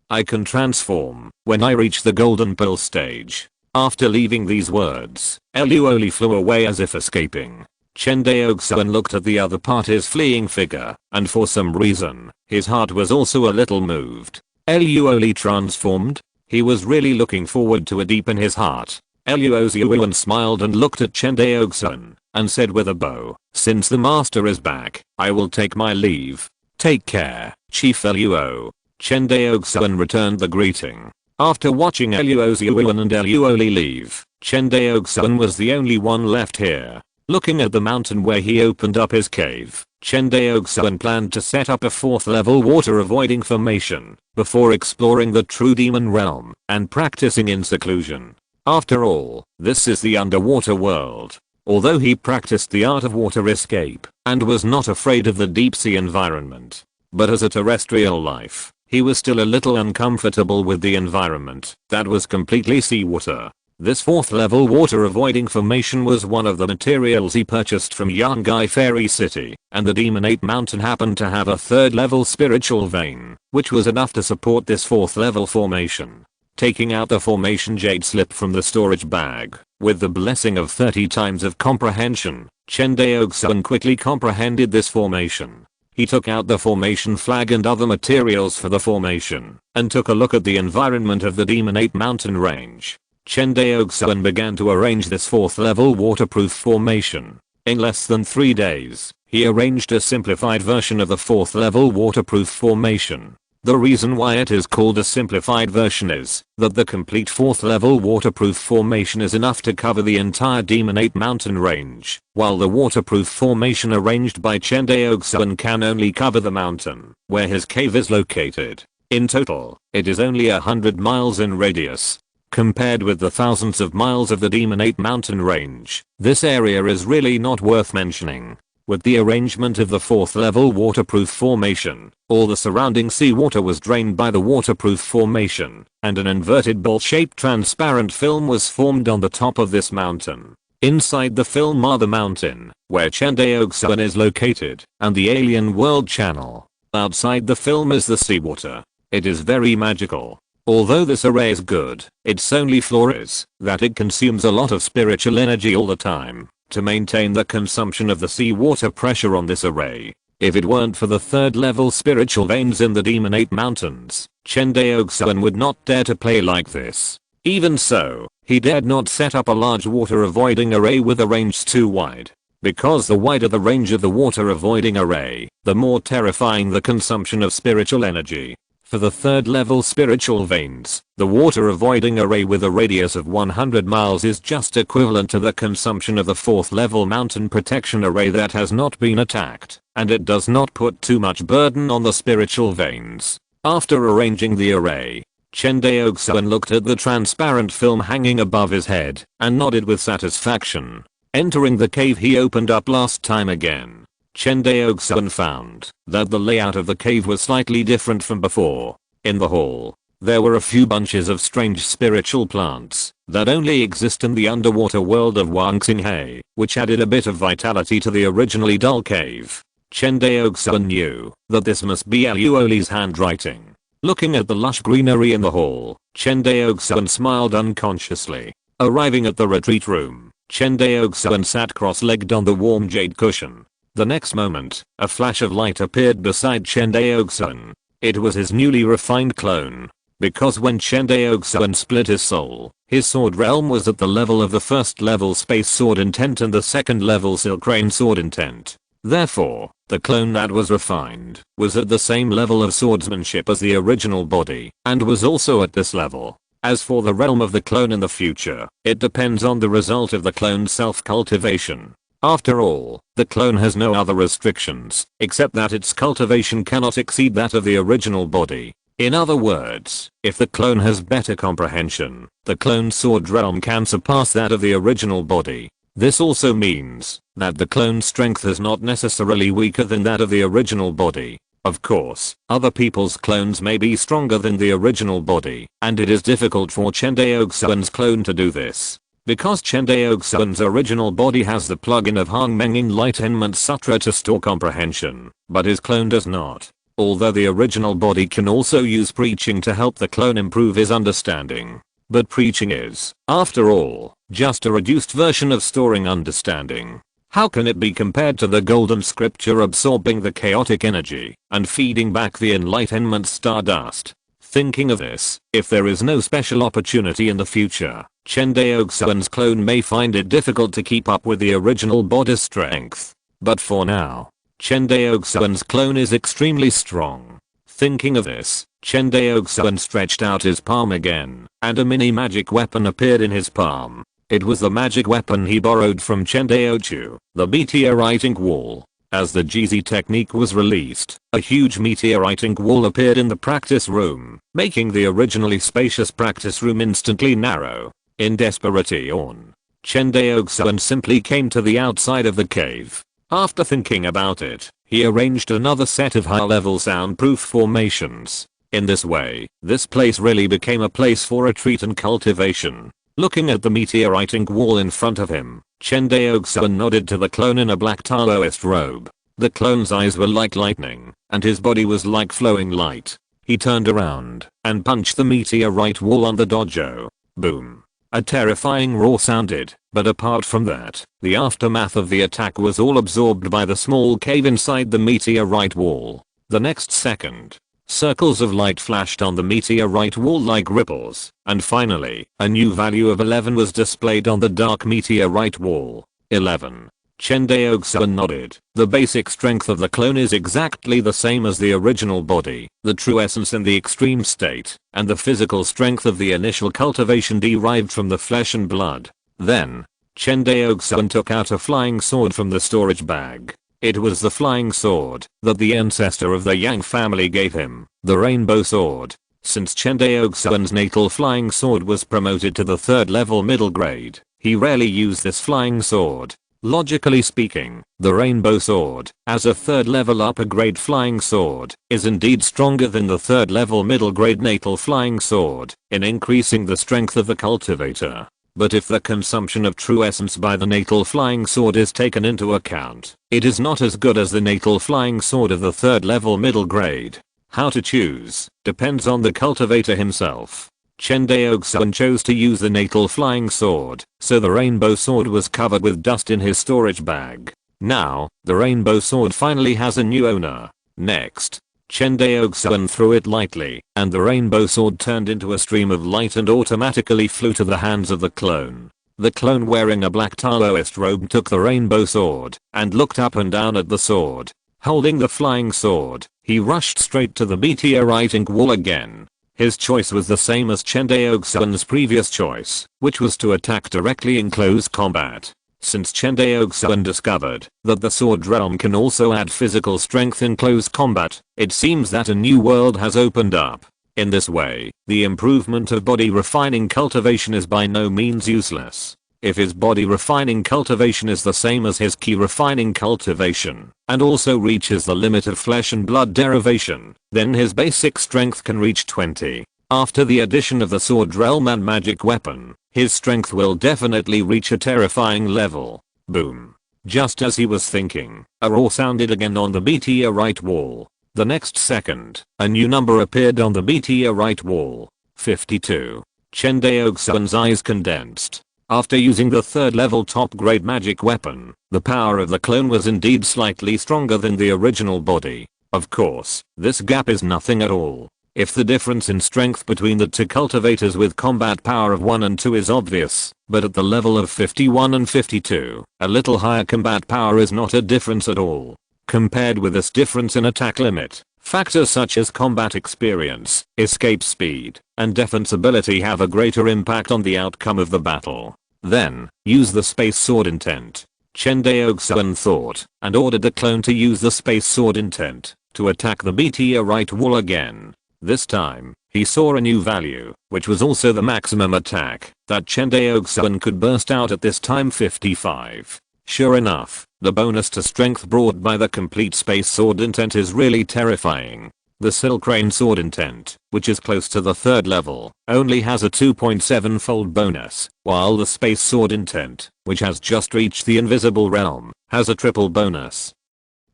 I can transform when I reach the golden pill stage." After leaving these words, Luoli flew away as if escaping. Chen Daoxuan looked at the other party's fleeing figure, and for some reason, his heart was also a little moved. Luoli transformed? He was really looking forward to a deep in his heart. Luoziuan smiled and looked at Chen Daoxuan, and said with a bow, "Since the master is back, I will take my leave. Take care, Chief Luo." Chen Daoxuan returned the greeting. After watching Luoziuan and Luoli leave, Chen Daoxuan was the only one left here. Looking at the mountain where he opened up his cave, Chen Daoxuan planned to set up a 4th level water avoiding formation before exploring the true demon realm and practicing in seclusion. After all, this is the underwater world. Although he practiced the art of water escape and was not afraid of the deep sea environment, but as a terrestrial life, he was still a little uncomfortable with the environment that was completely seawater. This 4th level water avoiding formation was one of the materials he purchased from Yang'ai Fairy City, and the Demonate Mountain happened to have a 3rd level spiritual vein, which was enough to support this 4th level formation. Taking out the formation jade slip from the storage bag, with the blessing of 30 times of comprehension, Chen Daoxuan quickly comprehended this formation. He took out the formation flag and other materials for the formation, and took a look at the environment of the Demonate Mountain range. Chen Daoxuan began to arrange this 4th level waterproof formation. In less than 3 days, he arranged a simplified version of the 4th level waterproof formation. The reason why it is called a simplified version is that the complete 4th level waterproof formation is enough to cover the entire Demonate Mountain range, while the waterproof formation arranged by Chen Daoxuan can only cover the mountain where his cave is located. In total, it is only 100 miles in radius. Compared with the thousands of miles of the Demonate Mountain range, this area is really not worth mentioning. With the arrangement of the 4th level waterproof formation, all the surrounding seawater was drained by the waterproof formation, and an inverted bowl-shaped transparent film was formed on the top of this mountain. Inside the film are the mountain, where Chen Daoxuan is located, and the alien world channel. Outside the film is the seawater. It is very magical. Although this array is good, its only flaw is that it consumes a lot of spiritual energy all the time to maintain the consumption of the seawater pressure on this array. If it weren't for the third level spiritual veins in the Demonate Mountains, Chen Daoxuan would not dare to play like this. Even so, he dared not set up a large water avoiding array with a range too wide. Because the wider the range of the water avoiding array, the more terrifying the consumption of spiritual energy. For the third level spiritual veins, the water avoiding array with a radius of 100 miles is just equivalent to the consumption of the fourth level mountain protection array that has not been attacked, and it does not put too much burden on the spiritual veins. After arranging the array, Chen Daoxuan looked at the transparent film hanging above his head and nodded with satisfaction. Entering the cave he opened up last time again, Chen Daoxuan found that the layout of the cave was slightly different from before. In the hall, there were a few bunches of strange spiritual plants that only exist in the underwater world of Wangxinghe, which added a bit of vitality to the originally dull cave. Chen Daoxuan knew that this must be Luoli's handwriting. Looking at the lush greenery in the hall, Chen Daoxuan smiled unconsciously. Arriving at the retreat room, Chen Daoxuan sat cross-legged on the warm jade cushion. The next moment, a flash of light appeared beside Chen Daoxuan. It was his newly refined clone. Because when Chen Daoxuan split his soul, his sword realm was at the level of the first level space sword intent and the second level silk rain sword intent. Therefore, the clone that was refined was at the same level of swordsmanship as the original body, and was also at this level. As for the realm of the clone in the future, it depends on the result of the clone's self-cultivation. After all, the clone has no other restrictions, except that its cultivation cannot exceed that of the original body. In other words, if the clone has better comprehension, the clone's sword realm can surpass that of the original body. This also means that the clone's strength is not necessarily weaker than that of the original body. Of course, other people's clones may be stronger than the original body, and it is difficult for Chen Daoxuan's clone to do this. Because Chen Daoxuan's original body has the plugin of Hongmeng Enlightenment Sutra to store comprehension, but his clone does not. Although the original body can also use preaching to help the clone improve his understanding. But preaching is, after all, just a reduced version of storing understanding. How can it be compared to the golden scripture absorbing the chaotic energy and feeding back the enlightenment stardust? Thinking of this, if there is no special opportunity in the future, Chen Daoxuan's clone may find it difficult to keep up with the original body's strength. But for now, Chen Daoxuan's clone is extremely strong. Thinking of this, Chen Daoxuan stretched out his palm again, and a mini magic weapon appeared in his palm. It was the magic weapon he borrowed from Chen Daoxuan, the meteorite ink wall. As the GZ technique was released, a huge meteorite ink wall appeared in the practice room, making the originally spacious practice room instantly narrow. In desperation, Chen Daoxuan simply came to the outside of the cave. After thinking about it, he arranged another set of high-level soundproof formations. In this way, this place really became a place for retreat and cultivation. Looking at the meteorite ink wall in front of him, Chen Daoxuan nodded to the clone in a black Taoist robe. The clone's eyes were like lightning, and his body was like flowing light. He turned around and punched the meteorite wall on the dojo. Boom. A terrifying roar sounded, but apart from that, the aftermath of the attack was all absorbed by the small cave inside the meteorite wall. The next second, circles of light flashed on the meteorite wall like ripples, and finally, a new value of 11 was displayed on the dark meteorite wall. 11. Chen Daoxuan nodded. The basic strength of the clone is exactly the same as the original body, the true essence in the extreme state, and the physical strength of the initial cultivation derived from the flesh and blood. Then, Chen Daoxuan took out a flying sword from the storage bag. It was the flying sword that the ancestor of the Yang family gave him, the rainbow sword. Since Chen Daoxuan's natal flying sword was promoted to the third level middle grade, he rarely used this flying sword. Logically speaking, the rainbow sword, as a third level upper grade flying sword, is indeed stronger than the third level middle grade natal flying sword, in increasing the strength of the cultivator. but if the consumption of true essence by the natal flying sword is taken into account, it is not as good as the natal flying sword of the 3rd level middle grade. How to choose depends on the cultivator himself. Chen Daoxuan chose to use the natal flying sword, so the rainbow sword was covered with dust in his storage bag. Now, the rainbow sword finally has a new owner. Next, Chen Daoxuan threw it lightly, and the rainbow sword turned into a stream of light and automatically flew to the hands of the clone. The clone wearing a black Taoist robe took the rainbow sword, and looked up and down at the sword. Holding the flying sword, he rushed straight to the meteorite ink wall again. His choice was the same as Chen Daoxuan's previous choice, which was to attack directly in close combat. Since Chen Daoxuan discovered that the sword realm can also add physical strength in close combat, it seems that a new world has opened up. In this way, the improvement of body refining cultivation is by no means useless. If his body refining cultivation is the same as his ki refining cultivation, and also reaches the limit of flesh and blood derivation, then his basic strength can reach 20. After the addition of the sword realm and magic weapon, his strength will definitely reach a terrifying level. Boom. Just as he was thinking, a roar sounded again on the meteorite wall. The next second, a new number appeared on the meteorite wall. 52. Chen Daoxuan's eyes condensed. After using the 3rd level top grade magic weapon, the power of the clone was indeed slightly stronger than the original body. Of course, this gap is nothing at all. If the difference in strength between the two cultivators with combat power of 1 and 2 is obvious, but at the level of 51 and 52, a little higher combat power is not a difference at all. Compared with this difference in attack limit, factors such as combat experience, escape speed, and defensibility have a greater impact on the outcome of the battle. Then, use the space sword intent. Chen Daoxuan thought, and ordered the clone to use the space sword intent to attack the meteorite wall again. This time, he saw a new value, which was also the maximum attack that Chen Daoxuan could burst out at this time, 55. Sure enough, the bonus to strength brought by the complete space sword intent is really terrifying. The Silk Rain sword intent, which is close to the 3rd level, only has a 2.7-fold bonus, while the space sword intent, which has just reached the invisible realm, has a triple bonus.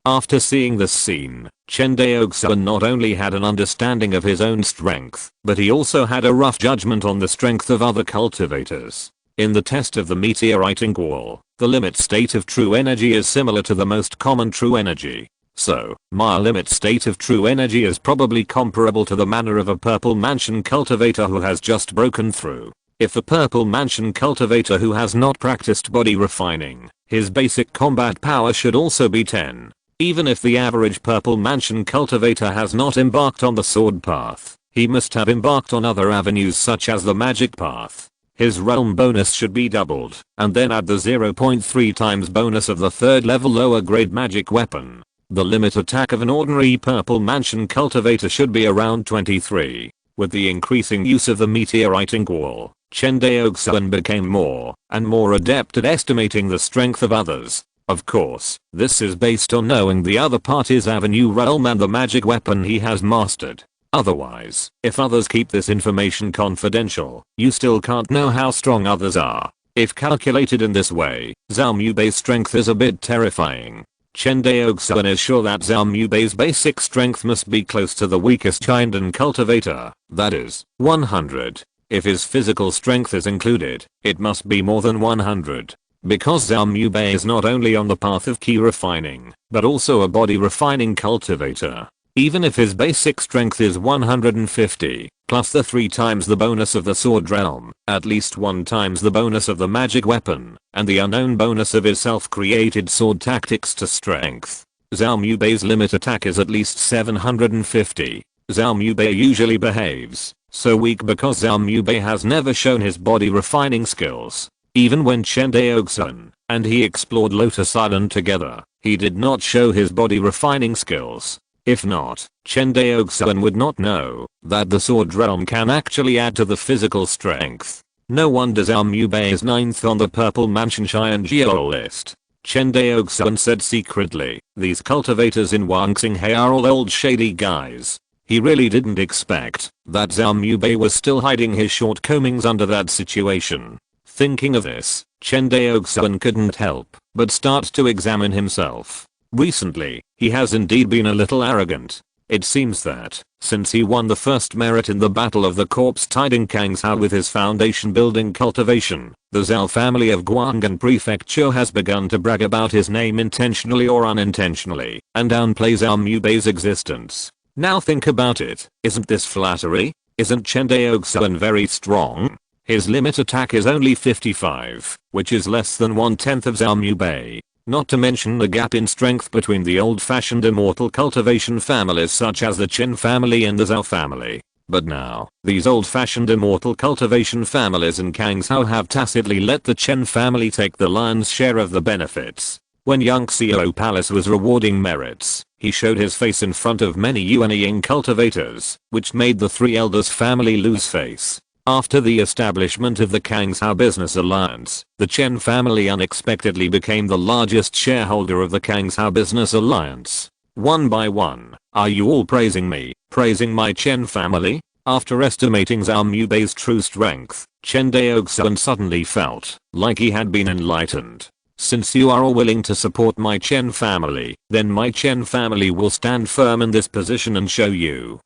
After seeing this scene, Chen Daoxuan not only had an understanding of his own strength, but he also had a rough judgment on the strength of other cultivators. In the test of the meteorite ink wall, the limit state of true energy is similar to the most common true energy. So, my limit state of true energy is probably comparable to the manner of a purple mansion cultivator who has just broken through. If a purple mansion cultivator who has not practiced body refining, his basic combat power should also be 10. Even if the average purple mansion cultivator has not embarked on the sword path, he must have embarked on other avenues such as the magic path. His realm bonus should be doubled, and then add the 0.3 times bonus of the 3rd level lower grade magic weapon. The limit attack of an ordinary purple mansion cultivator should be around 23. With the increasing use of the meteorite ink wall, Chen Daoxuan became more and more adept at estimating the strength of others. Of course, this is based on knowing the other party's avenue realm and the magic weapon he has mastered. Otherwise, if others keep this information confidential, you still can't know how strong others are. If calculated in this way, Zhao Mubei's strength is a bit terrifying. Chen Daoxuan is sure that Zhao Mubei's basic strength must be close to the weakest Chinden cultivator, that is, 100. If his physical strength is included, it must be more than 100. Because Zhao Mubei is not only on the path of ki refining, but also a body refining cultivator. Even if his basic strength is 150, plus the 3 times the bonus of the sword realm, at least 1 times the bonus of the magic weapon, and the unknown bonus of his self-created sword tactics to strength, Zhao Mubei's limit attack is at least 750. Zhao Mubei usually behaves so weak because Zhao Mubei has never shown his body refining skills. Even when Chen Daoxuan and he explored Lotus Island together, he did not show his body refining skills. If not, Chen Daoxuan would not know that the sword realm can actually add to the physical strength. No wonder Zhao Mubei is 9th on the Purple Mansion Xianjiao list. Chen Daoxuan said secretly, these cultivators in Wangxinghe are all old shady guys. He really didn't expect that Zhao Mubei was still hiding his shortcomings under that situation. Thinking of this, Chen Daoxuan couldn't help but start to examine himself. Recently, he has indeed been a little arrogant. It seems that, since he won the first merit in the Battle of the Corpse Tiding Kangshao with his foundation building cultivation, the Zhao family of Guanghan Prefecture has begun to brag about his name intentionally or unintentionally, and downplay Zhao Mubei's existence. Now think about it, isn't this flattery? Isn't Chen Daoxuan very strong? His limit attack is only 55, which is less than 1/10 of Zhao Mubei. Not to mention the gap in strength between the old-fashioned Immortal Cultivation families such as the Chen family and the Zhao family. But now, these old-fashioned Immortal Cultivation families in Kangshao have tacitly let the Chen family take the lion's share of the benefits. When Young Xiao Palace was rewarding merits, he showed his face in front of many Yuanying cultivators, which made the three elders family lose face. After the establishment of the Kangshao Business Alliance, the Chen family unexpectedly became the largest shareholder of the Kangshao Business Alliance. One by one, are you all praising me, praising my Chen family? After estimating Zhao Mubei's true strength, Chen Daoxuan suddenly felt like he had been enlightened. Since you are all willing to support my Chen family, then my Chen family will stand firm in this position and show you.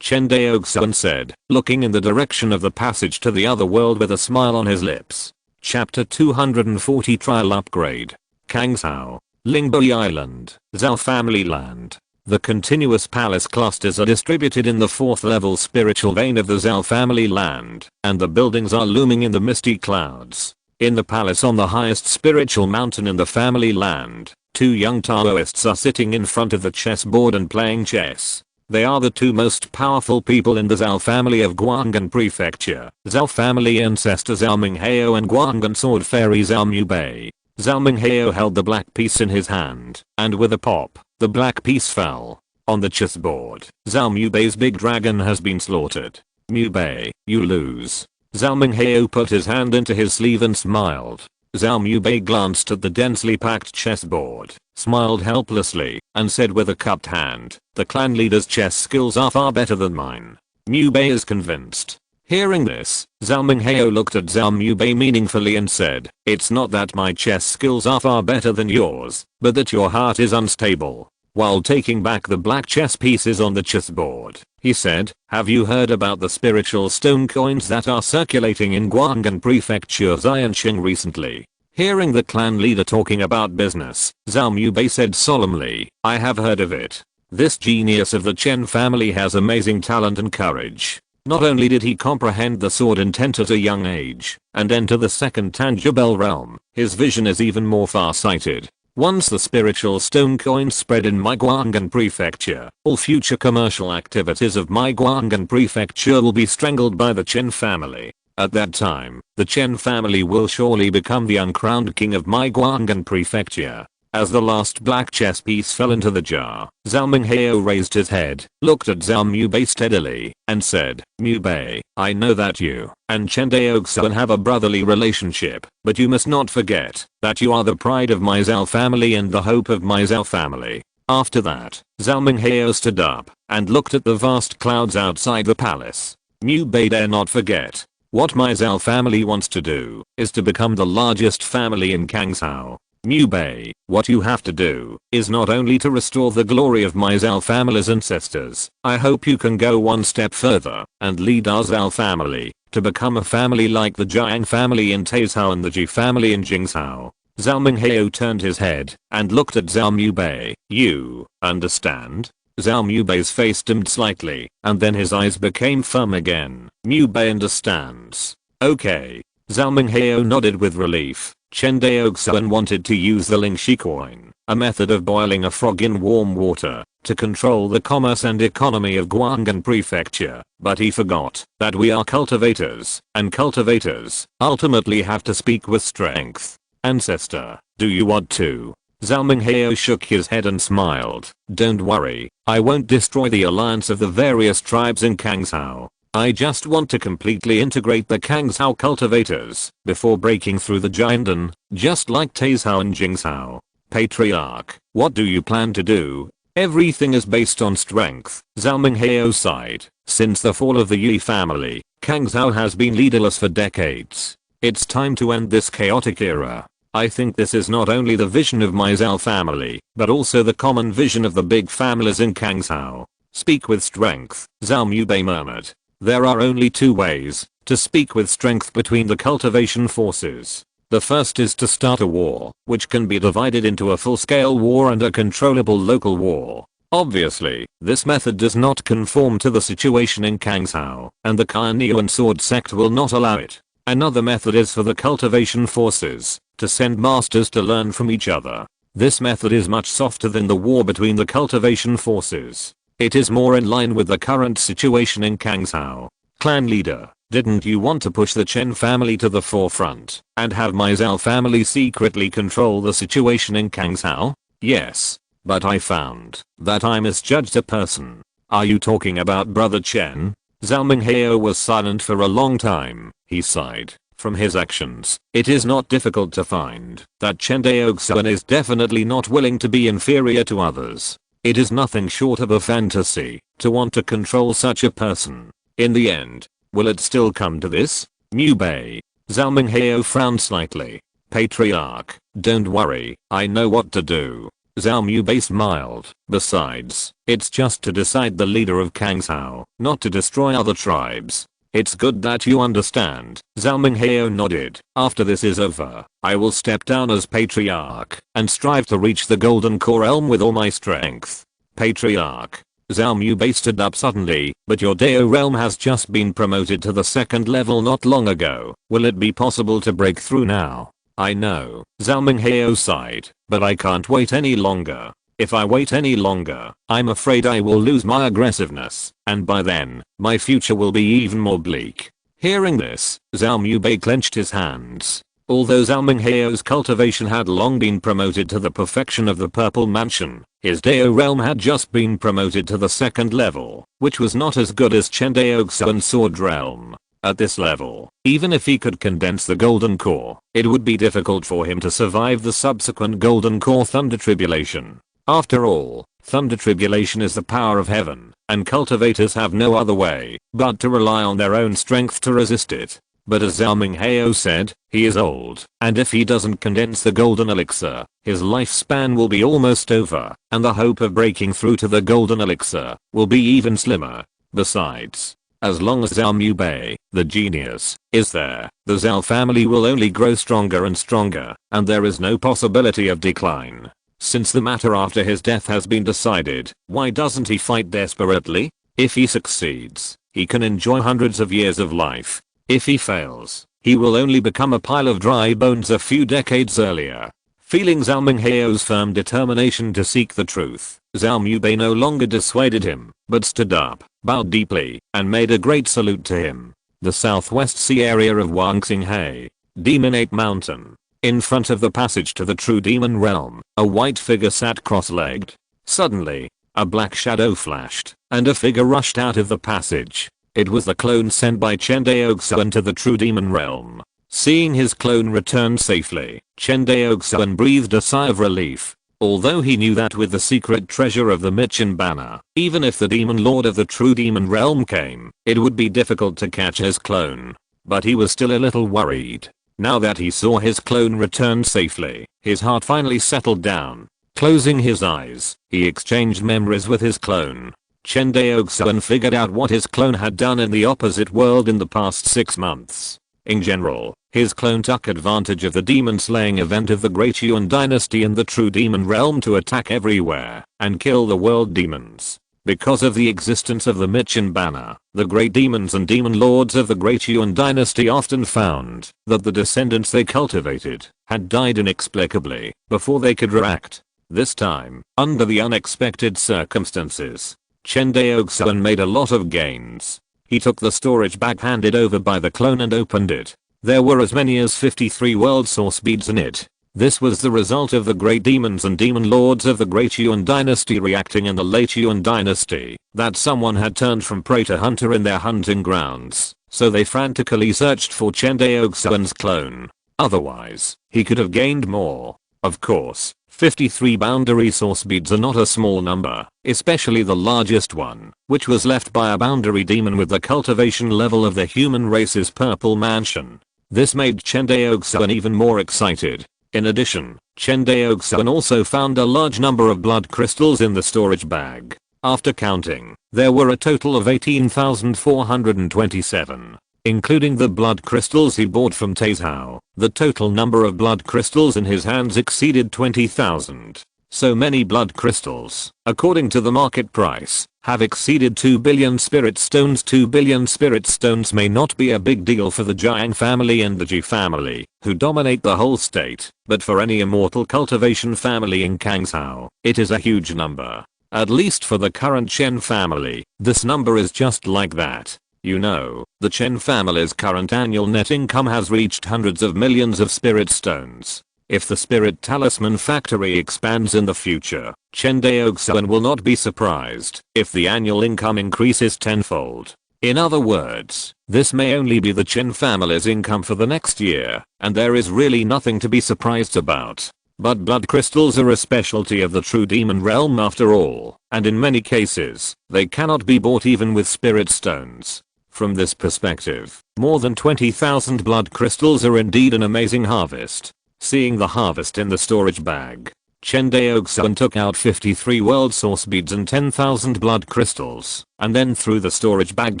Chen Daoxuan said, looking in the direction of the passage to the other world with a smile on his lips. Chapter 240 Trial Upgrade. Kangshao, Lingbei Island, Zhao Family Land. The continuous palace clusters are distributed in the 4th level spiritual vein of the Zhao Family Land, and the buildings are looming in the misty clouds. In the palace on the highest spiritual mountain in the family land, 2 young Taoists are sitting in front of the chessboard and playing chess. They are the 2 most powerful people in the Zhao family of Guanghan Prefecture, Zhao family ancestor Zhao Minghao and Guanghan sword fairy Zhao Mubei. Zhao Minghao held the black piece in his hand, and with a pop, the black piece fell. On the chessboard, Zhao Mubei's big dragon has been slaughtered. Mubei, you lose. Zhao Minghao put his hand into his sleeve and smiled. Zhao Mubei glanced at the densely packed chessboard, smiled helplessly, and said with a cupped hand, the clan leader's chess skills are far better than mine. Mubei is convinced. Hearing this, Zhao Minghao looked at Zhao Mubei meaningfully and said, it's not that my chess skills are far better than yours, but that your heart is unstable. While taking back the black chess pieces on the chessboard, he said, have you heard about the spiritual stone coins that are circulating in Guanghan Prefecture Xianxing recently? Hearing the clan leader talking about business, Zhao Mubei said solemnly, I have heard of it. This genius of the Chen family has amazing talent and courage. Not only did he comprehend the sword intent at a young age and enter the second tangible realm, his vision is even more far-sighted. Once the spiritual stone coins spread in my Guanghan Prefecture, all future commercial activities of my Guanghan Prefecture will be strangled by the Chen family. At that time, the Chen family will surely become the uncrowned king of my Guanghan Prefecture. As the last black chess piece fell into the jar, Zhao Minghao raised his head, looked at Zhao Mubei steadily, and said, Mubei, I know that you and Chen Daoxuan have a brotherly relationship, but you must not forget that you are the pride of my Zhao family and the hope of my Zhao family. After that, Zhao Minghao stood up and looked at the vast clouds outside the palace. Mubei dare not forget. What my Zhao family wants to do is to become the largest family in Kangshao. Mubei, what you have to do is not only to restore the glory of my Zhao family's ancestors, I hope you can go one step further and lead our Zhao family to become a family like the Jiang family in Taizhao and the Ji family in Jingzhao. Zhao Minghao turned his head and looked at Zhao Mubei. You understand? Zhao Mubei's face dimmed slightly, and then his eyes became firm again. Mubei understands. Okay. Zhao Minghao nodded with relief. Chen Daoxuan wanted to use the Lingxi coin, a method of boiling a frog in warm water, to control the commerce and economy of Guanghan Prefecture, but he forgot that we are cultivators, and cultivators ultimately have to speak with strength. Ancestor, do you want to? Zhao Minghao shook his head and smiled. Don't worry, I won't destroy the alliance of the various tribes in Kangshao. I just want to completely integrate the Kangshao cultivators before breaking through the Jiandan, just like Taizhao and Jingzhao. Patriarch, what do you plan to do? Everything is based on strength, Zhao Minghao sighed. Since the fall of the Yi family, Kangshao has been leaderless for decades. It's time to end this chaotic era. I think this is not only the vision of my Zhao family, but also the common vision of the big families in Kangshao. Speak with strength, Zhao Mubei murmured. There are only two ways to speak with strength between the cultivation forces. The first is to start a war, which can be divided into a full-scale war and a controllable local war. Obviously, this method does not conform to the situation in Kangshao, and the Kainian sword sect will not allow it. Another method is for the cultivation forces to send masters to learn from each other. This method is much softer than the war between the cultivation forces. It is more in line with the current situation in Kangshao. Clan leader, didn't you want to push the Chen family to the forefront and have my Zhao family secretly control the situation in Kangshao? Yes. But I found that I misjudged a person. Are you talking about Brother Chen? Zhao Minghao was silent for a long time. He sighed. From his actions, it is not difficult to find that Chen Daoxuan is definitely not willing to be inferior to others. It is nothing short of a fantasy to want to control such a person. In the end, will it still come to this? Mubei. Zhao Minghao frowned slightly. Patriarch, don't worry, I know what to do. Zhao Mubei smiled. Besides, it's just to decide the leader of Kangshao, not to destroy other tribes. It's good that you understand. Zhao Minghao nodded. After this is over, I will step down as patriarch and strive to reach the golden core realm with all my strength. Patriarch. Zhao Mubei stood up suddenly, but your Dao realm has just been promoted to the second level not long ago. Will it be possible to break through now? I know. Zhao Minghao sighed, but I can't wait any longer. If I wait any longer, I'm afraid I will lose my aggressiveness, and by then, my future will be even more bleak. Hearing this, Zhao Mubei clenched his hands. Although Zhao Minghao's cultivation had long been promoted to the perfection of the Purple Mansion, his Dao realm had just been promoted to the second level, which was not as good as Chen Daoxuan's sword realm. At this level, even if he could condense the golden core, it would be difficult for him to survive the subsequent golden core thunder tribulation. After all, thunder tribulation is the power of heaven, and cultivators have no other way but to rely on their own strength to resist it. But as Zhao Minghao said, he is old, and if he doesn't condense the golden elixir, his lifespan will be almost over, and the hope of breaking through to the golden elixir will be even slimmer. Besides, as long as Zhao Mubei, the genius, is there, the Zhao family will only grow stronger and stronger, and there is no possibility of decline. Since the matter after his death has been decided, why doesn't he fight desperately? If he succeeds, he can enjoy hundreds of years of life. If he fails, he will only become a pile of dry bones a few decades earlier. Feeling Zhao Minghao's firm determination to seek the truth, Zhao Mubei no longer dissuaded him, but stood up, bowed deeply, and made a great salute to him. The southwest sea area of Wangxinghai, Demonate Mountain. In front of the passage to the true demon realm, a white figure sat cross-legged. Suddenly, a black shadow flashed, and a figure rushed out of the passage. It was the clone sent by Chen Daoxuan to the true demon realm. Seeing his clone return safely, Chen Daoxuan breathed a sigh of relief. Although he knew that with the secret treasure of the Michin banner, even if the demon lord of the true demon realm came, it would be difficult to catch his clone. But he was still a little worried. Now that he saw his clone return safely, his heart finally settled down. Closing his eyes, he exchanged memories with his clone. Chen Daoxuan figured out what his clone had done in the opposite world in the past 6 months. In general, his clone took advantage of the demon-slaying event of the Great Yuan dynasty in the true demon realm to attack everywhere and kill the world demons. Because of the existence of the Michin banner, the great demons and demon lords of the Great Yuan dynasty often found that the descendants they cultivated had died inexplicably before they could react. This time, under the unexpected circumstances, Chen Daoxuan made a lot of gains. He took the storage bag handed over by the clone and opened it. There were as many as 53 world source beads in it. This was the result of the great demons and demon lords of the Great Yuan dynasty reacting in the late Yuan dynasty that someone had turned from prey to hunter in their hunting grounds, so they frantically searched for Chen Daoxuan's clone. Otherwise, he could have gained more. Of course, 53 boundary source beads are not a small number, especially the largest one, which was left by a boundary demon with the cultivation level of the human race's Purple Mansion. This made Chen Daoxuan even more excited. In addition, Chen Daoxuan also found a large number of blood crystals in the storage bag. After counting, there were a total of 18,427. Including the blood crystals he bought from Taizhao, the total number of blood crystals in his hands exceeded 20,000. So many blood crystals, according to the market price, have exceeded 2 billion spirit stones. 2 billion spirit stones may not be a big deal for the Jiang family and the Ji family, who dominate the whole state, but for any immortal cultivation family in Kangzhou, it is a huge number. At least for the current Chen family, this number is just like that. You know, the Chen family's current annual net income has reached hundreds of millions of spirit stones. If the spirit talisman factory expands in the future, Chen Daoxuan will not be surprised if the annual income increases tenfold. In other words, this may only be the Chen family's income for the next year, and there is really nothing to be surprised about. But blood crystals are a specialty of the true demon realm after all, and in many cases, they cannot be bought even with spirit stones. From this perspective, more than 20,000 blood crystals are indeed an amazing harvest. Seeing the harvest in the storage bag, Chen Daoxuan took out 53 world source beads and 10,000 blood crystals, and then threw the storage bag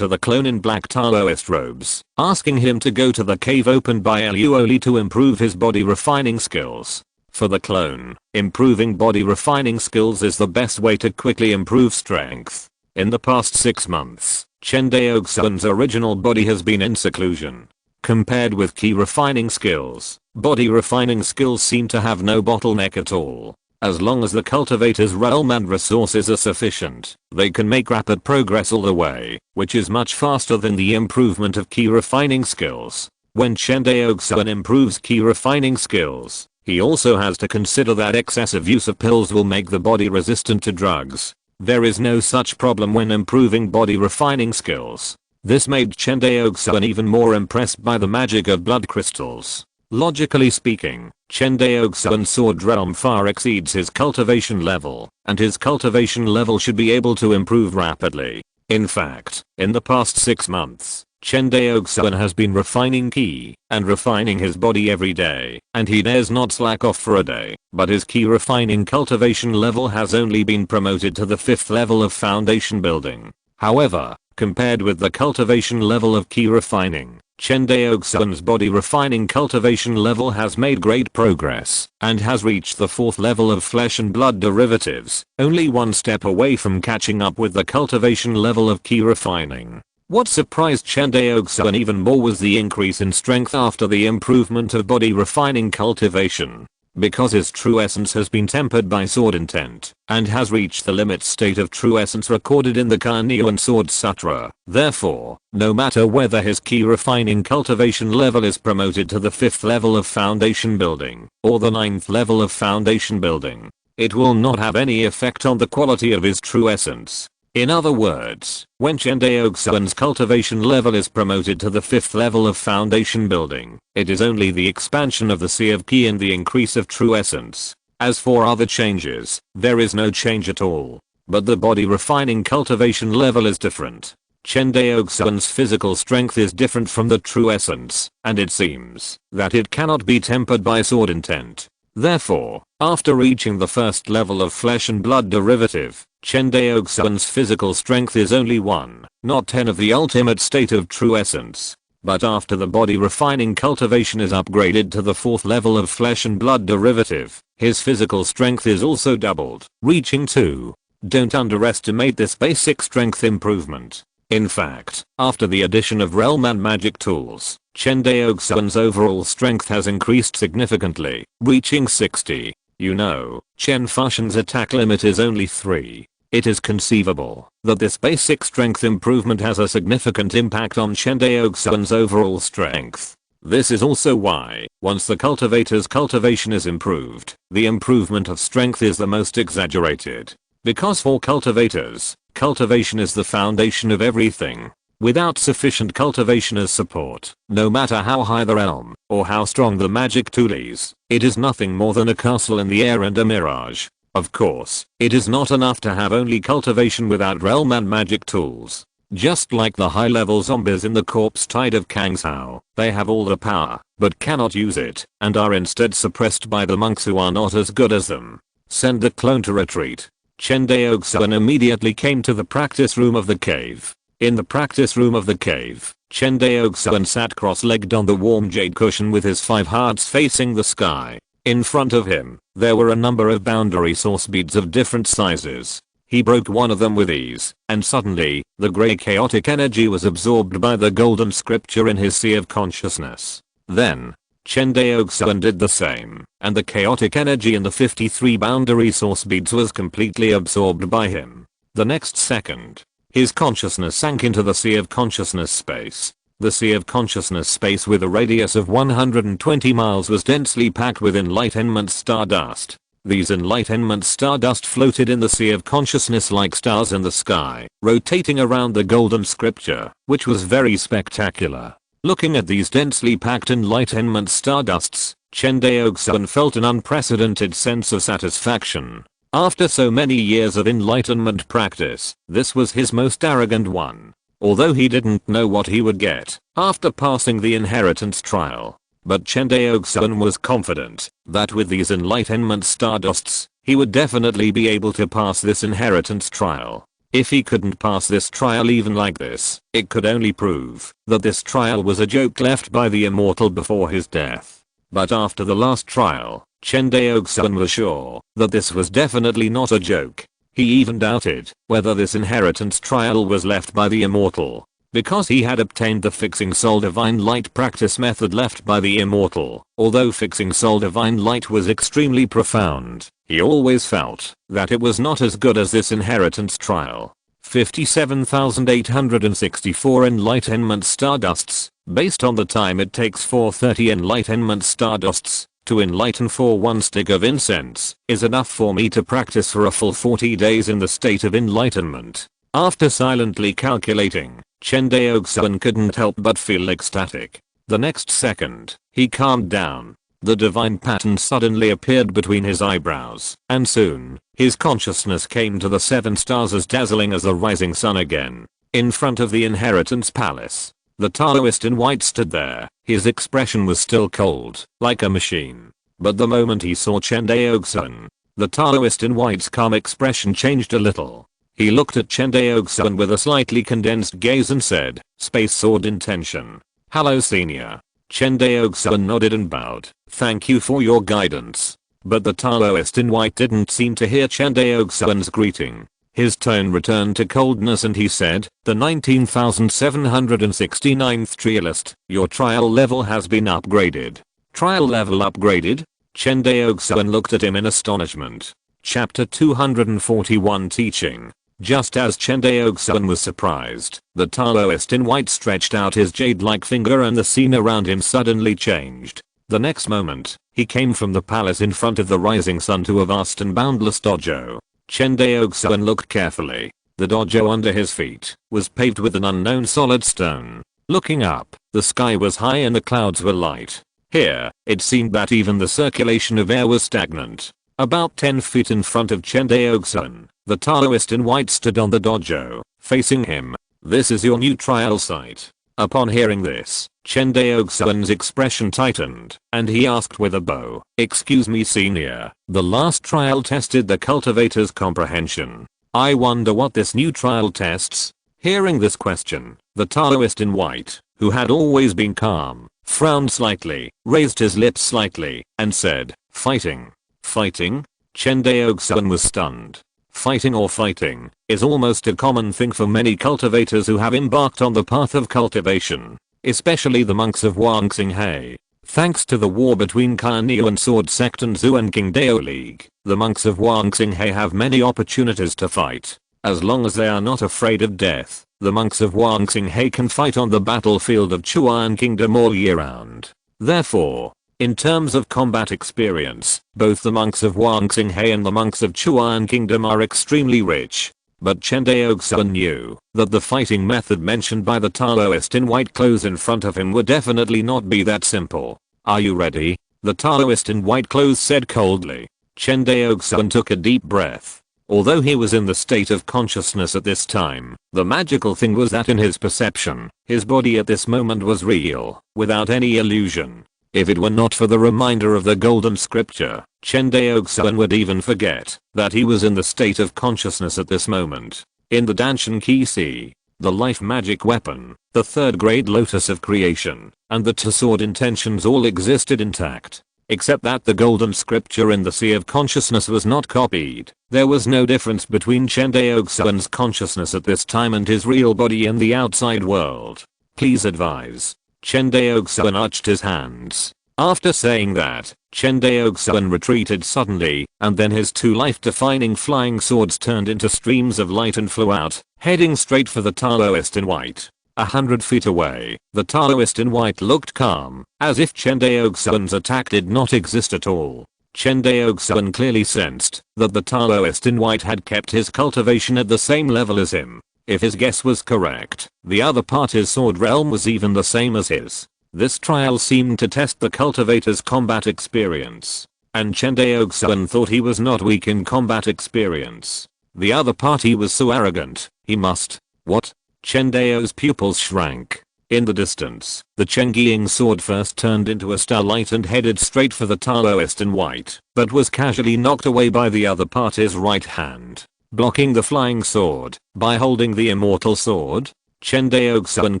to the clone in black Taoist robes, asking him to go to the cave opened by Luoli to improve his body refining skills. For the clone, improving body refining skills is the best way to quickly improve strength. In the past 6 months, Chen Daoxuan's original body has been in seclusion. Compared with key refining skills, body refining skills seem to have no bottleneck at all. As long as the cultivator's realm and resources are sufficient, they can make rapid progress all the way, which is much faster than the improvement of key refining skills. When Chen Daoxuan improves key refining skills, he also has to consider that excessive use of pills will make the body resistant to drugs. There is no such problem when improving body refining skills. This made Chen Daoxuan even more impressed by the magic of blood crystals. Logically speaking, Chen Daoxuan's sword realm far exceeds his cultivation level, and his cultivation level should be able to improve rapidly. In fact, in the past 6 months, Chen Daoxuan has been refining ki and refining his body every day, and he dares not slack off for a day, but his ki refining cultivation level has only been promoted to the 5th level of foundation building. However, compared with the cultivation level of ki refining, Chen Daoxuan's body refining cultivation level has made great progress and has reached the 4th level of flesh and blood derivatives, only one step away from catching up with the cultivation level of ki refining. What surprised Chen Daoxuan even more was the increase in strength after the improvement of body refining cultivation. Because his true essence has been tempered by sword intent, and has reached the limit state of true essence recorded in the Carnelian Sword Sutra. Therefore, no matter whether his ki refining cultivation level is promoted to the 5th level of foundation building, or the 9th level of foundation building, it will not have any effect on the quality of his true essence. In other words, when Chen Daoxuan's cultivation level is promoted to the 5th level of foundation building, it is only the expansion of the sea of ki and the increase of true essence. As for other changes, there is no change at all. But the body refining cultivation level is different. Chen Daoxuan's physical strength is different from the true essence, and it seems that it cannot be tempered by sword intent. Therefore, after reaching the 1st level of flesh and blood derivative, Chen Daoxuan's physical strength is only 1, not 10 of the ultimate state of true essence. But after the body refining cultivation is upgraded to the 4th level of flesh and blood derivative, his physical strength is also doubled, reaching 2. Don't underestimate this basic strength improvement. In fact, after the addition of realm and magic tools, Chen Daoxuan's overall strength has increased significantly, reaching 60. You know, Chen Fushan's attack limit is only 3. It is conceivable that this basic strength improvement has a significant impact on Chen Daoxuan's overall strength. This is also why, once the cultivator's cultivation is improved, the improvement of strength is the most exaggerated. Because for cultivators, cultivation is the foundation of everything. Without sufficient cultivation as support, no matter how high the realm, or how strong the magic tool is, it is nothing more than a castle in the air and a mirage. Of course, it is not enough to have only cultivation without realm and magic tools. Just like the high-level zombies in the corpse tide of Kangshao, they have all the power, but cannot use it, and are instead suppressed by the monks who are not as good as them. Send the clone to retreat. Chen Daoxuan immediately came to the practice room of the cave. In the practice room of the cave, Chen Daoxuan sat cross-legged on the warm jade cushion with his 5 hearts facing the sky. In front of him, there were a number of boundary source beads of different sizes. He broke one of them with ease, and suddenly, the grey chaotic energy was absorbed by the golden scripture in his sea of consciousness. Then, Chen Daoxuan did the same, and the chaotic energy in the 53 boundary source beads was completely absorbed by him. The next second, his consciousness sank into the sea of consciousness space. The sea of consciousness space with a radius of 120 miles was densely packed with enlightenment stardust. These enlightenment stardust floated in the sea of consciousness like stars in the sky, rotating around the golden scripture, which was very spectacular. Looking at these densely packed enlightenment stardusts, Chen Daoxuan felt an unprecedented sense of satisfaction. After so many years of enlightenment practice, this was his most arrogant one. Although he didn't know what he would get after passing the inheritance trial. But Chen Daoxuan was confident that with these enlightenment stardusts, he would definitely be able to pass this inheritance trial. If he couldn't pass this trial even like this, it could only prove that this trial was a joke left by the immortal before his death. But after the last trial, Chen Daoxuan was sure that this was definitely not a joke. He even doubted whether this inheritance trial was left by the immortal, because he had obtained the Fixing Soul Divine Light practice method left by the immortal. Although Fixing Soul Divine Light was extremely profound, he always felt that it was not as good as this inheritance trial. 57,864 enlightenment stardusts, based on the time it takes for 30 enlightenment stardusts to enlighten for 1 stick of incense, is enough for me to practice for a full 40 days in the state of enlightenment. After silently calculating, Chen Daoxuan couldn't help but feel ecstatic. The next second, he calmed down. The divine pattern suddenly appeared between his eyebrows, and soon, his consciousness came to the 7 stars as dazzling as the rising sun again. In front of the inheritance palace, the Taoist in white stood there. His expression was still cold, like a machine. But the moment he saw Chen Daoxuan, the Taoist in white's calm expression changed a little. He looked at Chen Daoxuan with a slightly condensed gaze and said, "Space Sword Intention. Hello senior." Chen Daoxuan nodded and bowed. "Thank you for your guidance." But the Taoist in white didn't seem to hear Chen Daoxuan's greeting. His tone returned to coldness and he said, "The 19,769th trialist, your trial level has been upgraded." Trial level upgraded? Chen Daoxuan looked at him in astonishment. Chapter 241 Teaching. Just as Chen Daoxuan was surprised, the Taoist in white stretched out his jade-like finger and the scene around him suddenly changed. The next moment, he came from the palace in front of the rising sun to a vast and boundless dojo. Chen Daoxuan looked carefully. The dojo under his feet was paved with an unknown solid stone. Looking up, the sky was high and the clouds were light. Here, it seemed that even the circulation of air was stagnant. About 10 feet in front of Chen Daoxuan, the Taoist in white stood on the dojo, facing him. "This is your new trial site." Upon hearing this, Chen Daoxuan's expression tightened, and he asked with a bow, "Excuse me senior, the last trial tested the cultivator's comprehension. I wonder what this new trial tests?" Hearing this question, the Taoist in white, who had always been calm, frowned slightly, raised his lips slightly, and said, "Fighting." Fighting? Chen Daoxuan was stunned. Fighting or fighting is almost a common thing for many cultivators who have embarked on the path of cultivation, especially the monks of Wangxinghe. Thanks to the war between Kanyu and Sword Sect and Zhuan Qingdao League, the monks of Wangxinghe have many opportunities to fight. As long as they are not afraid of death, the monks of Wangxinghe can fight on the battlefield of Chuan Kingdom all year round. Therefore, in terms of combat experience, both the monks of Wangxinghe and the monks of Chuan Kingdom are extremely rich. But Chen Daoxuan knew that the fighting method mentioned by the Taoist in white clothes in front of him would definitely not be that simple. "Are you ready?" the Taoist in white clothes said coldly. Chen Daoxuan took a deep breath. Although he was in the state of consciousness at this time, the magical thing was that in his perception, his body at this moment was real, without any illusion. If it were not for the reminder of the golden scripture, Chen Daoxuan would even forget that he was in the state of consciousness at this moment. In the Danshan Qi Si, the life magic weapon, the third grade lotus of creation, and the two sword intentions all existed intact. Except that the golden scripture in the Sea of Consciousness was not copied. There was no difference between Chen Daoxuan's consciousness at this time and his real body in the outside world. Please advise. Chen Daoxuan arched his hands. After saying that, Chen Daoxuan retreated suddenly, and then his two life-defining flying swords turned into streams of light and flew out, heading straight for the Taoist in white. 100 feet away, the Taoist in white looked calm, as if Chen Daoxuan's attack did not exist at all. Chen Daoxuan clearly sensed that the Taoist in white had kept his cultivation at the same level as him. If his guess was correct, the other party's sword realm was even the same as his. This trial seemed to test the cultivator's combat experience. And Chen Daoxuan thought he was not weak in combat experience. The other party was so arrogant, he must. What? Chen Dao's pupils shrank. In the distance, the Chengiying sword first turned into a starlight and headed straight for the Taoist in white, but was casually knocked away by the other party's right hand, blocking the flying sword. By holding the immortal sword, Chen Daoxuan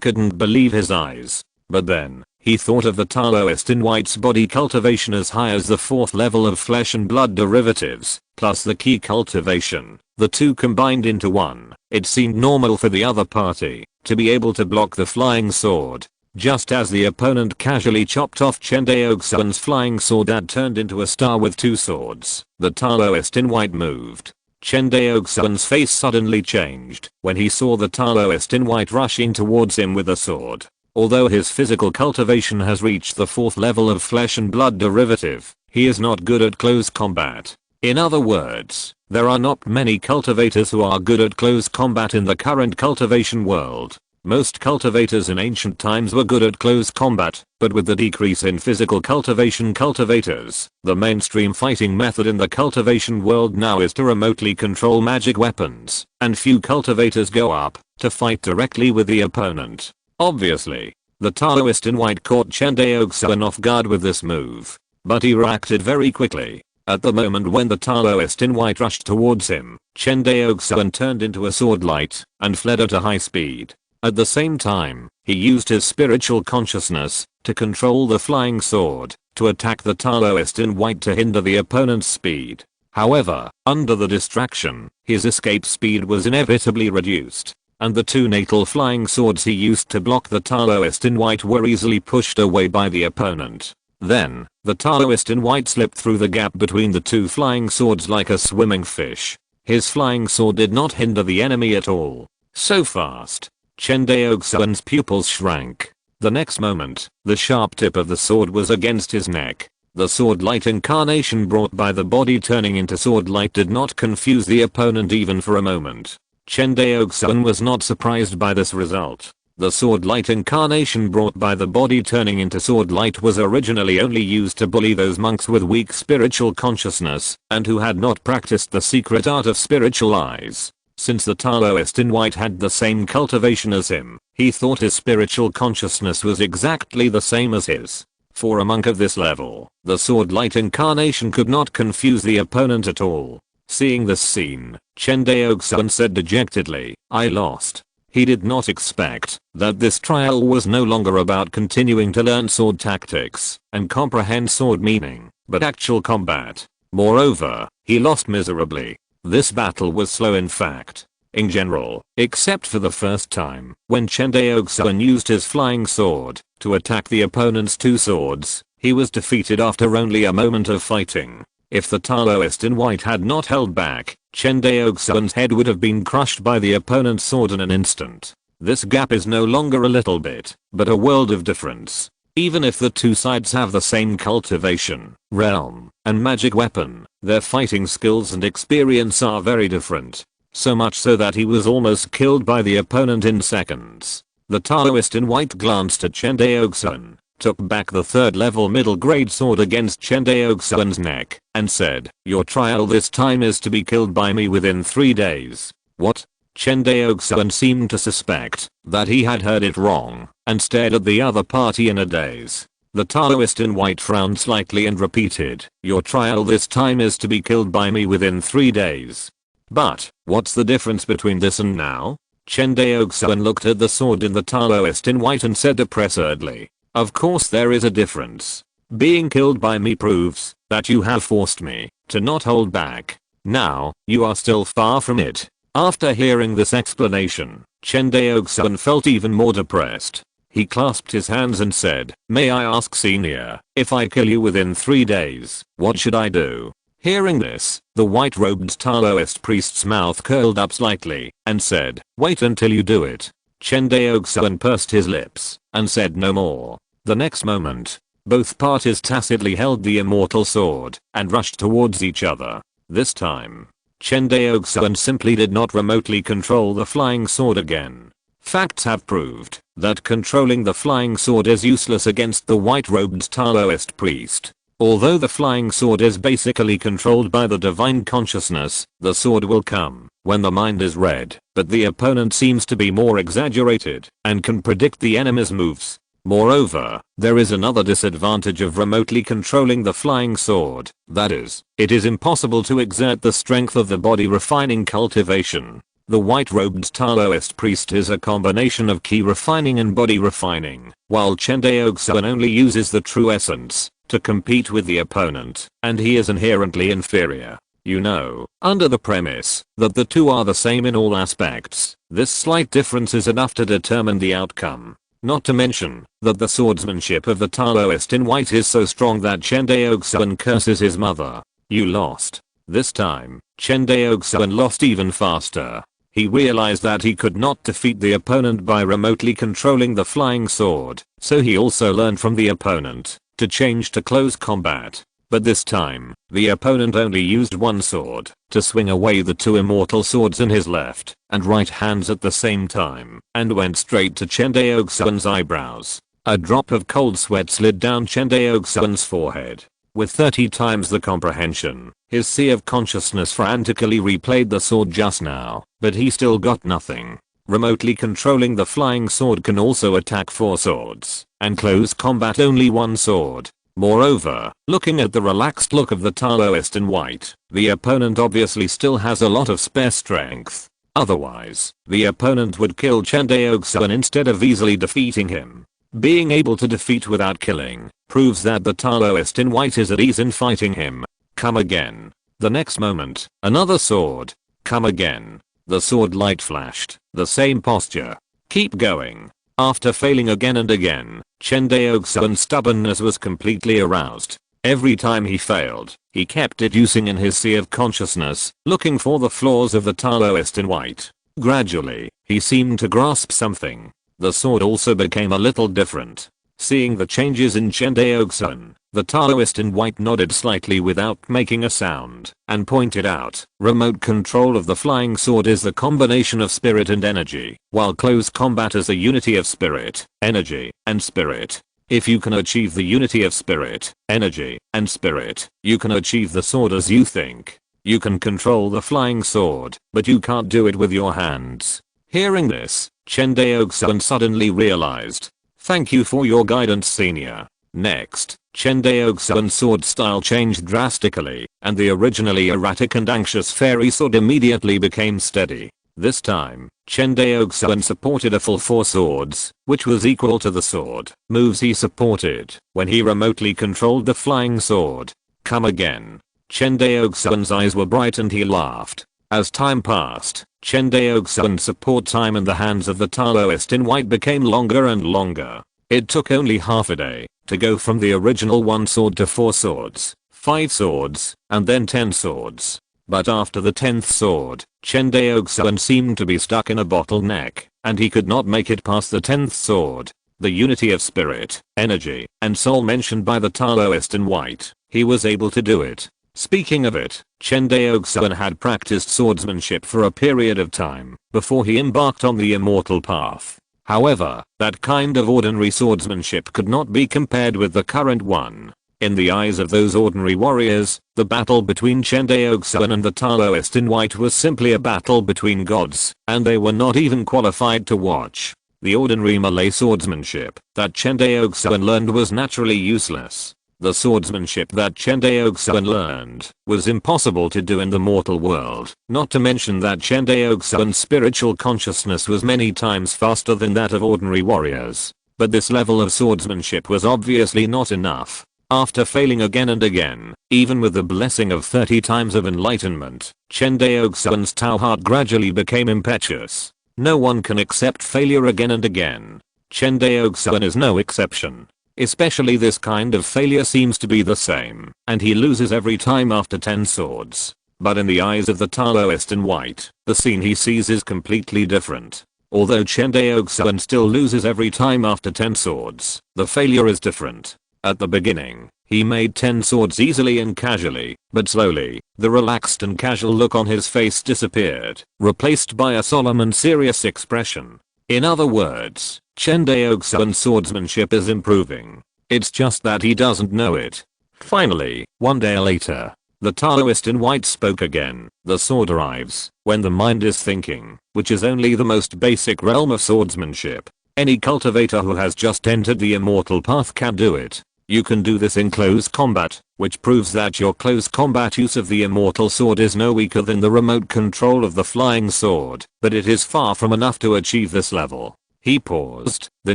couldn't believe his eyes. But then, he thought of the Taoist in white's body cultivation as high as the 4th level of flesh and blood derivatives, plus the key cultivation, the two combined into one. It seemed normal for the other party to be able to block the flying sword. Just as the opponent casually chopped off Chen Daoxuan's flying sword that turned into a star with two swords, the Taoist in white moved. Chen Daoxuan's face suddenly changed when he saw the Taoist in white rushing towards him with a sword. Although his physical cultivation has reached the 4th level of flesh and blood derivative, he is not good at close combat. In other words, there are not many cultivators who are good at close combat in the current cultivation world. Most cultivators in ancient times were good at close combat, but with the decrease in physical cultivation cultivators, the mainstream fighting method in the cultivation world now is to remotely control magic weapons, and few cultivators go up to fight directly with the opponent. Obviously, the Taoist in white caught Chen Daoxuan off guard with this move, but he reacted very quickly. At the moment when the Taoist in white rushed towards him, Chen Daoxuan turned into a sword light and fled at a high speed. At the same time, he used his spiritual consciousness to control the flying sword to attack the Taoist in white to hinder the opponent's speed. However, under the distraction, his escape speed was inevitably reduced, and the two natal flying swords he used to block the Taoist in white were easily pushed away by the opponent. Then, the Taoist in white slipped through the gap between the two flying swords like a swimming fish. His flying sword did not hinder the enemy at all. So fast, Chen Daoxuan's pupils shrank. The next moment, the sharp tip of the sword was against his neck. The sword light incarnation brought by the body turning into sword light did not confuse the opponent even for a moment. Chen Daoxuan was not surprised by this result. The sword light incarnation brought by the body turning into sword light was originally only used to bully those monks with weak spiritual consciousness and who had not practiced the secret art of spiritual eyes. Since the Taoist in white had the same cultivation as him, he thought his spiritual consciousness was exactly the same as his. For a monk of this level, the sword light incarnation could not confuse the opponent at all. Seeing this scene, Chen Daoxuan said dejectedly, "I lost." He did not expect that this trial was no longer about continuing to learn sword tactics and comprehend sword meaning, but actual combat. Moreover, he lost miserably. This battle was slow in fact. In general, except for the first time, when Chen Daoxuan used his flying sword to attack the opponent's two swords, he was defeated after only a moment of fighting. If the Taoist in white had not held back, Chen Daoxuan's head would have been crushed by the opponent's sword in an instant. This gap is no longer a little bit, but a world of difference. Even if the two sides have the same cultivation, realm, and magic weapon, their fighting skills and experience are very different. So much so that he was almost killed by the opponent in seconds. The Taoist in white glanced at Chen Daoxuan took back the 3rd level middle grade sword against Chen Daoxuan's neck, and said, "Your trial this time is to be killed by me within 3 days." What? Chen Daoxuan seemed to suspect that he had heard it wrong, and stared at the other party in a daze. The Taoist in white frowned slightly and repeated, "Your trial this time is to be killed by me within 3 days. But, what's the difference between this and now?" Chen Daoxuan looked at the sword in the Taoist in white and said depressedly, "Of course there is a difference. Being killed by me proves that you have forced me to not hold back. Now, you are still far from it." After hearing this explanation, Chen Daoxuan felt even more depressed. He clasped his hands and said, "May I ask, Senior, if I kill you within 3 days, what should I do?" Hearing this, the white-robed Taoist priest's mouth curled up slightly and said, "Wait until you do it." Chen Daoxuan pursed his lips and said no more. The next moment, both parties tacitly held the immortal sword and rushed towards each other. This time, Chen Daoxuan simply did not remotely control the flying sword again. Facts have proved that controlling the flying sword is useless against the white-robed Taoist priest. Although the flying sword is basically controlled by the divine consciousness, the sword will come when the mind is read, but the opponent seems to be more exaggerated and can predict the enemy's moves. Moreover, there is another disadvantage of remotely controlling the flying sword, that is, it is impossible to exert the strength of the body refining cultivation. The white-robed Taoist priest is a combination of ki refining and body refining, while Chen Daoxuan only uses the true essence to compete with the opponent, and he is inherently inferior. You know, under the premise that the two are the same in all aspects, this slight difference is enough to determine the outcome. Not to mention that the swordsmanship of the Taoist in white is so strong that Chen Daoxuan curses his mother. You lost. This time, Chen Daoxuan lost even faster. He realized that he could not defeat the opponent by remotely controlling the flying sword, so he also learned from the opponent to change to close combat. But this time, the opponent only used one sword to swing away the 2 immortal swords in his left and right hands at the same time, and went straight to Chen Daoxuan's eyebrows. A drop of cold sweat slid down Chen Daoxuan's forehead. With 30 times the comprehension, his sea of consciousness frantically replayed the sword just now, but he still got nothing. Remotely controlling the flying sword can also attack 4 swords, and close combat only 1 sword. Moreover, looking at the relaxed look of the Taoist in white, the opponent obviously still has a lot of spare strength. Otherwise, the opponent would kill Chen Daoxuan instead of easily defeating him. Being able to defeat without killing proves that the Taoist in white is at ease in fighting him. Come again. The next moment, another sword. Come again. The sword light flashed. The same posture. Keep going. After failing again and again, Chen Daoxuan's stubbornness was completely aroused. Every time he failed, he kept deducing in his sea of consciousness, looking for the flaws of the Taoist in white. Gradually, he seemed to grasp something. The sword also became a little different. Seeing the changes in Chen Daoxuan, the Taoist in white nodded slightly without making a sound, and pointed out, remote control of the flying sword is the combination of spirit and energy, while close combat is the unity of spirit, energy, and spirit. If you can achieve the unity of spirit, energy, and spirit, you can achieve the sword as you think. You can control the flying sword, but you can't do it with your hands. Hearing this, Chen Daoxuan suddenly realized. Thank you for your guidance, Senior. Next, Chen Daoxuan's sword style changed drastically, and the originally erratic and anxious fairy sword immediately became steady. This time, Chen Daoxuan supported a full 4 swords, which was equal to the sword moves he supported when he remotely controlled the flying sword. Come again. Chen Daoxuan's eyes were bright and he laughed. As time passed, Chen Daoxuan's support time in the hands of the Taoist in white became longer and longer. It took only half a day to go from the original 1 sword to 4 swords, 5 swords, and then 10 swords. But after the 10th sword, Chen Daoxuan seemed to be stuck in a bottleneck, and he could not make it past the 10th sword. The unity of spirit, energy, and soul mentioned by the Taoist in white, he was able to do it. Speaking of it, Chen Daoxuan had practiced swordsmanship for a period of time before he embarked on the immortal path. However, that kind of ordinary swordsmanship could not be compared with the current one. In the eyes of those ordinary warriors, the battle between Chen Daoxuan and the Taoist in white was simply a battle between gods, and they were not even qualified to watch. The ordinary Malay swordsmanship that Chen Daoxuan learned was naturally useless. The swordsmanship that Chen Daoxuan learned was impossible to do in the mortal world, not to mention that Chen Daoxuan's spiritual consciousness was many times faster than that of ordinary warriors. But this level of swordsmanship was obviously not enough. After failing again and again, even with the blessing of 30 times of enlightenment, Chen Daoxuan's Tao heart gradually became impetuous. No one can accept failure again and again. Chen Daoxuan is no exception. Especially this kind of failure seems to be the same, and he loses every time after 10 swords. But in the eyes of the Taoist in white, the scene he sees is completely different. Although Chen Daoxuan still loses every time after 10 swords, the failure is different. At the beginning, he made 10 swords easily and casually, but slowly, the relaxed and casual look on his face disappeared, replaced by a solemn and serious expression. In other words, Chen Daoxuan's swordsmanship is improving. It's just that he doesn't know it. Finally, one day later, the Taoist in white spoke again. The sword arrives when the mind is thinking, which is only the most basic realm of swordsmanship. Any cultivator who has just entered the immortal path can do it. You can do this in close combat, which proves that your close combat use of the immortal sword is no weaker than the remote control of the flying sword, but it is far from enough to achieve this level. He paused. The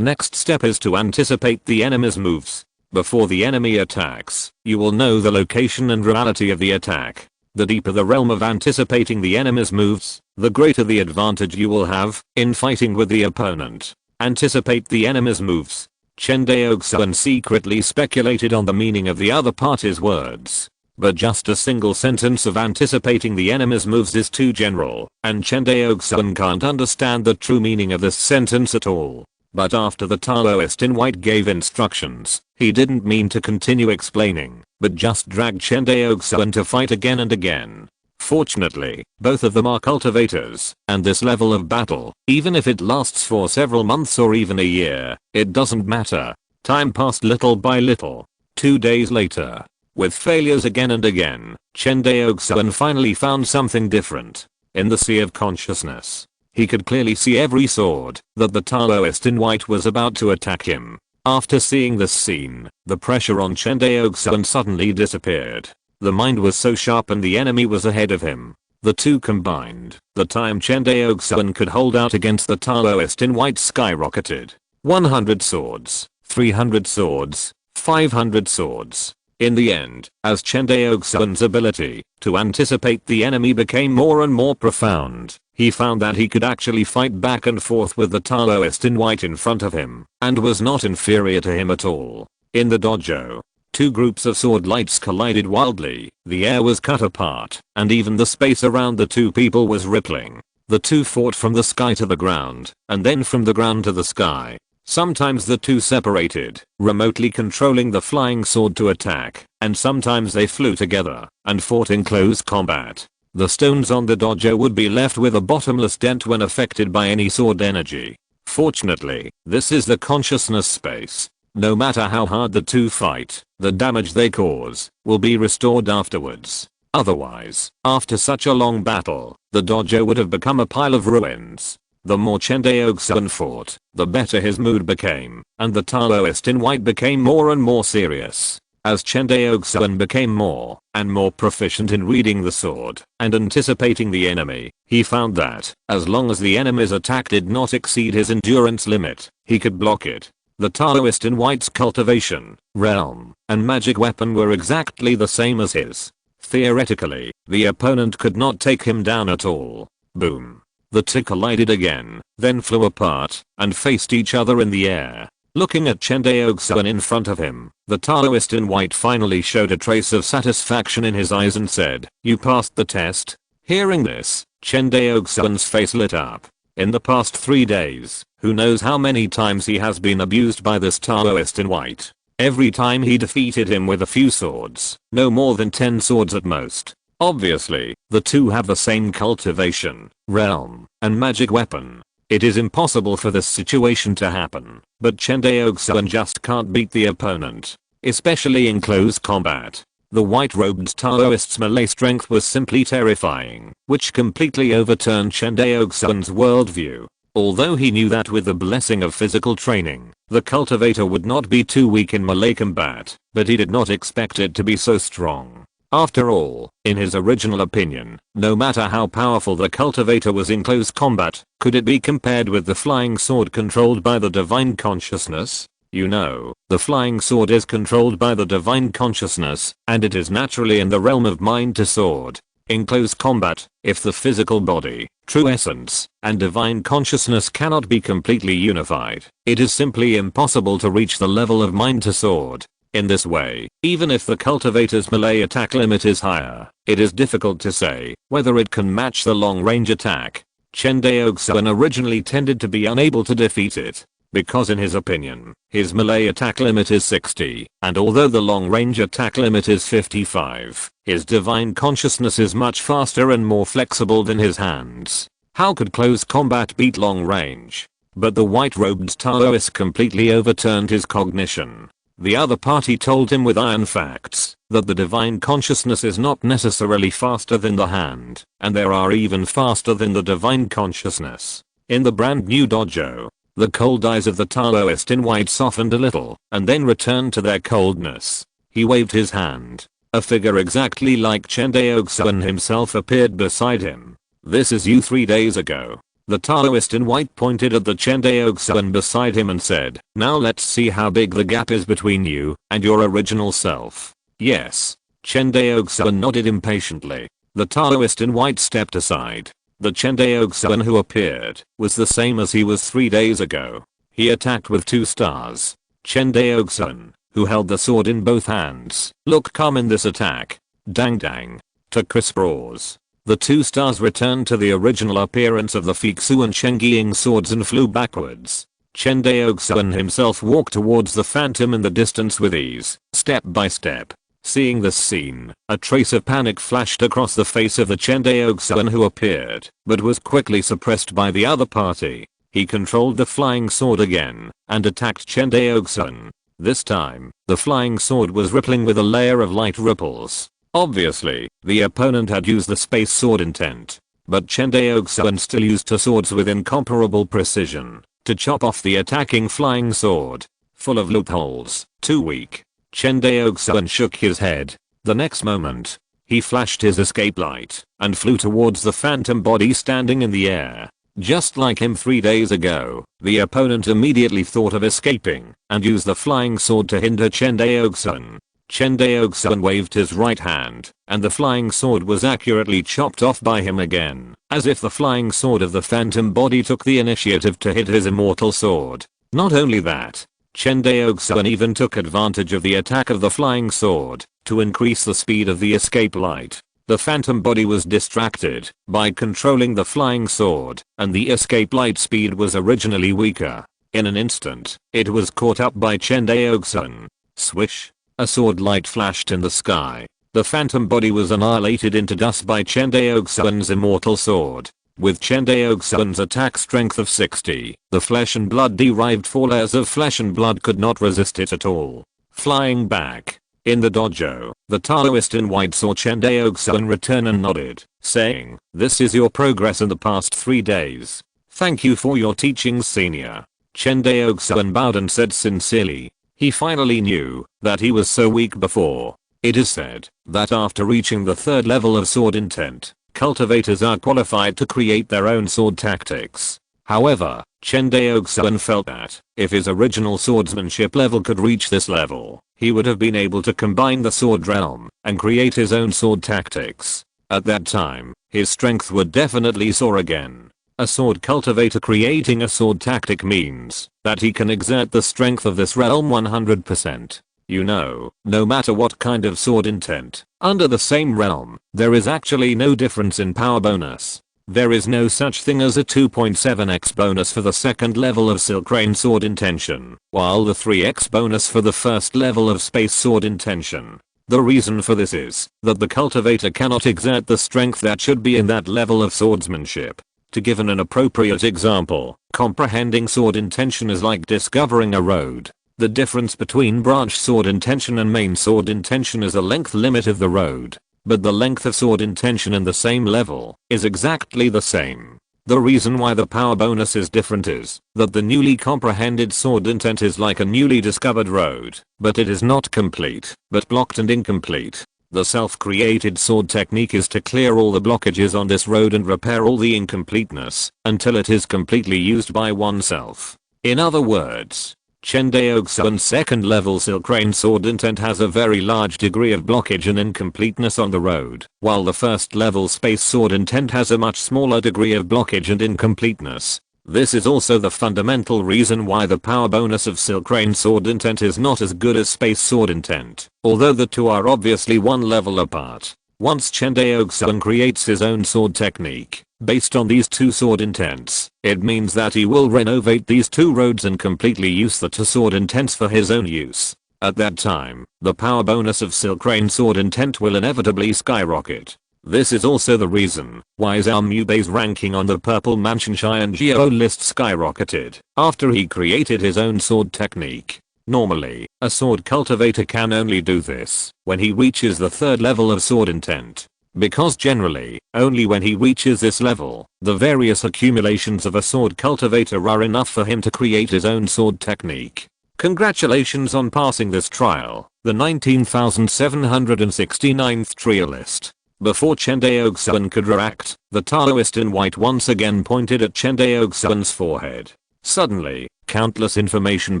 next step is to anticipate the enemy's moves. Before the enemy attacks, you will know the location and reality of the attack. The deeper the realm of anticipating the enemy's moves, the greater the advantage you will have in fighting with the opponent. Anticipate the enemy's moves. Chen Daoxuan secretly speculated on the meaning of the other party's words. But just a single sentence of anticipating the enemy's moves is too general, and Chen Daoxuan can't understand the true meaning of this sentence at all. But after the Taoist in white gave instructions, he didn't mean to continue explaining, but just dragged Chen Daoxuan to fight again and again. Fortunately, both of them are cultivators, and this level of battle, even if it lasts for several months or even a year, it doesn't matter. Time passed little by little. 2 days later, with failures again and again, Chen Daoxuan finally found something different. In the sea of consciousness, he could clearly see every sword that the Taoist in white was about to attack him. After seeing this scene, the pressure on Chen Daoxuan suddenly disappeared. The mind was so sharp and the enemy was ahead of him. The two combined, the time Chen Daoxuan could hold out against the Taoist in white skyrocketed. 100 swords, 300 swords, 500 swords. In the end, as Chen Daoxuan's ability to anticipate the enemy became more and more profound, he found that he could actually fight back and forth with the Taoist in white in front of him, and was not inferior to him at all. In the dojo, 2 groups of sword lights collided wildly, the air was cut apart, and even the space around the 2 people was rippling. The 2 fought from the sky to the ground, and then from the ground to the sky. Sometimes the 2 separated, remotely controlling the flying sword to attack, and sometimes they flew together and fought in close combat. The stones on the dojo would be left with a bottomless dent when affected by any sword energy. Fortunately, this is the consciousness space. No matter how hard the 2 fight, the damage they cause will be restored afterwards. Otherwise, after such a long battle, the dojo would have become a pile of ruins. The more Chen Daoxuan fought, the better his mood became, and the Taoist in white became more and more serious. As Chen Daoxuan became more and more proficient in reading the sword and anticipating the enemy, he found that, as long as the enemy's attack did not exceed his endurance limit, he could block it. The Taoist in white's cultivation, realm, and magic weapon were exactly the same as his. Theoretically, the opponent could not take him down at all. Boom. The 2 collided again, then flew apart, and faced each other in the air. Looking at Chen Daoxuan in front of him, the Taoist in white finally showed a trace of satisfaction in his eyes and said, "You passed the test." Hearing this, Chen Daoxuan's face lit up. In the past 3 days, who knows how many times he has been abused by this Taoist in white. Every time he defeated him with a few swords, no more than 10 swords at most. Obviously, the 2 have the same cultivation, realm, and magic weapon. It is impossible for this situation to happen, but Chen Daoxuan just can't beat the opponent, especially in close combat. The white-robed Taoist's melee strength was simply terrifying, which completely overturned Chen Daoxuan's worldview. Although he knew that with the blessing of physical training, the cultivator would not be too weak in melee combat, but he did not expect it to be so strong. After all, in his original opinion, no matter how powerful the cultivator was in close combat, could it be compared with the flying sword controlled by the divine consciousness? You know, the flying sword is controlled by the divine consciousness, and it is naturally in the realm of mind to sword. In close combat, if the physical body, true essence, and divine consciousness cannot be completely unified, it is simply impossible to reach the level of mind to sword. In this way, even if the cultivator's melee attack limit is higher, it is difficult to say whether it can match the long-range attack. Chen Daoxuan originally tended to be unable to defeat it, because in his opinion, his melee attack limit is 60, and although the long-range attack limit is 55, his divine consciousness is much faster and more flexible than his hands. How could close combat beat long range? But the white-robed Taoist completely overturned his cognition. The other party told him with iron facts that the divine consciousness is not necessarily faster than the hand, and there are even faster than the divine consciousness. In the brand new dojo, the cold eyes of the Taoist in white softened a little, and then returned to their coldness. He waved his hand. A figure exactly like Chen Daoxuan himself appeared beside him. "This is you 3 days ago." The Taoist in white pointed at the Chen Daoxuan beside him and said, "Now let's see how big the gap is between you and your original self." "Yes." Chen Daoxuan nodded impatiently. The Taoist in white stepped aside. The Chen Daoxuan who appeared was the same as he was 3 days ago. He attacked with 2 stars. Chen Daoxuan, who held the sword in both hands, looked calm in this attack. Dang dang. To crisp roars. The 2 stars returned to the original appearance of the Fixu and Chengiying swords and flew backwards. Chen Daoxuan himself walked towards the phantom in the distance with ease, step by step. Seeing this scene, a trace of panic flashed across the face of the Chen Daoxuan who appeared, but was quickly suppressed by the other party. He controlled the flying sword again, and attacked Chen Daoxuan. This time, the flying sword was rippling with a layer of light ripples. Obviously, the opponent had used the space sword intent. But Chen Daoxuan still used her swords with incomparable precision to chop off the attacking flying sword. Full of loopholes, too weak. Chen Daoxuan shook his head. The next moment, he flashed his escape light and flew towards the phantom body standing in the air. Just like him 3 days ago, the opponent immediately thought of escaping and used the flying sword to hinder Chen Daoxuan. Chen Daoxuan waved his right hand, and the flying sword was accurately chopped off by him again, as if the flying sword of the phantom body took the initiative to hit his immortal sword. Not only that, Chen Daoxuan even took advantage of the attack of the flying sword to increase the speed of the escape light. The phantom body was distracted by controlling the flying sword, and the escape light speed was originally weaker. In an instant, it was caught up by Chen Daoxuan. Swish! A sword light flashed in the sky. The phantom body was annihilated into dust by Chen Daoxuan's immortal sword. With Chen Daoxuan's attack strength of 60, the flesh and blood derived 4 layers of flesh and blood could not resist it at all. Flying back. In the dojo, the Taoist in white saw Chen Daoxuan return and nodded, saying, "This is your progress in the past 3 days. Thank you for your teachings, senior." Chen Daoxuan bowed and said sincerely. He finally knew that he was so weak before. It is said that after reaching the 3rd level of sword intent, cultivators are qualified to create their own sword tactics. However, Chen Daoxuan felt that if his original swordsmanship level could reach this level, he would have been able to combine the sword realm and create his own sword tactics. At that time, his strength would definitely soar again. A sword cultivator creating a sword tactic means that he can exert the strength of this realm 100%. You know, no matter what kind of sword intent, under the same realm, there is actually no difference in power bonus. There is no such thing as a 2.7x bonus for the 2nd level of Silk Rain sword intention, while the 3x bonus for the 1st level of Space sword intention. The reason for this is that the cultivator cannot exert the strength that should be in that level of swordsmanship. To give an appropriate example, comprehending sword intention is like discovering a road. The difference between branch sword intention and main sword intention is a length limit of the road, but the length of sword intention in the same level is exactly the same. The reason why the power bonus is different is that the newly comprehended sword intent is like a newly discovered road, but it is not complete, but blocked and incomplete. The self-created sword technique is to clear all the blockages on this road and repair all the incompleteness until it is completely used by oneself. In other words, Chen Daoxuan's second level Silk Rain sword intent has a very large degree of blockage and incompleteness on the road, while the first level space sword intent has a much smaller degree of blockage and incompleteness. This is also the fundamental reason why the power bonus of Silk Rain sword intent is not as good as space sword intent, although the two are obviously one level apart. Once Chen Daoxuan creates his own sword technique based on these two sword intents, it means that he will renovate these two roads and completely use the two sword intents for his own use. At that time, the power bonus of Silk Rain sword intent will inevitably skyrocket. This is also the reason why Zhao Mubei's ranking on the Purple Mansion Xian Geo list skyrocketed after he created his own sword technique. Normally, a sword cultivator can only do this when he reaches the third level of sword intent, because generally, only when he reaches this level, the various accumulations of a sword cultivator are enough for him to create his own sword technique. Congratulations on passing this trial, the 19,769th trialist. Before Chen Daoxuan could react, the Taoist in white once again pointed at Chen Daoxuan's forehead. Suddenly, countless information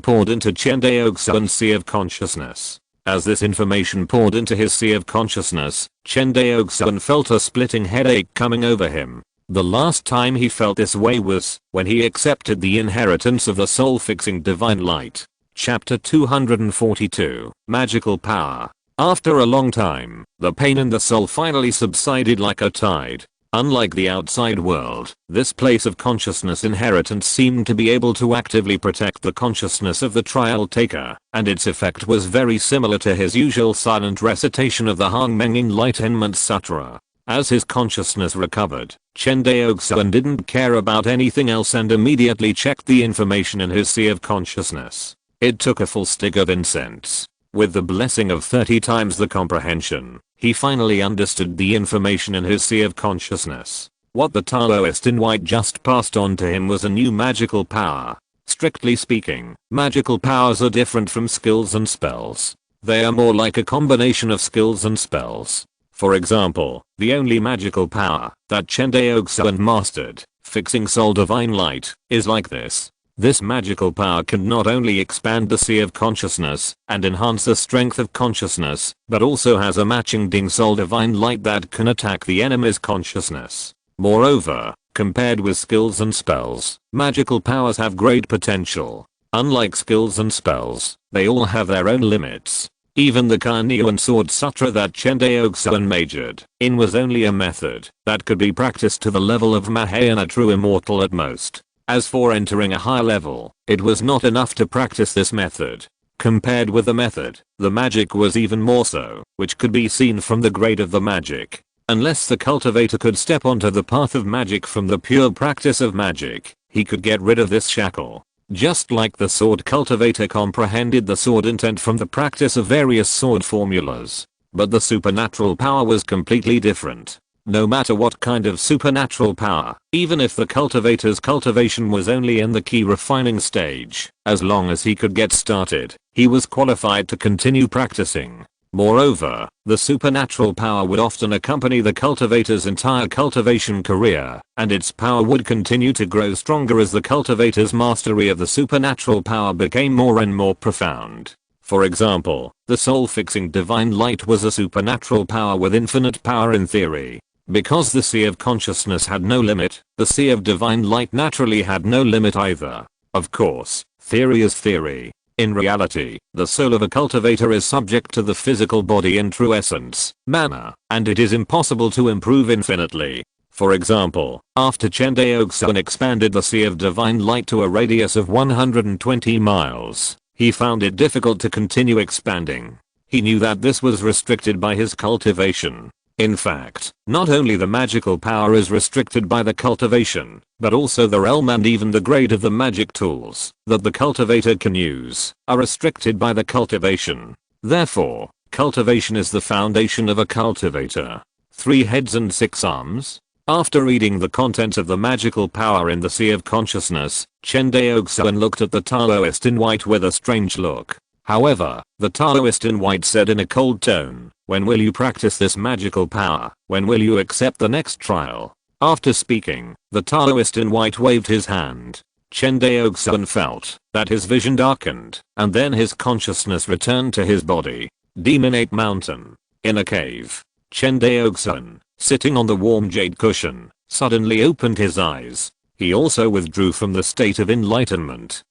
poured into Chen Daoxuan's sea of consciousness. As this information poured into his sea of consciousness, Chen Daoxuan felt a splitting headache coming over him. The last time he felt this way was when he accepted the inheritance of the soul-fixing divine light. Chapter 242, Magical Power. After a long time, the pain in the soul finally subsided like a tide. Unlike the outside world, this place of consciousness inheritance seemed to be able to actively protect the consciousness of the trial taker, and its effect was very similar to his usual silent recitation of the Hongmeng Enlightenment Sutra. As his consciousness recovered, Chen Daoxuan didn't care about anything else and immediately checked the information in his sea of consciousness. It took a full stick of incense. With the blessing of 30 times the comprehension, he finally understood the information in his sea of consciousness. What the Taoist in white just passed on to him was a new magical power. Strictly speaking, magical powers are different from skills and spells. They are more like a combination of skills and spells. For example, the only magical power that Chen Daoxuan mastered, fixing soul divine light, is like this. This magical power can not only expand the sea of consciousness and enhance the strength of consciousness, but also has a matching ding soul divine light that can attack the enemy's consciousness. Moreover, compared with skills and spells, magical powers have great potential. Unlike skills and spells, they all have their own limits. Even the Cunning sword sutra that Chen Daoxuan majored in was only a method that could be practiced to the level of Mahayana true immortal at most. As for entering a higher level, it was not enough to practice this method. Compared with the method, the magic was even more so, which could be seen from the grade of the magic. Unless the cultivator could step onto the path of magic from the pure practice of magic, he could get rid of this shackle. Just like the sword cultivator comprehended the sword intent from the practice of various sword formulas. But the supernatural power was completely different. No matter what kind of supernatural power, even if the cultivator's cultivation was only in the key refining stage, as long as he could get started, he was qualified to continue practicing. Moreover, the supernatural power would often accompany the cultivator's entire cultivation career, and its power would continue to grow stronger as the cultivator's mastery of the supernatural power became more and more profound. For example, the soul-fixing divine light was a supernatural power with infinite power in theory. Because the sea of consciousness had no limit, the sea of divine light naturally had no limit either. Of course, theory is theory. In reality, the soul of a cultivator is subject to the physical body in true essence, manner, and it is impossible to improve infinitely. For example, after Chen Daoxuan expanded the sea of divine light to a radius of 120 miles, he found it difficult to continue expanding. He knew that this was restricted by his cultivation. In fact, not only the magical power is restricted by the cultivation, but also the realm and even the grade of the magic tools that the cultivator can use are restricted by the cultivation. Therefore, cultivation is the foundation of a cultivator. 3 heads and 6 arms? After reading the contents of the magical power in the Sea of Consciousness, Chen Daoxuan looked at the Taoist in white with a strange look. However, the Taoist in white said in a cold tone, "When will you practice this magical power? When will you accept the next trial?" After speaking, the Taoist in white waved his hand. Chen Daoxuan felt that his vision darkened, and then his consciousness returned to his body. Demon Ape Mountain. In a cave. Chen Daoxuan, sitting on the warm jade cushion, suddenly opened his eyes. He also withdrew from the state of enlightenment.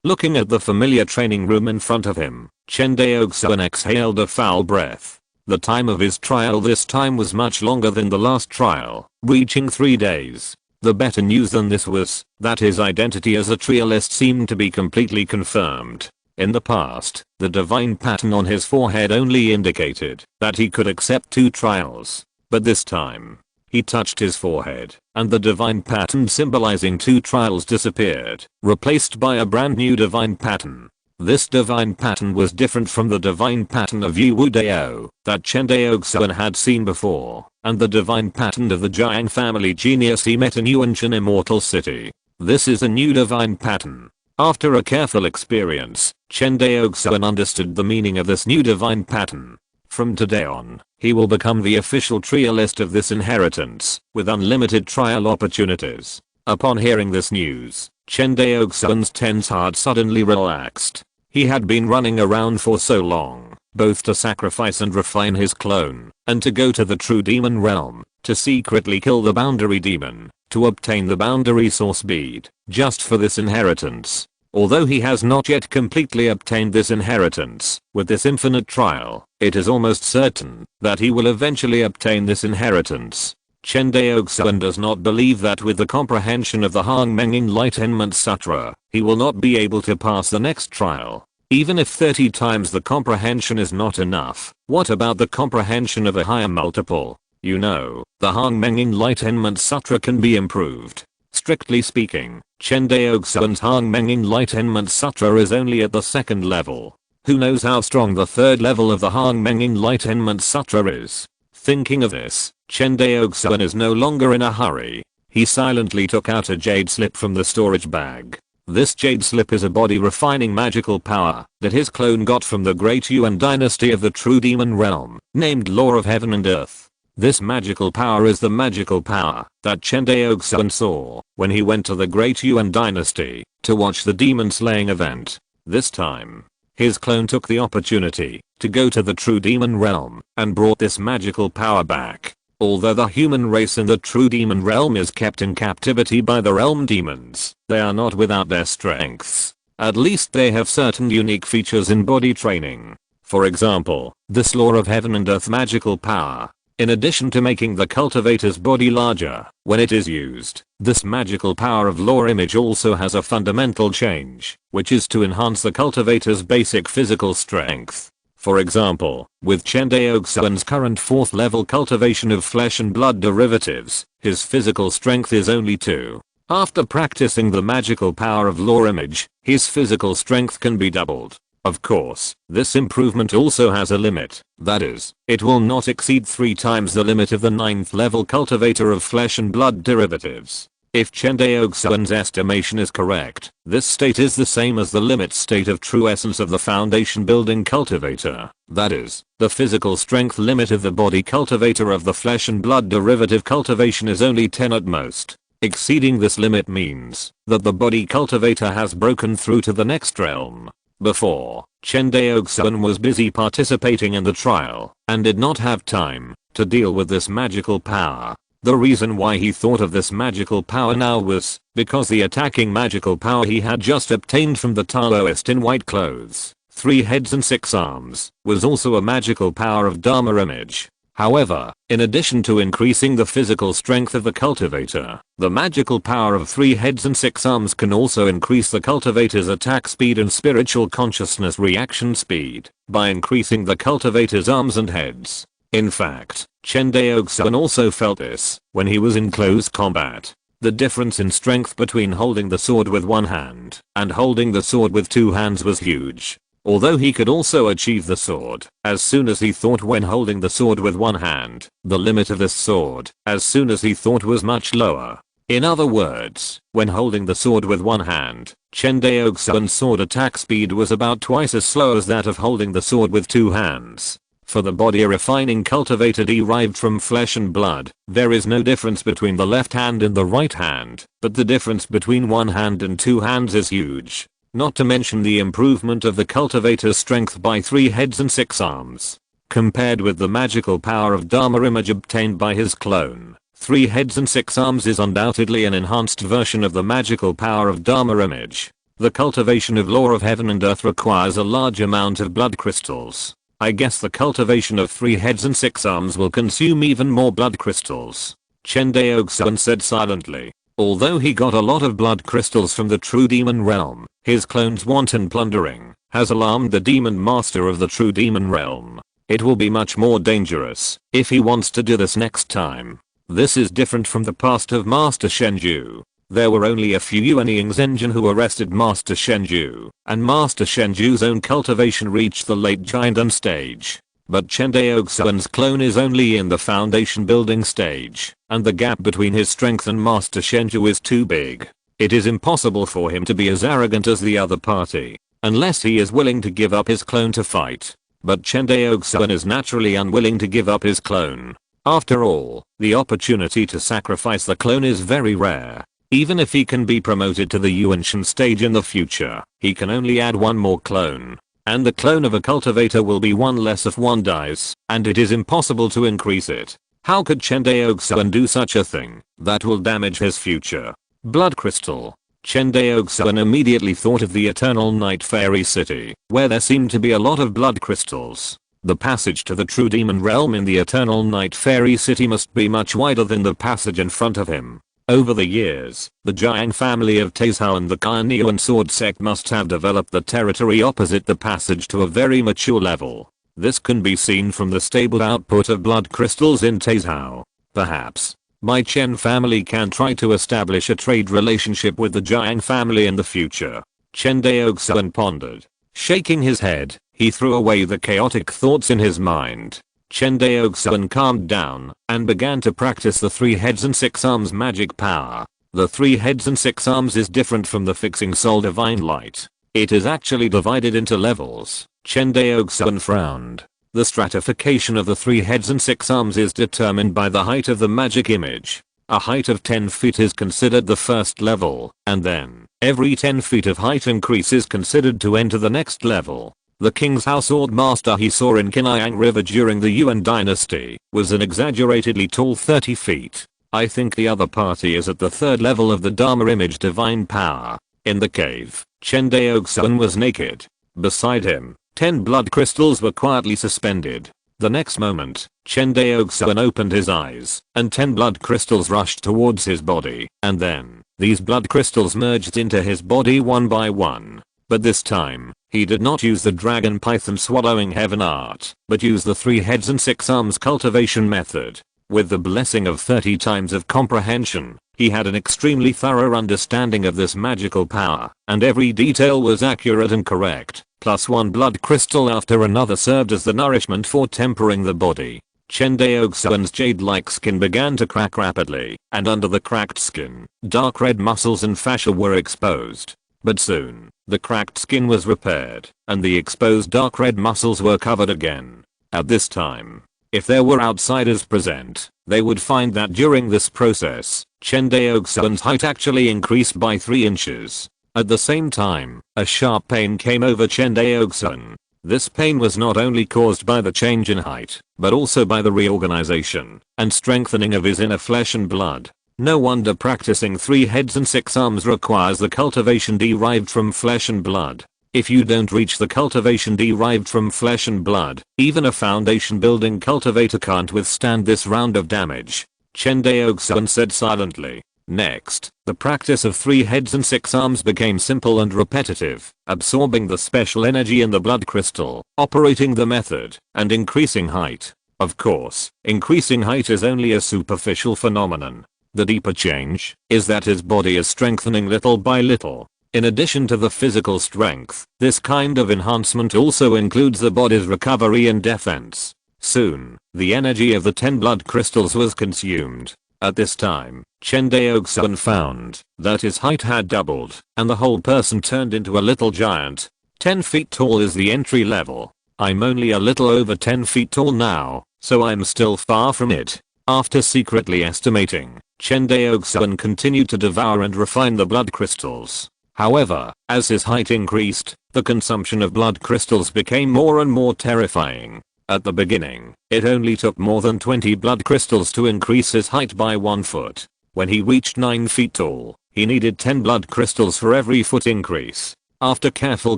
Looking at the familiar training room in front of him, Chen Daoxuan exhaled a foul breath. The time of his trial this time was much longer than the last trial, reaching 3 days. The better news than this was that his identity as a trialist seemed to be completely confirmed. In the past, the divine pattern on his forehead only indicated that he could accept 2 trials. But this time, he touched his forehead, and the divine pattern symbolizing 2 trials disappeared, replaced by a brand new divine pattern. This divine pattern was different from the divine pattern of Yu Wu Dao that Chen Daoxuan had seen before, and the divine pattern of the Jiang family genius he met in Yuanshan Immortal City. This is a new divine pattern. After a careful experience, Chen Daoxuan understood the meaning of this new divine pattern. From today on, he will become the official trialist of this inheritance, with unlimited trial opportunities. Upon hearing this news, Chen Daoxuan's tense heart suddenly relaxed. He had been running around for so long, both to sacrifice and refine his clone, and to go to the true demon realm, to secretly kill the boundary demon, to obtain the boundary source bead, just for this inheritance. Although he has not yet completely obtained this inheritance, with this infinite trial, it is almost certain that he will eventually obtain this inheritance. Chen Daoxuan does not believe that with the comprehension of the Hongmeng Enlightenment Sutra, he will not be able to pass the next trial. Even if 30 times the comprehension is not enough, what about the comprehension of a higher multiple? You know, the Hongmeng Enlightenment Sutra can be improved. Strictly speaking, Chen Daoxuan's Hongmeng Enlightenment Sutra is only at the 2nd level. Who knows how strong the 3rd level of the Hongmeng Enlightenment Sutra is? Thinking of this, Chen Daoxuan is no longer in a hurry. He silently took out a jade slip from the storage bag. This jade slip is a body refining magical power that his clone got from the great Yuan dynasty of the true demon realm, named Law of Heaven and Earth. This magical power is the magical power that Chen Daoxuan saw when he went to the great Yuan dynasty to watch the demon slaying event. This time, his clone took the opportunity to go to the true demon realm and brought this magical power back. Although the human race in the true demon realm is kept in captivity by the realm demons, they are not without their strengths. At least they have certain unique features in body training. For example, this Law of Heaven and Earth magical power. In addition to making the cultivator's body larger when it is used, this magical power of law image also has a fundamental change, which is to enhance the cultivator's basic physical strength. For example, with Chen Daoxuan's current 4th level cultivation of flesh and blood derivatives, his physical strength is only 2. After practicing the magical power of law image, his physical strength can be doubled. Of course, this improvement also has a limit, that is, it will not exceed 3 times the limit of the 9th level cultivator of flesh and blood derivatives. If Chen Daoxuan's estimation is correct, this state is the same as the limit state of true essence of the foundation building cultivator, that is, the physical strength limit of the body cultivator of the flesh and blood derivative cultivation is only 10 at most. Exceeding this limit means that the body cultivator has broken through to the next realm. Before, Chen Daoxuan was busy participating in the trial and did not have time to deal with this magical power. The reason why he thought of this magical power now was because the attacking magical power he had just obtained from the Taoist in white clothes, 3 heads and 6 arms, was also a magical power of Dharma image. However, in addition to increasing the physical strength of the cultivator, the magical power of 3 heads and 6 arms can also increase the cultivator's attack speed and spiritual consciousness reaction speed by increasing the cultivator's arms and heads. In fact, Chen Daoxuan also felt this when he was in close combat. The difference in strength between holding the sword with one hand and holding the sword with two hands was huge. Although he could also achieve the sword as soon as he thought when holding the sword with one hand, the limit of this sword as soon as he thought was much lower. In other words, when holding the sword with one hand, Chen Daoxuan's sword attack speed was about twice as slow as that of holding the sword with two hands. For the body a refining cultivator derived from flesh and blood, there is no difference between the left hand and the right hand, but the difference between one hand and two hands is huge. Not to mention the improvement of the cultivator's strength by 3 heads and 6 arms. Compared with the magical power of Dharma image obtained by his clone, 3 heads and 6 arms is undoubtedly an enhanced version of the magical power of Dharma image. The cultivation of law of heaven and earth requires a large amount of blood crystals. I guess the cultivation of 3 heads and 6 arms will consume even more blood crystals. Chen Daoxuan said silently. Although he got a lot of blood crystals from the true demon realm, his clone's wanton plundering has alarmed the demon master of the true demon realm. It will be much more dangerous if he wants to do this next time. This is different from the past of Master Shenju. There were only a few Yuanying Zhenjin who arrested Master Shenju, and Master Shenju's own cultivation reached the late Jiandan stage. But Chen Daoxuan's clone is only in the foundation building stage, and the gap between his strength and Master Shenju is too big. It is impossible for him to be as arrogant as the other party, unless he is willing to give up his clone to fight. But Chen Daoxuan is naturally unwilling to give up his clone. After all, the opportunity to sacrifice the clone is very rare. Even if he can be promoted to the Yuanshan stage in the future, he can only add one more clone. And the clone of a cultivator will be one less if one dies, and it is impossible to increase it. How could Chen Daoxuan do such a thing? That will damage his future. Blood crystal. Chen Daoxuan immediately thought of the Eternal Night Fairy City, where there seemed to be a lot of blood crystals. The passage to the true demon realm in the Eternal Night Fairy City must be much wider than the passage in front of him. Over the years, the Jiang family of Taizhou and the Kainiuan sword sect must have developed the territory opposite the passage to a very mature level. This can be seen from the stable output of blood crystals in Taizhou. Perhaps, my Chen family can try to establish a trade relationship with the Jiang family in the future. Chen Daoxuan pondered. Shaking his head, he threw away the chaotic thoughts in his mind. Chen Daoxuan calmed down and began to practice the 3 heads and 6 arms magic power. The 3 heads and 6 arms is different from the fixing soul divine light. It is actually divided into levels. Chen Daoxuan frowned. The stratification of the 3 heads and 6 arms is determined by the height of the magic image. A height of 10 feet is considered the first level, and then every 10 feet of height increase is considered to enter the next level. The King's House Sword Master he saw in Qingyang River during the Yuan dynasty was an exaggeratedly tall 30 feet. I think the other party is at the 3rd level of the Dharma image divine power. In the cave, Chen Daoxuan was naked. Beside him, 10 blood crystals were quietly suspended. The next moment, Chen Daoxuan opened his eyes, and 10 blood crystals rushed towards his body, and then, these blood crystals merged into his body one by one. But this time, he did not use the dragon python swallowing heaven art, but used the 3 heads and 6 arms cultivation method. With the blessing of 30 times of comprehension, he had an extremely thorough understanding of this magical power, and every detail was accurate and correct. Plus 1 blood crystal after another served as the nourishment for tempering the body. Chen Daoxuan's jade-like skin began to crack rapidly, and under the cracked skin, dark red muscles and fascia were exposed. But soon, the cracked skin was repaired, and the exposed dark red muscles were covered again. At this time, if there were outsiders present, they would find that during this process, Chen Daoxuan's height actually increased by 3 inches. At the same time, a sharp pain came over Chen Daoxuan. This pain was not only caused by the change in height, but also by the reorganization and strengthening of his inner flesh and blood. No wonder practicing 3 heads and 6 arms requires the cultivation derived from flesh and blood. If you don't reach the cultivation derived from flesh and blood, even a foundation building cultivator can't withstand this round of damage. Chen Daoxuan said silently. Next, the practice of 3 heads and 6 arms became simple and repetitive, absorbing the special energy in the blood crystal, operating the method, and increasing height. Of course, increasing height is only a superficial phenomenon. The deeper change is that his body is strengthening little by little. In addition to the physical strength, this kind of enhancement also includes the body's recovery and defense. Soon, the energy of the 10 blood crystals was consumed. At this time, Chen Daoxuan found that his height had doubled, and the whole person turned into a little giant. 10 feet tall is the entry level. I'm only a little over 10 feet tall now, so I'm still far from it. After secretly estimating, Chen Daoxuan continued to devour and refine the blood crystals. However, as his height increased, the consumption of blood crystals became more and more terrifying. At the beginning, it only took more than 20 blood crystals to increase his height by 1 foot. When he reached 9 feet tall, he needed 10 blood crystals for every foot increase. After careful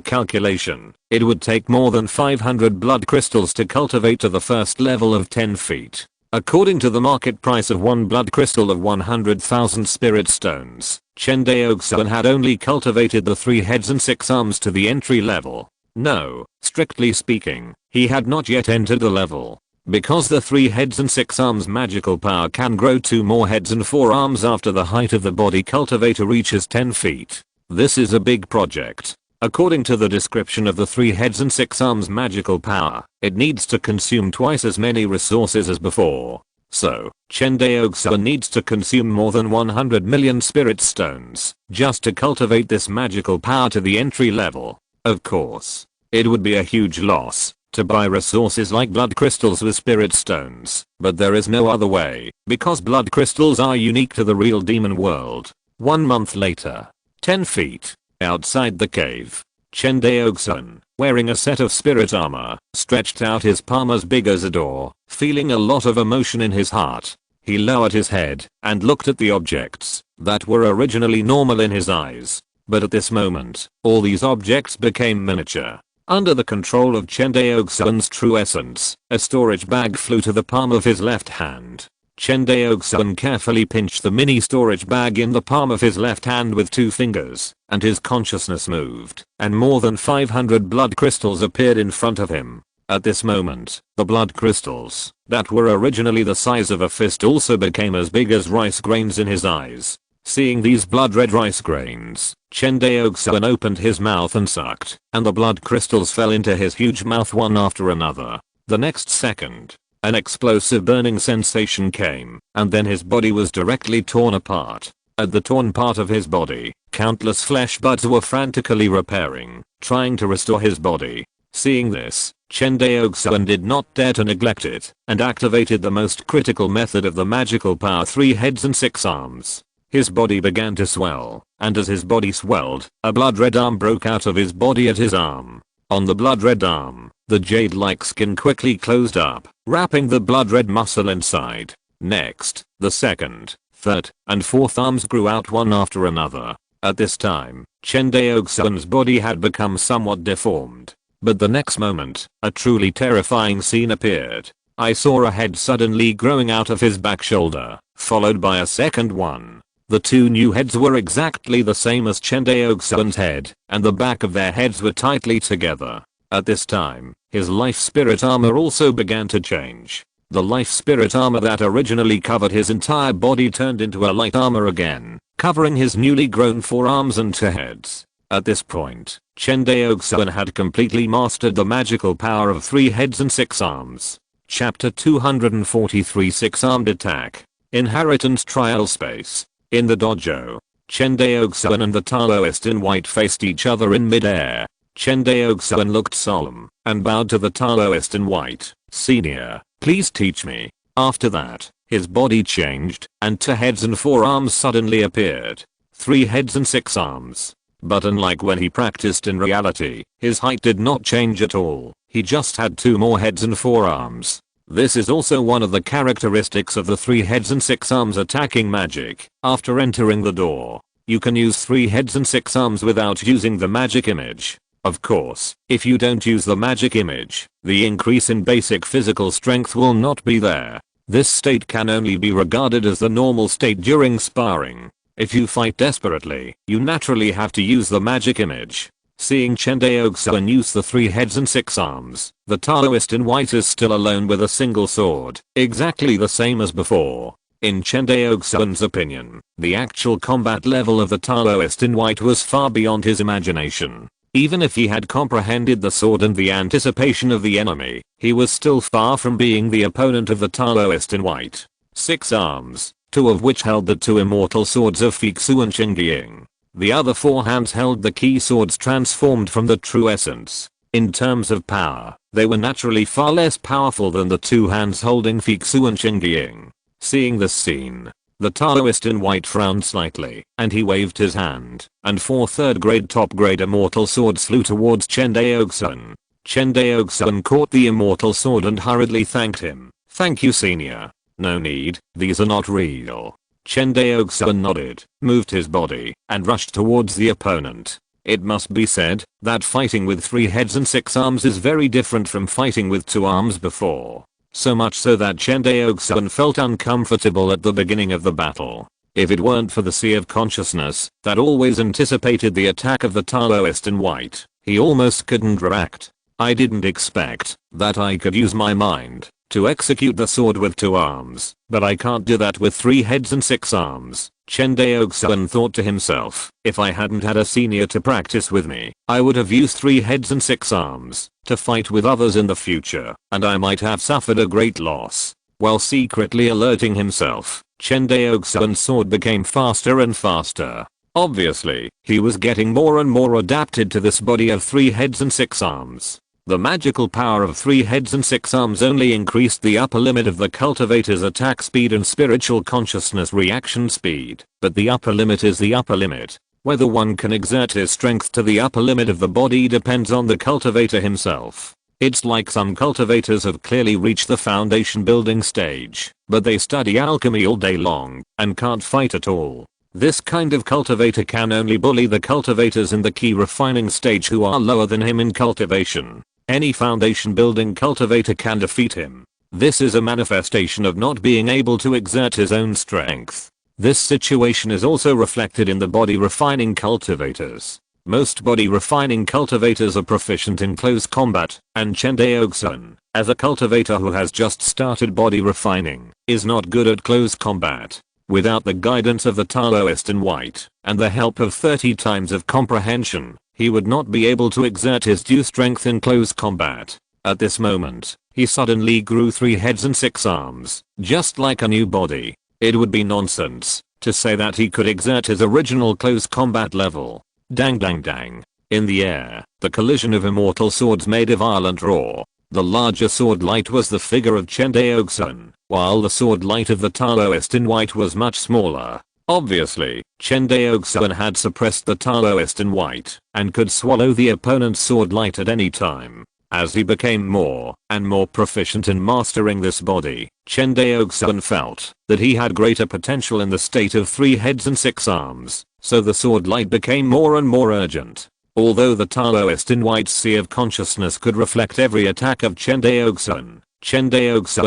calculation, it would take more than 500 blood crystals to cultivate to the first level of 10 feet. According to the market price of 1 blood crystal of 100,000 spirit stones, Chen Daoxuan had only cultivated the 3 heads and 6 arms to the entry level. No, strictly speaking, he had not yet entered the level. Because the 3 heads and 6 arms magical power can grow 2 more heads and 4 arms after the height of the body cultivator reaches 10 feet. This is a big project. According to the description of the 3 heads and 6 arms magical power, it needs to consume twice as many resources as before. So, Chen Daoxuan needs to consume more than 100 million spirit stones just to cultivate this magical power to the entry level. Of course, it would be a huge loss to buy resources like blood crystals with spirit stones, but there is no other way, because blood crystals are unique to the real demon world. 1 month later, 10 feet outside the cave, Chen Daoxuan, wearing a set of spirit armor, stretched out his palm as big as a door, feeling a lot of emotion in his heart. He lowered his head and looked at the objects that were originally normal in his eyes. But at this moment, all these objects became miniature. Under the control of Chen Daoxuan's true essence, a storage bag flew to the palm of his left hand. Chen Daoxuan carefully pinched the mini storage bag in the palm of his left hand with 2 fingers, and his consciousness moved, and more than 500 blood crystals appeared in front of him. At this moment, the blood crystals that were originally the size of a fist also became as big as rice grains in his eyes. Seeing these blood red rice grains, Chen Daoxuan opened his mouth and sucked, and the blood crystals fell into his huge mouth one after another. The next second, an explosive burning sensation came, and then his body was directly torn apart. At the torn part of his body, countless flesh buds were frantically repairing, trying to restore his body. Seeing this, Chen Daoxuan did not dare to neglect it, and activated the most critical method of the magical power 3 heads and 6 arms. His body began to swell, and as his body swelled, a blood red arm broke out of his body at his arm. On the blood red arm, the jade-like skin quickly closed up, wrapping the blood red muscle inside. Next, the second, third, and fourth arms grew out one after another. At this time, Chen Daoxuan's body had become somewhat deformed. But the next moment, a truly terrifying scene appeared. I saw a head suddenly growing out of his back shoulder, followed by a second one. The 2 new heads were exactly the same as Chen Daoxuan's head, and the back of their heads were tightly together. At this time, his life spirit armor also began to change. The life spirit armor that originally covered his entire body turned into a light armor again, covering his newly grown 4 arms and 2 heads. At this point, Chen Daoxuan had completely mastered the magical power of 3 heads and 6 arms. Chapter 243 6-Armed Attack. Inheritance Trial Space. In the dojo, Chen Daoxuan and the Taoist in white faced each other in midair. Chen Daoxuan looked solemn and bowed to the Taoist in white. "Senior, please teach me." After that, his body changed, and 2 heads and 4 arms suddenly appeared. 3 heads and 6 arms. But unlike when he practiced in reality, his height did not change at all. He just had 2 more heads and 4 arms. This is also one of the characteristics of the 3 heads and 6 arms attacking magic. After entering the door, you can use 3 heads and 6 arms without using the magic image. Of course, if you don't use the magic image, the increase in basic physical strength will not be there. This state can only be regarded as the normal state during sparring. If you fight desperately, you naturally have to use the magic image. Seeing Chen Daoxuan use the 3 heads and 6 arms, the Taoist in white is still alone with a single sword, exactly the same as before. In Chen Daoxuan's opinion, the actual combat level of the Taoist in white was far beyond his imagination. Even if he had comprehended the sword and the anticipation of the enemy, he was still far from being the opponent of the Taoist in white. 6 arms, 2 of which held the 2 immortal swords of Fixu and Qingying. The other 4 hands held the key swords transformed from the true essence. In terms of power, they were naturally far less powerful than the 2 hands holding Fixu and Qingying. Seeing this scene, the Taoist in white frowned slightly, and he waved his hand, and 4 third-grade top-grade immortal swords flew towards Chen Daoxuan. Chen Daoxuan caught the immortal sword and hurriedly thanked him. "Thank you, senior. No need, these are not real." Chen Daoxuan nodded, moved his body, and rushed towards the opponent. It must be said that fighting with 3 heads and 6 arms is very different from fighting with 2 arms before. So much so that Chen Daoxuan felt uncomfortable at the beginning of the battle. If it weren't for the sea of consciousness that always anticipated the attack of the Taoist in white, he almost couldn't react. "I didn't expect that I could use my mind to execute the sword with 2 arms, but I can't do that with 3 heads and 6 arms. Chen Daoxuan thought to himself, if I hadn't had a senior to practice with me, I would have used 3 heads and 6 arms to fight with others in the future, and I might have suffered a great loss. While secretly alerting himself, Chen Daoxuan's sword became faster and faster. Obviously, he was getting more and more adapted to this body of 3 heads and 6 arms. The magical power of 3 heads and 6 arms only increased the upper limit of the cultivator's attack speed and spiritual consciousness reaction speed, but the upper limit is the upper limit. Whether one can exert his strength to the upper limit of the body depends on the cultivator himself. It's like some cultivators have clearly reached the foundation building stage, but they study alchemy all day long and can't fight at all. This kind of cultivator can only bully the cultivators in the key refining stage who are lower than him in cultivation. Any foundation building cultivator can defeat him. This is a manifestation of not being able to exert his own strength. This situation is also reflected in the body refining cultivators. Most body refining cultivators are proficient in close combat, and Chen Daoxuan, as a cultivator who has just started body refining, is not good at close combat. Without the guidance of the Taoist in white, and the help of 30 times of comprehension, he would not be able to exert his due strength in close combat. At this moment, he suddenly grew 3 heads and 6 arms, just like a new body. It would be nonsense to say that he could exert his original close combat level. Dang dang dang. In the air, the collision of immortal swords made a violent roar. The larger sword light was the figure of Chen Daoxuan, while the sword light of the Taoist in white was much smaller. Obviously, Chen Daoxuan had suppressed the Taoist in white and could swallow the opponent's sword light at any time. As he became more and more proficient in mastering this body, Chen Daoxuan felt that he had greater potential in the state of 3 heads and 6 arms, so the sword light became more and more urgent. Although the Taoist in white's sea of consciousness could reflect every attack of Chen Daoxuan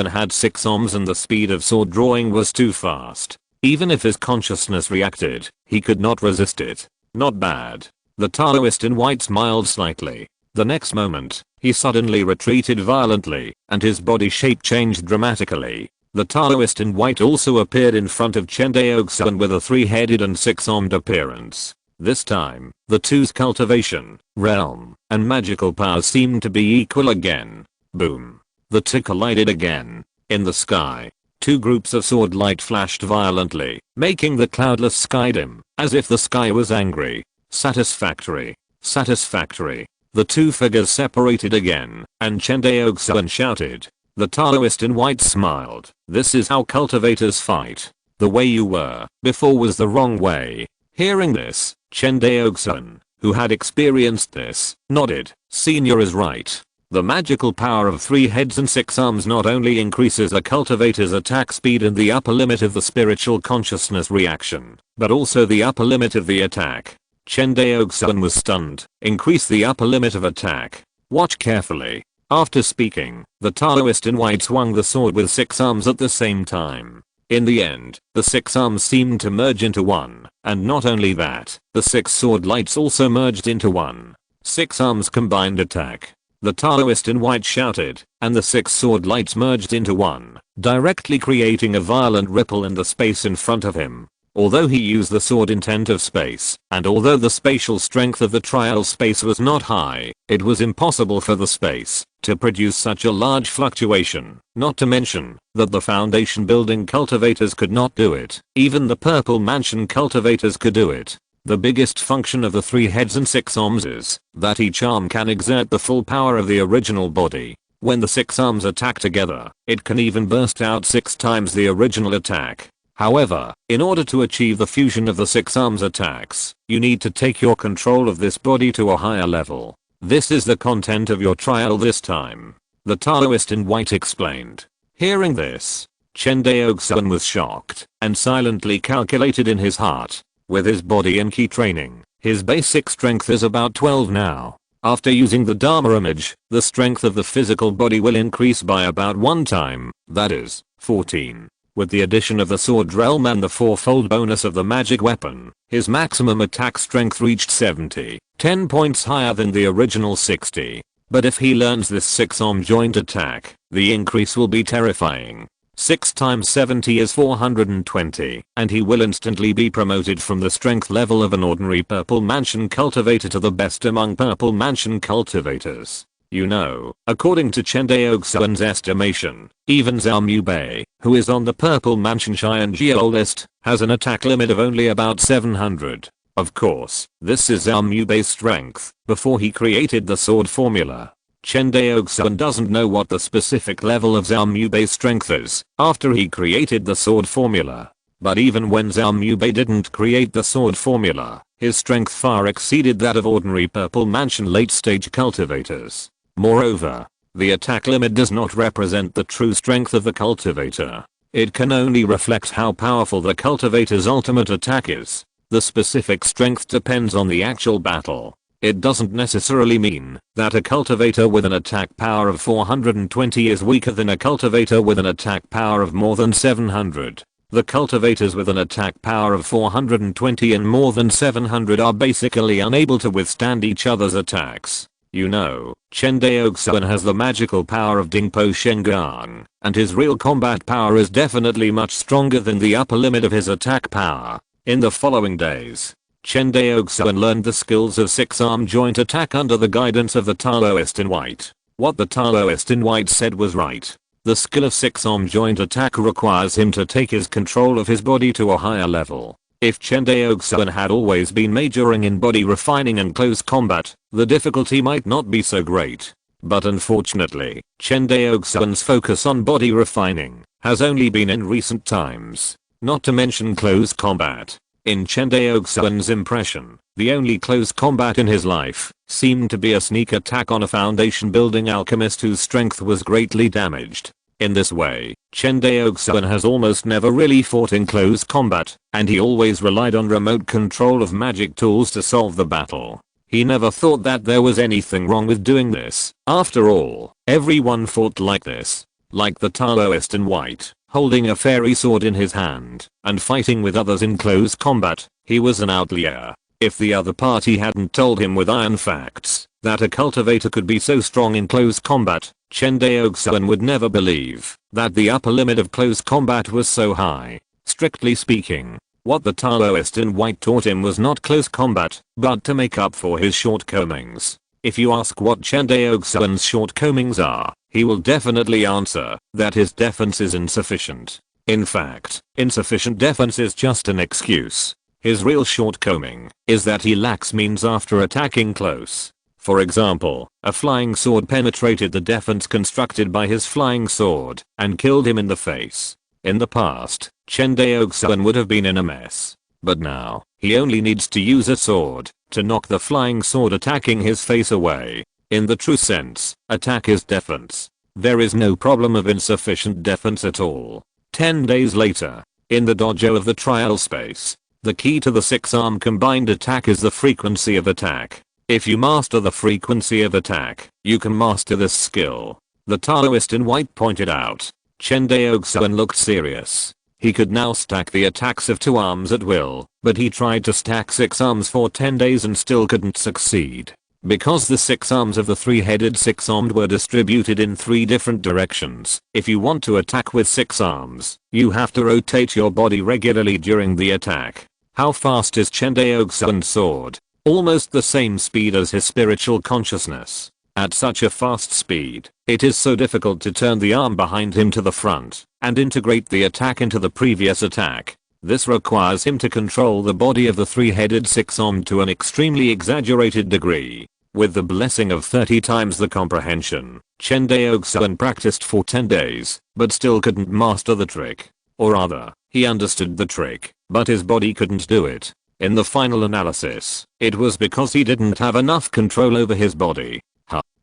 had 6 arms and the speed of sword drawing was too fast. Even if his consciousness reacted, he could not resist it. Not bad. The Taoist in white smiled slightly. The next moment, he suddenly retreated violently, and his body shape changed dramatically. The Taoist in white also appeared in front of Chen Daoxuan with a 3-headed and 6-armed appearance. This time, the two's cultivation, realm, and magical powers seemed to be equal again. Boom. The two collided again. In the sky, 2 groups of sword light flashed violently, making the cloudless sky dim, as if the sky was angry. Satisfactory. Satisfactory. The 2 figures separated again, and Chen Daoxuan shouted. The Taoist in white smiled. This is how cultivators fight. The way you were before was the wrong way. Hearing this, Chen Daoxuan, who had experienced this, nodded. Senior is right. The magical power of 3 heads and 6 arms not only increases a cultivator's attack speed and the upper limit of the spiritual consciousness reaction, but also the upper limit of the attack. Chen Daoxuan was stunned. Increase the upper limit of attack. Watch carefully. After speaking, the Taoist in white swung the sword with 6 arms at the same time. In the end, the 6 arms seemed to merge into one, and not only that, the 6 sword lights also merged into one. 6 arms combined attack. The Taoist in white shouted, and the 6 sword lights merged into one, directly creating a violent ripple in the space in front of him. Although he used the sword intent of space, and although the spatial strength of the trial space was not high, it was impossible for the space to produce such a large fluctuation, not to mention that the foundation building cultivators could not do it. Even the purple mansion cultivators could do it. The biggest function of the 3 heads and 6 arms is that each arm can exert the full power of the original body. When the 6 arms attack together, it can even burst out 6 times the original attack. However, in order to achieve the fusion of the 6 arms attacks, you need to take your control of this body to a higher level. This is the content of your trial this time, the Taoist in white explained. Hearing this, Chen Daoxuan was shocked and silently calculated in his heart. With his body and ki training, his basic strength is about 12 now. After using the Dharma image, the strength of the physical body will increase by about 1 time, that is, 14. With the addition of the sword realm and the 4-fold bonus of the magic weapon, his maximum attack strength reached 70, 10 points higher than the original 60. But if he learns this 6-arm joint attack, the increase will be terrifying. 6 times 70 is 420, and he will instantly be promoted from the strength level of an ordinary purple mansion cultivator to the best among purple mansion cultivators. You know, according to Chen Daoxuan's estimation, even Zhao Mubei, who is on the purple mansion Xian Geo list, has an attack limit of only about 700. Of course, this is Zhao Mubei's strength before he created the sword formula. Chen Daoxuan doesn't know what the specific level of Zhao Mubei's strength is after he created the sword formula. But even when Zhao Mubei didn't create the sword formula, his strength far exceeded that of ordinary purple mansion late stage cultivators. Moreover, the attack limit does not represent the true strength of the cultivator. It can only reflect how powerful the cultivator's ultimate attack is. The specific strength depends on the actual battle. It doesn't necessarily mean that a cultivator with an attack power of 420 is weaker than a cultivator with an attack power of more than 700. The cultivators with an attack power of 420 and more than 700 are basically unable to withstand each other's attacks. You know, Chen Daoxuan has the magical power of Dingpo Shengang, and his real combat power is definitely much stronger than the upper limit of his attack power. In the following days, Chen Daoxuan learned the skills of 6-arm joint attack under the guidance of the Taoist in white. What the Taoist in white said was right. The skill of 6-arm joint attack requires him to take his control of his body to a higher level. If Chen Daoxuan had always been majoring in body refining and close combat, the difficulty might not be so great. But unfortunately, Chen Daoxuan's focus on body refining has only been in recent times, not to mention close combat. In Chen Daoxuan's impression, the only close combat in his life seemed to be a sneak attack on a foundation building alchemist whose strength was greatly damaged. In this way, Chen Daoxuan has almost never really fought in close combat, and he always relied on remote control of magic tools to solve the battle. He never thought that there was anything wrong with doing this. After all, everyone fought like this. Like the Taoist in white, holding a fairy sword in his hand and fighting with others in close combat, he was an outlier. If the other party hadn't told him with iron facts that a cultivator could be so strong in close combat, Chen Daoxuan would never believe that the upper limit of close combat was so high. Strictly speaking, what the Taoist in white taught him was not close combat, but to make up for his shortcomings. If you ask what Chen Daoxuan's shortcomings are, he will definitely answer that his defense is insufficient. In fact, insufficient defense is just an excuse. His real shortcoming is that he lacks means after attacking close. For example, a flying sword penetrated the defense constructed by his flying sword and killed him in the face. In the past, Chen Daoxuan would have been in a mess. But now, he only needs to use a sword to knock the flying sword attacking his face away. In the true sense, attack is defense. There is no problem of insufficient defense at all. 10 days later, in the dojo of the trial space, the key to the 6-arm combined attack is the frequency of attack. If you master the frequency of attack, you can master this skill. The Taoist in white pointed out. Chen Daoxuan looked serious. He could now stack the attacks of 2 arms at will, but he tried to stack 6 arms for 10 days and still couldn't succeed. Because the 6 arms of the 3-headed 6-armed were distributed in 3 different directions, if you want to attack with 6 arms, you have to rotate your body regularly during the attack. How fast is Chen Daoxuan's sword? Almost the same speed as his spiritual consciousness. At such a fast speed, it is so difficult to turn the arm behind him to the front and integrate the attack into the previous attack. This requires him to control the body of the 3-headed 6-armed to an extremely exaggerated degree. With the blessing of 30 times the comprehension, Chen Daoxuan practiced for 10 days, but still couldn't master the trick. Or rather, he understood the trick, but his body couldn't do it. In the final analysis, it was because he didn't have enough control over his body.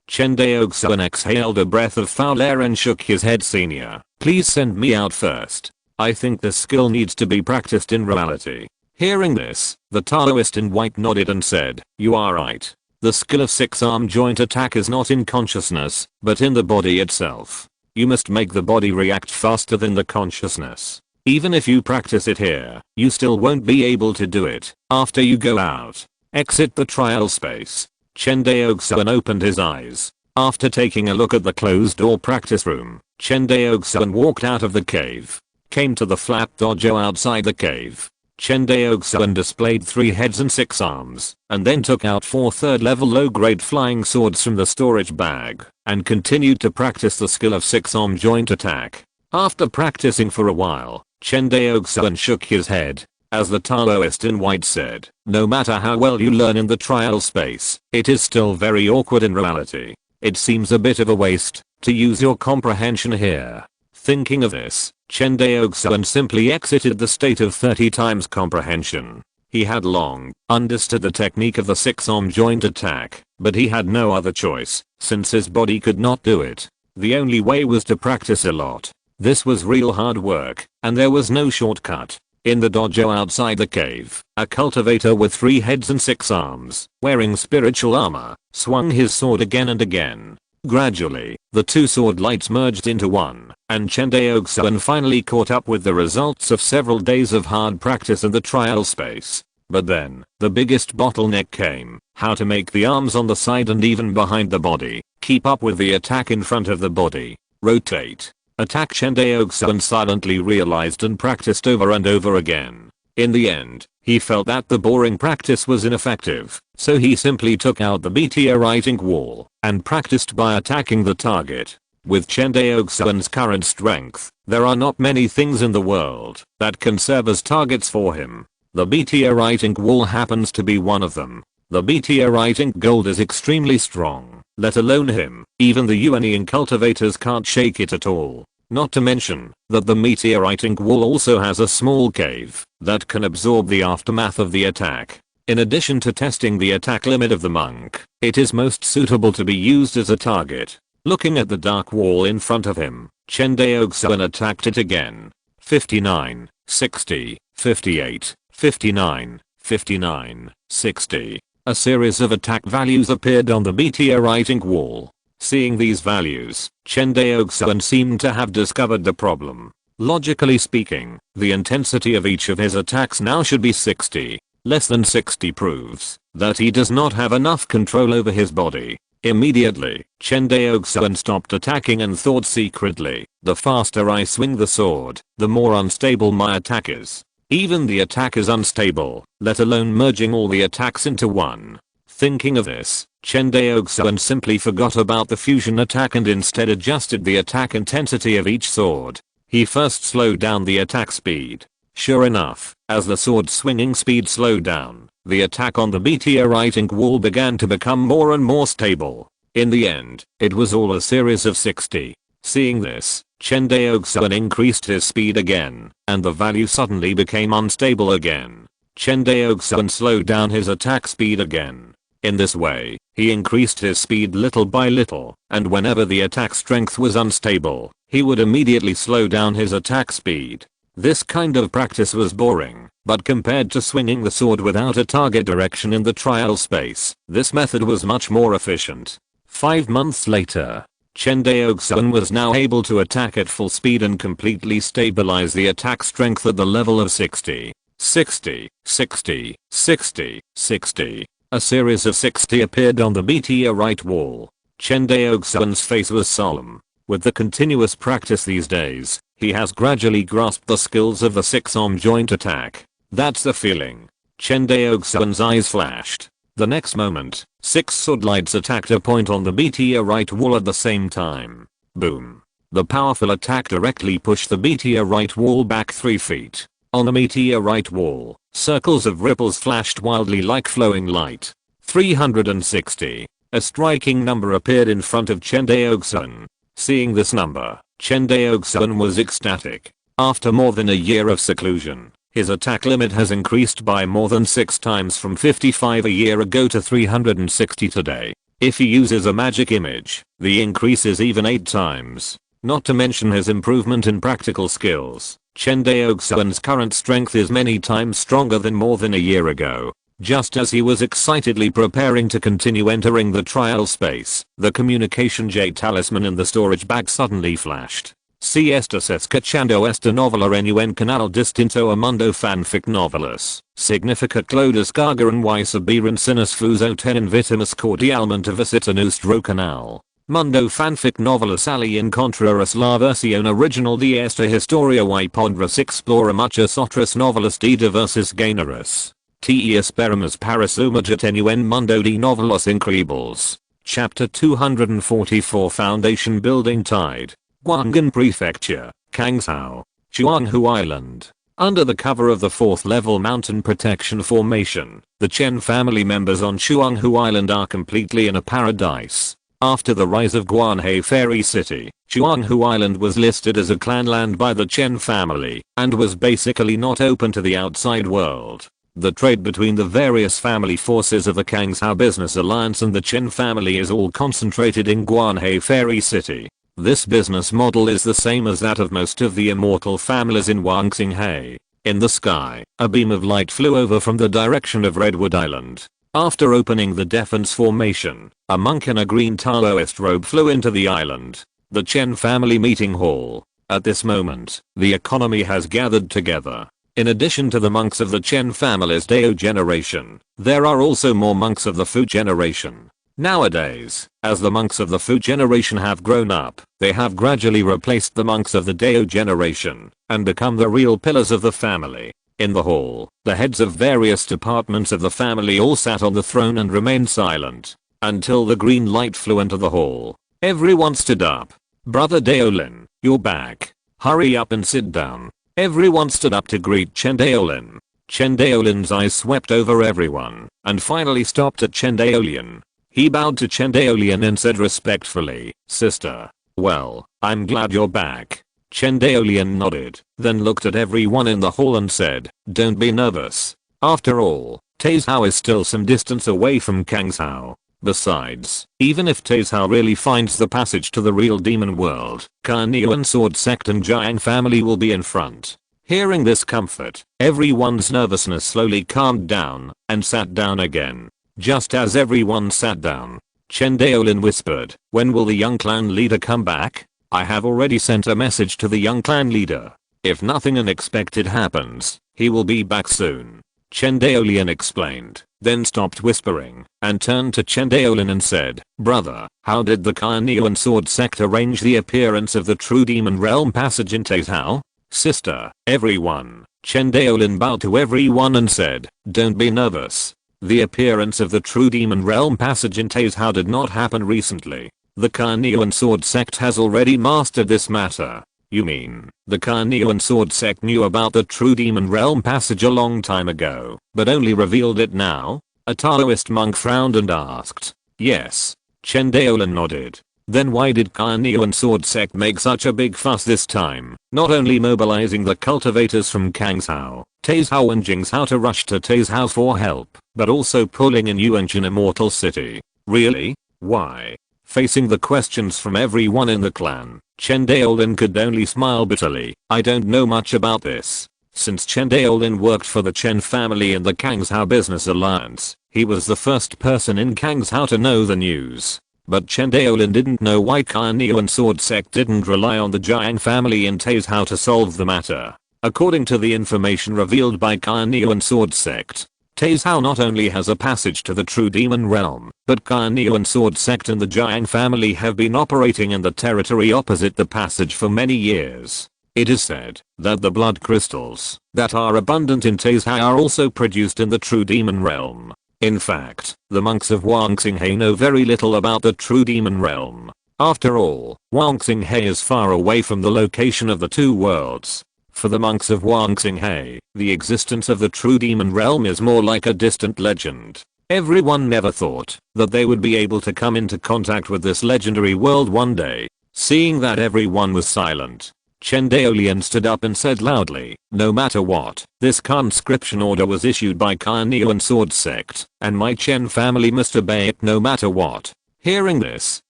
Chen Daoxuan exhaled a breath of foul air and shook his head. Senior, please send me out first. I think this skill needs to be practiced in reality. Hearing this, the Taoist in white nodded and said, you are right. The skill of 6-arm joint attack is not in consciousness, but in the body itself. You must make the body react faster than the consciousness. Even if you practice it here, you still won't be able to do it after you go out. Exit the trial space. Chen Daoxuan opened his eyes. After taking a look at the closed-door practice room, Chen Daoxuan walked out of the cave. Came to the flat dojo outside the cave. Chen Daoxuan displayed 3 heads and 6 arms, and then took out 4 third-level low-grade flying swords from the storage bag, and continued to practice the skill of 6-arm joint attack. After practicing for a while, Chen Daoxuan shook his head. As the Taoist in white said, no matter how well you learn in the trial space, it is still very awkward in reality. It seems a bit of a waste to use your comprehension here. Thinking of this, Chen Daoxuan simply exited the state of 30 times comprehension. He had long understood the technique of the 6-arm joint attack, but he had no other choice, since his body could not do it. The only way was to practice a lot. This was real hard work, and there was no shortcut. In the dojo outside the cave, a cultivator with 3 heads and 6 arms, wearing spiritual armor, swung his sword again and again. Gradually, the 2 sword lights merged into one, and Chen Daoxuan finally caught up with the results of several days of hard practice in the trial space. But then, the biggest bottleneck came: how to make the arms on the side and even behind the body keep up with the attack in front of the body. Rotate. Attack. Chen Daoxuan silently realized and practiced over and over again. In the end, he felt that the boring practice was ineffective, so he simply took out the meteoriting wall and practiced by attacking the target. With Chen Daoxuan's current strength, there are not many things in the world that can serve as targets for him. The meteoriting wall happens to be one of them. The meteoriting gold is extremely strong, let alone him. Even the Yuanian cultivators can't shake it at all. Not to mention that the meteoriting wall also has a small cave that can absorb the aftermath of the attack. In addition to testing the attack limit of the monk, it is most suitable to be used as a target. Looking at the dark wall in front of him, Chen Daoxuan attacked it again. 59, 60, 58, 59, 59, 60. A series of attack values appeared on the meteoriting wall. Seeing these values, Chen Daoxuan seemed to have discovered the problem. Logically speaking, the intensity of each of his attacks now should be 60. Less than 60 proves that he does not have enough control over his body. Immediately, Chen Daoxuan stopped attacking and thought secretly, the faster I swing the sword, the more unstable my attack is. Even the attack is unstable, let alone merging all the attacks into one. Thinking of this, Chen Daoxuan simply forgot about the fusion attack and instead adjusted the attack intensity of each sword. He first slowed down the attack speed. Sure enough, as the sword swinging speed slowed down, the attack on the meteoriting wall began to become more and more stable. In the end, it was all a series of 60. Seeing this, Chen Daoxuan increased his speed again, and the value suddenly became unstable again. Chen Daoxuan slowed down his attack speed again. In this way, he increased his speed little by little, and whenever the attack strength was unstable, he would immediately slow down his attack speed. This kind of practice was boring, but compared to swinging the sword without a target direction in the trial space, this method was much more efficient. 5 months later, Chen Daoxuan was now able to attack at full speed and completely stabilize the attack strength at the level of 60. 60, 60, 60, 60. A series of 60 appeared on the meteorite wall. Chen Daoxuan's face was solemn. With the continuous practice these days, he has gradually grasped the skills of the 6-arm joint attack. That's the feeling. Chen Daoxuan's eyes flashed. The next moment, 6 sword lights attacked a point on the meteorite wall at the same time. Boom. The powerful attack directly pushed the meteorite wall back 3 feet. On the meteorite wall, circles of ripples flashed wildly like flowing light. 360. A striking number appeared in front of Chen Daoxuan. Seeing this number, Chen Daoxuan was ecstatic. After more than a year of seclusion, his attack limit has increased by more than 6 times from 55 a year ago to 360 today. If he uses a magic image, the increase is even 8 times. Not to mention his improvement in practical skills. Chen Daoxuan's current strength is many times stronger than more than a year ago. Just as he was excitedly preparing to continue entering the trial space, the communication J talisman in the storage bag suddenly flashed. Si estás escuchando esta novela en canal distinto a mundo fanfic novelas. Significa que descargaran y subirán sin esfuerzo te invitamos cordialmente a visitar nuestro canal. Mundo fanfic novelas y encontrarás la versión original de esta historia y podrás explorar muchas otras novelas de diversos géneros. Te esperamos para sumergirte en mundo de novelas increíbles. Chapter 244 Foundation Building Tide. Guanghan Prefecture, Kangzhou, Chuanghu Island. Under the cover of the 4th level mountain protection formation, the Chen family members on Chuanghu Island are completely in a paradise. After the rise of Guanhai Fairy City, Chuanghu Island was listed as a clanland by the Chen family and was basically not open to the outside world. The trade between the various family forces of the Kangzhou Business Alliance and the Chen family is all concentrated in Guanhai Fairy City. This business model is the same as that of most of the immortal families in Wangxinghai. In the sky, a beam of light flew over from the direction of Redwood Island. After opening the defense formation, a monk in a green Taoist robe flew into the island. The Chen family meeting hall. At this moment, the economy has gathered together. In addition to the monks of the Chen family's Dao generation, there are also more monks of the Fu generation. Nowadays, as the monks of the Fu generation have grown up, they have gradually replaced the monks of the Dao generation and become the real pillars of the family. In the hall, the heads of various departments of the family all sat on the throne and remained silent until the green light flew into the hall. Everyone stood up. Brother Daolin, you're back. Hurry up and sit down. Everyone stood up to greet Chen Daolin. Chen Daolin's eyes swept over everyone and finally stopped at Chen Daolin. He bowed to Chen Daolin and said respectfully, "Sister. Well, I'm glad you're back." Chen Daolin nodded, then looked at everyone in the hall and said, "Don't be nervous. After all, Taizhou is still some distance away from Kangzhou. Besides, even if Taizhou really finds the passage to the real demon world, Carnean Sword Sect and Jiang family will be in front." Hearing this comfort, everyone's nervousness slowly calmed down and sat down again. Just as everyone sat down, Chen Daolin whispered, "When will the young clan leader come back? I have already sent a message to the young clan leader. If nothing unexpected happens, he will be back soon." Chen Daolin explained, then stopped whispering and turned to Chen Daolin and said, "Brother, how did the Carnean Sword Sect arrange the appearance of the true demon realm passage in Taizhou?" "Sister, everyone." Chen Daolin bowed to everyone and said, "Don't be nervous. The appearance of the true demon realm passage in Taizhou did not happen recently. The Carnean Sword Sect has already mastered this matter." "You mean, the Carnean Sword Sect knew about the true demon realm passage a long time ago, but only revealed it now?" A Taoist monk frowned and asked. "Yes." Chen Daolin nodded. "Then why did Carnean Sword Sect make such a big fuss this time, not only mobilizing the cultivators from Kangzhou, Taizhou and Jingzhou to rush to Taizhou for help, but also pulling in Yuanshan Immortal City? Really? Why?" Facing the questions from everyone in the clan, Chen Daolin could only smile bitterly. "I don't know much about this." Since Chen Daolin worked for the Chen family in the Kangzhou Business Alliance, he was the first person in Kangzhou to know the news. But Chen Daolin didn't know why Carnean Sword Sect didn't rely on the Jiang family in Taizhou to solve the matter. According to the information revealed by Carnean Sword Sect, Taizhou not only has a passage to the true demon realm, but Carnean sword sect and the Jiang family have been operating in the territory opposite the passage for many years. It is said that the blood crystals that are abundant in Taizhou are also produced in the true demon realm. In fact, the monks of Wangxinghe know very little about the true demon realm. After all, Wangxinghe is far away from the location of the two worlds. For the monks of Wangxinghe, the existence of the true demon realm is more like a distant legend. Everyone never thought that they would be able to come into contact with this legendary world one day. Seeing that everyone was silent, Chen Daoxuan stood up and said loudly, "No matter what, this conscription order was issued by Carnean sword sect, and my Chen family must obey it no matter what." Hearing this,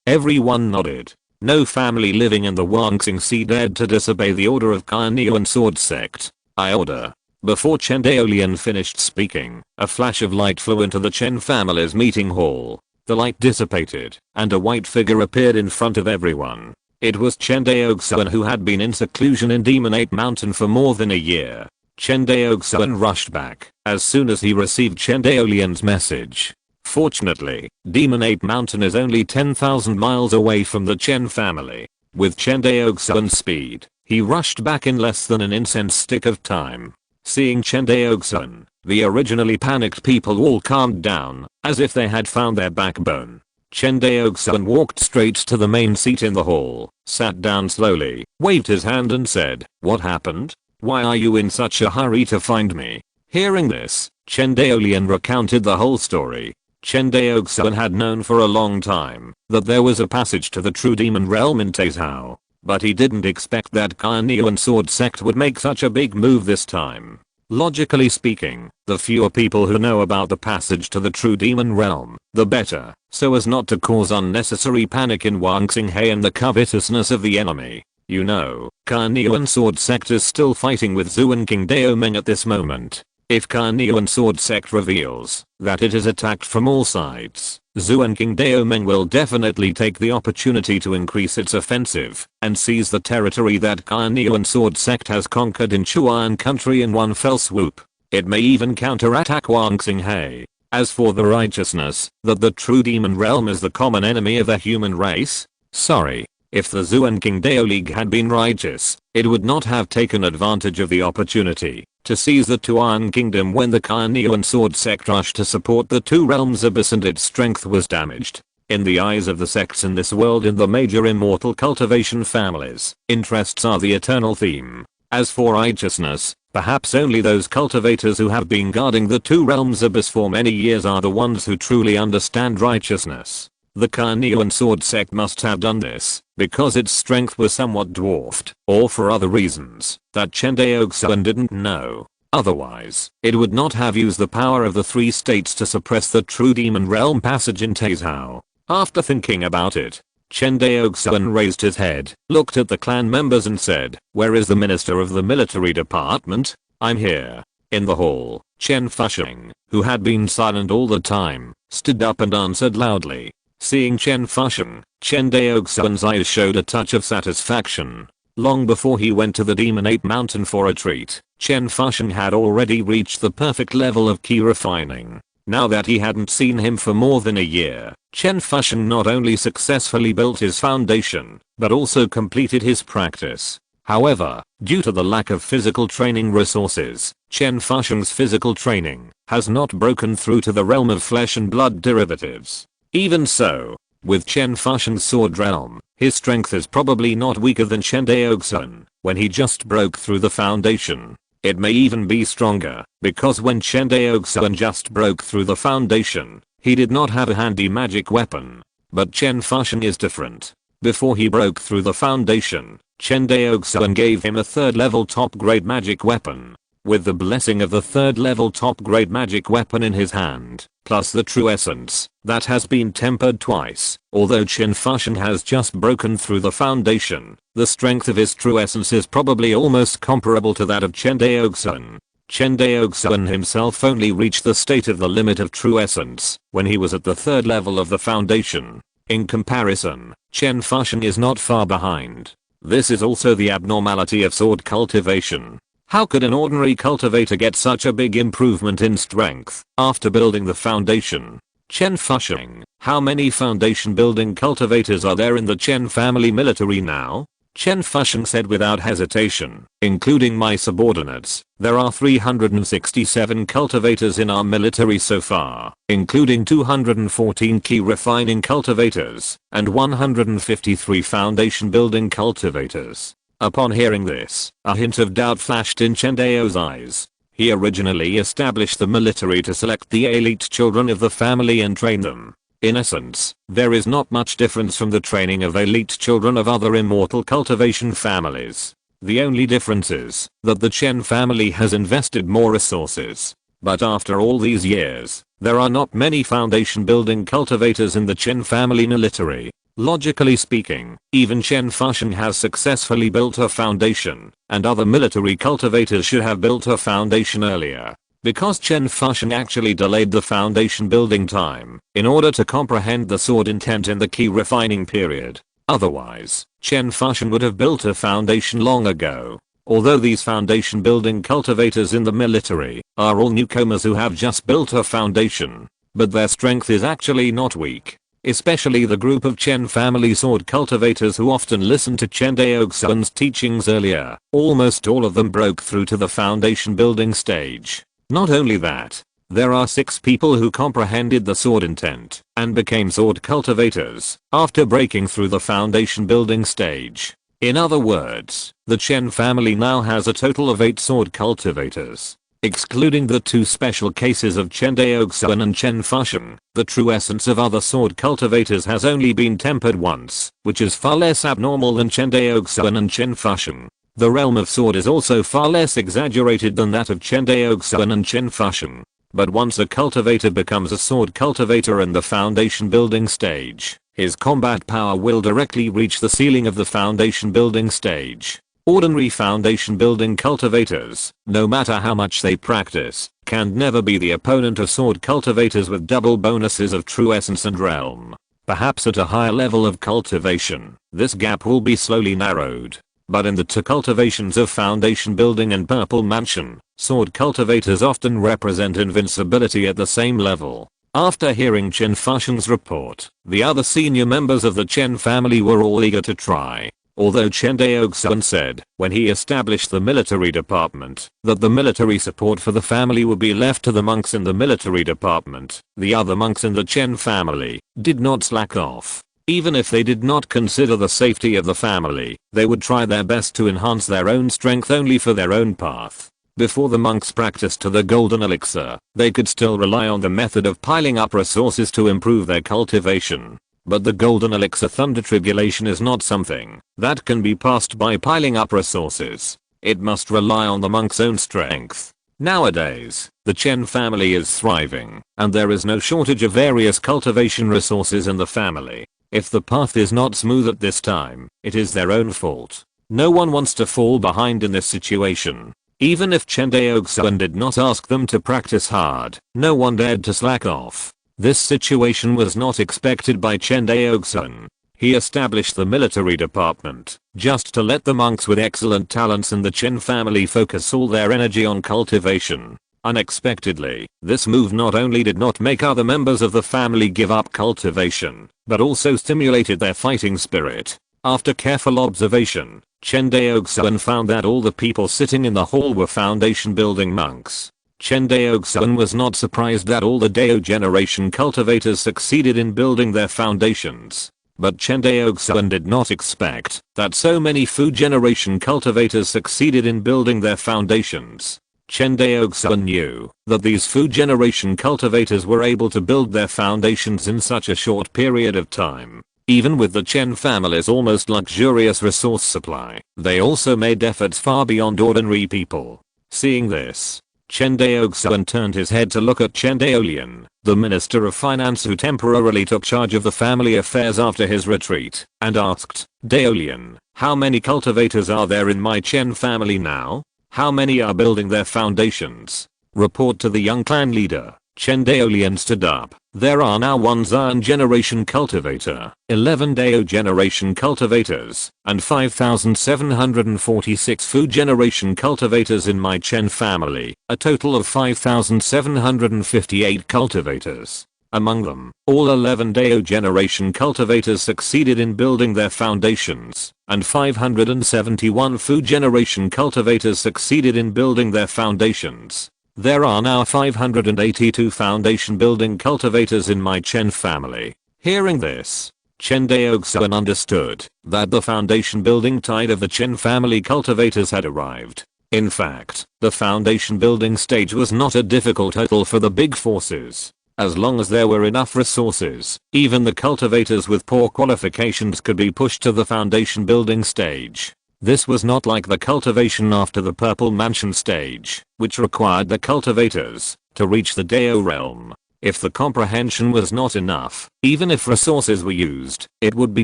everyone nodded. No family living in the Wangxinghe dared to disobey the order of Carnean sword sect. "I order." Before Chen Daoxuan finished speaking, a flash of light flew into the Chen family's meeting hall. The light dissipated, and a white figure appeared in front of everyone. It was Chen Daoxuan, who had been in seclusion in Demonate Mountain for more than a year. Chen Daoxuan rushed back as soon as he received Chen Daoxuan's message. Fortunately, Demonate Mountain is only 10,000 miles away from the Chen family. With Chen Daoxuan's speed, he rushed back in less than an incense stick of time. Seeing Chen Daoxuan, the originally panicked people all calmed down, as if they had found their backbone. Chen Daoxuan walked straight to the main seat in the hall, sat down slowly, waved his hand and said, "What happened? Why are you in such a hurry to find me?" Hearing this, Chen Daoxuan recounted the whole story. Chen Daoxuan had known for a long time that there was a passage to the true demon realm in Taizhou, but he didn't expect that Carnean sword sect would make such a big move this time. Logically speaking, the fewer people who know about the passage to the true demon realm, the better, so as not to cause unnecessary panic in Wangxinghe and the covetousness of the enemy. You know, Carnean sword sect is still fighting with Zuan King Daomeng at this moment. If Carnean sword sect reveals that it is attacked from all sides, Zuan King Daomeng will definitely take the opportunity to increase its offensive and seize the territory that Carnean sword sect has conquered in Chuan country in one fell swoop. It may even counterattack Wangxinghe. As for the righteousness that the true demon realm is the common enemy of the human race, sorry. If the Zuan King Dao League had been righteous, it would not have taken advantage of the opportunity to seize the Tuan Kingdom when the Carnean sword sect rushed to support the two realms abyss and its strength was damaged. In the eyes of the sects in this world in the major immortal cultivation families, interests are the eternal theme. As for righteousness, perhaps only those cultivators who have been guarding the two realms abyss for many years are the ones who truly understand righteousness. The Carnean sword sect must have done this because its strength was somewhat dwarfed, or for other reasons that Chen Daoxuan didn't know. Otherwise, it would not have used the power of the three states to suppress the true demon realm passage in Taizhou. After thinking about it, Chen Daoxuan raised his head, looked at the clan members and said, "Where is the minister of the military department?" "I'm here." In the hall, Chen Fusheng, who had been silent all the time, stood up and answered loudly. Seeing Chen Fusheng, Chen Daoxuan's eyes showed a touch of satisfaction. Long before he went to the Demonate Mountain for a treat, Chen Fusheng had already reached the perfect level of key refining. Now that he hadn't seen him for more than a year, Chen Fusheng not only successfully built his foundation, but also completed his practice. However, due to the lack of physical training resources, Chen Fusheng's physical training has not broken through to the realm of flesh and blood derivatives. Even so, with Chen Fusheng's sword realm, his strength is probably not weaker than Chen Daoxuan when he just broke through the foundation. It may even be stronger, because when Chen Daoxuan just broke through the foundation, he did not have a handy magic weapon. But Chen Fusheng is different. Before he broke through the foundation, Chen Daoxuan gave him a third level top grade magic weapon. With the blessing of the third level top grade magic weapon in his hand, plus the true essence that has been tempered twice, although Chen Fusheng has just broken through the foundation, the strength of his true essence is probably almost comparable to that of Chen Daoxuan. Chen Daoxuan himself only reached the state of the limit of true essence when he was at the third level of the foundation. In comparison, Chen Fusheng is not far behind. This is also the abnormality of sword cultivation. How could an ordinary cultivator get such a big improvement in strength after building the foundation? Chen Fusheng, how many foundation building cultivators are there in the Chen family military now? Chen Fusheng said without hesitation, including my subordinates, there are 367 cultivators in our military so far, including 214 key refining cultivators, and 153 foundation building cultivators. Upon hearing this, a hint of doubt flashed in Chen Dao's eyes. He originally established the military to select the elite children of the family and train them. In essence, there is not much difference from the training of elite children of other immortal cultivation families. The only difference is that the Chen family has invested more resources. But after all these years, there are not many foundation building cultivators in the Chen family military. Logically speaking, even Chen Fusheng has successfully built her foundation, and other military cultivators should have built her foundation earlier. Because Chen Fusheng actually delayed the foundation building time in order to comprehend the sword intent in the key refining period. Otherwise, Chen Fusheng would have built a foundation long ago. Although these foundation building cultivators in the military are all newcomers who have just built a foundation, but their strength is actually not weak. Especially the group of Chen family sword cultivators who often listened to Chen Daoxuan's teachings earlier. Almost all of them broke through to the foundation building stage. Not only that, there are 6 people who comprehended the sword intent and became sword cultivators after breaking through the foundation building stage. In other words, the Chen family now has a total of 8 sword cultivators. Excluding the 2 special cases of Chen Daoxuan and Chen Fusheng, the true essence of other sword cultivators has only been tempered once, which is far less abnormal than Chen Daoxuan and Chen Fusheng. The realm of sword is also far less exaggerated than that of Chen Daoxuan and Chen Fusheng. But once a cultivator becomes a sword cultivator in the foundation building stage, his combat power will directly reach the ceiling of the foundation building stage. Ordinary foundation building cultivators, no matter how much they practice, can never be the opponent of sword cultivators with double bonuses of true essence and realm. Perhaps at a higher level of cultivation, this gap will be slowly narrowed. But in the 2 cultivations of foundation building and purple mansion, sword cultivators often represent invincibility at the same level. After hearing Chen Fusheng's report, the other senior members of the Chen family were all eager to try. Although Chen Daoxuan said, when he established the military department, that the military support for the family would be left to the monks in the military department, the other monks in the Chen family did not slack off. Even if they did not consider the safety of the family, they would try their best to enhance their own strength only for their own path. Before the monks practiced to the golden elixir, they could still rely on the method of piling up resources to improve their cultivation. But the golden elixir thunder tribulation is not something that can be passed by piling up resources. It must rely on the monk's own strength. Nowadays, the Chen family is thriving, and there is no shortage of various cultivation resources in the family. If the path is not smooth at this time, it is their own fault. No one wants to fall behind in this situation. Even if Chen Daoxuan did not ask them to practice hard, no one dared to slack off. This situation was not expected by Chen Daoxuan. He established the military department just to let the monks with excellent talents in the Chen family focus all their energy on cultivation. Unexpectedly, this move not only did not make other members of the family give up cultivation, but also stimulated their fighting spirit. After careful observation, Chen Daoxuan found that all the people sitting in the hall were foundation building monks. Chen Daoxuan was not surprised that all the Dao generation cultivators succeeded in building their foundations. But Chen Daoxuan did not expect that so many Fu generation cultivators succeeded in building their foundations. Chen Daoxuan knew that these Fu generation cultivators were able to build their foundations in such a short period of time. Even with the Chen family's almost luxurious resource supply, they also made efforts far beyond ordinary people. Seeing this, Chen Daoxuan turned his head to look at Chen Daolian, the Minister of Finance who temporarily took charge of the family affairs after his retreat, and asked, Daolian, how many cultivators are there in my Chen family now? How many are building their foundations? Report to the young clan leader. Chen Daoxuan stood up. There are now 1 Zion generation cultivator, 11 Dao generation cultivators, and 5,746 Fu generation cultivators in my Chen family, a total of 5,758 cultivators. Among them, all 11 Dao generation cultivators succeeded in building their foundations, and 571 Fu generation cultivators succeeded in building their foundations. There are now 582 foundation building cultivators in my Chen family. Hearing this, Chen Daoxuan understood that the foundation building tide of the Chen family cultivators had arrived. In fact, the foundation building stage was not a difficult hurdle for the big forces. As long as there were enough resources, even the cultivators with poor qualifications could be pushed to the foundation building stage. This was not like the cultivation after the Purple Mansion stage, which required the cultivators to reach the Dao realm. If the comprehension was not enough, even if resources were used, it would be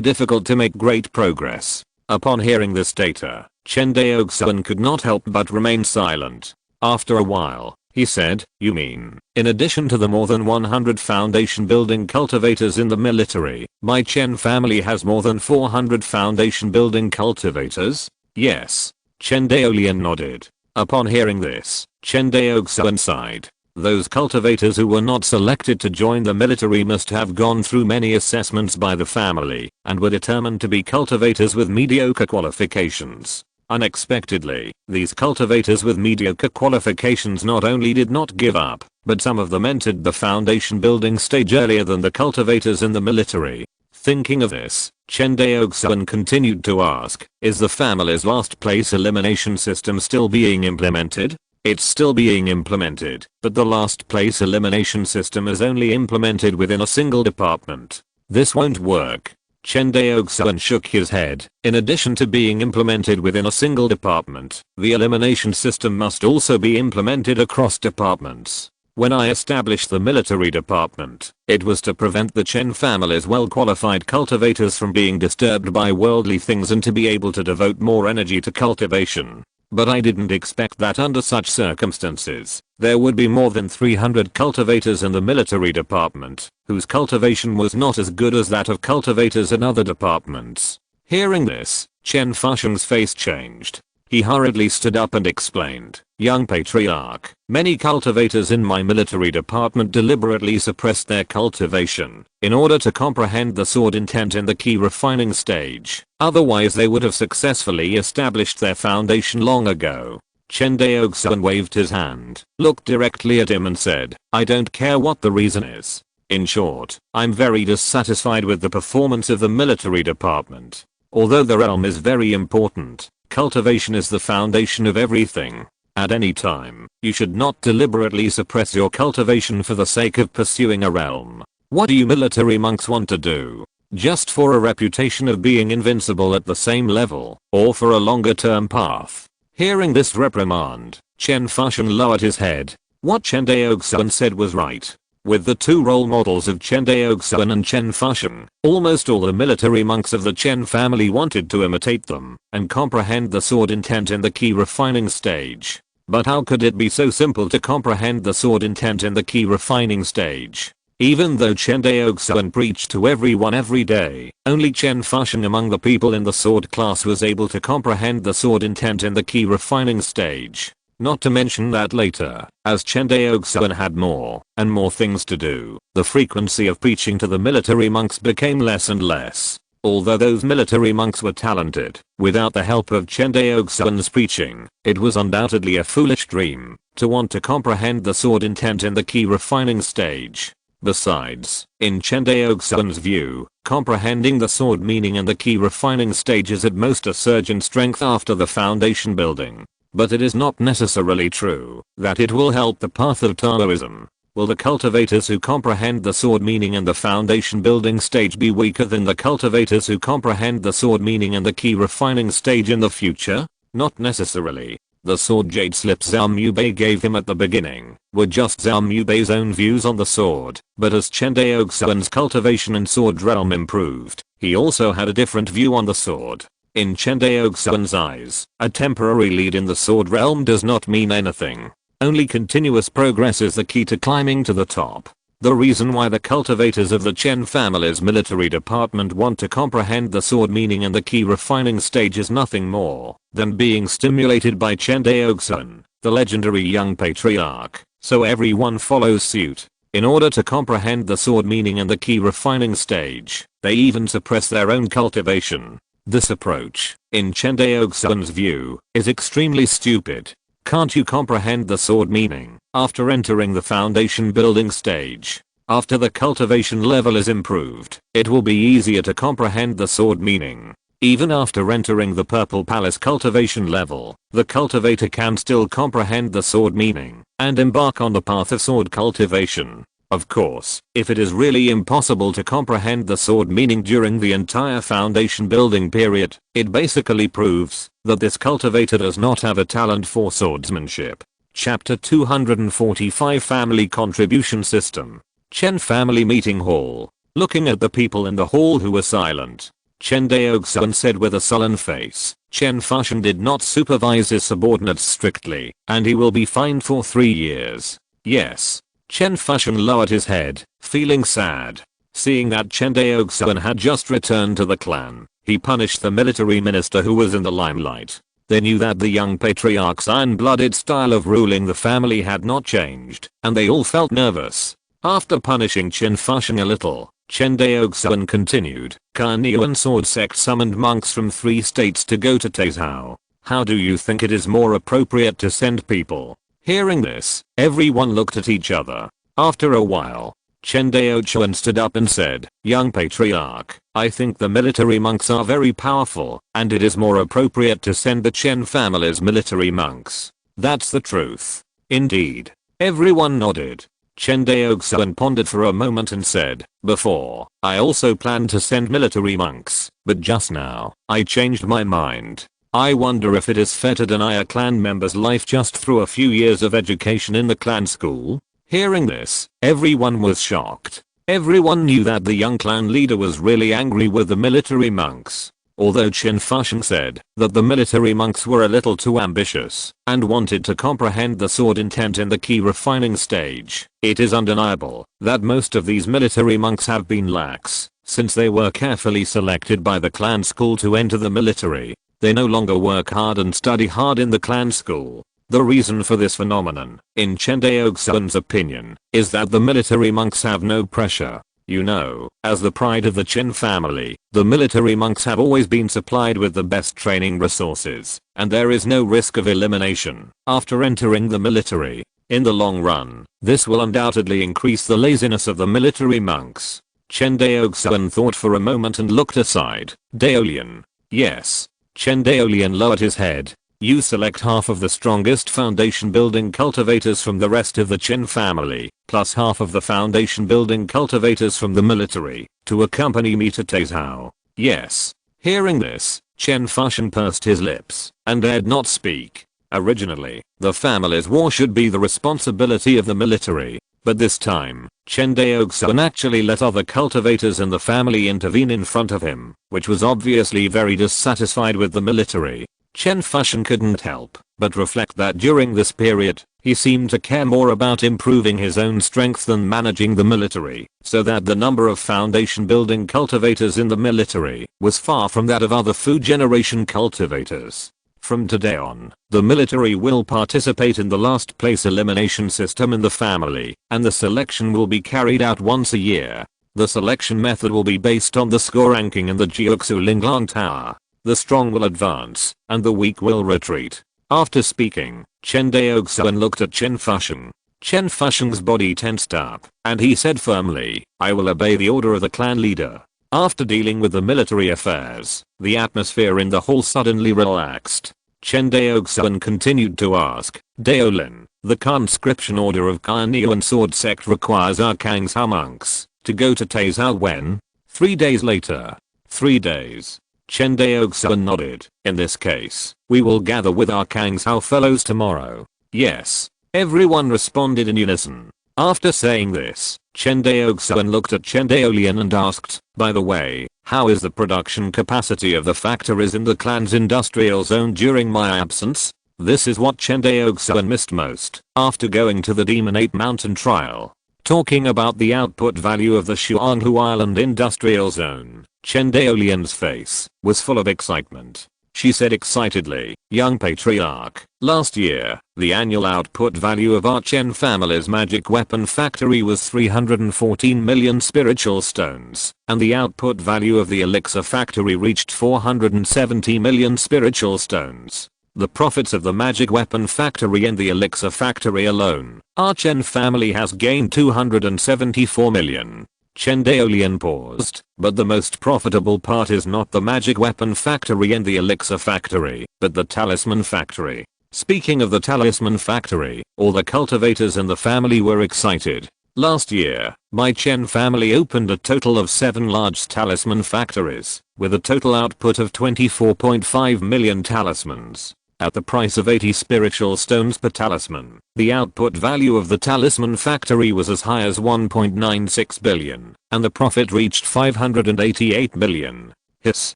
difficult to make great progress. Upon hearing this data, Chen Daoxuan could not help but remain silent. After a while, he said, "You mean, in addition to the more than 100 foundation building cultivators in the military, my Chen family has more than 400 foundation building cultivators?" "Yes." Chen Daoxuan nodded. Upon hearing this, Chen Daoxuan sighed. Those cultivators who were not selected to join the military must have gone through many assessments by the family, and were determined to be cultivators with mediocre qualifications. Unexpectedly, these cultivators with mediocre qualifications not only did not give up, but some of them entered the foundation building stage earlier than the cultivators in the military. Thinking of this, Chen Daoxuan continued to ask, "Is the family's last place elimination system still being implemented?" "It's still being implemented, but the last place elimination system is only implemented within a single department. This won't work." Chen Daoxuan shook his head. In addition to being implemented within a single department, the elimination system must also be implemented across departments. When I established the military department, it was to prevent the Chen family's well-qualified cultivators from being disturbed by worldly things and to be able to devote more energy to cultivation. But I didn't expect that under such circumstances, there would be more than 300 cultivators in the military department, whose cultivation was not as good as that of cultivators in other departments. Hearing this, Chen Fusheng's face changed. He hurriedly stood up and explained, "Young patriarch, many cultivators in my military department deliberately suppressed their cultivation in order to comprehend the sword intent in the key refining stage. Otherwise they would have successfully established their foundation long ago." Chen Daoxuan waved his hand, looked directly at him and said, "I don't care what the reason is. In short, I'm very dissatisfied with the performance of the military department. Although the realm is very important, cultivation is the foundation of everything. At any time, you should not deliberately suppress your cultivation for the sake of pursuing a realm. What do you military monks want to do? Just for a reputation of being invincible at the same level, or for a longer term path?" Hearing this reprimand, Chen Fusheng lowered his head. What Chen Daoxuan said was right. With the two role models of Chen Daoxuan and Chen Fusheng, almost all the military monks of the Chen family wanted to imitate them and comprehend the sword intent in the key refining stage. But how could it be so simple to comprehend the sword intent in the key refining stage? Even though Chen Daoxuan preached to everyone every day, only Chen Fusheng among the people in the sword class was able to comprehend the sword intent in the key refining stage. Not to mention that later, as Chen Daoxuan had more and more things to do, the frequency of preaching to the military monks became less and less. Although those military monks were talented, without the help of Chen Daoxuan's preaching, it was undoubtedly a foolish dream to want to comprehend the sword intent in the key refining stage. Besides, in Chen Daoxuan's view, comprehending the sword meaning in the key refining stage is at most a surge in strength after the foundation building. But it is not necessarily true that it will help the path of Taoism. Will the cultivators who comprehend the sword meaning in the foundation building stage be weaker than the cultivators who comprehend the sword meaning in the key refining stage in the future? Not necessarily. The sword jade slips Zhao Mubei gave him at the beginning were just Zhao Mubei's own views on the sword, but as Chen Daoxuan's cultivation in sword realm improved, he also had a different view on the sword. In Chen Daoxuan's eyes, a temporary lead in the sword realm does not mean anything. Only continuous progress is the key to climbing to the top. The reason why the cultivators of the Chen family's military department want to comprehend the sword meaning and the key refining stage is nothing more than being stimulated by Chen Daoxuan, the legendary young patriarch, so everyone follows suit. In order to comprehend the sword meaning and the key refining stage, they even suppress their own cultivation. This approach, in Chen Daoxuan's view, is extremely stupid. Can't you comprehend the sword meaning after entering the foundation building stage? After the cultivation level is improved, it will be easier to comprehend the sword meaning. Even after entering the Purple Palace cultivation level, the cultivator can still comprehend the sword meaning and embark on the path of sword cultivation. Of course, if it is really impossible to comprehend the sword meaning during the entire foundation building period, it basically proves that this cultivator does not have a talent for swordsmanship. Chapter 245 Family Contribution System. Chen Family Meeting Hall. Looking at the people in the hall who were silent, Chen Daoxuan said with a sullen face, Chen Fuxian did not supervise his subordinates strictly, and he will be fined for 3 years. Yes. Chen Fuxian lowered his head, feeling sad. Seeing that Chen Daoxuan had just returned to the clan, he punished the military minister who was in the limelight. They knew that the young patriarch's iron-blooded style of ruling the family had not changed, and they all felt nervous. After punishing Chen Fuxian a little, Chen Daoxuan continued, Carnian sword sect summoned monks from 3 states to go to Taizhou. How do you think it is more appropriate to send people? Hearing this, everyone looked at each other. After a while, Chen Daoxuan stood up and said, Young patriarch, I think the military monks are very powerful, and it is more appropriate to send the Chen family's military monks. That's the truth. Indeed. Everyone nodded. Chen Daoxuan pondered for a moment and said, Before, I also planned to send military monks, but just now, I changed my mind. I wonder if it is fair to deny a clan member's life just through a few years of education in the clan school. Hearing this, everyone was shocked. Everyone knew that the young clan leader was really angry with the military monks. Although Chen Fuxian said that the military monks were a little too ambitious and wanted to comprehend the sword intent in the key refining stage, it is undeniable that most of these military monks have been lax since they were carefully selected by the clan school to enter the military. They no longer work hard and study hard in the clan school. The reason for this phenomenon, in Chen Daoxuan's opinion, is that the military monks have no pressure. You know, as the pride of the Chen family, the military monks have always been supplied with the best training resources, and there is no risk of elimination after entering the military. In the long run, this will undoubtedly increase the laziness of the military monks. Chen Daoxuan thought for a moment and looked aside. Daolian. Yes. Chen Daolian lowered his head. You select half of the strongest foundation building cultivators from the rest of the Chen family, plus half of the foundation building cultivators from the military, to accompany me to Taizhou. Yes. Hearing this, Chen Fuxian pursed his lips and dared not speak. Originally, the family's war should be the responsibility of the military, but this time, Chen Daoxuan actually let other cultivators in the family intervene in front of him, which was obviously very dissatisfied with the military. Chen Fuxian couldn't help but reflect that during this period, he seemed to care more about improving his own strength than managing the military, so that the number of foundation building cultivators in the military was far from that of other food generation cultivators. From today on, the military will participate in the last place elimination system in the family, and the selection will be carried out once a year. The selection method will be based on the score ranking in the Jiuxu Linglang Tower. The strong will advance, and the weak will retreat. After speaking, Chen Daoxuan looked at Chen Fuxian. Chen Fuxian's body tensed up, and he said firmly, I will obey the order of the clan leader. After dealing with the military affairs, the atmosphere in the hall suddenly relaxed. Chen Daoxuan continued to ask, Daolin, the conscription order of Carnian sword sect requires our Kangshao monks to go to Taizhou when? 3 days later. 3 days. Chen Daoxuan nodded. In this case, we will gather with our Kangshao fellows tomorrow. Yes. Everyone responded in unison. After saying this, Chen Daoxuan looked at Chen Daolian and asked, by the way, how is the production capacity of the factories in the clan's industrial zone during my absence? This is what Chen Daoxuan missed most after going to the Demon 8 Mountain trial. Talking about the output value of the Shuanghu Island Industrial Zone, Chen Daoxuan's face was full of excitement. She said excitedly, "Young Patriarch, last year, the annual output value of our Chen family's magic weapon factory was 314 million spiritual stones, and the output value of the elixir factory reached 470 million spiritual stones. The profits of the magic weapon factory and the elixir factory alone, our Chen family has gained 274 million. Chen Daoxuan paused, but the most profitable part is not the magic weapon factory and the elixir factory, but the talisman factory. Speaking of the talisman factory, all the cultivators in the family were excited. Last year, my Chen family opened a total of 7 large talisman factories, with a total output of 24.5 million talismans. At the price of 80 spiritual stones per talisman, the output value of the talisman factory was as high as 1.96 billion, and the profit reached 588 million. Hiss,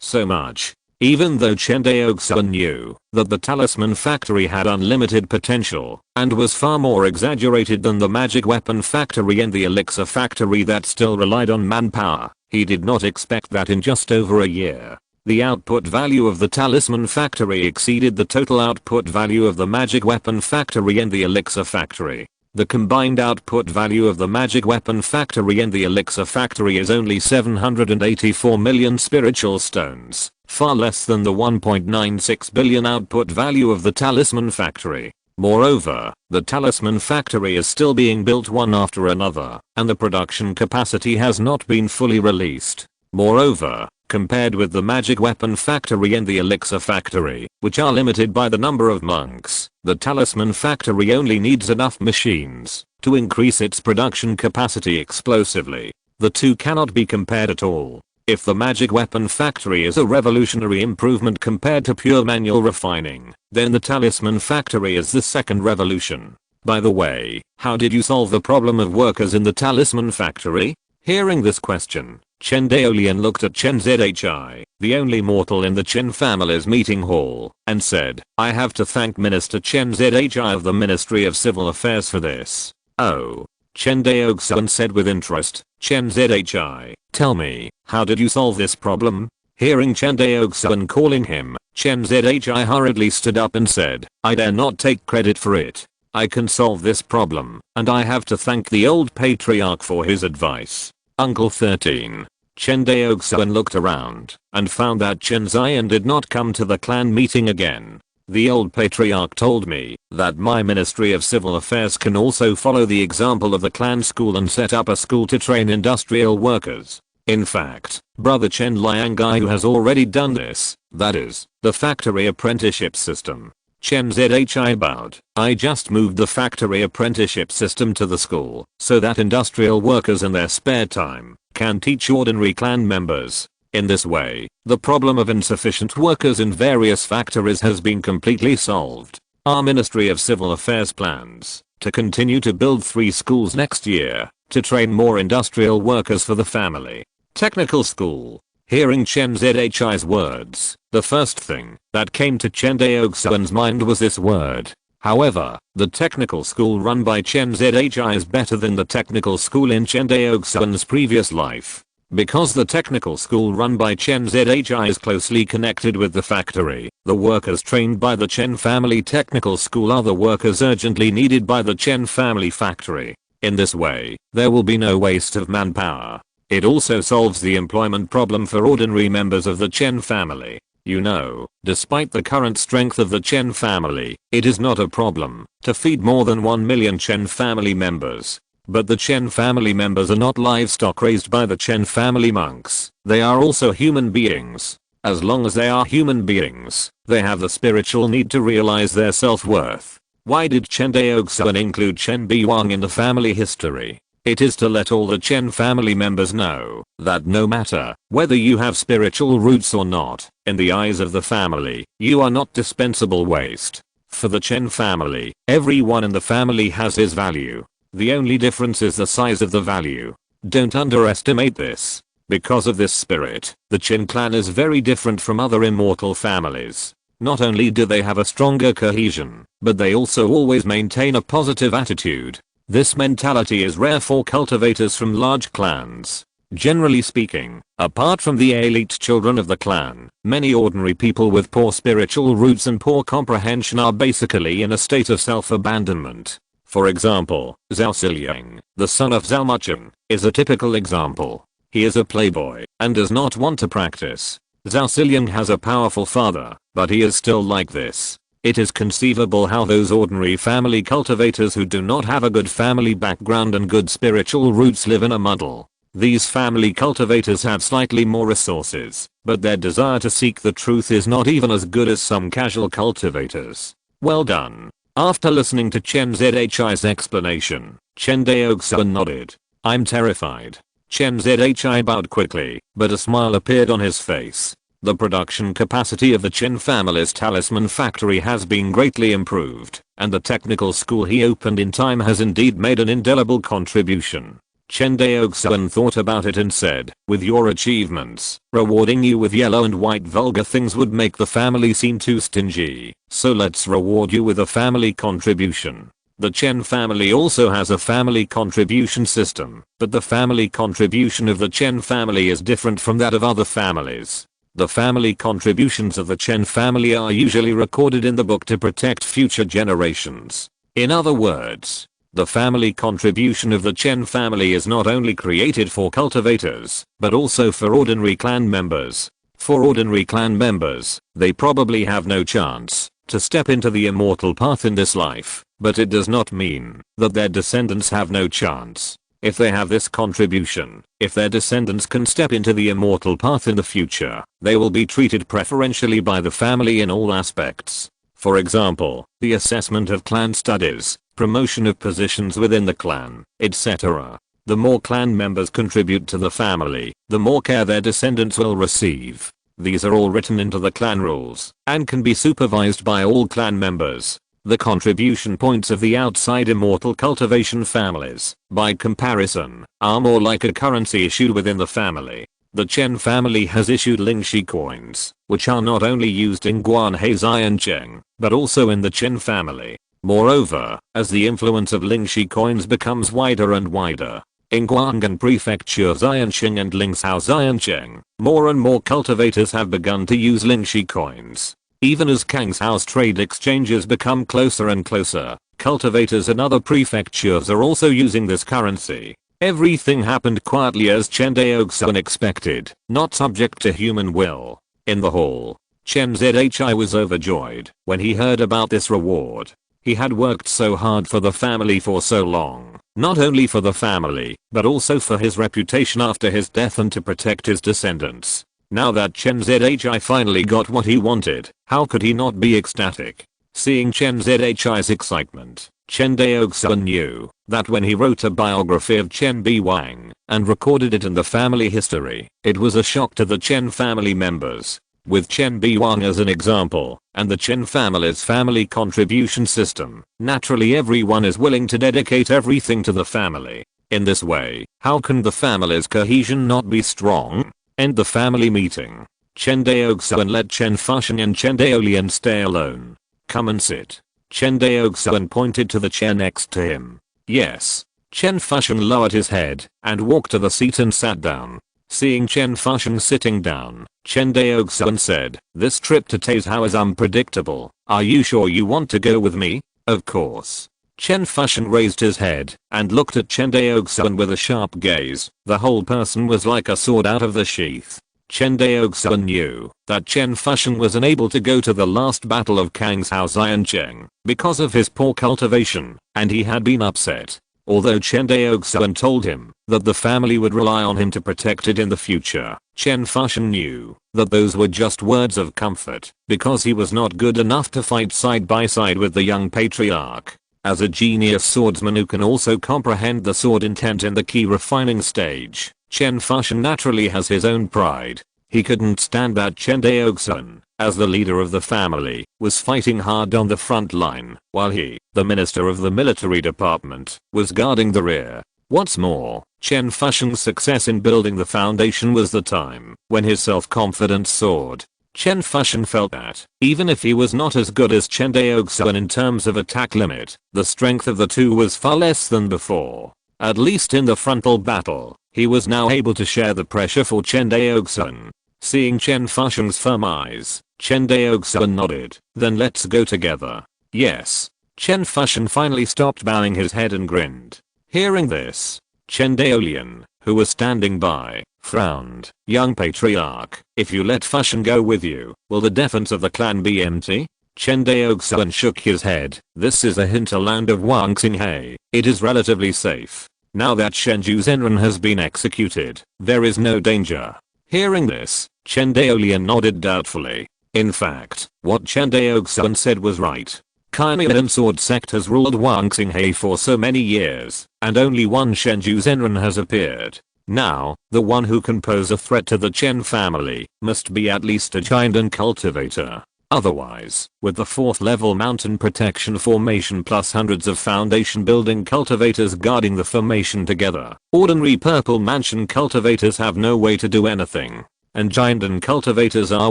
so much. Even though Chen Daoxuan knew that the talisman factory had unlimited potential, and was far more exaggerated than the magic weapon factory and the elixir factory that still relied on manpower, he did not expect that in just over a year, the output value of the talisman factory exceeded the total output value of the magic weapon factory and the elixir factory. The combined output value of the magic weapon factory and the elixir factory is only 784 million spiritual stones, far less than the 1.96 billion output value of the talisman factory. Moreover, the talisman factory is still being built one after another, and the production capacity has not been fully released. Moreover, compared with the magic weapon factory and the elixir factory, which are limited by the number of monks, the talisman factory only needs enough machines to increase its production capacity explosively. The two cannot be compared at all. If the magic weapon factory is a revolutionary improvement compared to pure manual refining, then the talisman factory is the second revolution. By the way, how did you solve the problem of workers in the talisman factory? Hearing this question, Chen Daoxuan looked at Chen Zhi, the only mortal in the Chen family's meeting hall, and said, "I have to thank Minister Chen Zhi of the Ministry of Civil Affairs for this." "Oh." Chen Daoxuan said with interest. "Chen Zhi, tell me, how did you solve this problem?" Hearing Chen Daoxuan calling him, Chen Zhi hurriedly stood up and said, "I dare not take credit for it. I can solve this problem, and I have to thank the old patriarch for his advice." Uncle 13. Chen Daoxuan looked around and found that Chen Ziyan did not come to the clan meeting again. The old patriarch told me that my Ministry of Civil Affairs can also follow the example of the clan school and set up a school to train industrial workers. In fact, Brother Chen Liangai has already done this, that is, the factory apprenticeship system. Chen Zhi bowed. "I just moved the factory apprenticeship system to the school so that industrial workers in their spare time can teach ordinary clan members. In this way, the problem of insufficient workers in various factories has been completely solved. Our Ministry of Civil Affairs plans to continue to build 3 schools next year to train more industrial workers for the family. Technical school." Hearing Chen Zhi's words, the first thing that came to Chen Daoxuan's mind was this word. However, the technical school run by Chen Zhi is better than the technical school in Chen Daoxuan's previous life. Because the technical school run by Chen Zhi is closely connected with the factory, the workers trained by the Chen family technical school are the workers urgently needed by the Chen family factory. In this way, there will be no waste of manpower. It also solves the employment problem for ordinary members of the Chen family. You know, despite the current strength of the Chen family, it is not a problem to feed more than 1 million Chen family members. But the Chen family members are not livestock raised by the Chen family monks. They are also human beings. As long as they are human beings, they have the spiritual need to realize their self-worth. Why did Chen Daoxuan include Chen Biwang in the family history? It is to let all the Chen family members know that no matter whether you have spiritual roots or not, in the eyes of the family, you are not dispensable waste. For the Chen family, everyone in the family has his value. The only difference is the size of the value. Don't underestimate this. Because of this spirit, the Chen clan is very different from other immortal families. Not only do they have a stronger cohesion, but they also always maintain a positive attitude. This mentality is rare for cultivators from large clans. Generally speaking, apart from the elite children of the clan, many ordinary people with poor spiritual roots and poor comprehension are basically in a state of self-abandonment. For example, Zhao Ziliang, the son of Zhao Mucheng, is a typical example. He is a playboy and does not want to practice. Zhao Ziliang has a powerful father, but he is still like this. It is conceivable how those ordinary family cultivators who do not have a good family background and good spiritual roots live in a muddle. These family cultivators have slightly more resources, but their desire to seek the truth is not even as good as some casual cultivators. Well done. After listening to Chen Zhi's explanation, Chen Daoxuan nodded. I'm terrified. Chen Zhi bowed quickly, but a smile appeared on his face. The production capacity of the Chen family's talisman factory has been greatly improved, and the technical school he opened in time has indeed made an indelible contribution. Chen Daoxuan thought about it and said, with your achievements, rewarding you with yellow and white vulgar things would make the family seem too stingy, so let's reward you with a family contribution. The Chen family also has a family contribution system, but the family contribution of the Chen family is different from that of other families. The family contributions of the Chen family are usually recorded in the book to protect future generations. In other words, the family contribution of the Chen family is not only created for cultivators, but also for ordinary clan members. For ordinary clan members, they probably have no chance to step into the immortal path in this life, but it does not mean that their descendants have no chance. If they have this contribution, if their descendants can step into the immortal path in the future, they will be treated preferentially by the family in all aspects. For example, the assessment of clan studies, promotion of positions within the clan, etc. The more clan members contribute to the family, the more care their descendants will receive. These are all written into the clan rules, and can be supervised by all clan members. The contribution points of the outside immortal cultivation families, by comparison, are more like a currency issued within the family. The Chen family has issued Lingxi coins, which are not only used in Guanhe Xiancheng, but also in the Chen family. Moreover, as the influence of Lingxi coins becomes wider and wider, in Guanghan Prefecture Xiancheng and Lingsao Xiancheng, more and more cultivators have begun to use Lingxi coins. Even as Kang's trade exchanges become closer and closer, cultivators in other prefectures are also using this currency. Everything happened quietly as Chen Daoxuan expected, not subject to human will. In the hall, Chen Zhi was overjoyed when he heard about this reward. He had worked so hard for the family for so long, not only for the family, but also for his reputation after his death and to protect his descendants. Now that Chen Zhi finally got what he wanted, how could he not be ecstatic? Seeing Chen Zhi's excitement, Chen Daoxuan knew that when he wrote a biography of Chen Biwang and recorded it in the family history, it was a shock to the Chen family members. With Chen Biwang as an example, and the Chen family's family contribution system, naturally everyone is willing to dedicate everything to the family. In this way, how can the family's cohesion not be strong? End the family meeting. Chen Daoxuan let Chen Fusheng and Chen Daolian stay alone. Come and sit. Chen Daoxuan pointed to the chair next to him. Yes. Chen Fusheng lowered his head and walked to the seat and sat down. Seeing Chen Fusheng sitting down, Chen Daoxuan said, "This trip to Taizhou is unpredictable. Are you sure you want to go with me?" "Of course." Chen Fusheng raised his head and looked at Chen Daoxuan with a sharp gaze. The whole person was like a sword out of the sheath. Chen Daoxuan knew that Chen Fusheng was unable to go to the last battle of Kangshao Xiancheng because of his poor cultivation, and he had been upset. Although Chen Daoxuan told him that the family would rely on him to protect it in the future, Chen Fusheng knew that those were just words of comfort because he was not good enough to fight side by side with the young patriarch. As a genius swordsman who can also comprehend the sword intent in the key refining stage, Chen Fusheng naturally has his own pride. He couldn't stand that Chen Daoxuan, as the leader of the family, was fighting hard on the front line, while he, the minister of the military department, was guarding the rear. What's more, Chen Fusheng's success in building the foundation was the time when his self-confidence soared. Chen Daoxuan felt that, even if he was not as good as Chen Daoxuan in terms of attack limit, the strength of the two was far less than before. At least in the frontal battle, he was now able to share the pressure for Chen Daoxuan. Seeing Chen Daoxuan's firm eyes, Chen Daoxuan nodded. Then let's go together. Yes. Chen Daoxuan finally stopped bowing his head and grinned. Hearing this, Chen Daoxuan, who was standing by, frowned. Young patriarch, if you let Daoxuan go with you, will the defense of the clan be empty? Chen Daoxuan shook his head. This is a hinterland of Wangxinghe. It is relatively safe. Now that Shenju Zenran has been executed, there is no danger. Hearing this, Chen Daoxuan nodded doubtfully. In fact, what Chen Daoxuan said was right. Kaimian Sword Sect has ruled Wangxinghe for so many years, and only one Shenju Zenran has appeared. Now, the one who can pose a threat to the Chen family must be at least a giant cultivator. Otherwise, with the 4th level mountain protection formation plus hundreds of foundation building cultivators guarding the formation together, ordinary purple mansion cultivators have no way to do anything. And giant cultivators are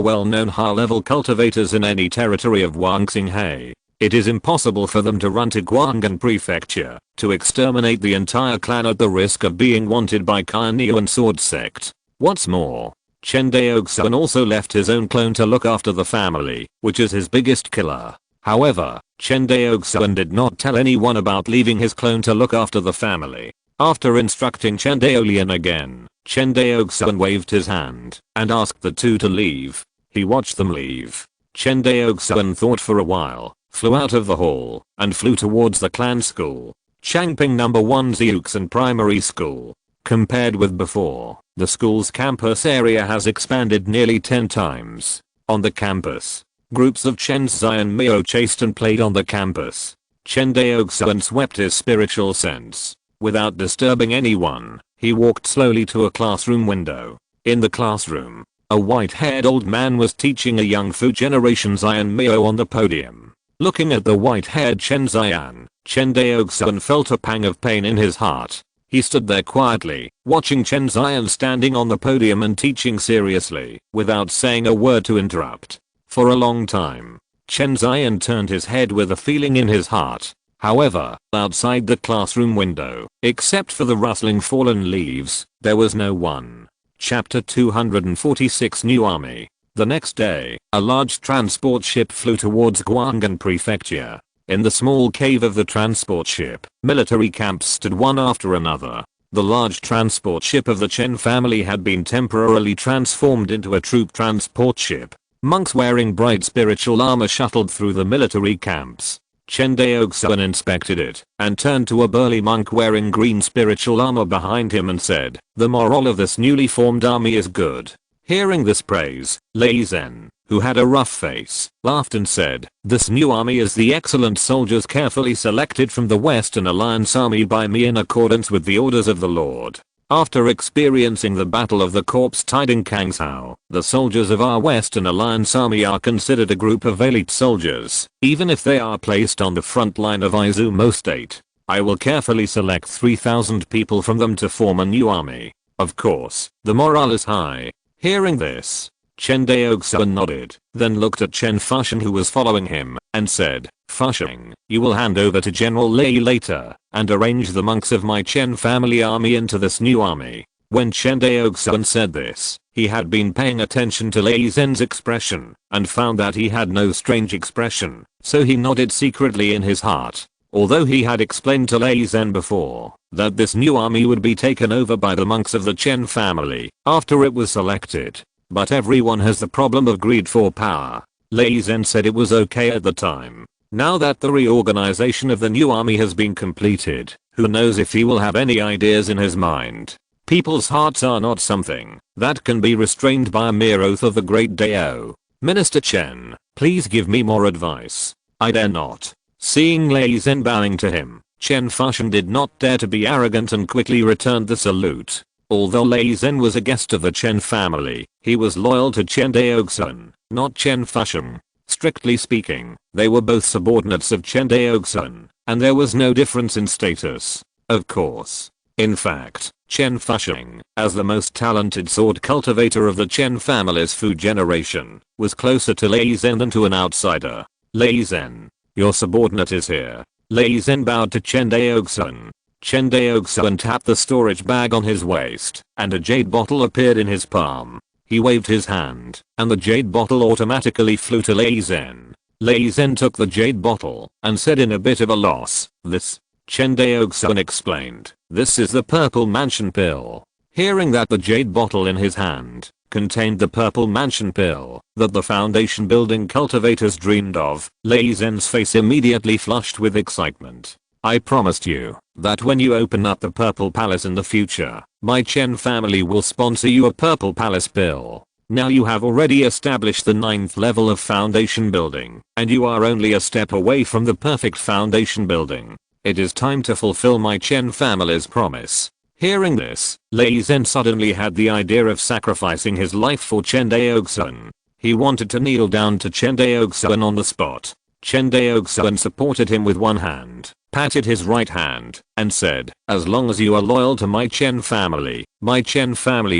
well-known high-level cultivators in any territory of Wangxinghe. It is impossible for them to run to Guang'an Prefecture to exterminate the entire clan at the risk of being wanted by Kaimian Sword Sect. What's more, Chen Daoxuan also left his own clone to look after the family, which is his biggest killer. However, Chen Daoxuan did not tell anyone about leaving his clone to look after the family. After instructing Chen Daoxuan again, Chen Daoxuan waved his hand and asked the two to leave. He watched them leave. Chen Daoxuan thought for a while, flew out of the hall, and flew towards the clan school. Changping No. 1 Zeuxan Primary School. Compared with before, the school's campus area has expanded nearly 10 times. On the campus, groups of Chens Zion Mio chased and played on the campus. Chen Daoxuan swept his spiritual sense. Without disturbing anyone, he walked slowly to a classroom window. In the classroom, a white-haired old man was teaching a young Fu generation Zion Mio on the podium. Looking at the white-haired Chen Zion, Chen Daoxuan felt a pang of pain in his heart. He stood there quietly, watching Chen Zion standing on the podium and teaching seriously, without saying a word to interrupt. For a long time, Chen Zion turned his head with a feeling in his heart. However, outside the classroom window, except for the rustling fallen leaves, there was no one. Chapter 246 New Army. The next day, a large transport ship flew towards Guang'an Prefecture. In the small cave of the transport ship, military camps stood one after another. The large transport ship of the Chen family had been temporarily transformed into a troop transport ship. Monks wearing bright spiritual armor shuttled through the military camps. Chen Daoxuan inspected it and turned to a burly monk wearing green spiritual armor behind him and said, "The morale of this newly formed army is good." Hearing this praise, Lei Zhen, who had a rough face, laughed and said, "This new army is the excellent soldiers carefully selected from the Western Alliance army by me in accordance with the orders of the Lord. After experiencing the Battle of the Corpse Tide in Kangshao, the soldiers of our Western Alliance army are considered a group of elite soldiers, even if they are placed on the front line of Izumo State. I will carefully select 3,000 people from them to form a new army. Of course, the morale is high." Hearing this, Chen Daoxuan nodded, then looked at Chen Daoxuan who was following him, and said, "Daoxuan, you will hand over to General Lei later, and arrange the monks of my Chen family army into this new army." When Chen Daoxuan said this, he had been paying attention to Lei Zhen's expression, and found that he had no strange expression, so he nodded secretly in his heart. Although he had explained to Lei Zhen before that this new army would be taken over by the monks of the Chen family after it was selected. But everyone has the problem of greed for power. Lei Zhen said it was okay at the time. Now that the reorganization of the new army has been completed, who knows if he will have any ideas in his mind. People's hearts are not something that can be restrained by a mere oath of the great Dao. Minister Chen, please give me more advice. I dare not. Seeing Lei Zhen bowing to him, Chen Daoxuan did not dare to be arrogant and quickly returned the salute. Although Lei Zhen was a guest of the Chen family, he was loyal to Chen Daoxuan, not Chen Daoxuan. Strictly speaking, they were both subordinates of Chen Daoxuan, and there was no difference in status. Of course, In fact, Chen Daoxuan, as the most talented sword cultivator of the Chen family's food generation, was closer to Lei Zhen than to an outsider. Lei Zhen, your subordinate is here. Lei Zhen bowed to Chen Daoxuan. Chen Daoxuan tapped the storage bag on his waist, and a jade bottle appeared in his palm. He waved his hand, and the jade bottle automatically flew to Lei Zhen. Lei Zhen took the jade bottle, and said in a bit of a loss, "This," Chen Daoxuan explained, "this is the Purple Mansion pill." Hearing that the jade bottle in his hand contained the Purple Mansion pill that the foundation building cultivators dreamed of, Lei Zhen's face immediately flushed with excitement. "I promised you that when you open up the Purple Palace in the future, my Chen family will sponsor you a Purple Palace pill. Now you have already established the 9th level of foundation building, and you are only a step away from the perfect foundation building. It is time to fulfill my Chen family's promise." Hearing this, Lei Zhen suddenly had the idea of sacrificing his life for Chen Daoxuan. He wanted to kneel down to Chen Daoxuan on the spot. Chen Daoxuan supported him with one hand, patted his right hand, and said, "As long as you are loyal to my Chen family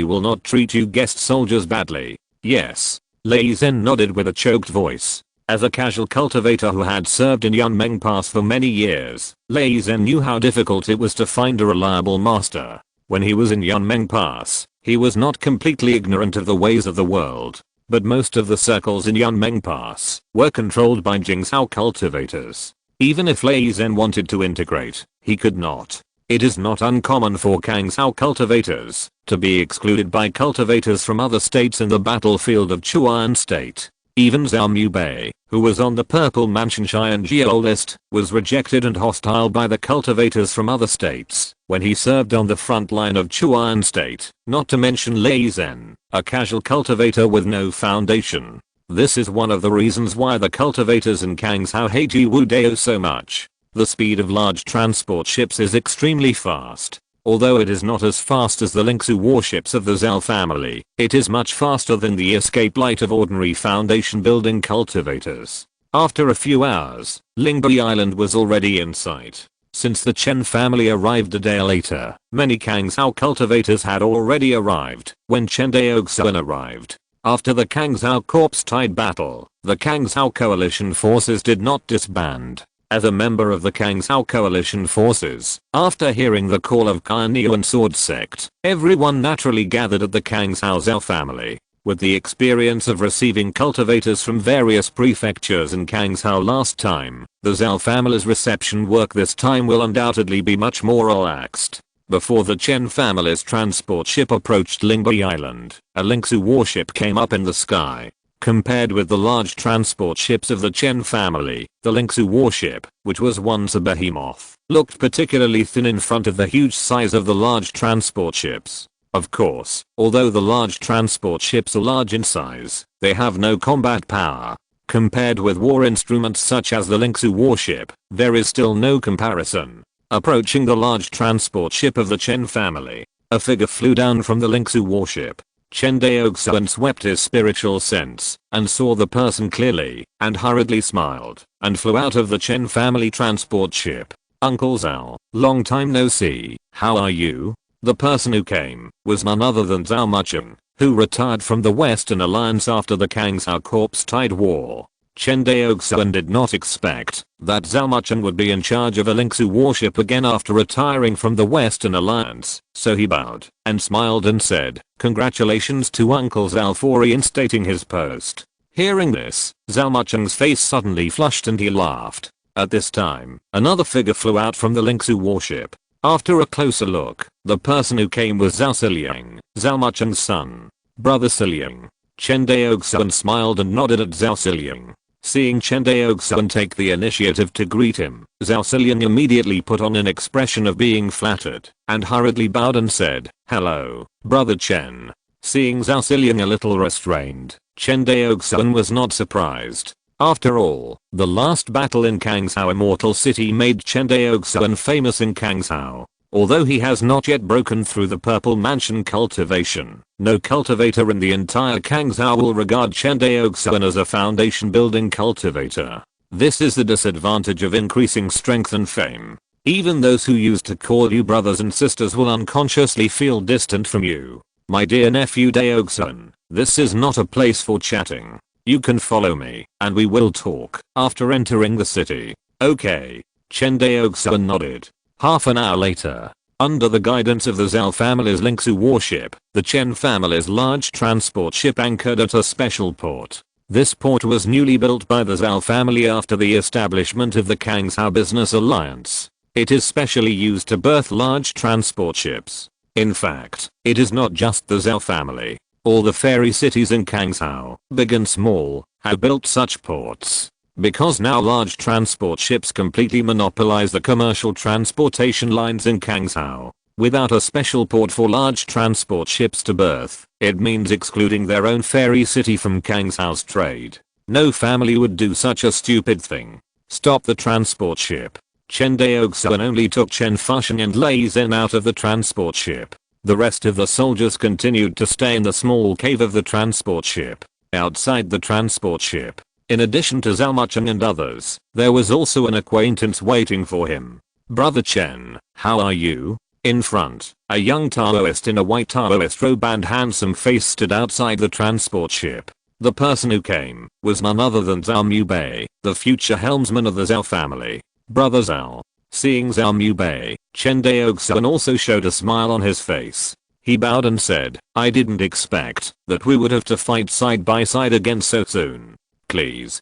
will not treat you guest soldiers badly." "Yes." Lei Zhen nodded with a choked voice. As a casual cultivator who had served in Yunmeng Pass for many years, Lei Zhen knew how difficult it was to find a reliable master. When he was in Yunmeng Pass, he was not completely ignorant of the ways of the world, but most of the circles in Yunmeng Pass were controlled by Jingzhou cultivators. Even if Lei Zhen wanted to integrate, he could not. It is not uncommon for Kangzhou cultivators to be excluded by cultivators from other states in the battlefield of Chuan State. Even Zhao Mubei, who was on the Purple Mansion Xianjiao list, was rejected and hostile by the cultivators from other states when he served on the front line of Chuan State, not to mention Lei Zhen, a casual cultivator with no foundation. This is one of the reasons why the cultivators in Kangzhou hate Yiwu Dao so much. The speed of large transport ships is extremely fast. Although it is not as fast as the Lingsu warships of the Zhao family, it is much faster than the escape light of ordinary foundation building cultivators. After a few hours, Lingbei Island was already in sight. Since the Chen family arrived a day later, many Kangzhou cultivators had already arrived when Chen Daoxuan arrived. After the Kangzhou Corpse-Tide battle, the Kangzhou coalition forces did not disband. As a member of the Kangzhou coalition forces, after hearing the call of Kainyuan sword sect, everyone naturally gathered at the Kangzhou Zhao family. With the experience of receiving cultivators from various prefectures in Kangzhou last time, the Zhao family's reception work this time will undoubtedly be much more relaxed. Before the Chen family's transport ship approached Lingbei Island, a Lingsu warship came up in the sky. Compared with the large transport ships of the Chen family, the Lingsu warship, which was once a behemoth, looked particularly thin in front of the huge size of the large transport ships. Of course, although the large transport ships are large in size, they have no combat power. Compared with war instruments such as the Lingsu warship, there is still no comparison. Approaching the large transport ship of the Chen family, a figure flew down from the Lingsu warship. Chen Daoxuan swept his spiritual sense and saw the person clearly and hurriedly smiled and flew out of the Chen family transport ship. "Uncle Zhao, long time no see, how are you?" The person who came was none other than Zhao Mucheng, who retired from the Western Alliance after the Kangzhou Corpse-Tide War. Chen Daoxuan did not expect that Zhao Mucheng would be in charge of a Lingsu warship again after retiring from the Western Alliance, so he bowed and smiled and said, "Congratulations to Uncle Zhao for reinstating his post." Hearing this, Zhao Mucheng's face suddenly flushed and he laughed. At this time, another figure flew out from the Lingsu warship. After a closer look, the person who came was Zhao Siliang, Zhao Mucheng's son. "Brother Siliang." Chen Daoxuan smiled and nodded at Zhao Siliang. Seeing Chen Daoxuan take the initiative to greet him, Zhao Siliang immediately put on an expression of being flattered and hurriedly bowed and said, "Hello, Brother Chen." Seeing Zhao Siliang a little restrained, Chen Daoxuan was not surprised. After all, the last battle in Kangzhou Immortal City made Chen Daoxuan famous in Kangzhou. Although he has not yet broken through the Purple Mansion cultivation, no cultivator in the entire Kangzhou will regard Chen Daoxuan as a foundation building cultivator. This is the disadvantage of increasing strength and fame. Even those who used to call you brothers and sisters will unconsciously feel distant from you. My dear nephew Daoxuan, this is not a place for chatting. You can follow me, and we will talk after entering the city. Okay. Chen Daoxuan nodded. Half an hour later, under the guidance of the Zhao family's Lingsu warship, the Chen family's large transport ship anchored at a special port. This port was newly built by the Zhao family after the establishment of the Kangshao Business Alliance. It is specially used to berth large transport ships. In fact, it is not just the Zhao family. All the fairy cities in Kangshao, big and small, have built such ports. Because now large transport ships completely monopolize the commercial transportation lines in Kangshao. Without a special port for large transport ships to berth, it means excluding their own fairy city from Kangshao's trade. No family would do such a stupid thing. Stop the transport ship. Chen Daoxuan only took Chen Fusheng and Lei Zhen out of the transport ship. The rest of the soldiers continued to stay in the small cave of the transport ship. Outside the transport ship, in addition to Zhao Mucheng and others, there was also an acquaintance waiting for him. Brother Chen, how are you? In front, a young Taoist in a white Taoist robe and handsome face stood outside the transport ship. The person who came was none other than Zhao Mubei, the future helmsman of the Zhao family. Brother Zhao. Seeing Zhao Mubei, Chen Daoxuan also showed a smile on his face. He bowed and said, I didn't expect that we would have to fight side by side again so soon. Please.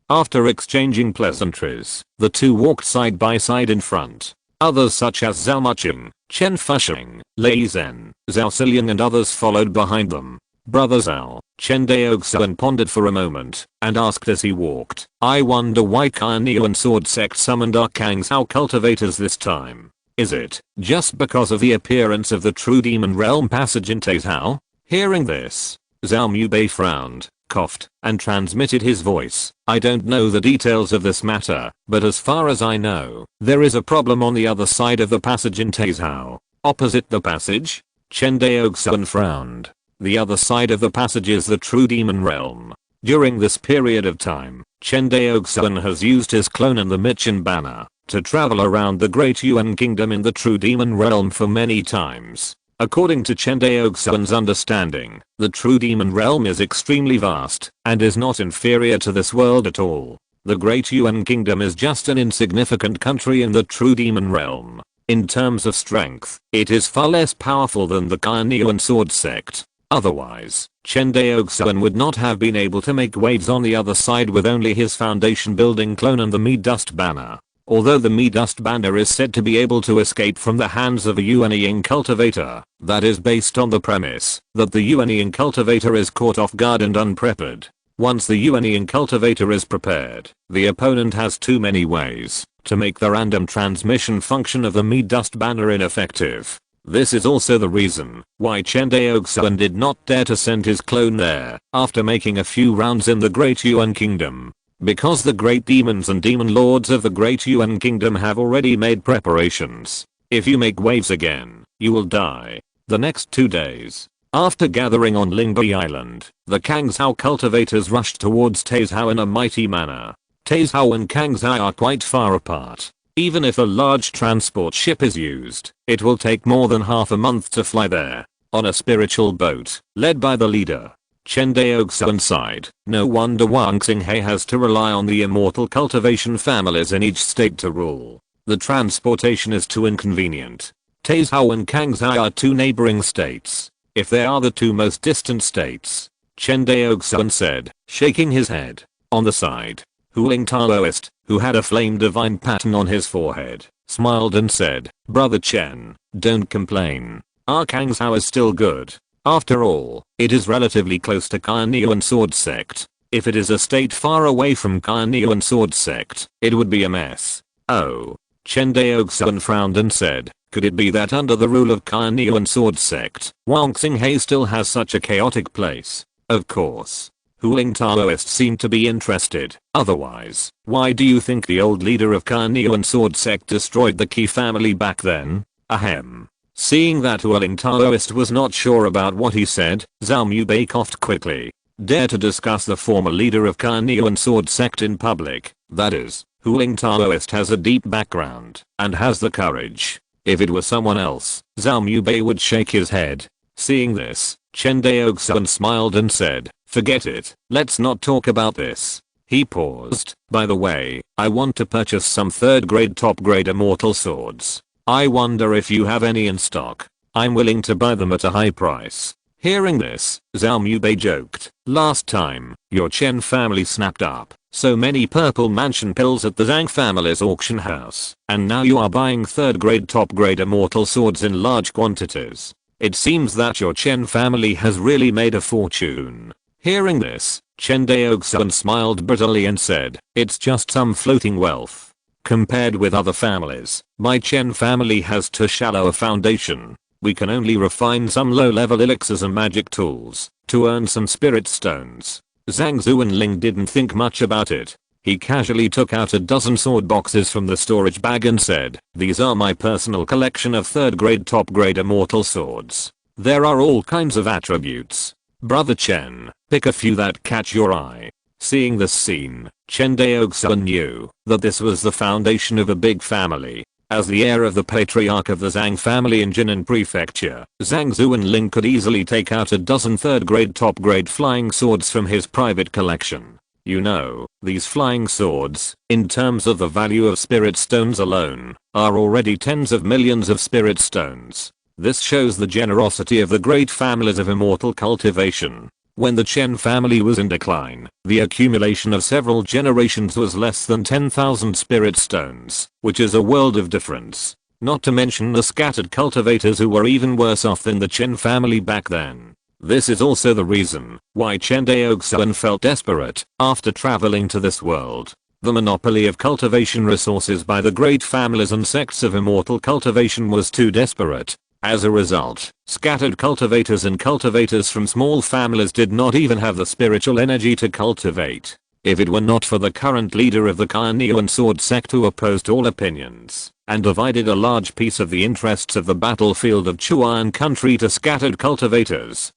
After exchanging pleasantries, the two walked side by side in front. Others such as Zhao Mucheng, Chen Fusheng, Lei Zhen, Zhao Siliang and others followed behind them. Brother Zhao, Chen Daoxuan pondered for a moment and asked as he walked, I wonder why Kainyuan Sword Sect summoned our Kangshao cultivators this time. Is it just because of the appearance of the true demon realm passage in Taizhao? Hearing this, Zhao Mubei frowned, coughed, and transmitted his voice. I don't know the details of this matter, but as far as I know, there is a problem on the other side of the passage in Taizhao. Opposite the passage? Chen Daoxuan frowned. The other side of the passage is the true demon realm. During this period of time, Chen Daoxuan has used his clone and the Michin banner to travel around the Great Yuan Kingdom in the true demon realm for many times. According to Chen Daoxuan's understanding, the true demon realm is extremely vast and is not inferior to this world at all. The Great Yuan Kingdom is just an insignificant country in the true demon realm. In terms of strength, it is far less powerful than the Kainyuan Sword Sect. Otherwise, Chen Daoxuan would not have been able to make waves on the other side with only his foundation building clone and the Mi Dust banner. Although the Mi Dust banner is said to be able to escape from the hands of a Yuanying cultivator, that is based on the premise that the Yuanying cultivator is caught off guard and unprepared. Once the Yuanying cultivator is prepared, the opponent has too many ways to make the random transmission function of the Mi Dust banner ineffective. This is also the reason why Chen Daoxuan did not dare to send his clone there after making a few rounds in the Great Yuan Kingdom. Because the great demons and demon lords of the Great Yuan Kingdom have already made preparations. If you make waves again, you will die. The next 2 days, after gathering on Lingbai Island, the Kangshao cultivators rushed towards Taizhao in a mighty manner. Taizhao and Kangshao are quite far apart. Even if a large transport ship is used, it will take more than half a month to fly there. On a spiritual boat, led by the leader. Chen Daoxuan sighed. No wonder Wang Xinghe has to rely on the immortal cultivation families in each state to rule. The transportation is too inconvenient. Taizhao and Kangshao are two neighboring states. If they are the two most distant states, Chen Daoxuan said, shaking his head. On the side, Huling Taoist, who had a flame divine pattern on his forehead, smiled and said, Brother Chen, don't complain. Our Kangshao is still good. After all, it is relatively close to Kainyuan Sword Sect. If it is a state far away from Kainyuan Sword Sect, it would be a mess. Oh. Chen Daoxuan frowned and said, could it be that under the rule of Kainyuan Sword Sect, Wang Xinghe still has such a chaotic place? Of course. Huling Taoist seemed to be interested. Otherwise, why do you think the old leader of Kainyuan Sword Sect destroyed the Qi family back then? Ahem. Seeing that Huling Taoist was not sure about what he said, Zhao Mubei coughed quickly. Dare to discuss the former leader of Kainyuan Sword Sect in public, that is, Hu Ling Taoist has a deep background and has the courage. If it were someone else, Zhao Mubei would shake his head. Seeing this, Chen Daoxuan smiled and said, "Forget it, let's not talk about this." He paused. "By the way, I want to purchase some 3rd grade top grade immortal swords. I wonder if you have any in stock. I'm willing to buy them at a high price." Hearing this, Zhao Mubei joked, "Last time, your Chen family snapped up so many purple mansion pills at the Zhang family's auction house, and now you are buying 3rd grade top grade immortal swords in large quantities. It seems that your Chen family has really made a fortune." Hearing this, Chen Daoxuan smiled bitterly and said, "It's just some floating wealth. Compared with other families, my Chen family has too shallow a foundation. We can only refine some low-level elixirs and magic tools to earn some spirit stones." Zhang Zuanling didn't think much about it. He casually took out a dozen sword boxes from the storage bag and said, "These are my personal collection of 3rd grade top grade immortal swords. There are all kinds of attributes. Brother Chen, pick a few that catch your eye." Seeing this scene, Chen Daoxuan knew that this was the foundation of a big family. As the heir of the patriarch of the Zhang family in Jinan Prefecture, Zhang Zuanling could easily take out a dozen 3rd grade top grade flying swords from his private collection. You know, these flying swords, in terms of the value of spirit stones alone, are already tens of millions of spirit stones. This shows the generosity of the great families of Immortal Cultivation. When the Chen family was in decline, the accumulation of several generations was less than 10,000 spirit stones, which is a world of difference. Not to mention the scattered cultivators who were even worse off than the Chen family back then. This is also the reason why Chen Daoxuan felt desperate after traveling to this world. The monopoly of cultivation resources by the great families and sects of Immortal Cultivation was too desperate. As a result, scattered cultivators and cultivators from small families did not even have the spiritual energy to cultivate. If it were not for the current leader of the Carnean Sword sect who opposed all opinions and divided a large piece of the interests of the battlefield of Chuan country to scattered cultivators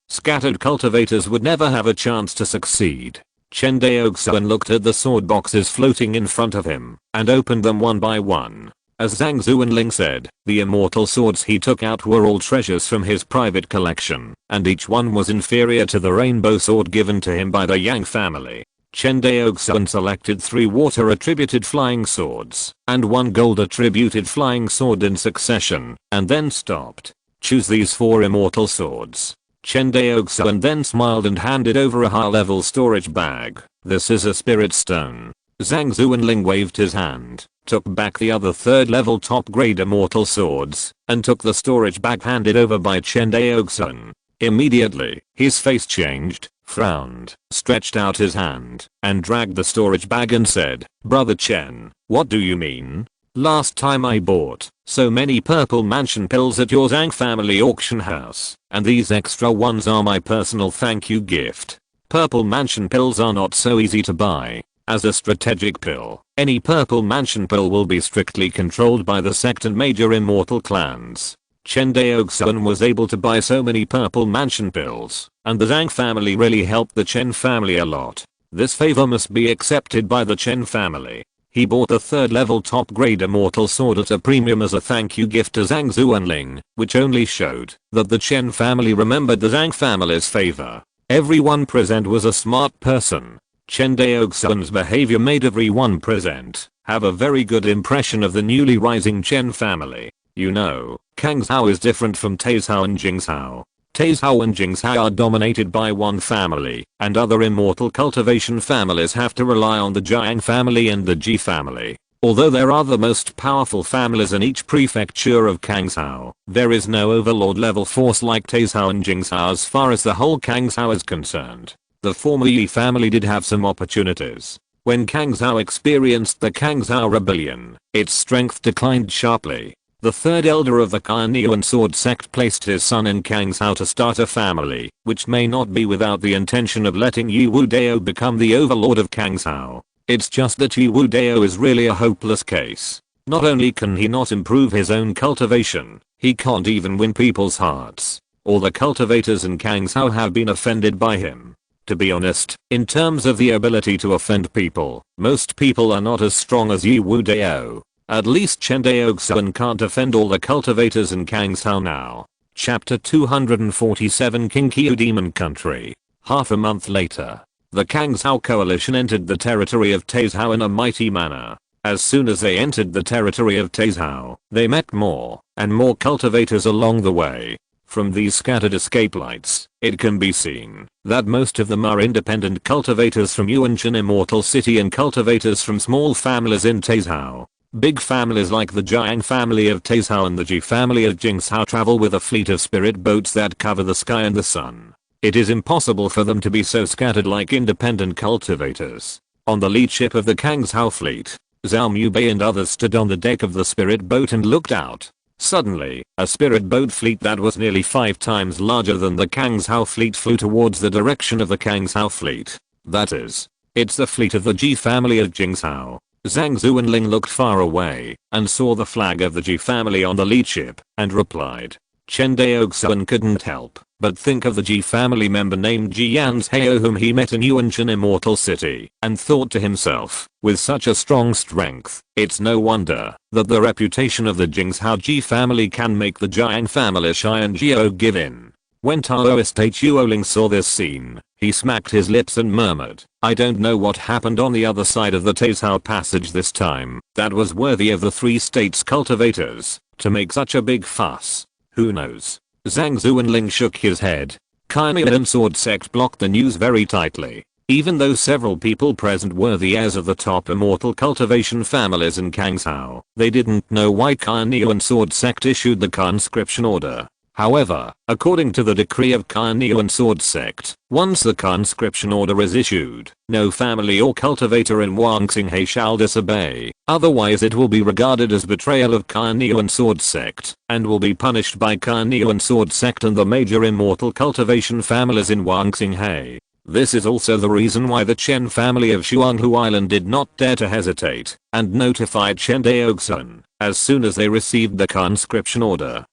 would never have a chance to succeed. Chen Daoxuan looked at the sword boxes floating in front of him and opened them one by one. As Zhang Zuanling said, the immortal swords he took out were all treasures from his private collection, and each one was inferior to the rainbow sword given to him by the Yang family. Chen Daoxuan selected 3 water attributed flying swords and 1 gold attributed flying sword in succession, and then stopped. "Choose these 4 immortal swords." Chen Daoxuan then smiled and handed over a high-level storage bag. "This is a spirit stone." Zhang Zuanling waved his hand, took back the other 3rd level top grade immortal swords, and took the storage bag handed over by Chen Daoxuan. Immediately, his face changed, frowned, stretched out his hand, and dragged the storage bag and said, "Brother Chen, what do you mean? Last time I bought so many purple mansion pills at your Zhang family auction house, and these extra ones are my personal thank you gift." Purple mansion pills are not so easy to buy. As a strategic pill, any purple mansion pill will be strictly controlled by the sect and major immortal clans. Chen Daoxuan was able to buy so many purple mansion pills, and the Zhang family really helped the Chen family a lot. This favor must be accepted by the Chen family. He bought the 3rd level top grade immortal sword at a premium as a thank you gift to Zhang Zuanling, which only showed that the Chen family remembered the Zhang family's favor. Everyone present was a smart person. Chen Daoxuan's behavior made everyone present have a very good impression of the newly rising Chen family. You know, Kangzhou is different from Taizhou and Jingzhou. Taizhou and Jingzhou are dominated by one family, and other immortal cultivation families have to rely on the Jiang family and the Ji family. Although there are the most powerful families in each prefecture of Kangzhou, there is no overlord level force like Taizhou and Jingzhou as far as the whole Kangzhou is concerned. The former Yi family did have some opportunities. When Kangzhou experienced the Kangzhou rebellion, its strength declined sharply. The 3rd elder of the Carnean Sword sect placed his son in Kangzhou to start a family, which may not be without the intention of letting Yi Wudao become the overlord of Kangzhou. It's just that Yi Wudao is really a hopeless case. Not only can he not improve his own cultivation, he can't even win people's hearts. All the cultivators in Kangzhou have been offended by him. To be honest, in terms of the ability to offend people, most people are not as strong as Yi Wu Dao. At least Chen Daoxuan can't offend all the cultivators in Kangshao now. Chapter 247 Kinkyu Demon Country. Half a month later, the Kangshao coalition entered the territory of Taizhao in a mighty manner. As soon as they entered the territory of Taizhao, they met more and more cultivators along the way. From these scattered escape lights, it can be seen that most of them are independent cultivators from Yuanshan Immortal City and cultivators from small families in Taizhao. Big families like the Jiang family of Taizhao and the Ji family of Jingshao travel with a fleet of spirit boats that cover the sky and the sun. It is impossible for them to be so scattered like independent cultivators. On the lead ship of the Kangshao fleet, Zhao Mubei and others stood on the deck of the spirit boat and looked out. Suddenly, a spirit boat fleet that was nearly 5 times larger than the Kangshao fleet flew towards the direction of the Kangshao fleet. That is, it's the fleet of the Ji family of Jingshao. Zhang Zuanling looked far away and saw the flag of the Ji family on the lead ship and replied. Chen Daoxuan couldn't help but think of the Ji family member named Ji Yanshao whom he met in Yuanshan Immortal City and thought to himself, with such a strong strength, it's no wonder that the reputation of the Jingshao Ji family can make the Jiang family shy and Jiao give in. When Taoist Huoling saw this scene, he smacked his lips and murmured, I don't know what happened on the other side of the Taizhao passage this time that was worthy of the 3 states cultivators to make such a big fuss. Who knows? Zhang Zuanling shook his head. Kaimai and Sword Sect blocked the news very tightly. Even though several people present were the heirs of the top immortal cultivation families in Kangshao, they didn't know why Kaimai and Sword Sect issued the conscription order. However, according to the decree of Kaimai and Sword Sect, once the conscription order is issued, no family or cultivator in Wangxinghe shall disobey, otherwise it will be regarded as betrayal of Kaimai and Sword Sect, and will be punished by Kaimai and Sword Sect and the major immortal cultivation families in Wangxinghe. This is also the reason why the Chen family of Shuanghu Island did not dare to hesitate, and notified Chen Daoxuan as soon as they received the conscription order.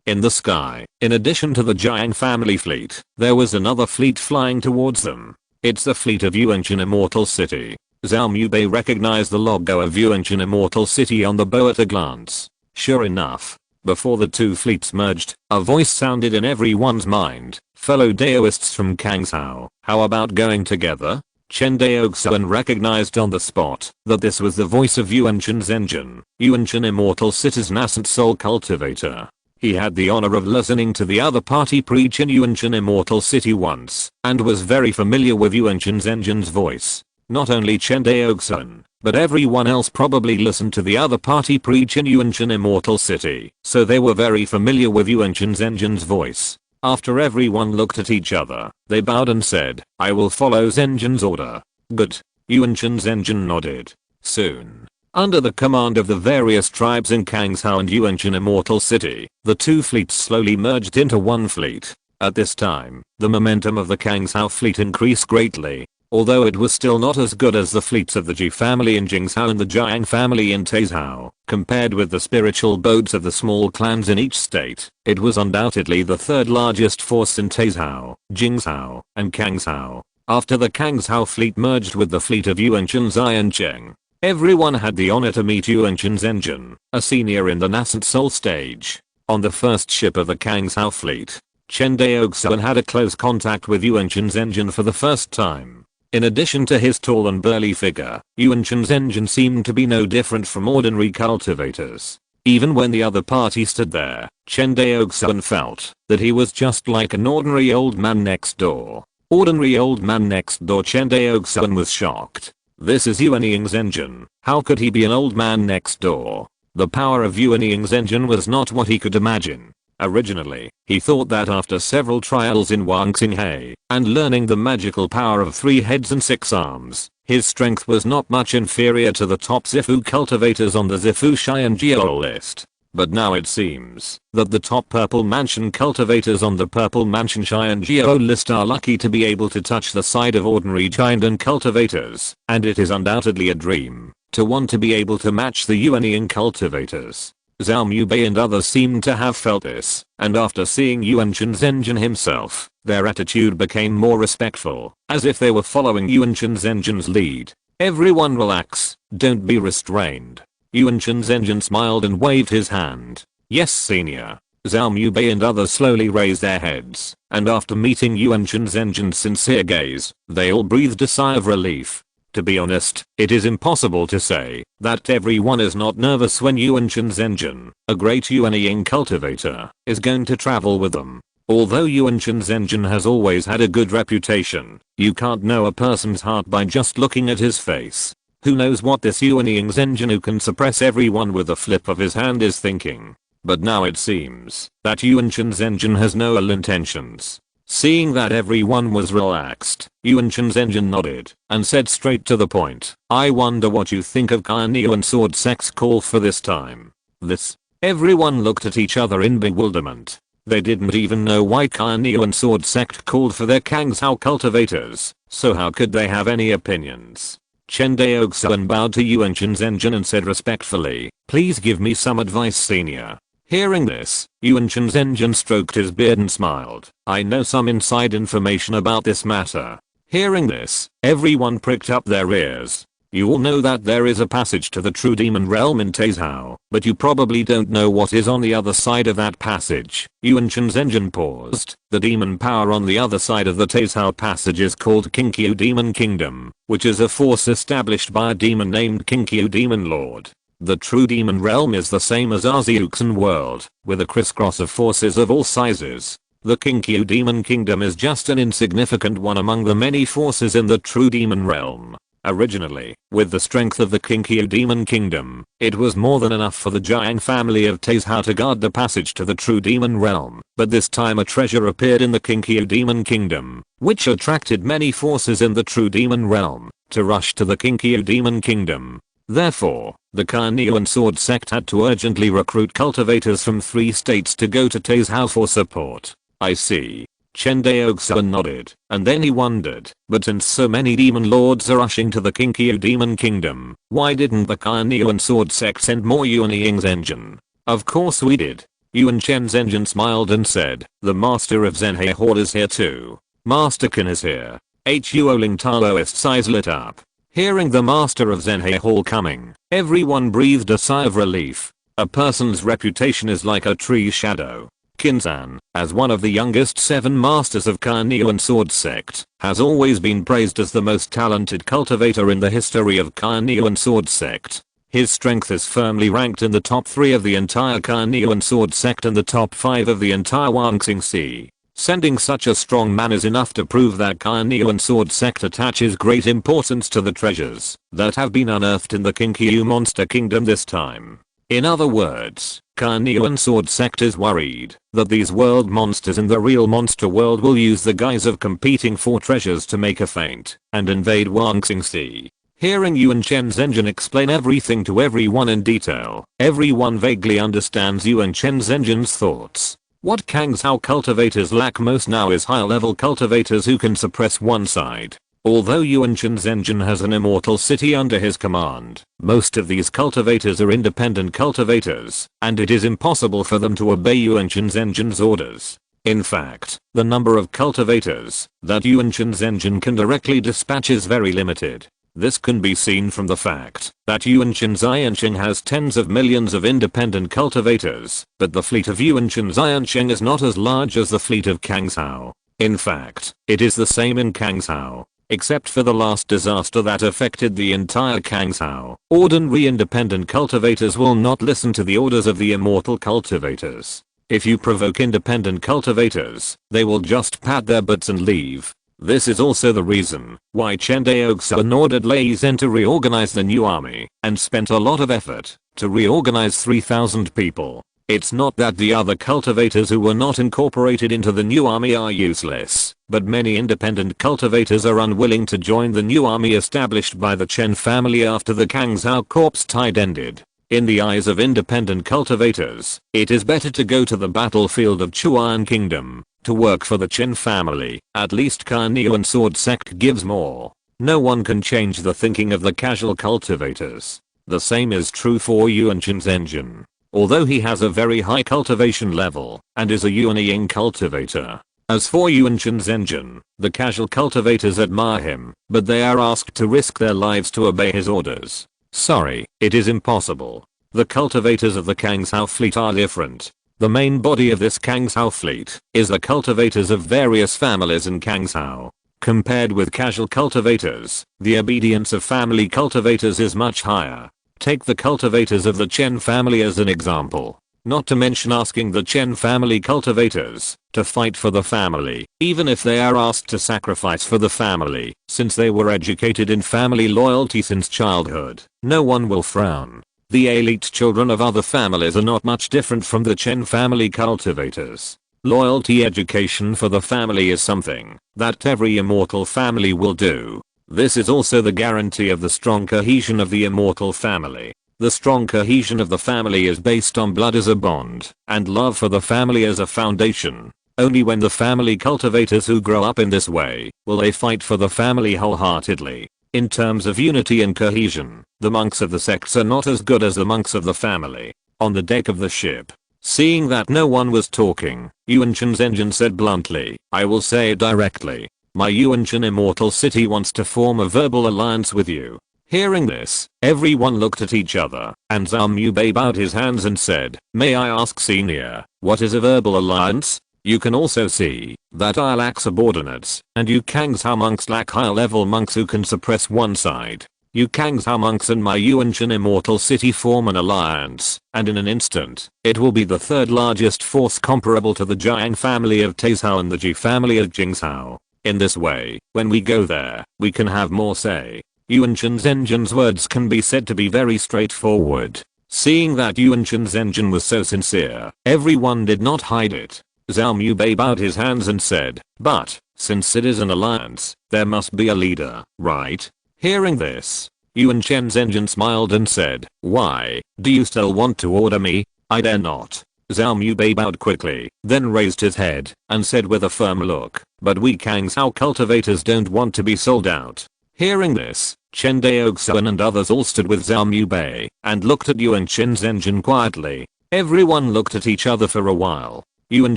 In the sky, in addition to the Jiang family fleet, there was another fleet flying towards them. It's the fleet of Yuanshan Immortal City. Zhao Mubei recognized the logo of Yuanshan Immortal City on the bow at a glance. Sure enough, before the 2 fleets merged, a voice sounded in everyone's mind. Fellow Daoists from Kangshao, how about going together? Chen Daoxuan recognized on the spot that this was the voice of Yuanshan's engine, Yuanshan Immortal City's nascent soul cultivator. He had the honor of listening to the other party preach in Yuanshan Immortal City once, and was very familiar with Yuanshan's engine's voice. Not only Chen Daoxuan, but everyone else probably listened to the other party preach in Yuanshan Immortal City, so they were very familiar with Yuanshan's engine's voice. After everyone looked at each other, they bowed and said, I will follow Zenjin's order. Good. Yuanshan Zenjin nodded. Soon, under the command of the various tribes in Kangshao and Yuanshan Immortal City, the 2 fleets slowly merged into one fleet. At this time, the momentum of the Kangshao fleet increased greatly. Although it was still not as good as the fleets of the Ji family in Jingshao and the Jiang family in Taizhao, compared with the spiritual boats of the small clans in each state, it was undoubtedly the 3rd largest force in Taizhao, Jingshao, and Kangshao. After the Kangshao fleet merged with the fleet of Yuanshan Zion Cheng, everyone had the honor to meet Yuanshan's engine, a senior in the nascent soul stage. On the first ship of the Kangshao fleet, Chen Daoxuan had a close contact with Yuanshan's engine for the first time. In addition to his tall and burly figure, Yuanshan's engine seemed to be no different from ordinary cultivators. Even when the other party stood there, Chen Daoxuan felt that he was just like an ordinary old man next door. Ordinary old man next door. Chen Daoxuan was shocked. This is Yuan Ying's engine, how could he be an old man next door? The power of Yuan Ying's engine was not what he could imagine. Originally, he thought that after several trials in Wangxinghe, and learning the magical power of 3 heads and 6 arms, his strength was not much inferior to the top Zifu cultivators on the Zifu Shai and Jiao list. But now it seems that the top Purple Mansion cultivators on the Purple Mansion Shai and Jiao list are lucky to be able to touch the side of ordinary giant and cultivators, and it is undoubtedly a dream to want to be able to match the Yuan Ying cultivators. Zhao Mubei and others seemed to have felt this, and after seeing Yuan Shenzhen himself, their attitude became more respectful, as if they were following Yuan Shenzhen's lead. Everyone relax, don't be restrained. Yuan Shenzhen smiled and waved his hand. Yes, senior. Zhao Mubei and others slowly raised their heads, and after meeting Yuan Shenzhen's sincere gaze, they all breathed a sigh of relief. To be honest, it is impossible to say that everyone is not nervous when Yuan Shenzhen, a great Yuan cultivator, is going to travel with them. Although Yuan Shenzhen has always had a good reputation, you can't know a person's heart by just looking at his face. Who knows what this Yuan Shenzhen who can suppress everyone with a flip of his hand is thinking. But now it seems that Yuan Shenzhen has no ill intentions. Seeing that everyone was relaxed, Yuan Shenzhen nodded and said straight to the point, I wonder what you think of Yuan Sword Sect's call for this time. This? Everyone looked at each other in bewilderment. They didn't even know why Yuan Sword Sect called for their Kangshao cultivators, so how could they have any opinions? Chen Daoxuan bowed to Yuan Shenzhen and said respectfully, please give me some advice, senior. Hearing this, Yuan Shenzhen stroked his beard and smiled. I know some inside information about this matter. Hearing this, everyone pricked up their ears. You all know that there is a passage to the true demon realm in Taizhao, but you probably don't know what is on the other side of that passage. Yuan Shenzhen paused. The demon power on the other side of the Taizhao passage is called Kinkyu Demon Kingdom, which is a force established by a demon named Kinkyu Demon Lord. The true demon realm is the same as our Xiuxin world, with a crisscross of forces of all sizes. The Kinkyu Demon Kingdom is just an insignificant one among the many forces in the true demon realm. Originally, with the strength of the Kinkyu Demon Kingdom, it was more than enough for the Jiang family of Taizhao to guard the passage to the true demon realm, but this time a treasure appeared in the Kinkyu Demon Kingdom, which attracted many forces in the true demon realm to rush to the Kinkyu Demon Kingdom. Therefore, the Yuan Sword Sect had to urgently recruit cultivators from 3 states to go to Taizhao for support. I see. Chen Daoxuan nodded, and then he wondered, but since so many demon lords are rushing to the Kinkyu Demon Kingdom, why didn't the Yuan Sword Sect send more Yuan Shenzhen? Of course we did. Yuan Shenzhen smiled and said, the master of Zhenhe Horde is here too. Master Qin is here. Huoling Taoist eyes lit up. Hearing the master of Zhenhe Hall coming, everyone breathed a sigh of relief. A person's reputation is like a tree's shadow. Qin-san, as one of the youngest 7 masters of Yuan Sword Sect, has always been praised as the most talented cultivator in the history of Yuan Sword Sect. His strength is firmly ranked in the top 3 of the entire Yuan Sword Sect and the top 5 of the entire Wangxing Sea. Sending such a strong man is enough to prove that Yuan Sword Sect attaches great importance to the treasures that have been unearthed in the Kinkyu Monster Kingdom this time. In other words, Yuan Sword Sect is worried that these world monsters in the real monster world will use the guise of competing for treasures to make a feint and invade Wangxing Sea. Hearing Yuan Shenzhen explain everything to everyone in detail, everyone vaguely understands Yuan Shenzhen's thoughts. What Kangshao cultivators lack most now is higher level cultivators who can suppress one side. Although Yuan Shenzhen has an immortal city under his command, most of these cultivators are independent cultivators, and it is impossible for them to obey Yuan Shenzhen's orders. In fact, the number of cultivators that Yuan Shenzhen can directly dispatch is very limited. This can be seen from the fact that Yuan Shenzhen has tens of millions of independent cultivators, but the fleet of Yuan Shenzhen is not as large as the fleet of Kangshao. In fact, it is the same in Kangshao. Except for the last disaster that affected the entire Kangshao, ordinary independent cultivators will not listen to the orders of the immortal cultivators. If you provoke independent cultivators, they will just pat their butts and leave. This is also the reason why Chen Daoxuan ordered Lei Zhen to reorganize the new army and spent a lot of effort to reorganize 3,000 people. It's not that the other cultivators who were not incorporated into the new army are useless, but many independent cultivators are unwilling to join the new army established by the Chen family after the Kangshao corpse tide ended. In the eyes of independent cultivators, it is better to go to the battlefield of Chuan Kingdom to work for the Chen family. At least Yuan Sword Sect gives more. No one can change the thinking of the casual cultivators. The same is true for Yuan Shenzhen. although he has a very high cultivation level and is a Yuan cultivator. As for Yuan Shenzhen, the casual cultivators admire him, but they are asked to risk their lives to obey his orders. Sorry, it is impossible. The cultivators of the Kangshao fleet are different. The main body of this Kangshao fleet is the cultivators of various families in Kangshao. Compared with casual cultivators, the obedience of family cultivators is much higher. Take the cultivators of the Chen family as an example. Not to mention asking the Chen family cultivators to fight for the family, even if they are asked to sacrifice for the family, since they were educated in family loyalty since childhood. No one will frown. The elite children of other families are not much different from the Chen family cultivators. Loyalty education for the family is something that every immortal family will do. This is also the guarantee of the strong cohesion of the immortal family. The strong cohesion of the family is based on blood as a bond, and love for the family as a foundation. Only when the family cultivators who grow up in this way will they fight for the family wholeheartedly. In terms of unity and cohesion, the monks of the sects are not as good as the monks of the family. On the deck of the ship, seeing that no one was talking, Yuan Shenzhen said bluntly, I will say it directly. My Yuan Shen immortal city wants to form a verbal alliance with you. Hearing this, everyone looked at each other, and Zhao Mubei bowed his hands and said, may I ask senior, what is a verbal alliance? You can also see that I lack subordinates, and you Kangshao monks lack high level monks who can suppress one side. You Kangshao monks and my Yuan Shen immortal city form an alliance, and in an instant, it will be the third largest force comparable to the Jiang family of Taizhao and the Ji family of Jingzhao. In this way, when we go there, we can have more say. Yuan Shenzhen's words can be said to be very straightforward. Seeing that Yuan Shenzhen was so sincere, everyone did not hide it. Zhao Mubei bowed his hands and said, but, since it is an alliance, there must be a leader, right? Hearing this, Yuan Shenzhen smiled and said, why, do you still want to order me? I dare not. Zhao Mubei bowed quickly, then raised his head, and said with a firm look, but we Kangshao cultivators don't want to be sold out. Hearing this, Chen Daoxuan and others all stood with Zhao Mubei, and looked at Yuan Shenzhen quietly. Everyone looked at each other for a while. Yuan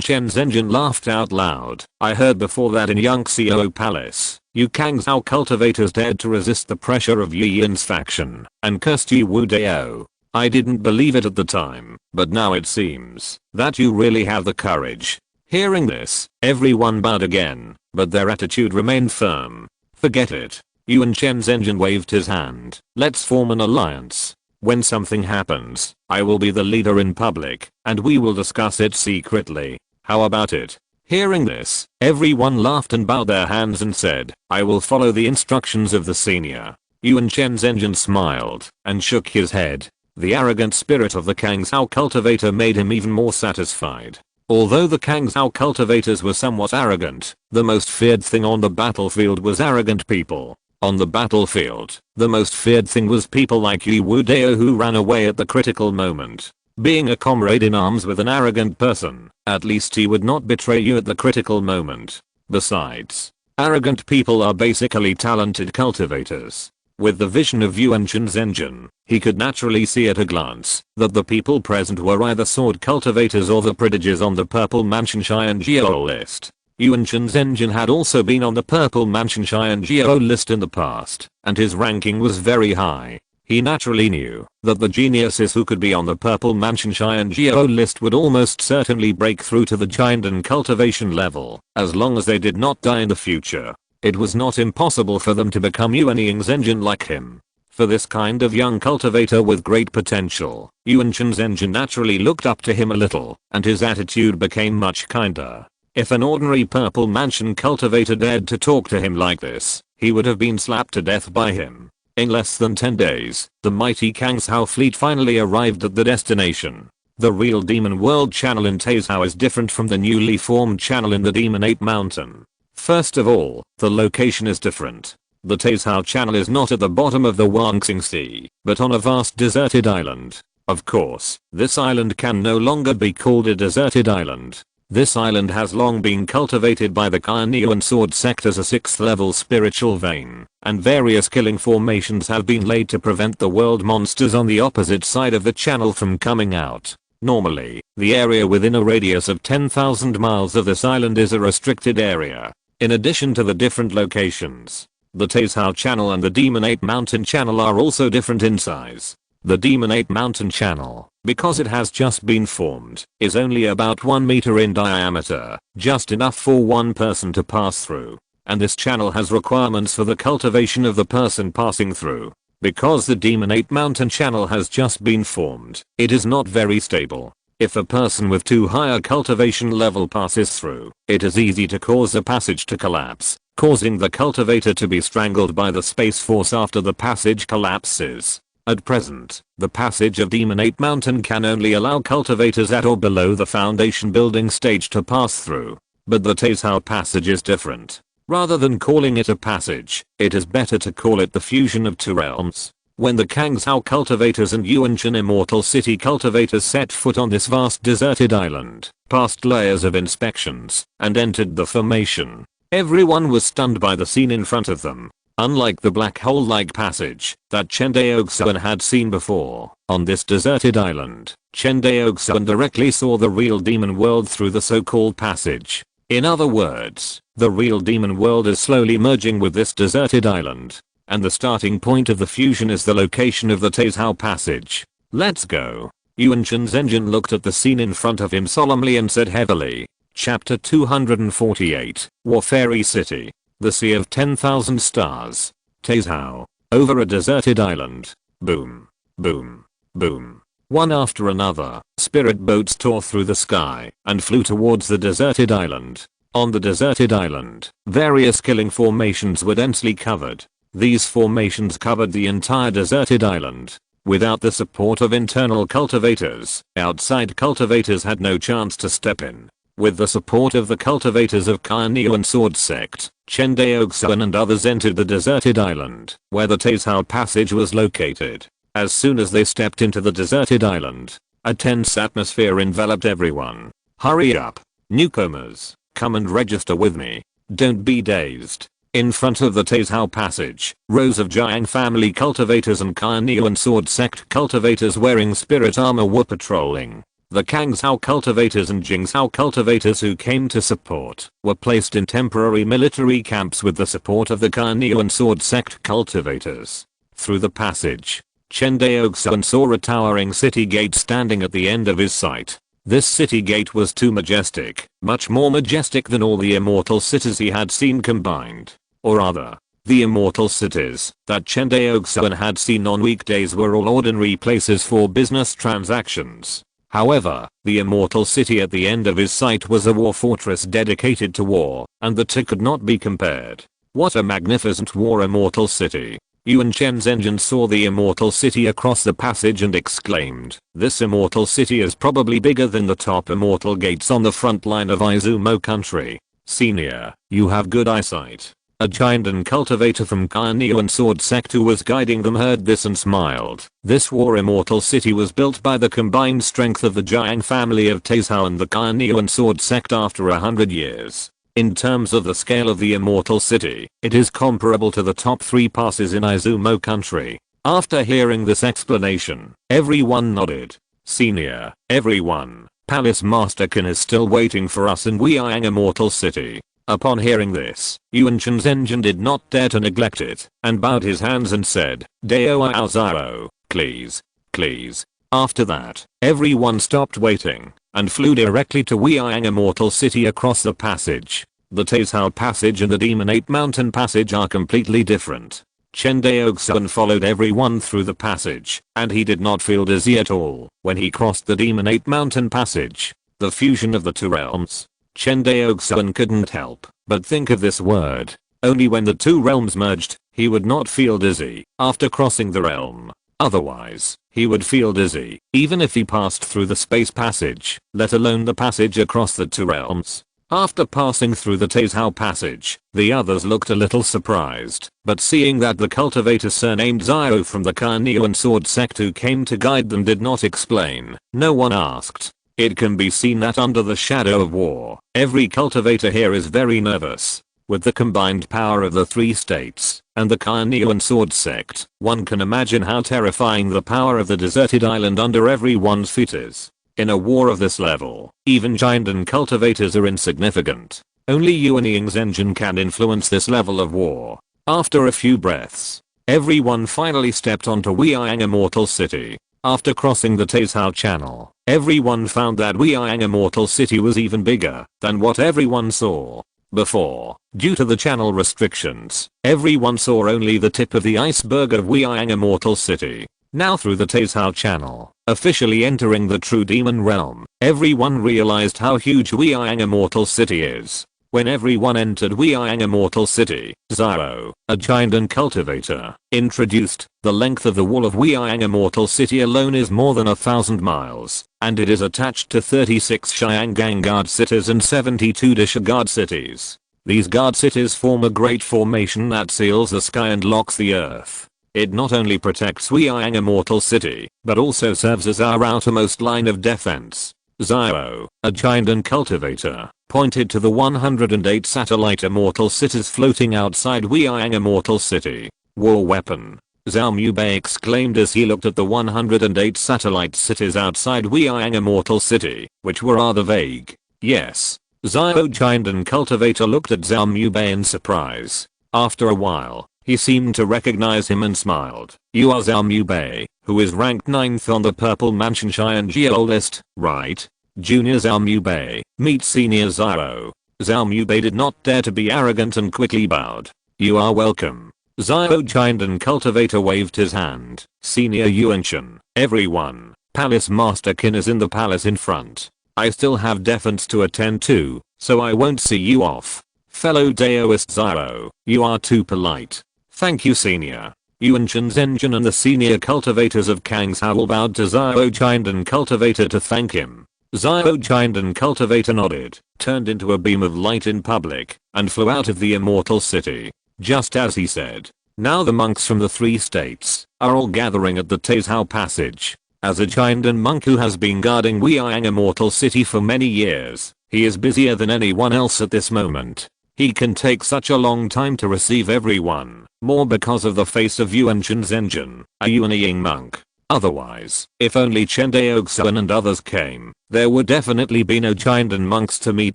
Shenzhen laughed out loud. I heard before that in Yangxiao Palace, you Kangshao cultivators dared to resist the pressure of Yi Yin's faction, and cursed Yi Wu Dao. I didn't believe it at the time, but now it seems that you really have the courage. Hearing this, everyone bowed again, but their attitude remained firm. Forget it. Yuan Shenzhen waved his hand. Let's form an alliance. When something happens, I will be the leader in public, and we will discuss it secretly. How about it? Hearing this, everyone laughed and bowed their hands and said, I will follow the instructions of the senior. Yuan Shenzhen smiled, and shook his head. The arrogant spirit of the Kangshao cultivator made him even more satisfied. Although the Kangshao cultivators were somewhat arrogant, the most feared thing on the battlefield was arrogant people. On the battlefield, the most feared thing was people like Yi Wu Dao who ran away at the critical moment. Being a comrade in arms with an arrogant person, at least he would not betray you at the critical moment. Besides, arrogant people are basically talented cultivators. With the vision of Yuan Shenzhen, he could naturally see at a glance that the people present were either sword cultivators or the prodigies on the Purple Mansion Xianjiao list. Yuan Shenzhen had also been on the Purple Mansion Xianjiao list in the past, and his ranking was very high. He naturally knew that the geniuses who could be on the Purple Mansion Xianjiao list would almost certainly break through to the giant and cultivation level, as long as they did not die in the future. It was not impossible for them to become Yuan Shenzhen like him. For this kind of young cultivator with great potential, Yuan Shenzhen naturally looked up to him a little, and his attitude became much kinder. If an ordinary Purple Mansion cultivator dared to talk to him like this, he would have been slapped to death by him. In less than 10 days, the mighty Kangshao fleet finally arrived at the destination. The real Demon World channel in Taizhao is different from the newly formed channel in the Demon Ape Mountain. First of all, the location is different. The Taizhao channel is not at the bottom of the Huangxing Sea, but on a vast deserted island. Of course, this island can no longer be called a deserted island. This island has long been cultivated by the Kainiu and Sword sect as a 6th level spiritual vein, and various killing formations have been laid to prevent the world monsters on the opposite side of the channel from coming out. Normally, the area within a radius of 10,000 miles of this island is a restricted area. In addition to the different locations, the Taizhou Channel and the Demonate Mountain Channel are also different in size. The Demonate Mountain Channel, because it has just been formed, is only about 1 meter in diameter, just enough for one person to pass through. And this channel has requirements for the cultivation of the person passing through. Because the Demonate Mountain Channel has just been formed, it is not very stable. If a person with too high a cultivation level passes through, it is easy to cause the passage to collapse, causing the cultivator to be strangled by the space force after the passage collapses. At present, the passage of Demonate Mountain can only allow cultivators at or below the foundation building stage to pass through. But the Taizhou passage is different. Rather than calling it a passage, it is better to call it the fusion of two realms. When the Kangzhou cultivators and Yuanshan Immortal City cultivators set foot on this vast deserted island, passed layers of inspections, and entered the formation, everyone was stunned by the scene in front of them. Unlike the black hole-like passage that Chen Daoxuan had seen before, on this deserted island, Chen Daoxuan directly saw the real demon world through the so-called passage. In other words, the real demon world is slowly merging with this deserted island. And the starting point of the fusion is the location of the Taizhou passage. Let's go. Yuanshan Zhenjin looked at the scene in front of him solemnly and said heavily. Chapter 248, Warfairy City. The Sea of 10,000 Stars. Taizhou. Over a deserted island. Boom. Boom. Boom. One after another, spirit boats tore through the sky and flew towards the deserted island. On the deserted island, various killing formations were densely covered. These formations covered the entire deserted island. Without the support of internal cultivators, outside cultivators had no chance to step in. With the support of the cultivators of Kainiu and Sword Sect, Chen Daoxuan and others entered the deserted island, where the Taizhou passage was located. As soon as they stepped into the deserted island, a tense atmosphere enveloped everyone. Hurry up, newcomers, come and register with me. Don't be dazed. In front of the Taizhou passage, rows of Jiang family cultivators and Kainiu and Sword Sect cultivators wearing spirit armor were patrolling. The Kangzhou cultivators and Jingzhou cultivators who came to support were placed in temporary military camps with the support of the Kainiu and Sword Sect cultivators. Through the passage, Chen Daoxuan saw a towering city gate standing at the end of his sight. This city gate was too majestic, much more majestic than all the immortal cities he had seen combined. Or rather, the immortal cities that Chen Daoxuan had seen on weekdays were all ordinary places for business transactions. However, the immortal city at the end of his sight was a war fortress dedicated to war, and the two could not be compared. What a magnificent war immortal city. Yuanshan Zhenjin saw the immortal city across the passage and exclaimed, this immortal city is probably bigger than the top immortal gates on the front line of Izumo country. Senior, you have good eyesight. A giant and cultivator from Kainiu and Sword Sect who was guiding them heard this and smiled. This war immortal city was built by the combined strength of the Jiang family of Taizhou and the Kainiu and Sword Sect after 100 years. In terms of the scale of the immortal city, it is comparable to the top 3 passes in Izumo country. After hearing this explanation, everyone nodded. Senior, everyone, Palace Master Qin is still waiting for us in Weiyang Immortal City. Upon hearing this, Yuanshan Zhenjin did not dare to neglect it, and bowed his hands and said, Dao Aozao, please, please. After that, everyone stopped waiting, and flew directly to Weiyang Immortal City across the passage. The Taizhou passage and the Demonate Mountain passage are completely different. Chen Daoxuan followed everyone through the passage, and he did not feel dizzy at all when he crossed the Demonate Mountain passage. The fusion of the two realms. Chen Daoxuan couldn't help but think of this word. Only when the two realms merged, he would not feel dizzy after crossing the realm. Otherwise, he would feel dizzy even if he passed through the space passage, let alone the passage across the two realms. After passing through the Taizhou passage, the others looked a little surprised, but seeing that the cultivator surnamed Zio from the Kainiu and Sword Sect who came to guide them did not explain, no one asked. It can be seen that under the shadow of war, every cultivator here is very nervous. With the combined power of the 3 states, and the Kainiu and Sword Sect, one can imagine how terrifying the power of the deserted island under everyone's feet is. In a war of this level, even giant and cultivators are insignificant. Only Yuan Ying's engine can influence this level of war. After a few breaths, everyone finally stepped onto Weiyang Immortal City. After crossing the Taizhao Channel, everyone found that Weiyang Immortal City was even bigger than what everyone saw before. Due to the channel restrictions, everyone saw only the tip of the iceberg of Weiyang Immortal City. Now through the Taizhao Channel, officially entering the true demon realm, everyone realized how huge Weiyang Immortal City is. When everyone entered Weiyang Immortal City, Xiao, a giant and cultivator, introduced, the length of the wall of Weiyang Immortal City alone is more than 1,000 miles, and it is attached to 36 Xiangang guard cities and 72 Disha guard cities. These guard cities form a great formation that seals the sky and locks the earth. It not only protects Weiyang Immortal City, but also serves as our outermost line of defense. Xiao, a giant and cultivator, pointed to the 108 satellite immortal cities floating outside Weiyang Immortal City. War weapon. Zhao Mubei exclaimed as he looked at the 108 satellite cities outside Weiyang Immortal City, which were rather vague. Yes. Xiao giant and cultivator looked at Zhao Mubei in surprise. After a while, he seemed to recognize him and smiled. You are Zhao Mubei, who is ranked 9th on the Purple Mansion Xiangjiao list, right? Junior Zhao Mubei, meet Senior Xiao. Zhao Mubei did not dare to be arrogant and quickly bowed. You are welcome. Xiao giant and cultivator waved his hand. Senior Yuanshan, everyone. Palace Master Qin is in the palace in front. I still have defense to attend to, so I won't see you off. Fellow Daoist Xiao, you are too polite. Thank you Senior. Yuanshan's engine and the senior cultivators of Kangshao all bowed to Xiao giant and cultivator to thank him. Xiao giant and cultivator nodded, turned into a beam of light in public, and flew out of the immortal city. Just as he said. Now the monks from the 3 states are all gathering at the Taizhao passage. As a giant and monk who has been guarding Weiyang Immortal City for many years, he is busier than anyone else at this moment. He can take such a long time to receive everyone, more because of the face of Yuanshan's engine, a Yuanying monk. Otherwise, if only Chen Daoxuan and others came, there would definitely be no giant and monks to meet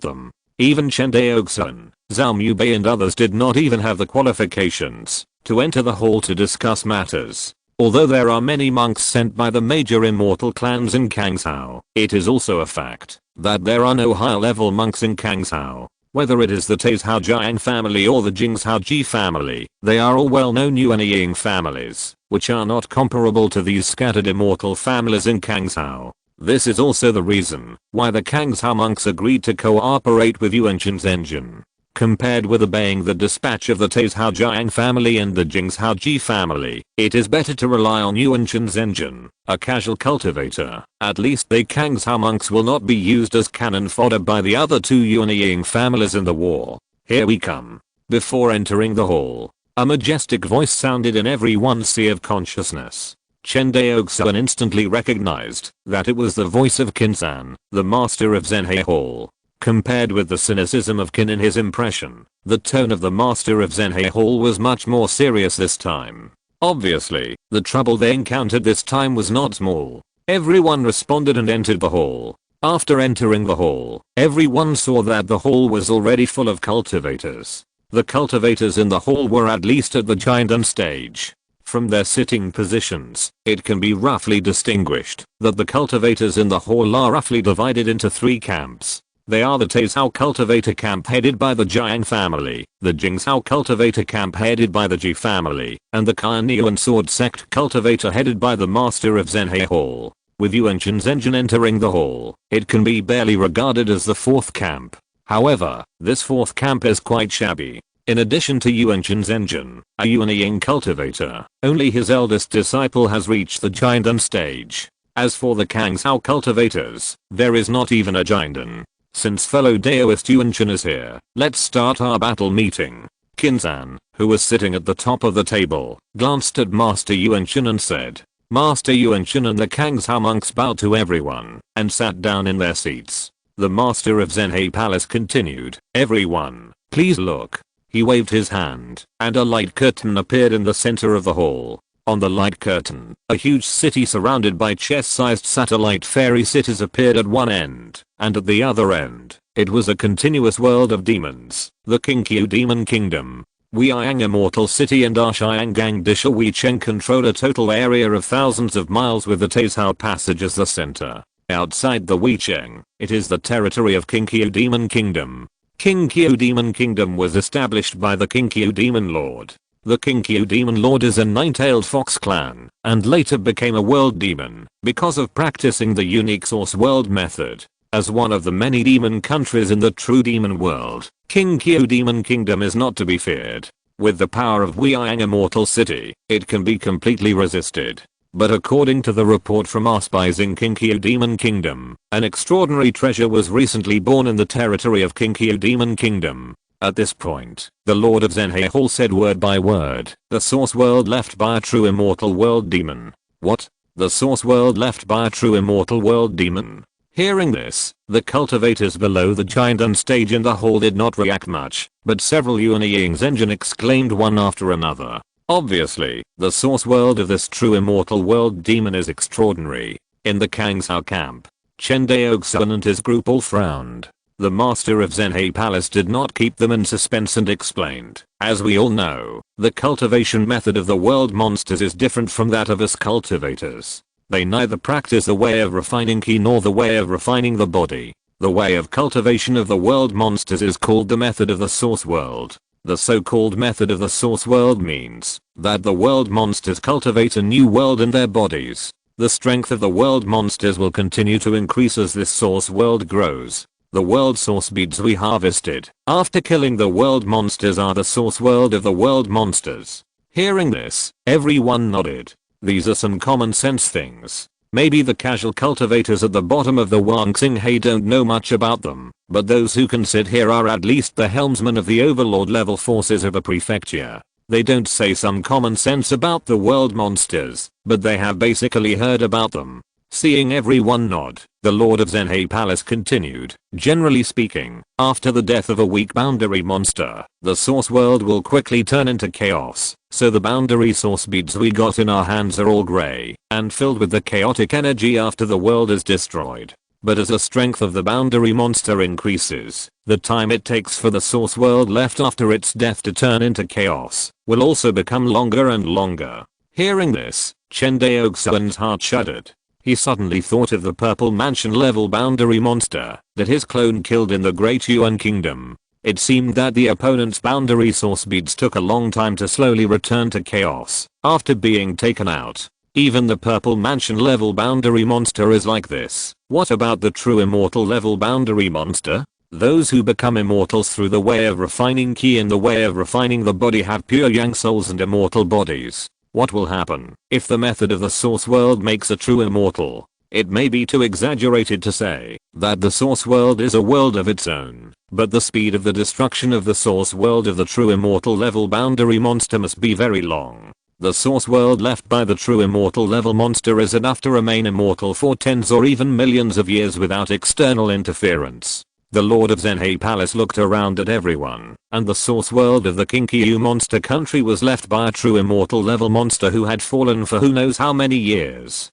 them. Even Chen Daoxuan, Zhao Mubei and others did not even have the qualifications to enter the hall to discuss matters. Although there are many monks sent by the major immortal clans in Kangshao, it is also a fact that there are no higher level monks in Kangshao. Whether it is the Taizhao Jiang family or the Jingshao Ji family, they are all well-known Yuanying families, which are not comparable to these scattered immortal families in Kangshao. This is also the reason why the Kangshao monks agreed to cooperate with Yuanshan's engine. Compared with obeying the dispatch of the Taizhao Jiang family and the Jingshao Ji family, it is better to rely on Yuanshan's engine, a casual cultivator. At least the Kangshao monks will not be used as cannon fodder by the other 2 Yuanying families in the war. Here we come. Before entering the hall, a majestic voice sounded in everyone's sea of consciousness. Chen Daoxuan instantly recognized that it was the voice of Qin-san, the master of Zhenhe Hall. Compared with the cynicism of Qin in his impression, the tone of the master of Zhenhe Hall was much more serious this time. Obviously, the trouble they encountered this time was not small. Everyone responded and entered the hall. After entering the hall, everyone saw that the hall was already full of cultivators. The cultivators in the hall were at least at the giant and stage. From their sitting positions, it can be roughly distinguished that the cultivators in the hall are roughly divided into 3 camps. They are the Taizhao cultivator camp headed by the Jiang family, the Jingshao cultivator camp headed by the Ji family, and the Kainiu and Sword sect cultivator headed by the master of Zhenhe Hall. With Yuanshan's engine entering the hall, it can be barely regarded as the 4th camp. However, this 4th camp is quite shabby. In addition to Yuanshan's engine, a Yuanying cultivator, only his eldest disciple has reached the Jiandan stage. As for the Kangshao cultivators, there is not even a Jiandan. Since fellow Daoist Yuanshan is here, let's start our battle meeting. Qin-san, who was sitting at the top of the table, glanced at Master Yuanshan and said. Master Yuanshan and the Kangshao monks bowed to everyone and sat down in their seats. The master of Zhenhe Palace continued, everyone, please look. He waved his hand, and a light curtain appeared in the center of the hall. On the light curtain, a huge city surrounded by chess-sized satellite fairy cities appeared at one end, and at the other end, it was a continuous world of demons, the Kinkyu Demon Kingdom. Weiang Immortal City and Arshiangang Disha Wei Chen control a total area of thousands of miles with the Taizhou Passage as the center. Outside the Weicheng, it is the territory of Kinkyu Demon Kingdom. Kinkyu Demon Kingdom was established by the Kinkyu Demon Lord. The Kinkyu Demon Lord is a nine-tailed fox clan, and later became a world demon, because of practicing the unique source world method. As one of the many demon countries in the true demon world, Kinkyu Demon Kingdom is not to be feared. With the power of Weiang Immortal City, it can be completely resisted. But according to the report from our spies in Kinkyu Demon Kingdom, an extraordinary treasure was recently born in the territory of Kinkyu Demon Kingdom. At this point, the Lord of Zhenhe Hall said word by word, the source world left by a true immortal world demon. What? The source world left by a true immortal world demon? Hearing this, the cultivators below the giant on stage in the hall did not react much, but several Yuan Ying's engine exclaimed one after another. Obviously, the source world of this true immortal world demon is extraordinary. In the Kangshao camp, Chen Daoxuan and his group all frowned. The master of Zhenhe Palace did not keep them in suspense and explained, as we all know, the cultivation method of the world monsters is different from that of us cultivators. They neither practice the way of refining ki nor the way of refining the body. The way of cultivation of the world monsters is called the method of the source world. The so-called method of the source world means that the world monsters cultivate a new world in their bodies. The strength of the world monsters will continue to increase as this source world grows. The world source beads we harvested after killing the world monsters are the source world of the world monsters. Hearing this, everyone nodded. These are some common sense things. Maybe the casual cultivators at the bottom of the Wangxing don't know much about them, but those who can sit here are at least the helmsmen of the overlord level forces of a prefecture. They don't say some common sense about the world monsters, but they have basically heard about them. Seeing everyone nod, the Lord of Zhenhe Palace continued, generally speaking, after the death of a weak boundary monster, the source world will quickly turn into chaos, so the boundary source beads we got in our hands are all grey, and filled with the chaotic energy after the world is destroyed. But as the strength of the boundary monster increases, the time it takes for the source world left after its death to turn into chaos, will also become longer and longer. Hearing this, Chen Daoxuan's heart shuddered. He suddenly thought of the purple mansion level boundary monster that his clone killed in the Great Yuan Kingdom. It seemed that the opponent's boundary source beads took a long time to slowly return to chaos after being taken out. Even the purple mansion level boundary monster is like this. What about the true immortal level boundary monster? Those who become immortals through the way of refining ki and the way of refining the body have pure yang souls and immortal bodies. What will happen if the method of the source world makes a true immortal? It may be too exaggerated to say that the source world is a world of its own, but the speed of the destruction of the source world of the true immortal level boundary monster must be very long. The source world left by the true immortal level monster is enough to remain immortal for tens or even millions of years without external interference. The Lord of Zhenhe Palace looked around at everyone, and the source world of the Kinkyu monster country was left by a true immortal level monster who had fallen for who knows how many years.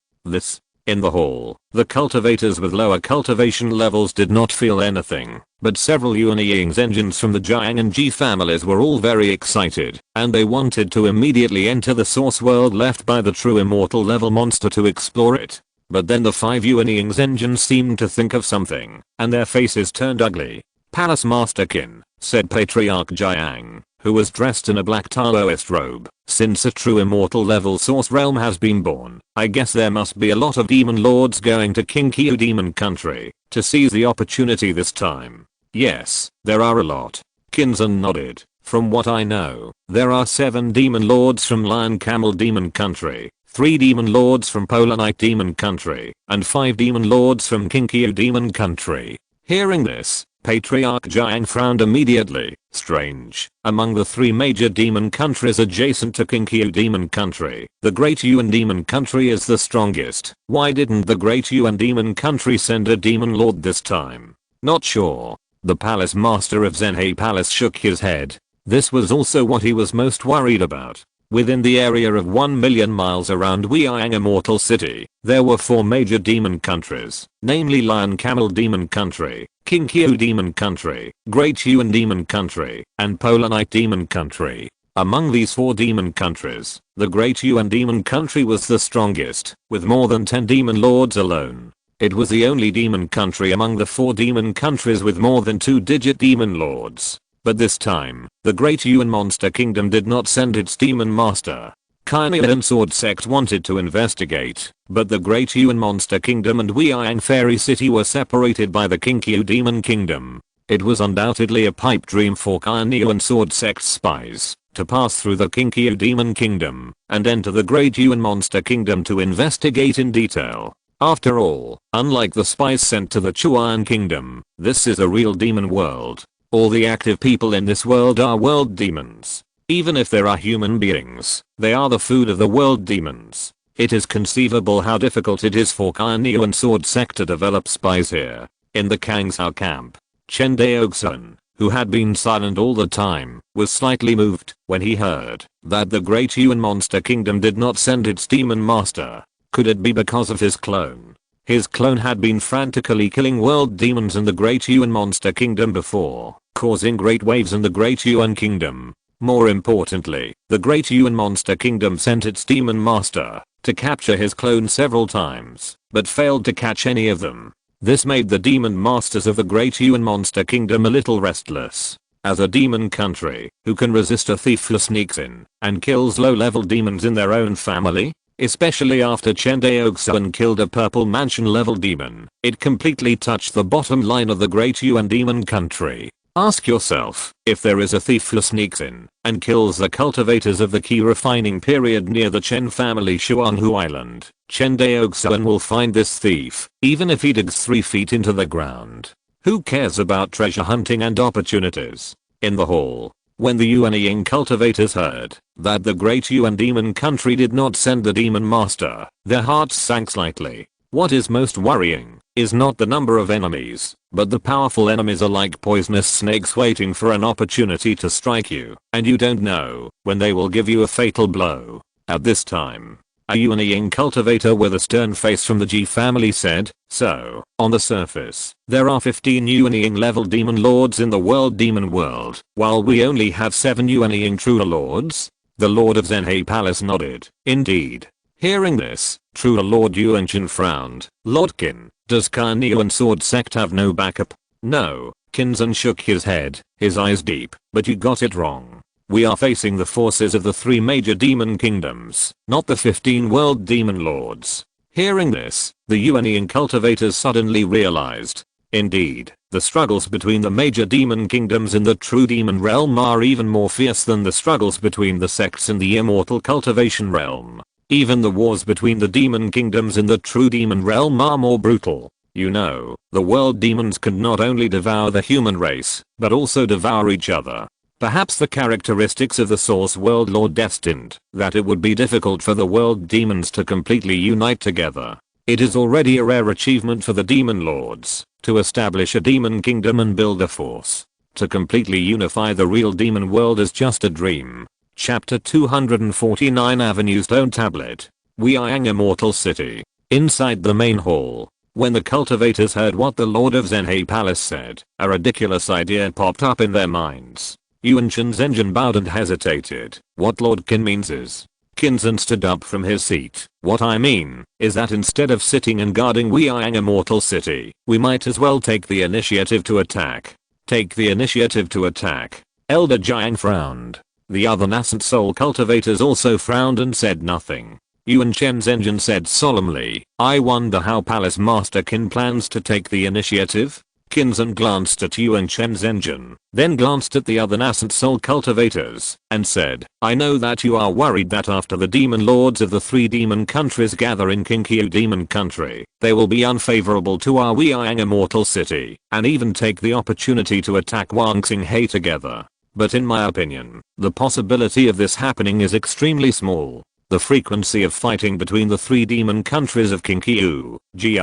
In the hall, the cultivators with lower cultivation levels did not feel anything, but several Yuan Ying's engines from the Jiang and Ji families were all very excited, and they wanted to immediately enter the source world left by the true immortal level monster to explore it. But then the 5 Yuan Ying's engines seemed to think of something, and their faces turned ugly. Palace Master Qin, said Patriarch Jiang, who was dressed in a black Taoist robe, since a true immortal level source realm has been born, I guess there must be a lot of demon lords going to Kinkyu Demon Country to seize the opportunity this time. Yes, there are a lot. Kinzan nodded. From what I know, there are 7 demon lords from Lion Camel Demon Country, 3 demon lords from Polar Knight Demon Country, and 5 demon lords from Kinkyu Demon Country. Hearing this, Patriarch Jiang frowned immediately. Strange. Among the 3 major demon countries adjacent to Kinkyu Demon Country, the Great Yuan Demon Country is the strongest. Why didn't the Great Yuan Demon Country send a demon lord this time? Not sure. The Palace Master of Zhenhe Palace shook his head. This was also what he was most worried about. Within the area of 1 million miles around Weiyang Immortal City, there were 4 major demon countries, namely Lion Camel Demon Country, Kinkyu Demon Country, Great Yuan Demon Country, and Polar Night Demon Country. Among these 4 demon countries, the Great Yuan Demon Country was the strongest, with more than 10 demon lords alone. It was the only demon country among the 4 demon countries with more than 2-digit demon lords. But this time, the Great Yuan Monster Kingdom did not send its demon master. Kainai and Sword Sect wanted to investigate, but the Great Yuan Monster Kingdom and Weiyang Fairy City were separated by the Kinkyu Demon Kingdom. It was undoubtedly a pipe dream for Kainai and Sword Sect spies to pass through the Kinkyu Demon Kingdom and enter the Great Yuan Monster Kingdom to investigate in detail. After all, unlike the spies sent to the Chuan Kingdom, this is a real demon world. All the active people in this world are world demons. Even if there are human beings, they are the food of the world demons. It is conceivable how difficult it is for Kainai and Sword Sect to develop spies here. In the Kangshao camp, Chen Daoxuan, who had been silent all the time, was slightly moved when he heard that the Great Yuan Monster Kingdom did not send its demon master. Could it be because of his clone? His clone had been frantically killing world demons in the Great Yuan Monster Kingdom before, causing great waves in the Great Yuan Kingdom. More importantly, the Great Yuan Monster Kingdom sent its demon master to capture his clone several times, but failed to catch any of them. This made the demon masters of the Great Yuan Monster Kingdom a little restless. As a demon country, who can resist a thief who sneaks in and kills low-level demons in their own family? Especially after Chen Daoxuan killed a purple mansion level demon, it completely touched the bottom line of the Great Yuan Demon Country. Ask yourself, if there is a thief who sneaks in and kills the cultivators of the key refining period near the Chen family Shuanghu Island, Chen Daoxuan will find this thief, even if he digs 3 feet into the ground. Who cares about treasure hunting and opportunities? In the hall, when the Yuanying cultivators heard that the Great Yuan Demon Country did not send the demon master, their hearts sank slightly. What is most worrying is not the number of enemies, but the powerful enemies are like poisonous snakes waiting for an opportunity to strike you, and you don't know when they will give you a fatal blow. At this time, a Yuanying cultivator with a stern face from the G family said, "So, on the surface, there are 15 Yuanying level demon lords in the world demon world, while we only have 7 Yuanying true lords?" The Lord of Zhenhe Palace nodded. Indeed. Hearing this, True Lord Yuanchen frowned. Lord Qin, does Kainai and Sword Sect have no backup? No, Qinzhen shook his head, his eyes deep, but you got it wrong. We are facing the forces of the 3 major demon kingdoms, not the 15 world demon lords. Hearing this, the Yuanying cultivators suddenly realized. Indeed, the struggles between the major demon kingdoms in the true demon realm are even more fierce than the struggles between the sects in the immortal cultivation realm. Even the wars between the demon kingdoms in the true demon realm are more brutal. You know, the world demons can not only devour the human race, but also devour each other. Perhaps the characteristics of the source world lord destined that it would be difficult for the world demons to completely unite together. It is already a rare achievement for the demon lords to establish a demon kingdom and build a force. To completely unify the real demon world is just a dream. Chapter 249 Avenue Stone Tablet. Weiyang Immortal City. Inside the main hall, when the cultivators heard what the Lord of Zhenhe Palace said, a ridiculous idea popped up in their minds. Yuanchen's engine bowed and hesitated. What Lord Qin means is. Qinzhen stood up from his seat. What I mean is that instead of sitting and guarding Weiyang Immortal City, we might as well take the initiative to attack. Take the initiative to attack. Elder Jiang frowned. The other nascent soul cultivators also frowned and said nothing. Yuanchen's engine said solemnly, I wonder how Palace Master Qin plans to take the initiative? Qinzhen glanced at Yuanchen's engine, then glanced at the other nascent soul cultivators, and said, I know that you are worried that after the demon lords of the 3 demon countries gather in Kinkyu Demon Country, they will be unfavorable to our Weiyang Immortal City, and even take the opportunity to attack Wangxinghe together. But in my opinion, the possibility of this happening is extremely small. The frequency of fighting between the 3 demon countries of Kinkyu, Gi,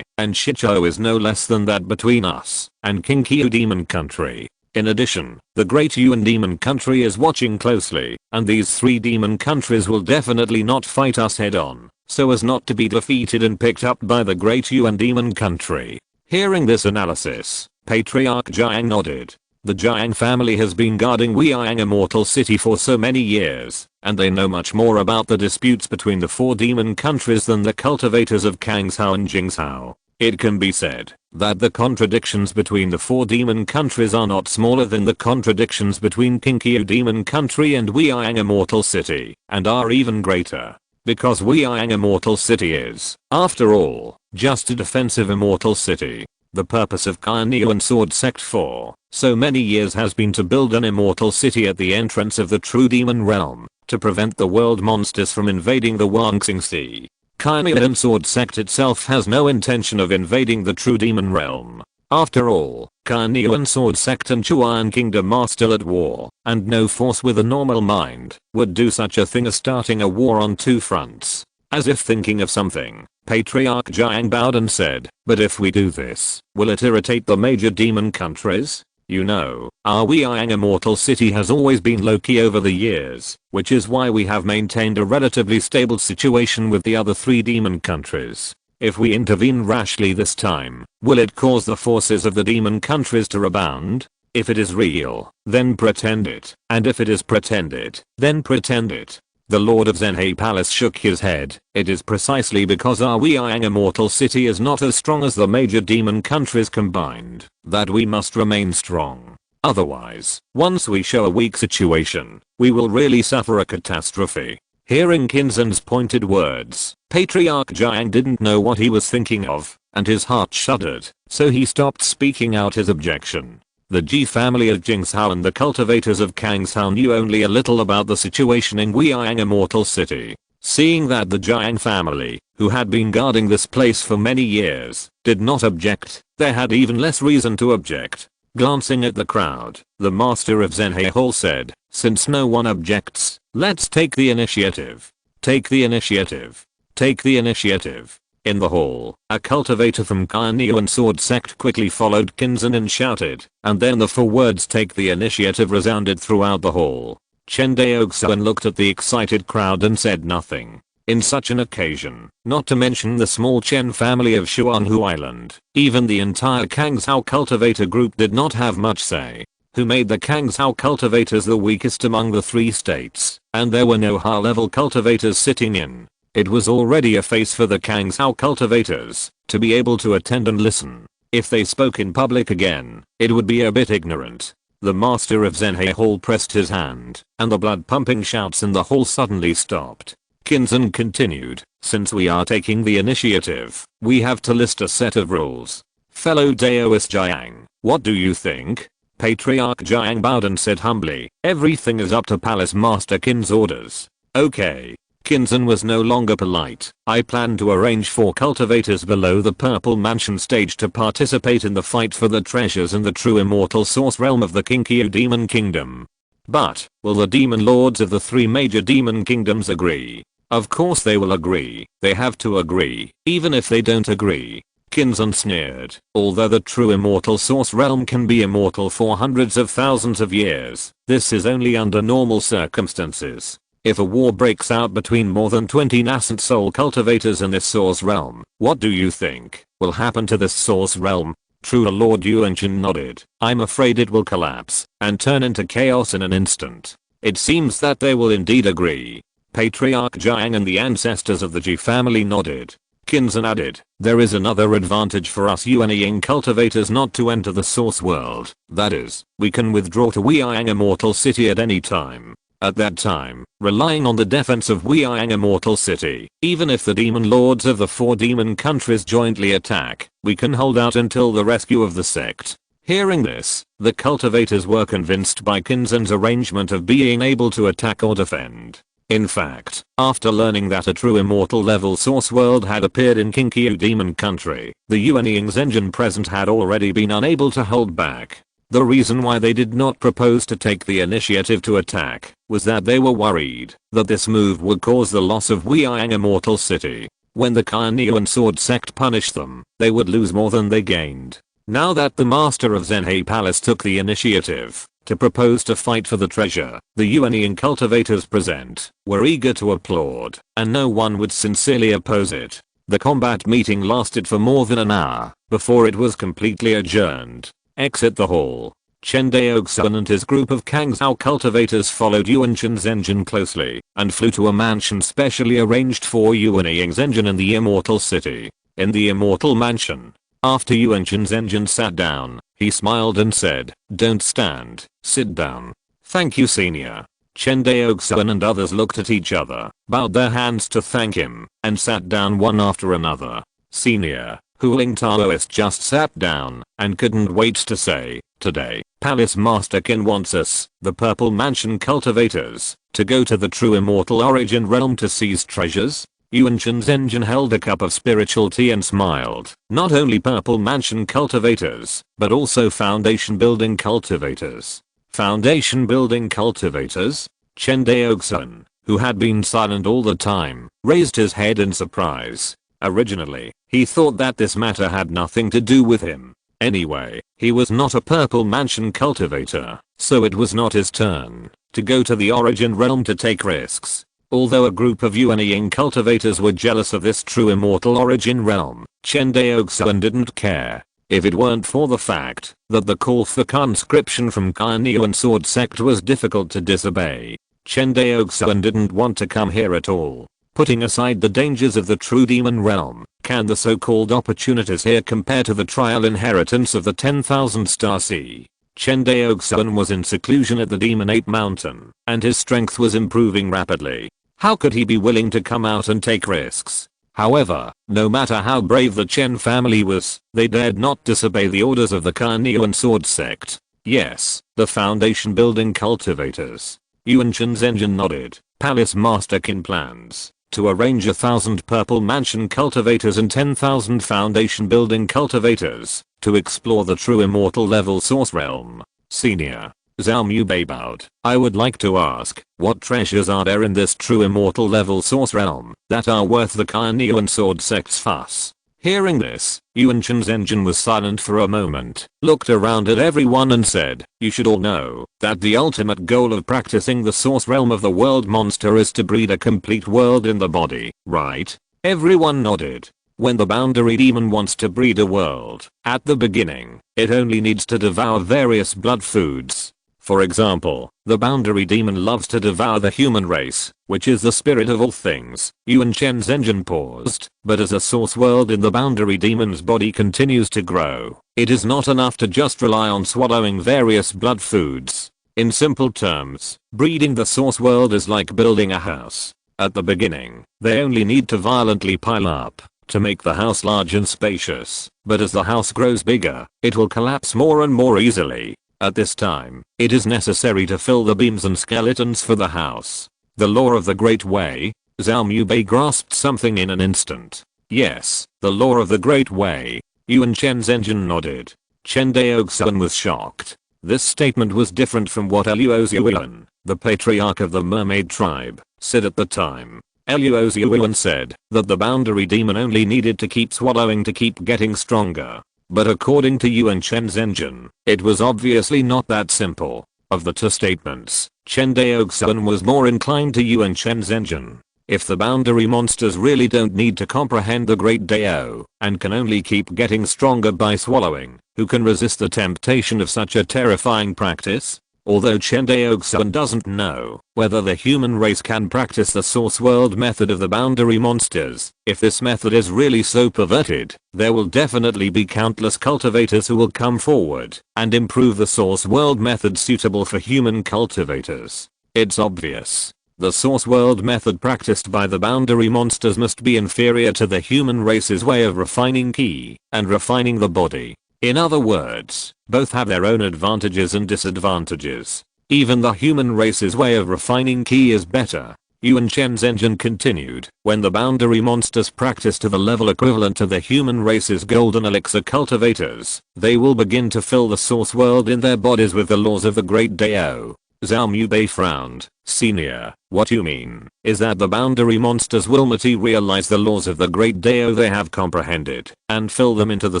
and Shichou is no less than that between us and Kinkyu Demon Country. In addition, the Great Yuan Demon Country is watching closely, and these 3 demon countries will definitely not fight us head on, so as not to be defeated and picked up by the Great Yuan Demon Country. Hearing this analysis, Patriarch Jiang nodded. The Jiang family has been guarding Weiyang Immortal City for so many years, and they know much more about the disputes between the 4 demon countries than the cultivators of Kangshao and Jingshao. It can be said that the contradictions between the 4 demon countries are not smaller than the contradictions between Kinkyu Demon Country and Weiyang Immortal City, and are even greater. Because Weiyang Immortal City is, after all, just a defensive immortal city. The purpose of Kainyuan Sword Sect for so many years has been to build an immortal city at the entrance of the true demon realm, to prevent the world monsters from invading the Wangxing Sea. Kainyuan Sword Sect itself has no intention of invading the true demon realm. After all, Kainyuan Sword Sect and Chuan Kingdom are still at war, and no force with a normal mind would do such a thing as starting a war on 2 fronts. As if thinking of something, Patriarch Jiang bowed and said, "But if we do this, will it irritate the major demon countries? You know, our Weiyang Immortal City has always been low-key over the years, which is why we have maintained a relatively stable situation with the other 3 demon countries. If we intervene rashly this time, will it cause the forces of the demon countries to rebound? If it is real, then pretend it, and if it is pretended, then pretend it." The Lord of Zhenhe Palace shook his head. "It is precisely because our Weiyang Immortal City is not as strong as the major demon countries combined that we must remain strong. Otherwise, once we show a weak situation, we will really suffer a catastrophe." Hearing Kinzen's pointed words, Patriarch Jiang didn't know what he was thinking of, and his heart shuddered, so he stopped speaking out his objection. The Ji family of Jingshao and the cultivators of Kangshao knew only a little about the situation in Weiyang Immortal City. Seeing that the Jiang family, who had been guarding this place for many years, did not object, they had even less reason to object. Glancing at the crowd, the master of Zhenhe Hall said, "Since no one objects, let's take the initiative. Take the initiative. Take the initiative." In the hall, a cultivator from Kainyuan Sword Sect quickly followed Kinzen and shouted, and then the 4 words "take the initiative" resounded throughout the hall. Chen Daoxuan looked at the excited crowd and said nothing. In such an occasion, not to mention the small Chen family of Xuanhu Island, even the entire Kangshao cultivator group did not have much say. Who made the Kangshao cultivators the weakest among the 3 states, and there were no high-level cultivators sitting in. It was already a face for the Kangshao cultivators to be able to attend and listen. If they spoke in public again, it would be a bit ignorant. The master of Zhenhe Hall pressed his hand, and the blood-pumping shouts in the hall suddenly stopped. Kinzen continued, "Since we are taking the initiative, we have to list a set of rules. Fellow Daoist Jiang, what do you think?" Patriarch Jiang bowed and said humbly, "Everything is up to Palace Master Qin's orders." "Okay." Kinzen was no longer polite. "I plan to arrange for cultivators below the Purple Mansion stage to participate in the fight for the treasures in the true immortal source realm of the Kinkyu Demon Kingdom. But, will the demon lords of the 3 major demon kingdoms agree?" "Of course they will agree. They have to agree, even if they don't agree." Kinzen sneered. "Although the true immortal source realm can be immortal for hundreds of thousands of years, this is only under normal circumstances. If a war breaks out between more than 20 nascent soul cultivators in this source realm, what do you think will happen to this source realm?" True Lord Yuanchen nodded. "I'm afraid it will collapse and turn into chaos in an instant." "It seems that they will indeed agree." Patriarch Jiang and the ancestors of the Ji family nodded. Kinzen added, "There is another advantage for us Yuanying cultivators not to enter the source world. That is, we can withdraw to Weiyang Immortal City at any time. At that time, relying on the defense of Weiyang Immortal City, even if the demon lords of the 4 demon countries jointly attack, we can hold out until the rescue of the sect." Hearing this, the cultivators were convinced by Kinzen's arrangement of being able to attack or defend. In fact, after learning that a true immortal level source world had appeared in Kinkyu Demon Country, the Yuanying's engine present had already been unable to hold back. The reason why they did not propose to take the initiative to attack was that they were worried that this move would cause the loss of Weiyang Immortal City. When the Kainyuan Sword Sect punished them, they would lose more than they gained. Now that the master of Zenhei Palace took the initiative to propose to fight for the treasure, the Yuan cultivators present were eager to applaud, and no one would sincerely oppose it. The combat meeting lasted for more than an hour before it was completely adjourned. Exit the hall. Chen Daoxuan and his group of Kangzhou cultivators followed Yuan Zhenjin closely and flew to a mansion specially arranged for Yuan Zhenjin in the Immortal City. In the Immortal Mansion, after Yuan Zhenjin sat down, he smiled and said, "Don't stand, sit down." "Thank you, senior." Chen Daoxuan and others looked at each other, bowed their hands to thank him, and sat down one after another. Senior, Huling Taoist just sat down and couldn't wait to say, "Today, Palace Master Qin wants us, the Purple Mansion cultivators, to go to the true immortal origin realm to seize treasures." Yuan Zhenjin held a cup of spiritual tea and smiled. Not only Purple Mansion cultivators, but also Foundation Building cultivators. Foundation Building cultivators? Chen Daoxuan, who had been silent all the time, raised his head in surprise. Originally, he thought that this matter had nothing to do with him. Anyway, he was not a Purple Mansion cultivator, so it was not his turn to go to the origin realm to take risks. Although a group of Yuan cultivators were jealous of this true immortal origin realm, Chen Daoxuan didn't care. If it weren't for the fact that the call for conscription from Yuan Sword Sect was difficult to disobey, Chen Daoxuan didn't want to come here at all. Putting aside the dangers of the true demon realm, can the so-called opportunities here compare to the trial inheritance of the 10,000 star sea? Chen Daoxuan was in seclusion at the Demon Ape Mountain, and his strength was improving rapidly. How could he be willing to come out and take risks? However, no matter how brave the Chen family was, they dared not disobey the orders of the Yuan Sword Sect. Yes, the Foundation Building cultivators. Yuan Zhenjin nodded. Palace Master Qin plans to arrange 1,000 Purple Mansion cultivators and 10,000 Foundation Building cultivators to explore the true immortal level source realm. Senior. Zhao Mubei bowed. "I would like to ask, what treasures are there in this true immortal level source realm that are worth the Yuan Sword Sect's fuss?" Hearing this, Yuan Zhenjin was silent for a moment, looked around at everyone and said, "You should all know that the ultimate goal of practicing the source realm of the world monster is to breed a complete world in the body, right?" Everyone nodded. When the boundary demon wants to breed a world, at the beginning, it only needs to devour various blood foods. For example, the boundary demon loves to devour the human race, which is the spirit of all things. Yuan Zhenjin paused, but as a source world in the boundary demon's body continues to grow, it is not enough to just rely on swallowing various blood foods. In simple terms, breeding the source world is like building a house. At the beginning, they only need to violently pile up to make the house large and spacious, but as the house grows bigger, it will collapse more and more easily. At this time, it is necessary to fill the beams and skeletons for the house. The law of the Great Way? Zhao Mubei grasped something in an instant. Yes, the law of the Great Way. Yuan Zhenjin nodded. Chen Daoxuan was shocked. This statement was different from what Eluozuan, the patriarch of the mermaid tribe, said at the time. Eluozuan said that the boundary demon only needed to keep swallowing to keep getting stronger. But according to Yuan Zhenjin, it was obviously not that simple. Of the two statements, Chen Daoxuan was more inclined to Yuan Zhenjin. If the boundary monsters really don't need to comprehend the Great Dao, and can only keep getting stronger by swallowing, who can resist the temptation of such a terrifying practice? Although Chen Daoxuan doesn't know whether the human race can practice the source world method of the boundary monsters, if this method is really so perverted, there will definitely be countless cultivators who will come forward and improve the source world method suitable for human cultivators. It's obvious. The source world method practiced by the boundary monsters must be inferior to the human race's way of refining ki and refining the body. In other words, both have their own advantages and disadvantages. Even the human race's way of refining ki is better. Yuan Zhenjin continued, when the boundary monsters practice to the level equivalent to the human race's golden elixir cultivators, they will begin to fill the source world in their bodies with the laws of the Great Dao. Zhao Mubei frowned. Senior, what you mean is that the boundary monsters will materialize the laws of the Great Dao they have comprehended and fill them into the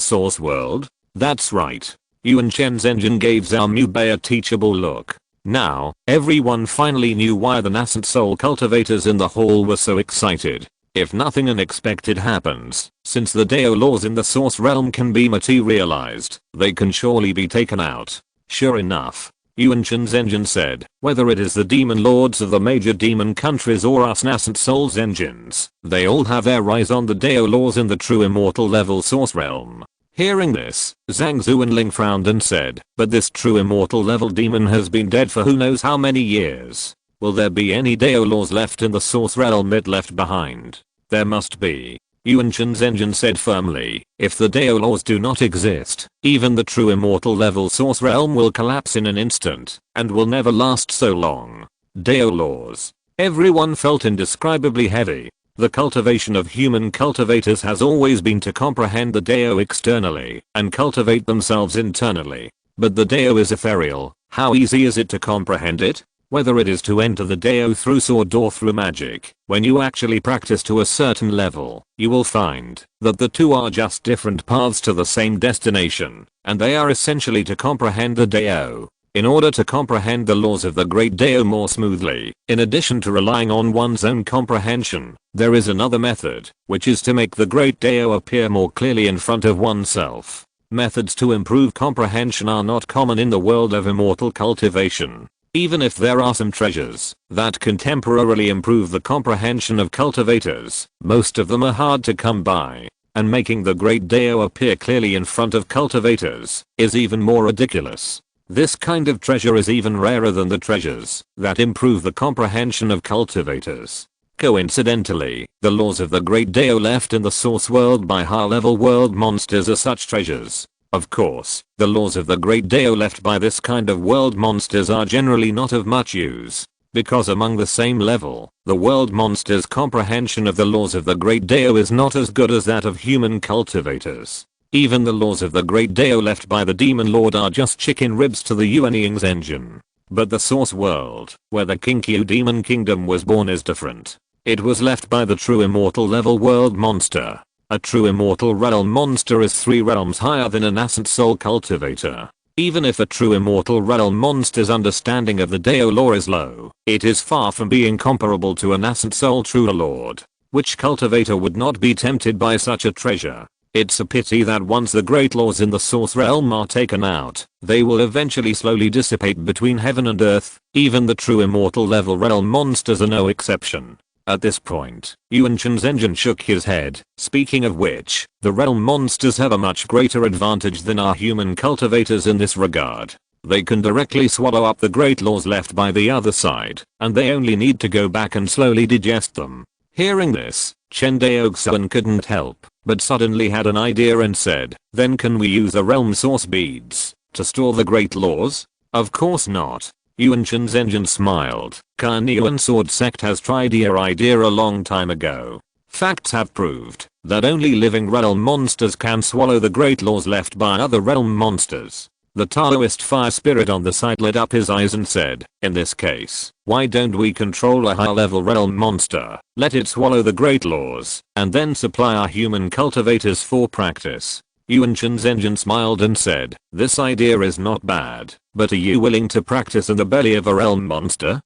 source world? That's right. Yuan Chen's engine gave Zhao Mubei a teachable look. Now, everyone finally knew why the nascent soul cultivators in the hall were so excited. If nothing unexpected happens, since the Dao laws in the source realm can be materialized, they can surely be taken out. Sure enough, Yuan Chen's engine said, whether it is the demon lords of the major demon countries or us nascent souls engines, they all have their eyes on the Dao laws in the true immortal level source realm. Hearing this, Zhang Zuanling frowned and said, but this true immortal level demon has been dead for who knows how many years. Will there be any Dao laws left in the source realm it left behind? There must be. Yuan Chen's engine said firmly, if the Dao laws do not exist, even the true immortal level source realm will collapse in an instant, and will never last so long. Dao laws. Everyone felt indescribably heavy. The cultivation of human cultivators has always been to comprehend the Dao externally, and cultivate themselves internally. But the Dao is ethereal. How easy is it to comprehend it? Whether it is to enter the Dao through sword or through magic, when you actually practice to a certain level, you will find that the two are just different paths to the same destination, and they are essentially to comprehend the Dao. In order to comprehend the laws of the great Dao more smoothly, in addition to relying on one's own comprehension, there is another method, which is to make the great Dao appear more clearly in front of oneself. Methods to improve comprehension are not common in the world of immortal cultivation. Even if there are some treasures that can temporarily improve the comprehension of cultivators, most of them are hard to come by. And making the great Dao appear clearly in front of cultivators is even more ridiculous. This kind of treasure is even rarer than the treasures that improve the comprehension of cultivators. Coincidentally, the laws of the great Dao left in the source world by high-level world monsters are such treasures. Of course, the laws of the great Dao left by this kind of world monsters are generally not of much use, because among the same level, the world monsters' comprehension of the laws of the great Dao is not as good as that of human cultivators. Even the laws of the great Dao left by the demon lord are just chicken ribs to the Yuan Ying's engine. But the source world, where the Kinkyu demon kingdom was born, is different. It was left by the true immortal level world monster. A true immortal realm monster is 3 realms higher than a nascent soul cultivator. Even if a true immortal realm monster's understanding of the Dao law is low, it is far from being comparable to a nascent soul true lord. Which cultivator would not be tempted by such a treasure? It's a pity that once the great laws in the source realm are taken out, they will eventually slowly dissipate between heaven and earth. Even the true immortal level realm monsters are no exception. At this point, Yuan Chen's engine shook his head. Speaking of which, the realm monsters have a much greater advantage than our human cultivators in this regard. They can directly swallow up the great laws left by the other side, and they only need to go back and slowly digest them. Hearing this, Chen Daoxuan couldn't help, but suddenly had an idea and said, then can we use the realm source beads to store the great laws? Of course not. Yuan Chen's engine smiled. Yuan Sword Sect has tried your idea a long time ago. Facts have proved that only living realm monsters can swallow the great laws left by other realm monsters. The Taoist fire spirit on the side lit up his eyes and said, in this case, why don't we control a high-level realm monster, let it swallow the great laws, and then supply our human cultivators for practice? Yuan Chen's engine smiled and said, this idea is not bad, but are you willing to practice in the belly of a realm monster?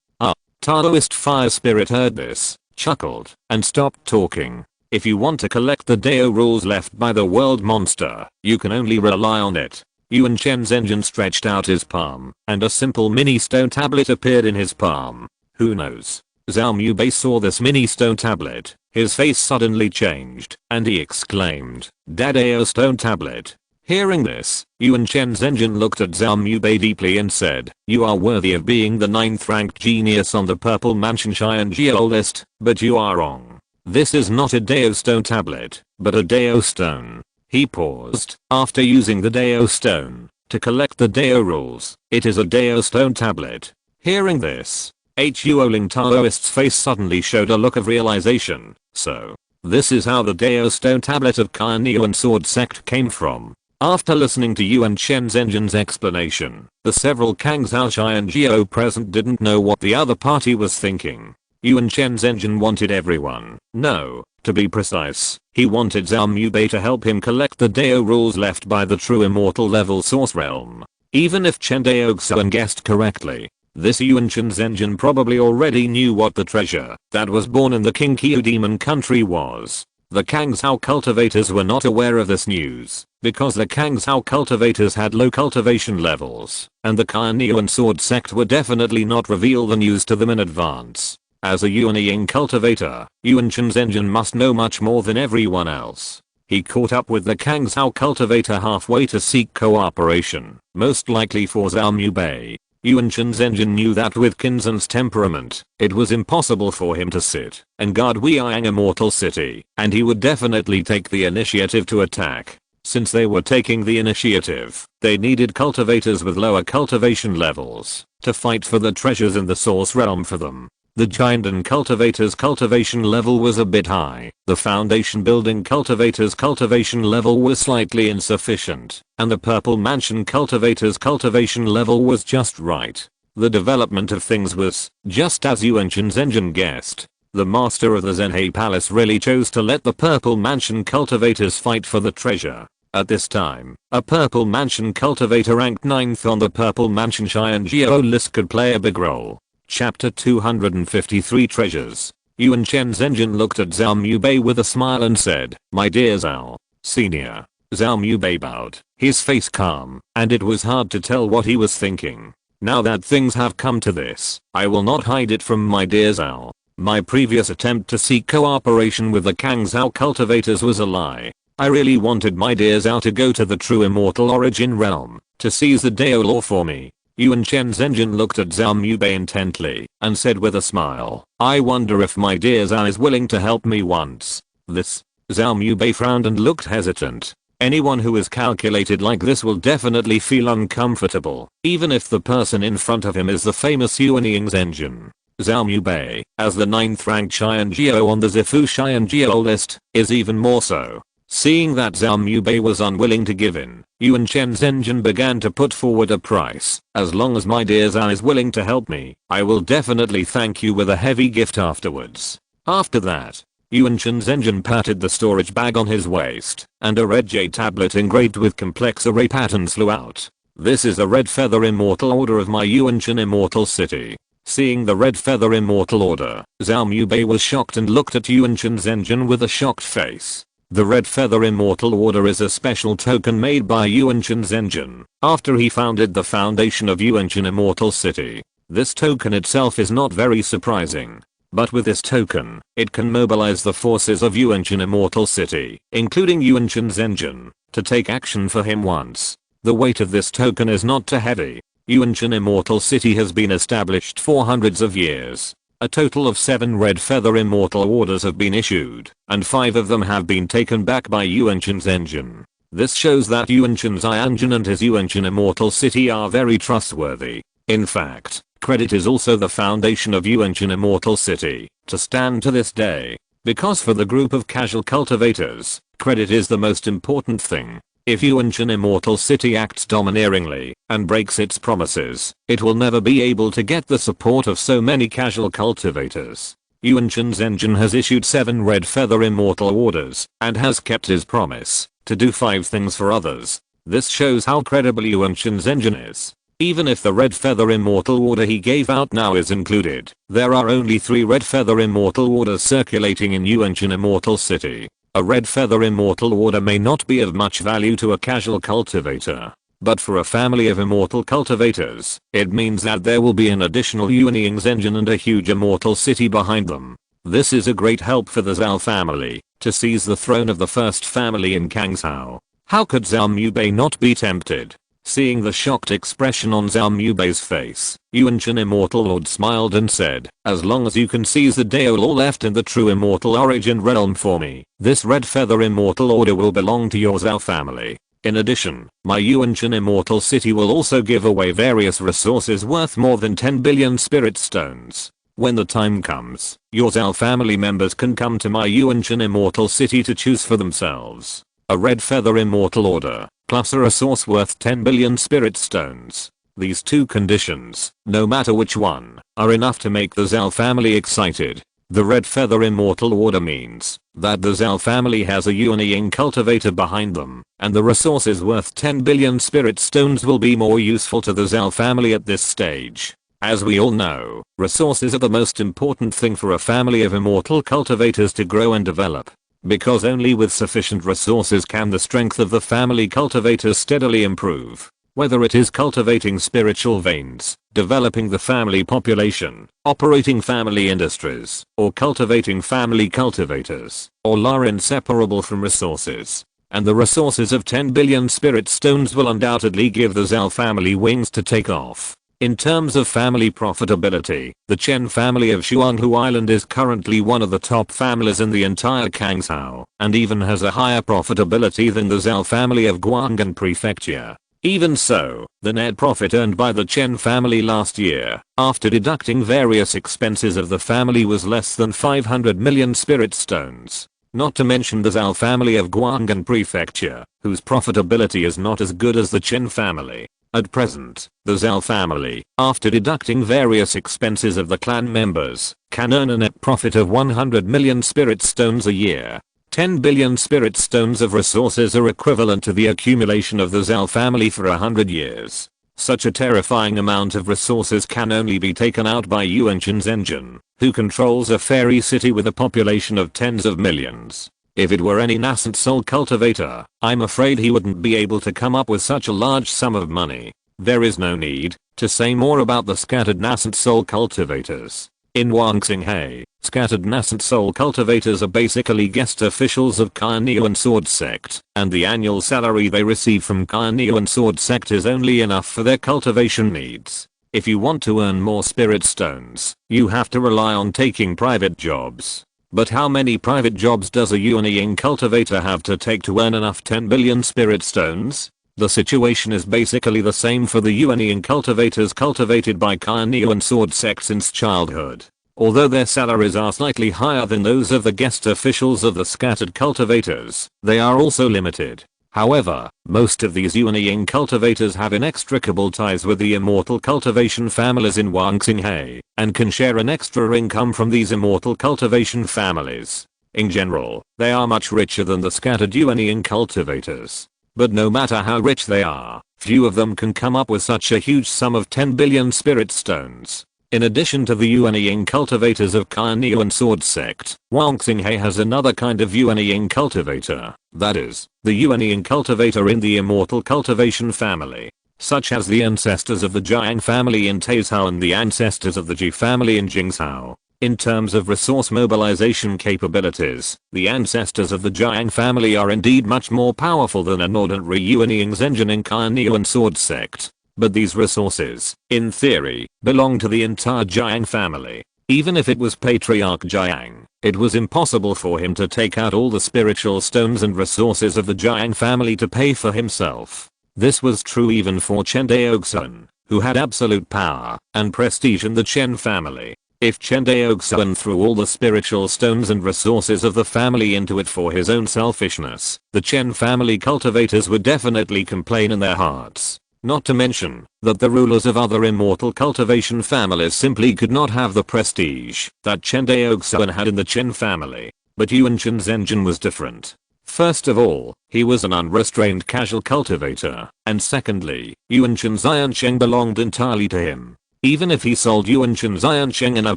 Taoist fire spirit heard this, chuckled, and stopped talking. If you want to collect the Dao rules left by the world monster, you can only rely on it. Yuan Chen's engine stretched out his palm, and a simple mini stone tablet appeared in his palm. Who knows? Zhao Mubei saw this mini stone tablet. His face suddenly changed, and he exclaimed, Dadao stone tablet. Hearing this, Yuan Chen's engine looked at Zhao Mubei deeply and said, you are worthy of being the 9th ranked genius on the Purple Mansion Xian Geo list, but you are wrong. This is not a Dao stone tablet, but a Dao stone. He paused, after using the Dao stone to collect the Dao rules. It is a Dao stone tablet. Hearing this, Huoling Taoist's face suddenly showed a look of realization. So, this is how the Dao stone tablet of Yuan Sword Sect came from. After listening to Yuan Chen's engine's explanation, the several Kang Zhao Xian Geo present didn't know what the other party was thinking. Yuan Chen's engine wanted everyone. No, to be precise, he wanted Zhao Mubei to help him collect the Dao rules left by the true immortal level source realm. Even if Chen Daoxuan guessed correctly, this Yuan Chen's engine probably already knew what the treasure that was born in the King Qiu demon country was. The Kangzhou cultivators were not aware of this news, because the Kangzhou cultivators had low cultivation levels, and the Yuan sword sect would definitely not reveal the news to them in advance. As a Yuanying cultivator, Yuan Chen's engine must know much more than everyone else. He caught up with the Kangzhou cultivator halfway to seek cooperation, most likely for Zhao Mubei. Yuan Chen's engine knew that with Qinzhen's temperament, it was impossible for him to sit and guard Weiyang Immortal City, and he would definitely take the initiative to attack. Since they were taking the initiative, they needed cultivators with lower cultivation levels to fight for the treasures in the source realm for them. The Jiandan cultivator's cultivation level was a bit high, the foundation building cultivator's cultivation level was slightly insufficient, and the purple mansion cultivator's cultivation level was just right. The development of things was just as Yuan Chen's engine guessed. The master of the Zhenhe Palace really chose to let the purple mansion cultivators fight for the treasure. At this time, a purple mansion cultivator ranked 9th on the purple mansion Xianjiao list could play a big role. Chapter 253 Treasures. Yuan Chen's engine looked at Zhao Mubei with a smile and said, "My dear Zhao, Senior." Zhao Mubei bowed, his face calm, and it was hard to tell what he was thinking. Now that things have come to this, I will not hide it from my dear Zhao. My previous attempt to seek cooperation with the Kangzhou cultivators was a lie. I really wanted my dear Zhao to go to the true immortal origin realm, to seize the Dao law for me. Yuan Chen's engine looked at Zhao Mubei intently and said with a smile, "I wonder if my dear Zhao is willing to help me once." This. Zhao Mubei frowned and looked hesitant. Anyone who is calculated like this will definitely feel uncomfortable, even if the person in front of him is the famous Yuanying's engine. Zhao Mubei, as the 9th ranked Xianjiao on the Zifu Xianjiao list, is even more so. Seeing that Zhao Mubei was unwilling to give in, Yuan Chen's engine began to put forward a price. "As long as my dear Zhao is willing to help me, I will definitely thank you with a heavy gift afterwards." After that, Yuan Chen's engine patted the storage bag on his waist, and a red jade tablet engraved with complex array patterns flew out. "This is the Red Feather Immortal Order of my Yuan Chen Immortal City." Seeing the Red Feather Immortal Order, Zhao Mubei was shocked and looked at Yuan Chen's engine with a shocked face. The Red Feather Immortal Order is a special token made by Yuan Chen's engine after he founded the foundation of Yuan Chen Immortal City. This token itself is not very surprising, but with this token, it can mobilize the forces of Yuan Chen Immortal City, including Yuan Chen's engine, to take action for him once. The weight of this token is not too heavy. Yuan Chen Immortal City has been established for hundreds of years. A total of 7 Red Feather Immortal Orders have been issued, and 5 of them have been taken back by Yuan Chen's engine. This shows that Yuan Chen's engine and his Yuan Chen Immortal City are very trustworthy. In fact, credit is also the foundation of Yuan Chen Immortal City to stand to this day. Because for the group of casual cultivators, credit is the most important thing. If Yuan Chen Immortal City acts domineeringly and breaks its promises, it will never be able to get the support of so many casual cultivators. Yuan Chen's engine has issued 7 Red Feather Immortal Orders and has kept his promise to do 5 things for others. This shows how credible Yuan Chen's engine is. Even if the Red Feather Immortal Order he gave out now is included, there are only 3 Red Feather Immortal Orders circulating in Yuan Chen Immortal City. A Red Feather Immortal Order may not be of much value to a casual cultivator, but for a family of immortal cultivators, it means that there will be an additional Yuanying's engine and a huge immortal city behind them. This is a great help for the Zhao family to seize the throne of the first family in Kangzhou. How could Zhao Mubei not be tempted? Seeing the shocked expression on Zhao Mubei's face, Yuan Chen Immortal Lord smiled and said, "As long as you can seize the Dao law left in the true immortal origin realm for me, this Red Feather Immortal Order will belong to your Zhao family. In addition, my Yuan Chen Immortal City will also give away various resources worth more than 10 billion spirit stones. When the time comes, your Zhao family members can come to my Yuan Chen Immortal City to choose for themselves. A Red Feather Immortal Order, plus a resource worth 10 billion spirit stones. These two conditions, no matter which one, are enough to make the Zhao family excited. The red feather immortal order means that the Zhao family has a Yuanying cultivator behind them, and the resources worth 10 billion spirit stones will be more useful to the Zhao family at this stage. As we all know, resources are the most important thing for a family of immortal cultivators to grow and develop. Because only with sufficient resources can the strength of the family cultivators steadily improve. Whether it is cultivating spiritual veins, developing the family population, operating family industries, or cultivating family cultivators, all are inseparable from resources. And the resources of 10 billion spirit stones will undoubtedly give the Zhao family wings to take off. In terms of family profitability, the Chen family of Xuanghu Island is currently one of the top families in the entire Kangzhou, and even has a higher profitability than the Zhao family of Guanghan Prefecture. Even so, the net profit earned by the Chen family last year, after deducting various expenses of the family, was less than 500 million spirit stones. Not to mention the Zhao family of Guanghan Prefecture, whose profitability is not as good as the Chen family. At present, the Zhao family, after deducting various expenses of the clan members, can earn a net profit of 100 million spirit stones a year. 10 billion spirit stones of resources are equivalent to the accumulation of the Zhao family for 100 years. Such a terrifying amount of resources can only be taken out by Yuan Shenzhen, who controls a fairy city with a population of tens of millions. If it were any nascent soul cultivator, I'm afraid he wouldn't be able to come up with such a large sum of money. There is no need to say more about the scattered nascent soul cultivators. In Wangxinghe, scattered nascent soul cultivators are basically guest officials of Yuan Sword Sect, and the annual salary they receive from Yuan Sword Sect is only enough for their cultivation needs. If you want to earn more spirit stones, you have to rely on taking private jobs. But how many private jobs does a Yuanying cultivator have to take to earn enough 10 billion spirit stones? The situation is basically the same for the Yuanying cultivators cultivated by Yuan Sword Sect since childhood. Although their salaries are slightly higher than those of the guest officials of the scattered cultivators, they are also limited. However, most of these Yuanying cultivators have inextricable ties with the immortal cultivation families in Wangxinghe, and can share an extra income from these immortal cultivation families. In general, they are much richer than the scattered Yuanying cultivators. But no matter how rich they are, few of them can come up with such a huge sum of 10 billion spirit stones. In addition to the Yuanying cultivators of Yuan Sword Sect, Wangxinghe has another kind of Yuanying cultivator, that is, the Yuanying cultivator in the immortal cultivation family, such as the ancestors of the Jiang family in Taizhou and the ancestors of the Ji family in Jingzhou. In terms of resource mobilization capabilities, the ancestors of the Jiang family are indeed much more powerful than an ordinary Yuanying Zhenjin in Yuan Sword Sect. But these resources, in theory, belong to the entire Jiang family. Even if it was Patriarch Jiang, it was impossible for him to take out all the spiritual stones and resources of the Jiang family to pay for himself. This was true even for Chen Daoxuan, who had absolute power and prestige in the Chen family. If Chen Daoxuan threw all the spiritual stones and resources of the family into it for his own selfishness, the Chen family cultivators would definitely complain in their hearts. Not to mention that the rulers of other immortal cultivation families simply could not have the prestige that Chen Daoxuan had in the Chen family. But Yuan Shenzhen was different. First of all, he was an unrestrained casual cultivator, and secondly, Yuan Shenzhen belonged entirely to him. Even if he sold Yuan Shenzhen in a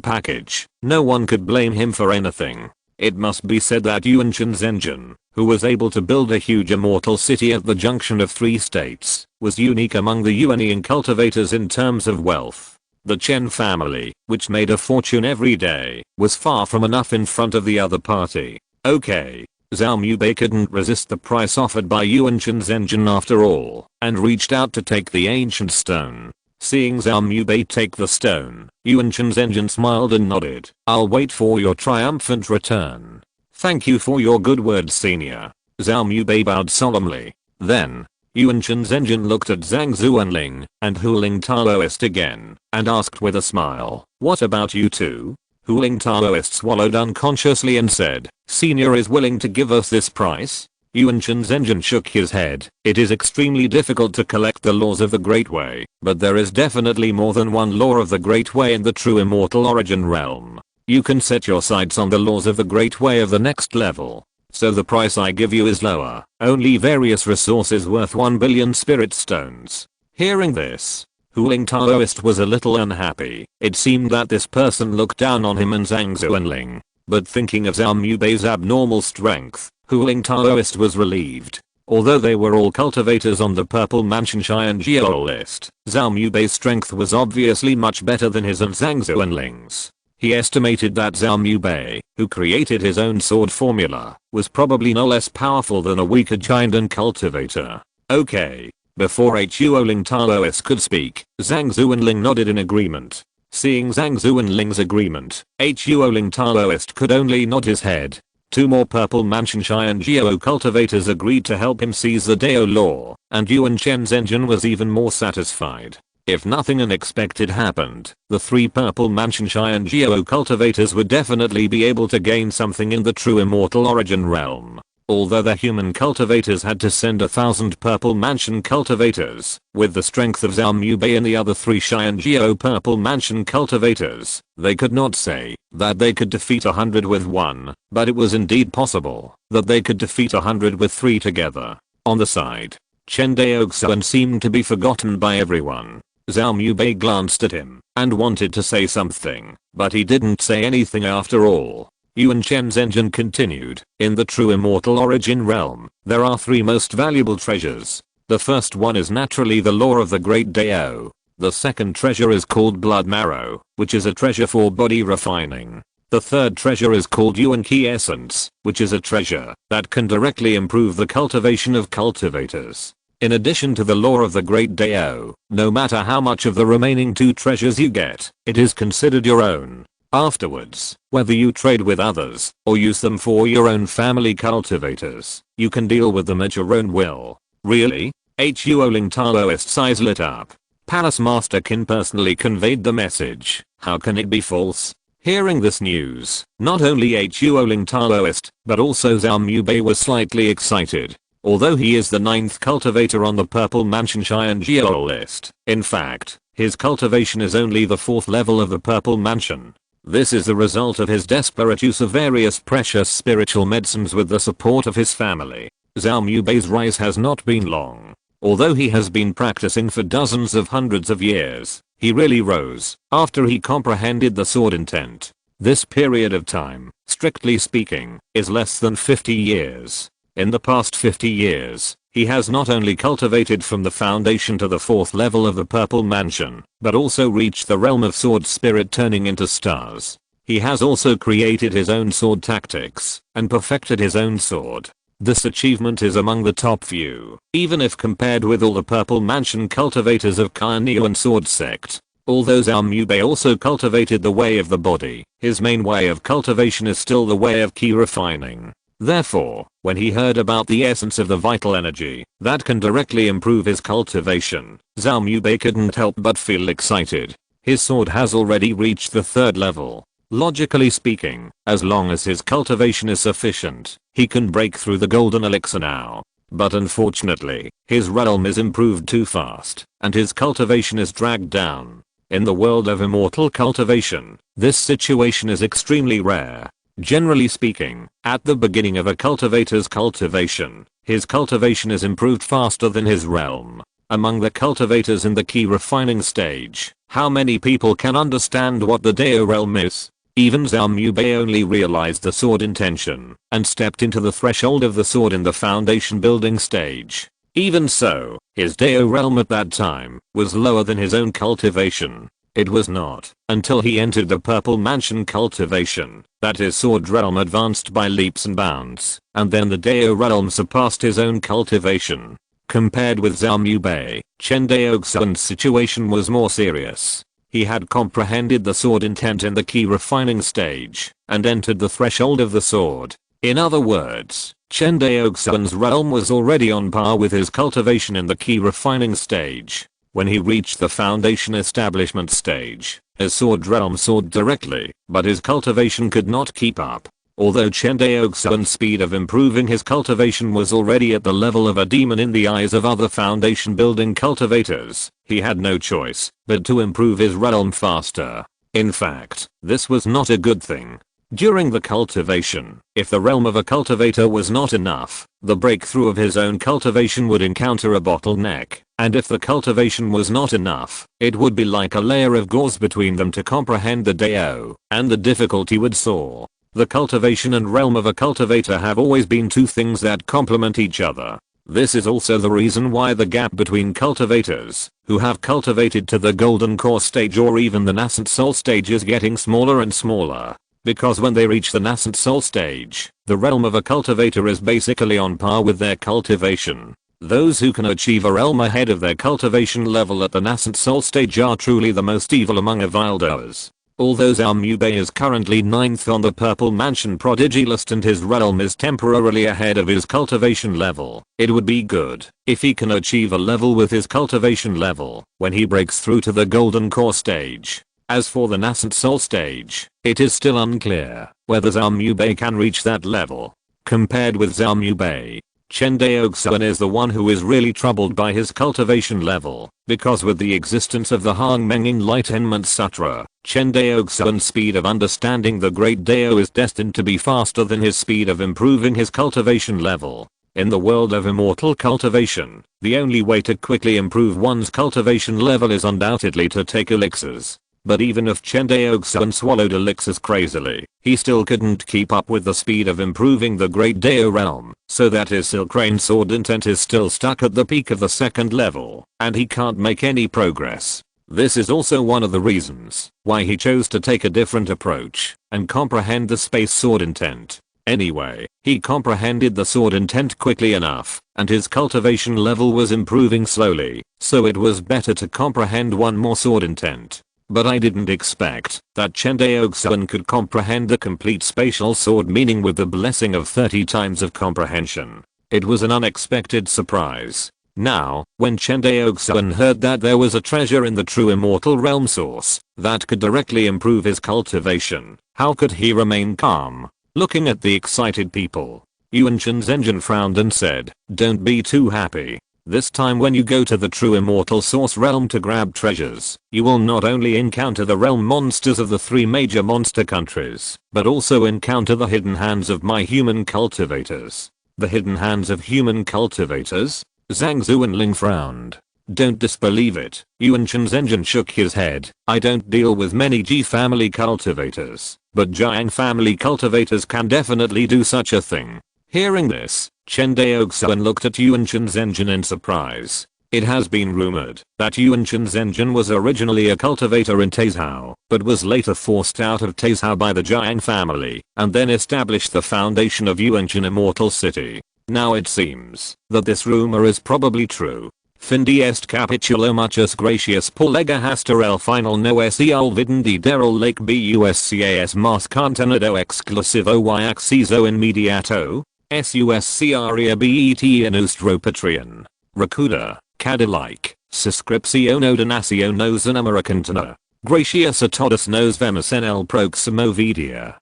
package, no one could blame him for anything. It must be said that Yuan Shenzhen, who was able to build a huge immortal city at the junction of 3 states, was unique among the Yuanying cultivators in terms of wealth. The Chen family, which made a fortune every day, was far from enough in front of the other party. Okay, Zhao Mubei couldn't resist the price offered by Yuan Shenzhen after all, and reached out to take the ancient stone. Seeing Zhao Mubei take the stone, Yuan Shenzhen smiled and nodded. "I'll wait for your triumphant return." "Thank you for your good words, senior." Zhao Mubei bowed solemnly. Then, Yuan Shenzhen looked at Zhang Zuanling and Huling Taoist again, and asked with a smile, "What about you two?" Huling Taoist swallowed unconsciously and said, "Senior is willing to give us this price?" Yuan Shenzhen shook his head. It is extremely difficult to collect the laws of the Great Way, but there is definitely more than one law of the Great Way in the true immortal origin realm. You can set your sights on the laws of the Great Way of the next level. So the price I give you is lower, only various resources worth 1 billion spirit stones. Hearing this, Huling Taoist was a little unhappy. It seemed that this person looked down on him and Zhang Zuanling. But thinking of Zhao Mubei's abnormal strength, Huling Taoist was relieved. Although they were all cultivators on the Purple Mansion Xianjiao list, Zhao Mubei's strength was obviously much better than his and Zhang Zuanling's. He estimated that Zhao Mubei, who created his own sword formula, was probably no less powerful than a weaker giant and cultivator. Okay. Before Huling Taoist could speak, Zhang Zuanling nodded in agreement. Seeing Zhang Zuanling's agreement, Huling Taoist could only nod his head. 2 more Purple Mansion Xianjiao cultivators agreed to help him seize the Dao Law, and Yuan Shenzhen was even more satisfied. If nothing unexpected happened, the 3 Purple Mansion Xianjiao cultivators would definitely be able to gain something in the true immortal origin realm. Although the human cultivators had to send 1,000 Purple Mansion cultivators, with the strength of Zhao Mubei and the other 3 Xianjiao Purple Mansion cultivators, they could not say that they could defeat 100 with 1, but it was indeed possible that they could defeat 100 with 3 together. On the side, Chen Daoxuan seemed to be forgotten by everyone. Zhao Mubei glanced at him and wanted to say something, but he didn't say anything after all. Yuan Shenzhen continued, in the true immortal origin realm, there are 3 most valuable treasures. The first one is naturally the law of the great Dao. The second treasure is called blood marrow, which is a treasure for body refining. The third treasure is called Yuan Qi essence, which is a treasure that can directly improve the cultivation of cultivators. In addition to the law of the great Dao, no matter how much of the remaining 2 treasures you get, it is considered your own. Afterwards, whether you trade with others or use them for your own family cultivators, you can deal with them at your own will. Really? Huling Taoist's eyes lit up. Palace Master Qin personally conveyed the message. How can it be false? Hearing this news, not only Huling Taoist, but also Zhao Mubei was slightly excited. Although he is the 9th cultivator on the Purple Mansion Xianjiao list, in fact, his cultivation is only the 4th level of the Purple Mansion. This is the result of his desperate use of various precious spiritual medicines with the support of his family. Zhao Mubei's rise has not been long. Although he has been practicing for dozens of hundreds of years, he really rose after he comprehended the sword intent. This period of time, strictly speaking, is less than 50 years. In the past 50 years, he has not only cultivated from the foundation to the 4th level of the Purple Mansion, but also reached the realm of sword spirit turning into stars. He has also created his own sword tactics, and perfected his own sword. This achievement is among the top few, even if compared with all the Purple Mansion cultivators of Kainiu and Sword Sect. Although Zhao Mubei also cultivated the way of the body, his main way of cultivation is still the way of Qi refining. Therefore, when he heard about the essence of the vital energy that can directly improve his cultivation, Zhao Mubei couldn't help but feel excited. His sword has already reached the 3rd level. Logically speaking, as long as his cultivation is sufficient, he can break through the golden elixir now. But unfortunately, his realm is improved too fast, and his cultivation is dragged down. In the world of immortal cultivation, this situation is extremely rare. Generally speaking, at the beginning of a cultivator's cultivation, his cultivation is improved faster than his realm. Among the cultivators in the Qi refining stage, how many people can understand what the Dao realm is? Even Zhao Mubei only realized the sword intention and stepped into the threshold of the sword in the foundation building stage. Even so, his Dao realm at that time was lower than his own cultivation. It was not until he entered the Purple Mansion cultivation that his sword realm advanced by leaps and bounds, and then the Dao realm surpassed his own cultivation. Compared with Zhao Mubei, Chen Daoxuan's situation was more serious. He had comprehended the sword intent in the Qi refining stage, and entered the threshold of the sword. In other words, Chen Daoxuan's realm was already on par with his cultivation in the Qi refining stage. When he reached the foundation establishment stage, his sword realm soared directly, but his cultivation could not keep up. Although Chen Daoxuan's speed of improving his cultivation was already at the level of a demon in the eyes of other foundation building cultivators, he had no choice but to improve his realm faster. In fact, this was not a good thing. During the cultivation, if the realm of a cultivator was not enough, the breakthrough of his own cultivation would encounter a bottleneck, and if the cultivation was not enough, it would be like a layer of gauze between them to comprehend the Dao, and the difficulty would soar. The cultivation and realm of a cultivator have always been two things that complement each other. This is also the reason why the gap between cultivators, who have cultivated to the golden core stage or even the nascent soul stage, is getting smaller and smaller. Because when they reach the nascent soul stage, the realm of a cultivator is basically on par with their cultivation. Those who can achieve a realm ahead of their cultivation level at the nascent soul stage are truly the most evil among Evildoers. Although Zhao Mubei is currently 9th on the Purple Mansion Prodigy list and his realm is temporarily ahead of his cultivation level, it would be good if he can achieve a level with his cultivation level when he breaks through to the Golden Core stage. As for the nascent soul stage, it is still unclear whether Zhao Mubei can reach that level. Compared with Zhao Mubei, Chen Daoxuan is the one who is really troubled by his cultivation level, because with the existence of the Hongmeng Enlightenment Sutra, Chen Daoxuan's speed of understanding the Great Dao is destined to be faster than his speed of improving his cultivation level. In the world of Immortal Cultivation, the only way to quickly improve one's cultivation level is undoubtedly to take elixirs. But even if Chen Daoxuan swallowed elixirs crazily, he still couldn't keep up with the speed of improving the Great Dao realm, so that his Silk Rain Sword intent is still stuck at the peak of the second level, and he can't make any progress. This is also one of the reasons why he chose to take a different approach and comprehend the Space Sword intent. Anyway, he comprehended the sword intent quickly enough, and his cultivation level was improving slowly, so it was better to comprehend one more sword intent. But I didn't expect that Chen Daoxuan could comprehend the complete spatial sword meaning with the blessing of 30 times of comprehension. It was an unexpected surprise. Now, when Chen Daoxuan heard that there was a treasure in the true immortal realm source that could directly improve his cultivation, how could he remain calm? Looking at the excited people, Yuan Zhenjian frowned and said, "Don't be too happy. This time when you go to the true immortal source realm to grab treasures, you will not only encounter the realm monsters of the 3 major monster countries, but also encounter the hidden hands of my human cultivators." The hidden hands of human cultivators? Zhang Zuanling frowned. "Don't disbelieve it." Yuan Zhenjian shook his head. "I don't deal with many Ji family cultivators, but Jiang family cultivators can definitely do such a thing." Hearing this, Chen Daoxuan looked at Yuan Zhenjian in surprise. It has been rumored that Yuan Zhenjian was originally a cultivator in Taizhou, but was later forced out of Taizhou by the Jiang family, and then established the foundation of Yuanshan Immortal City. Now it seems that this rumor is probably true. Findi est capitulo muchas gracias por lega hasta el final no se olviden de del lake buscas más contenido exclusivo y acceso inmediato. Suscria bet en nuestro Patreon. Recuerda, cada like, suscripción o donación nos americana. Gracias a todos nos vemos en el próximo video.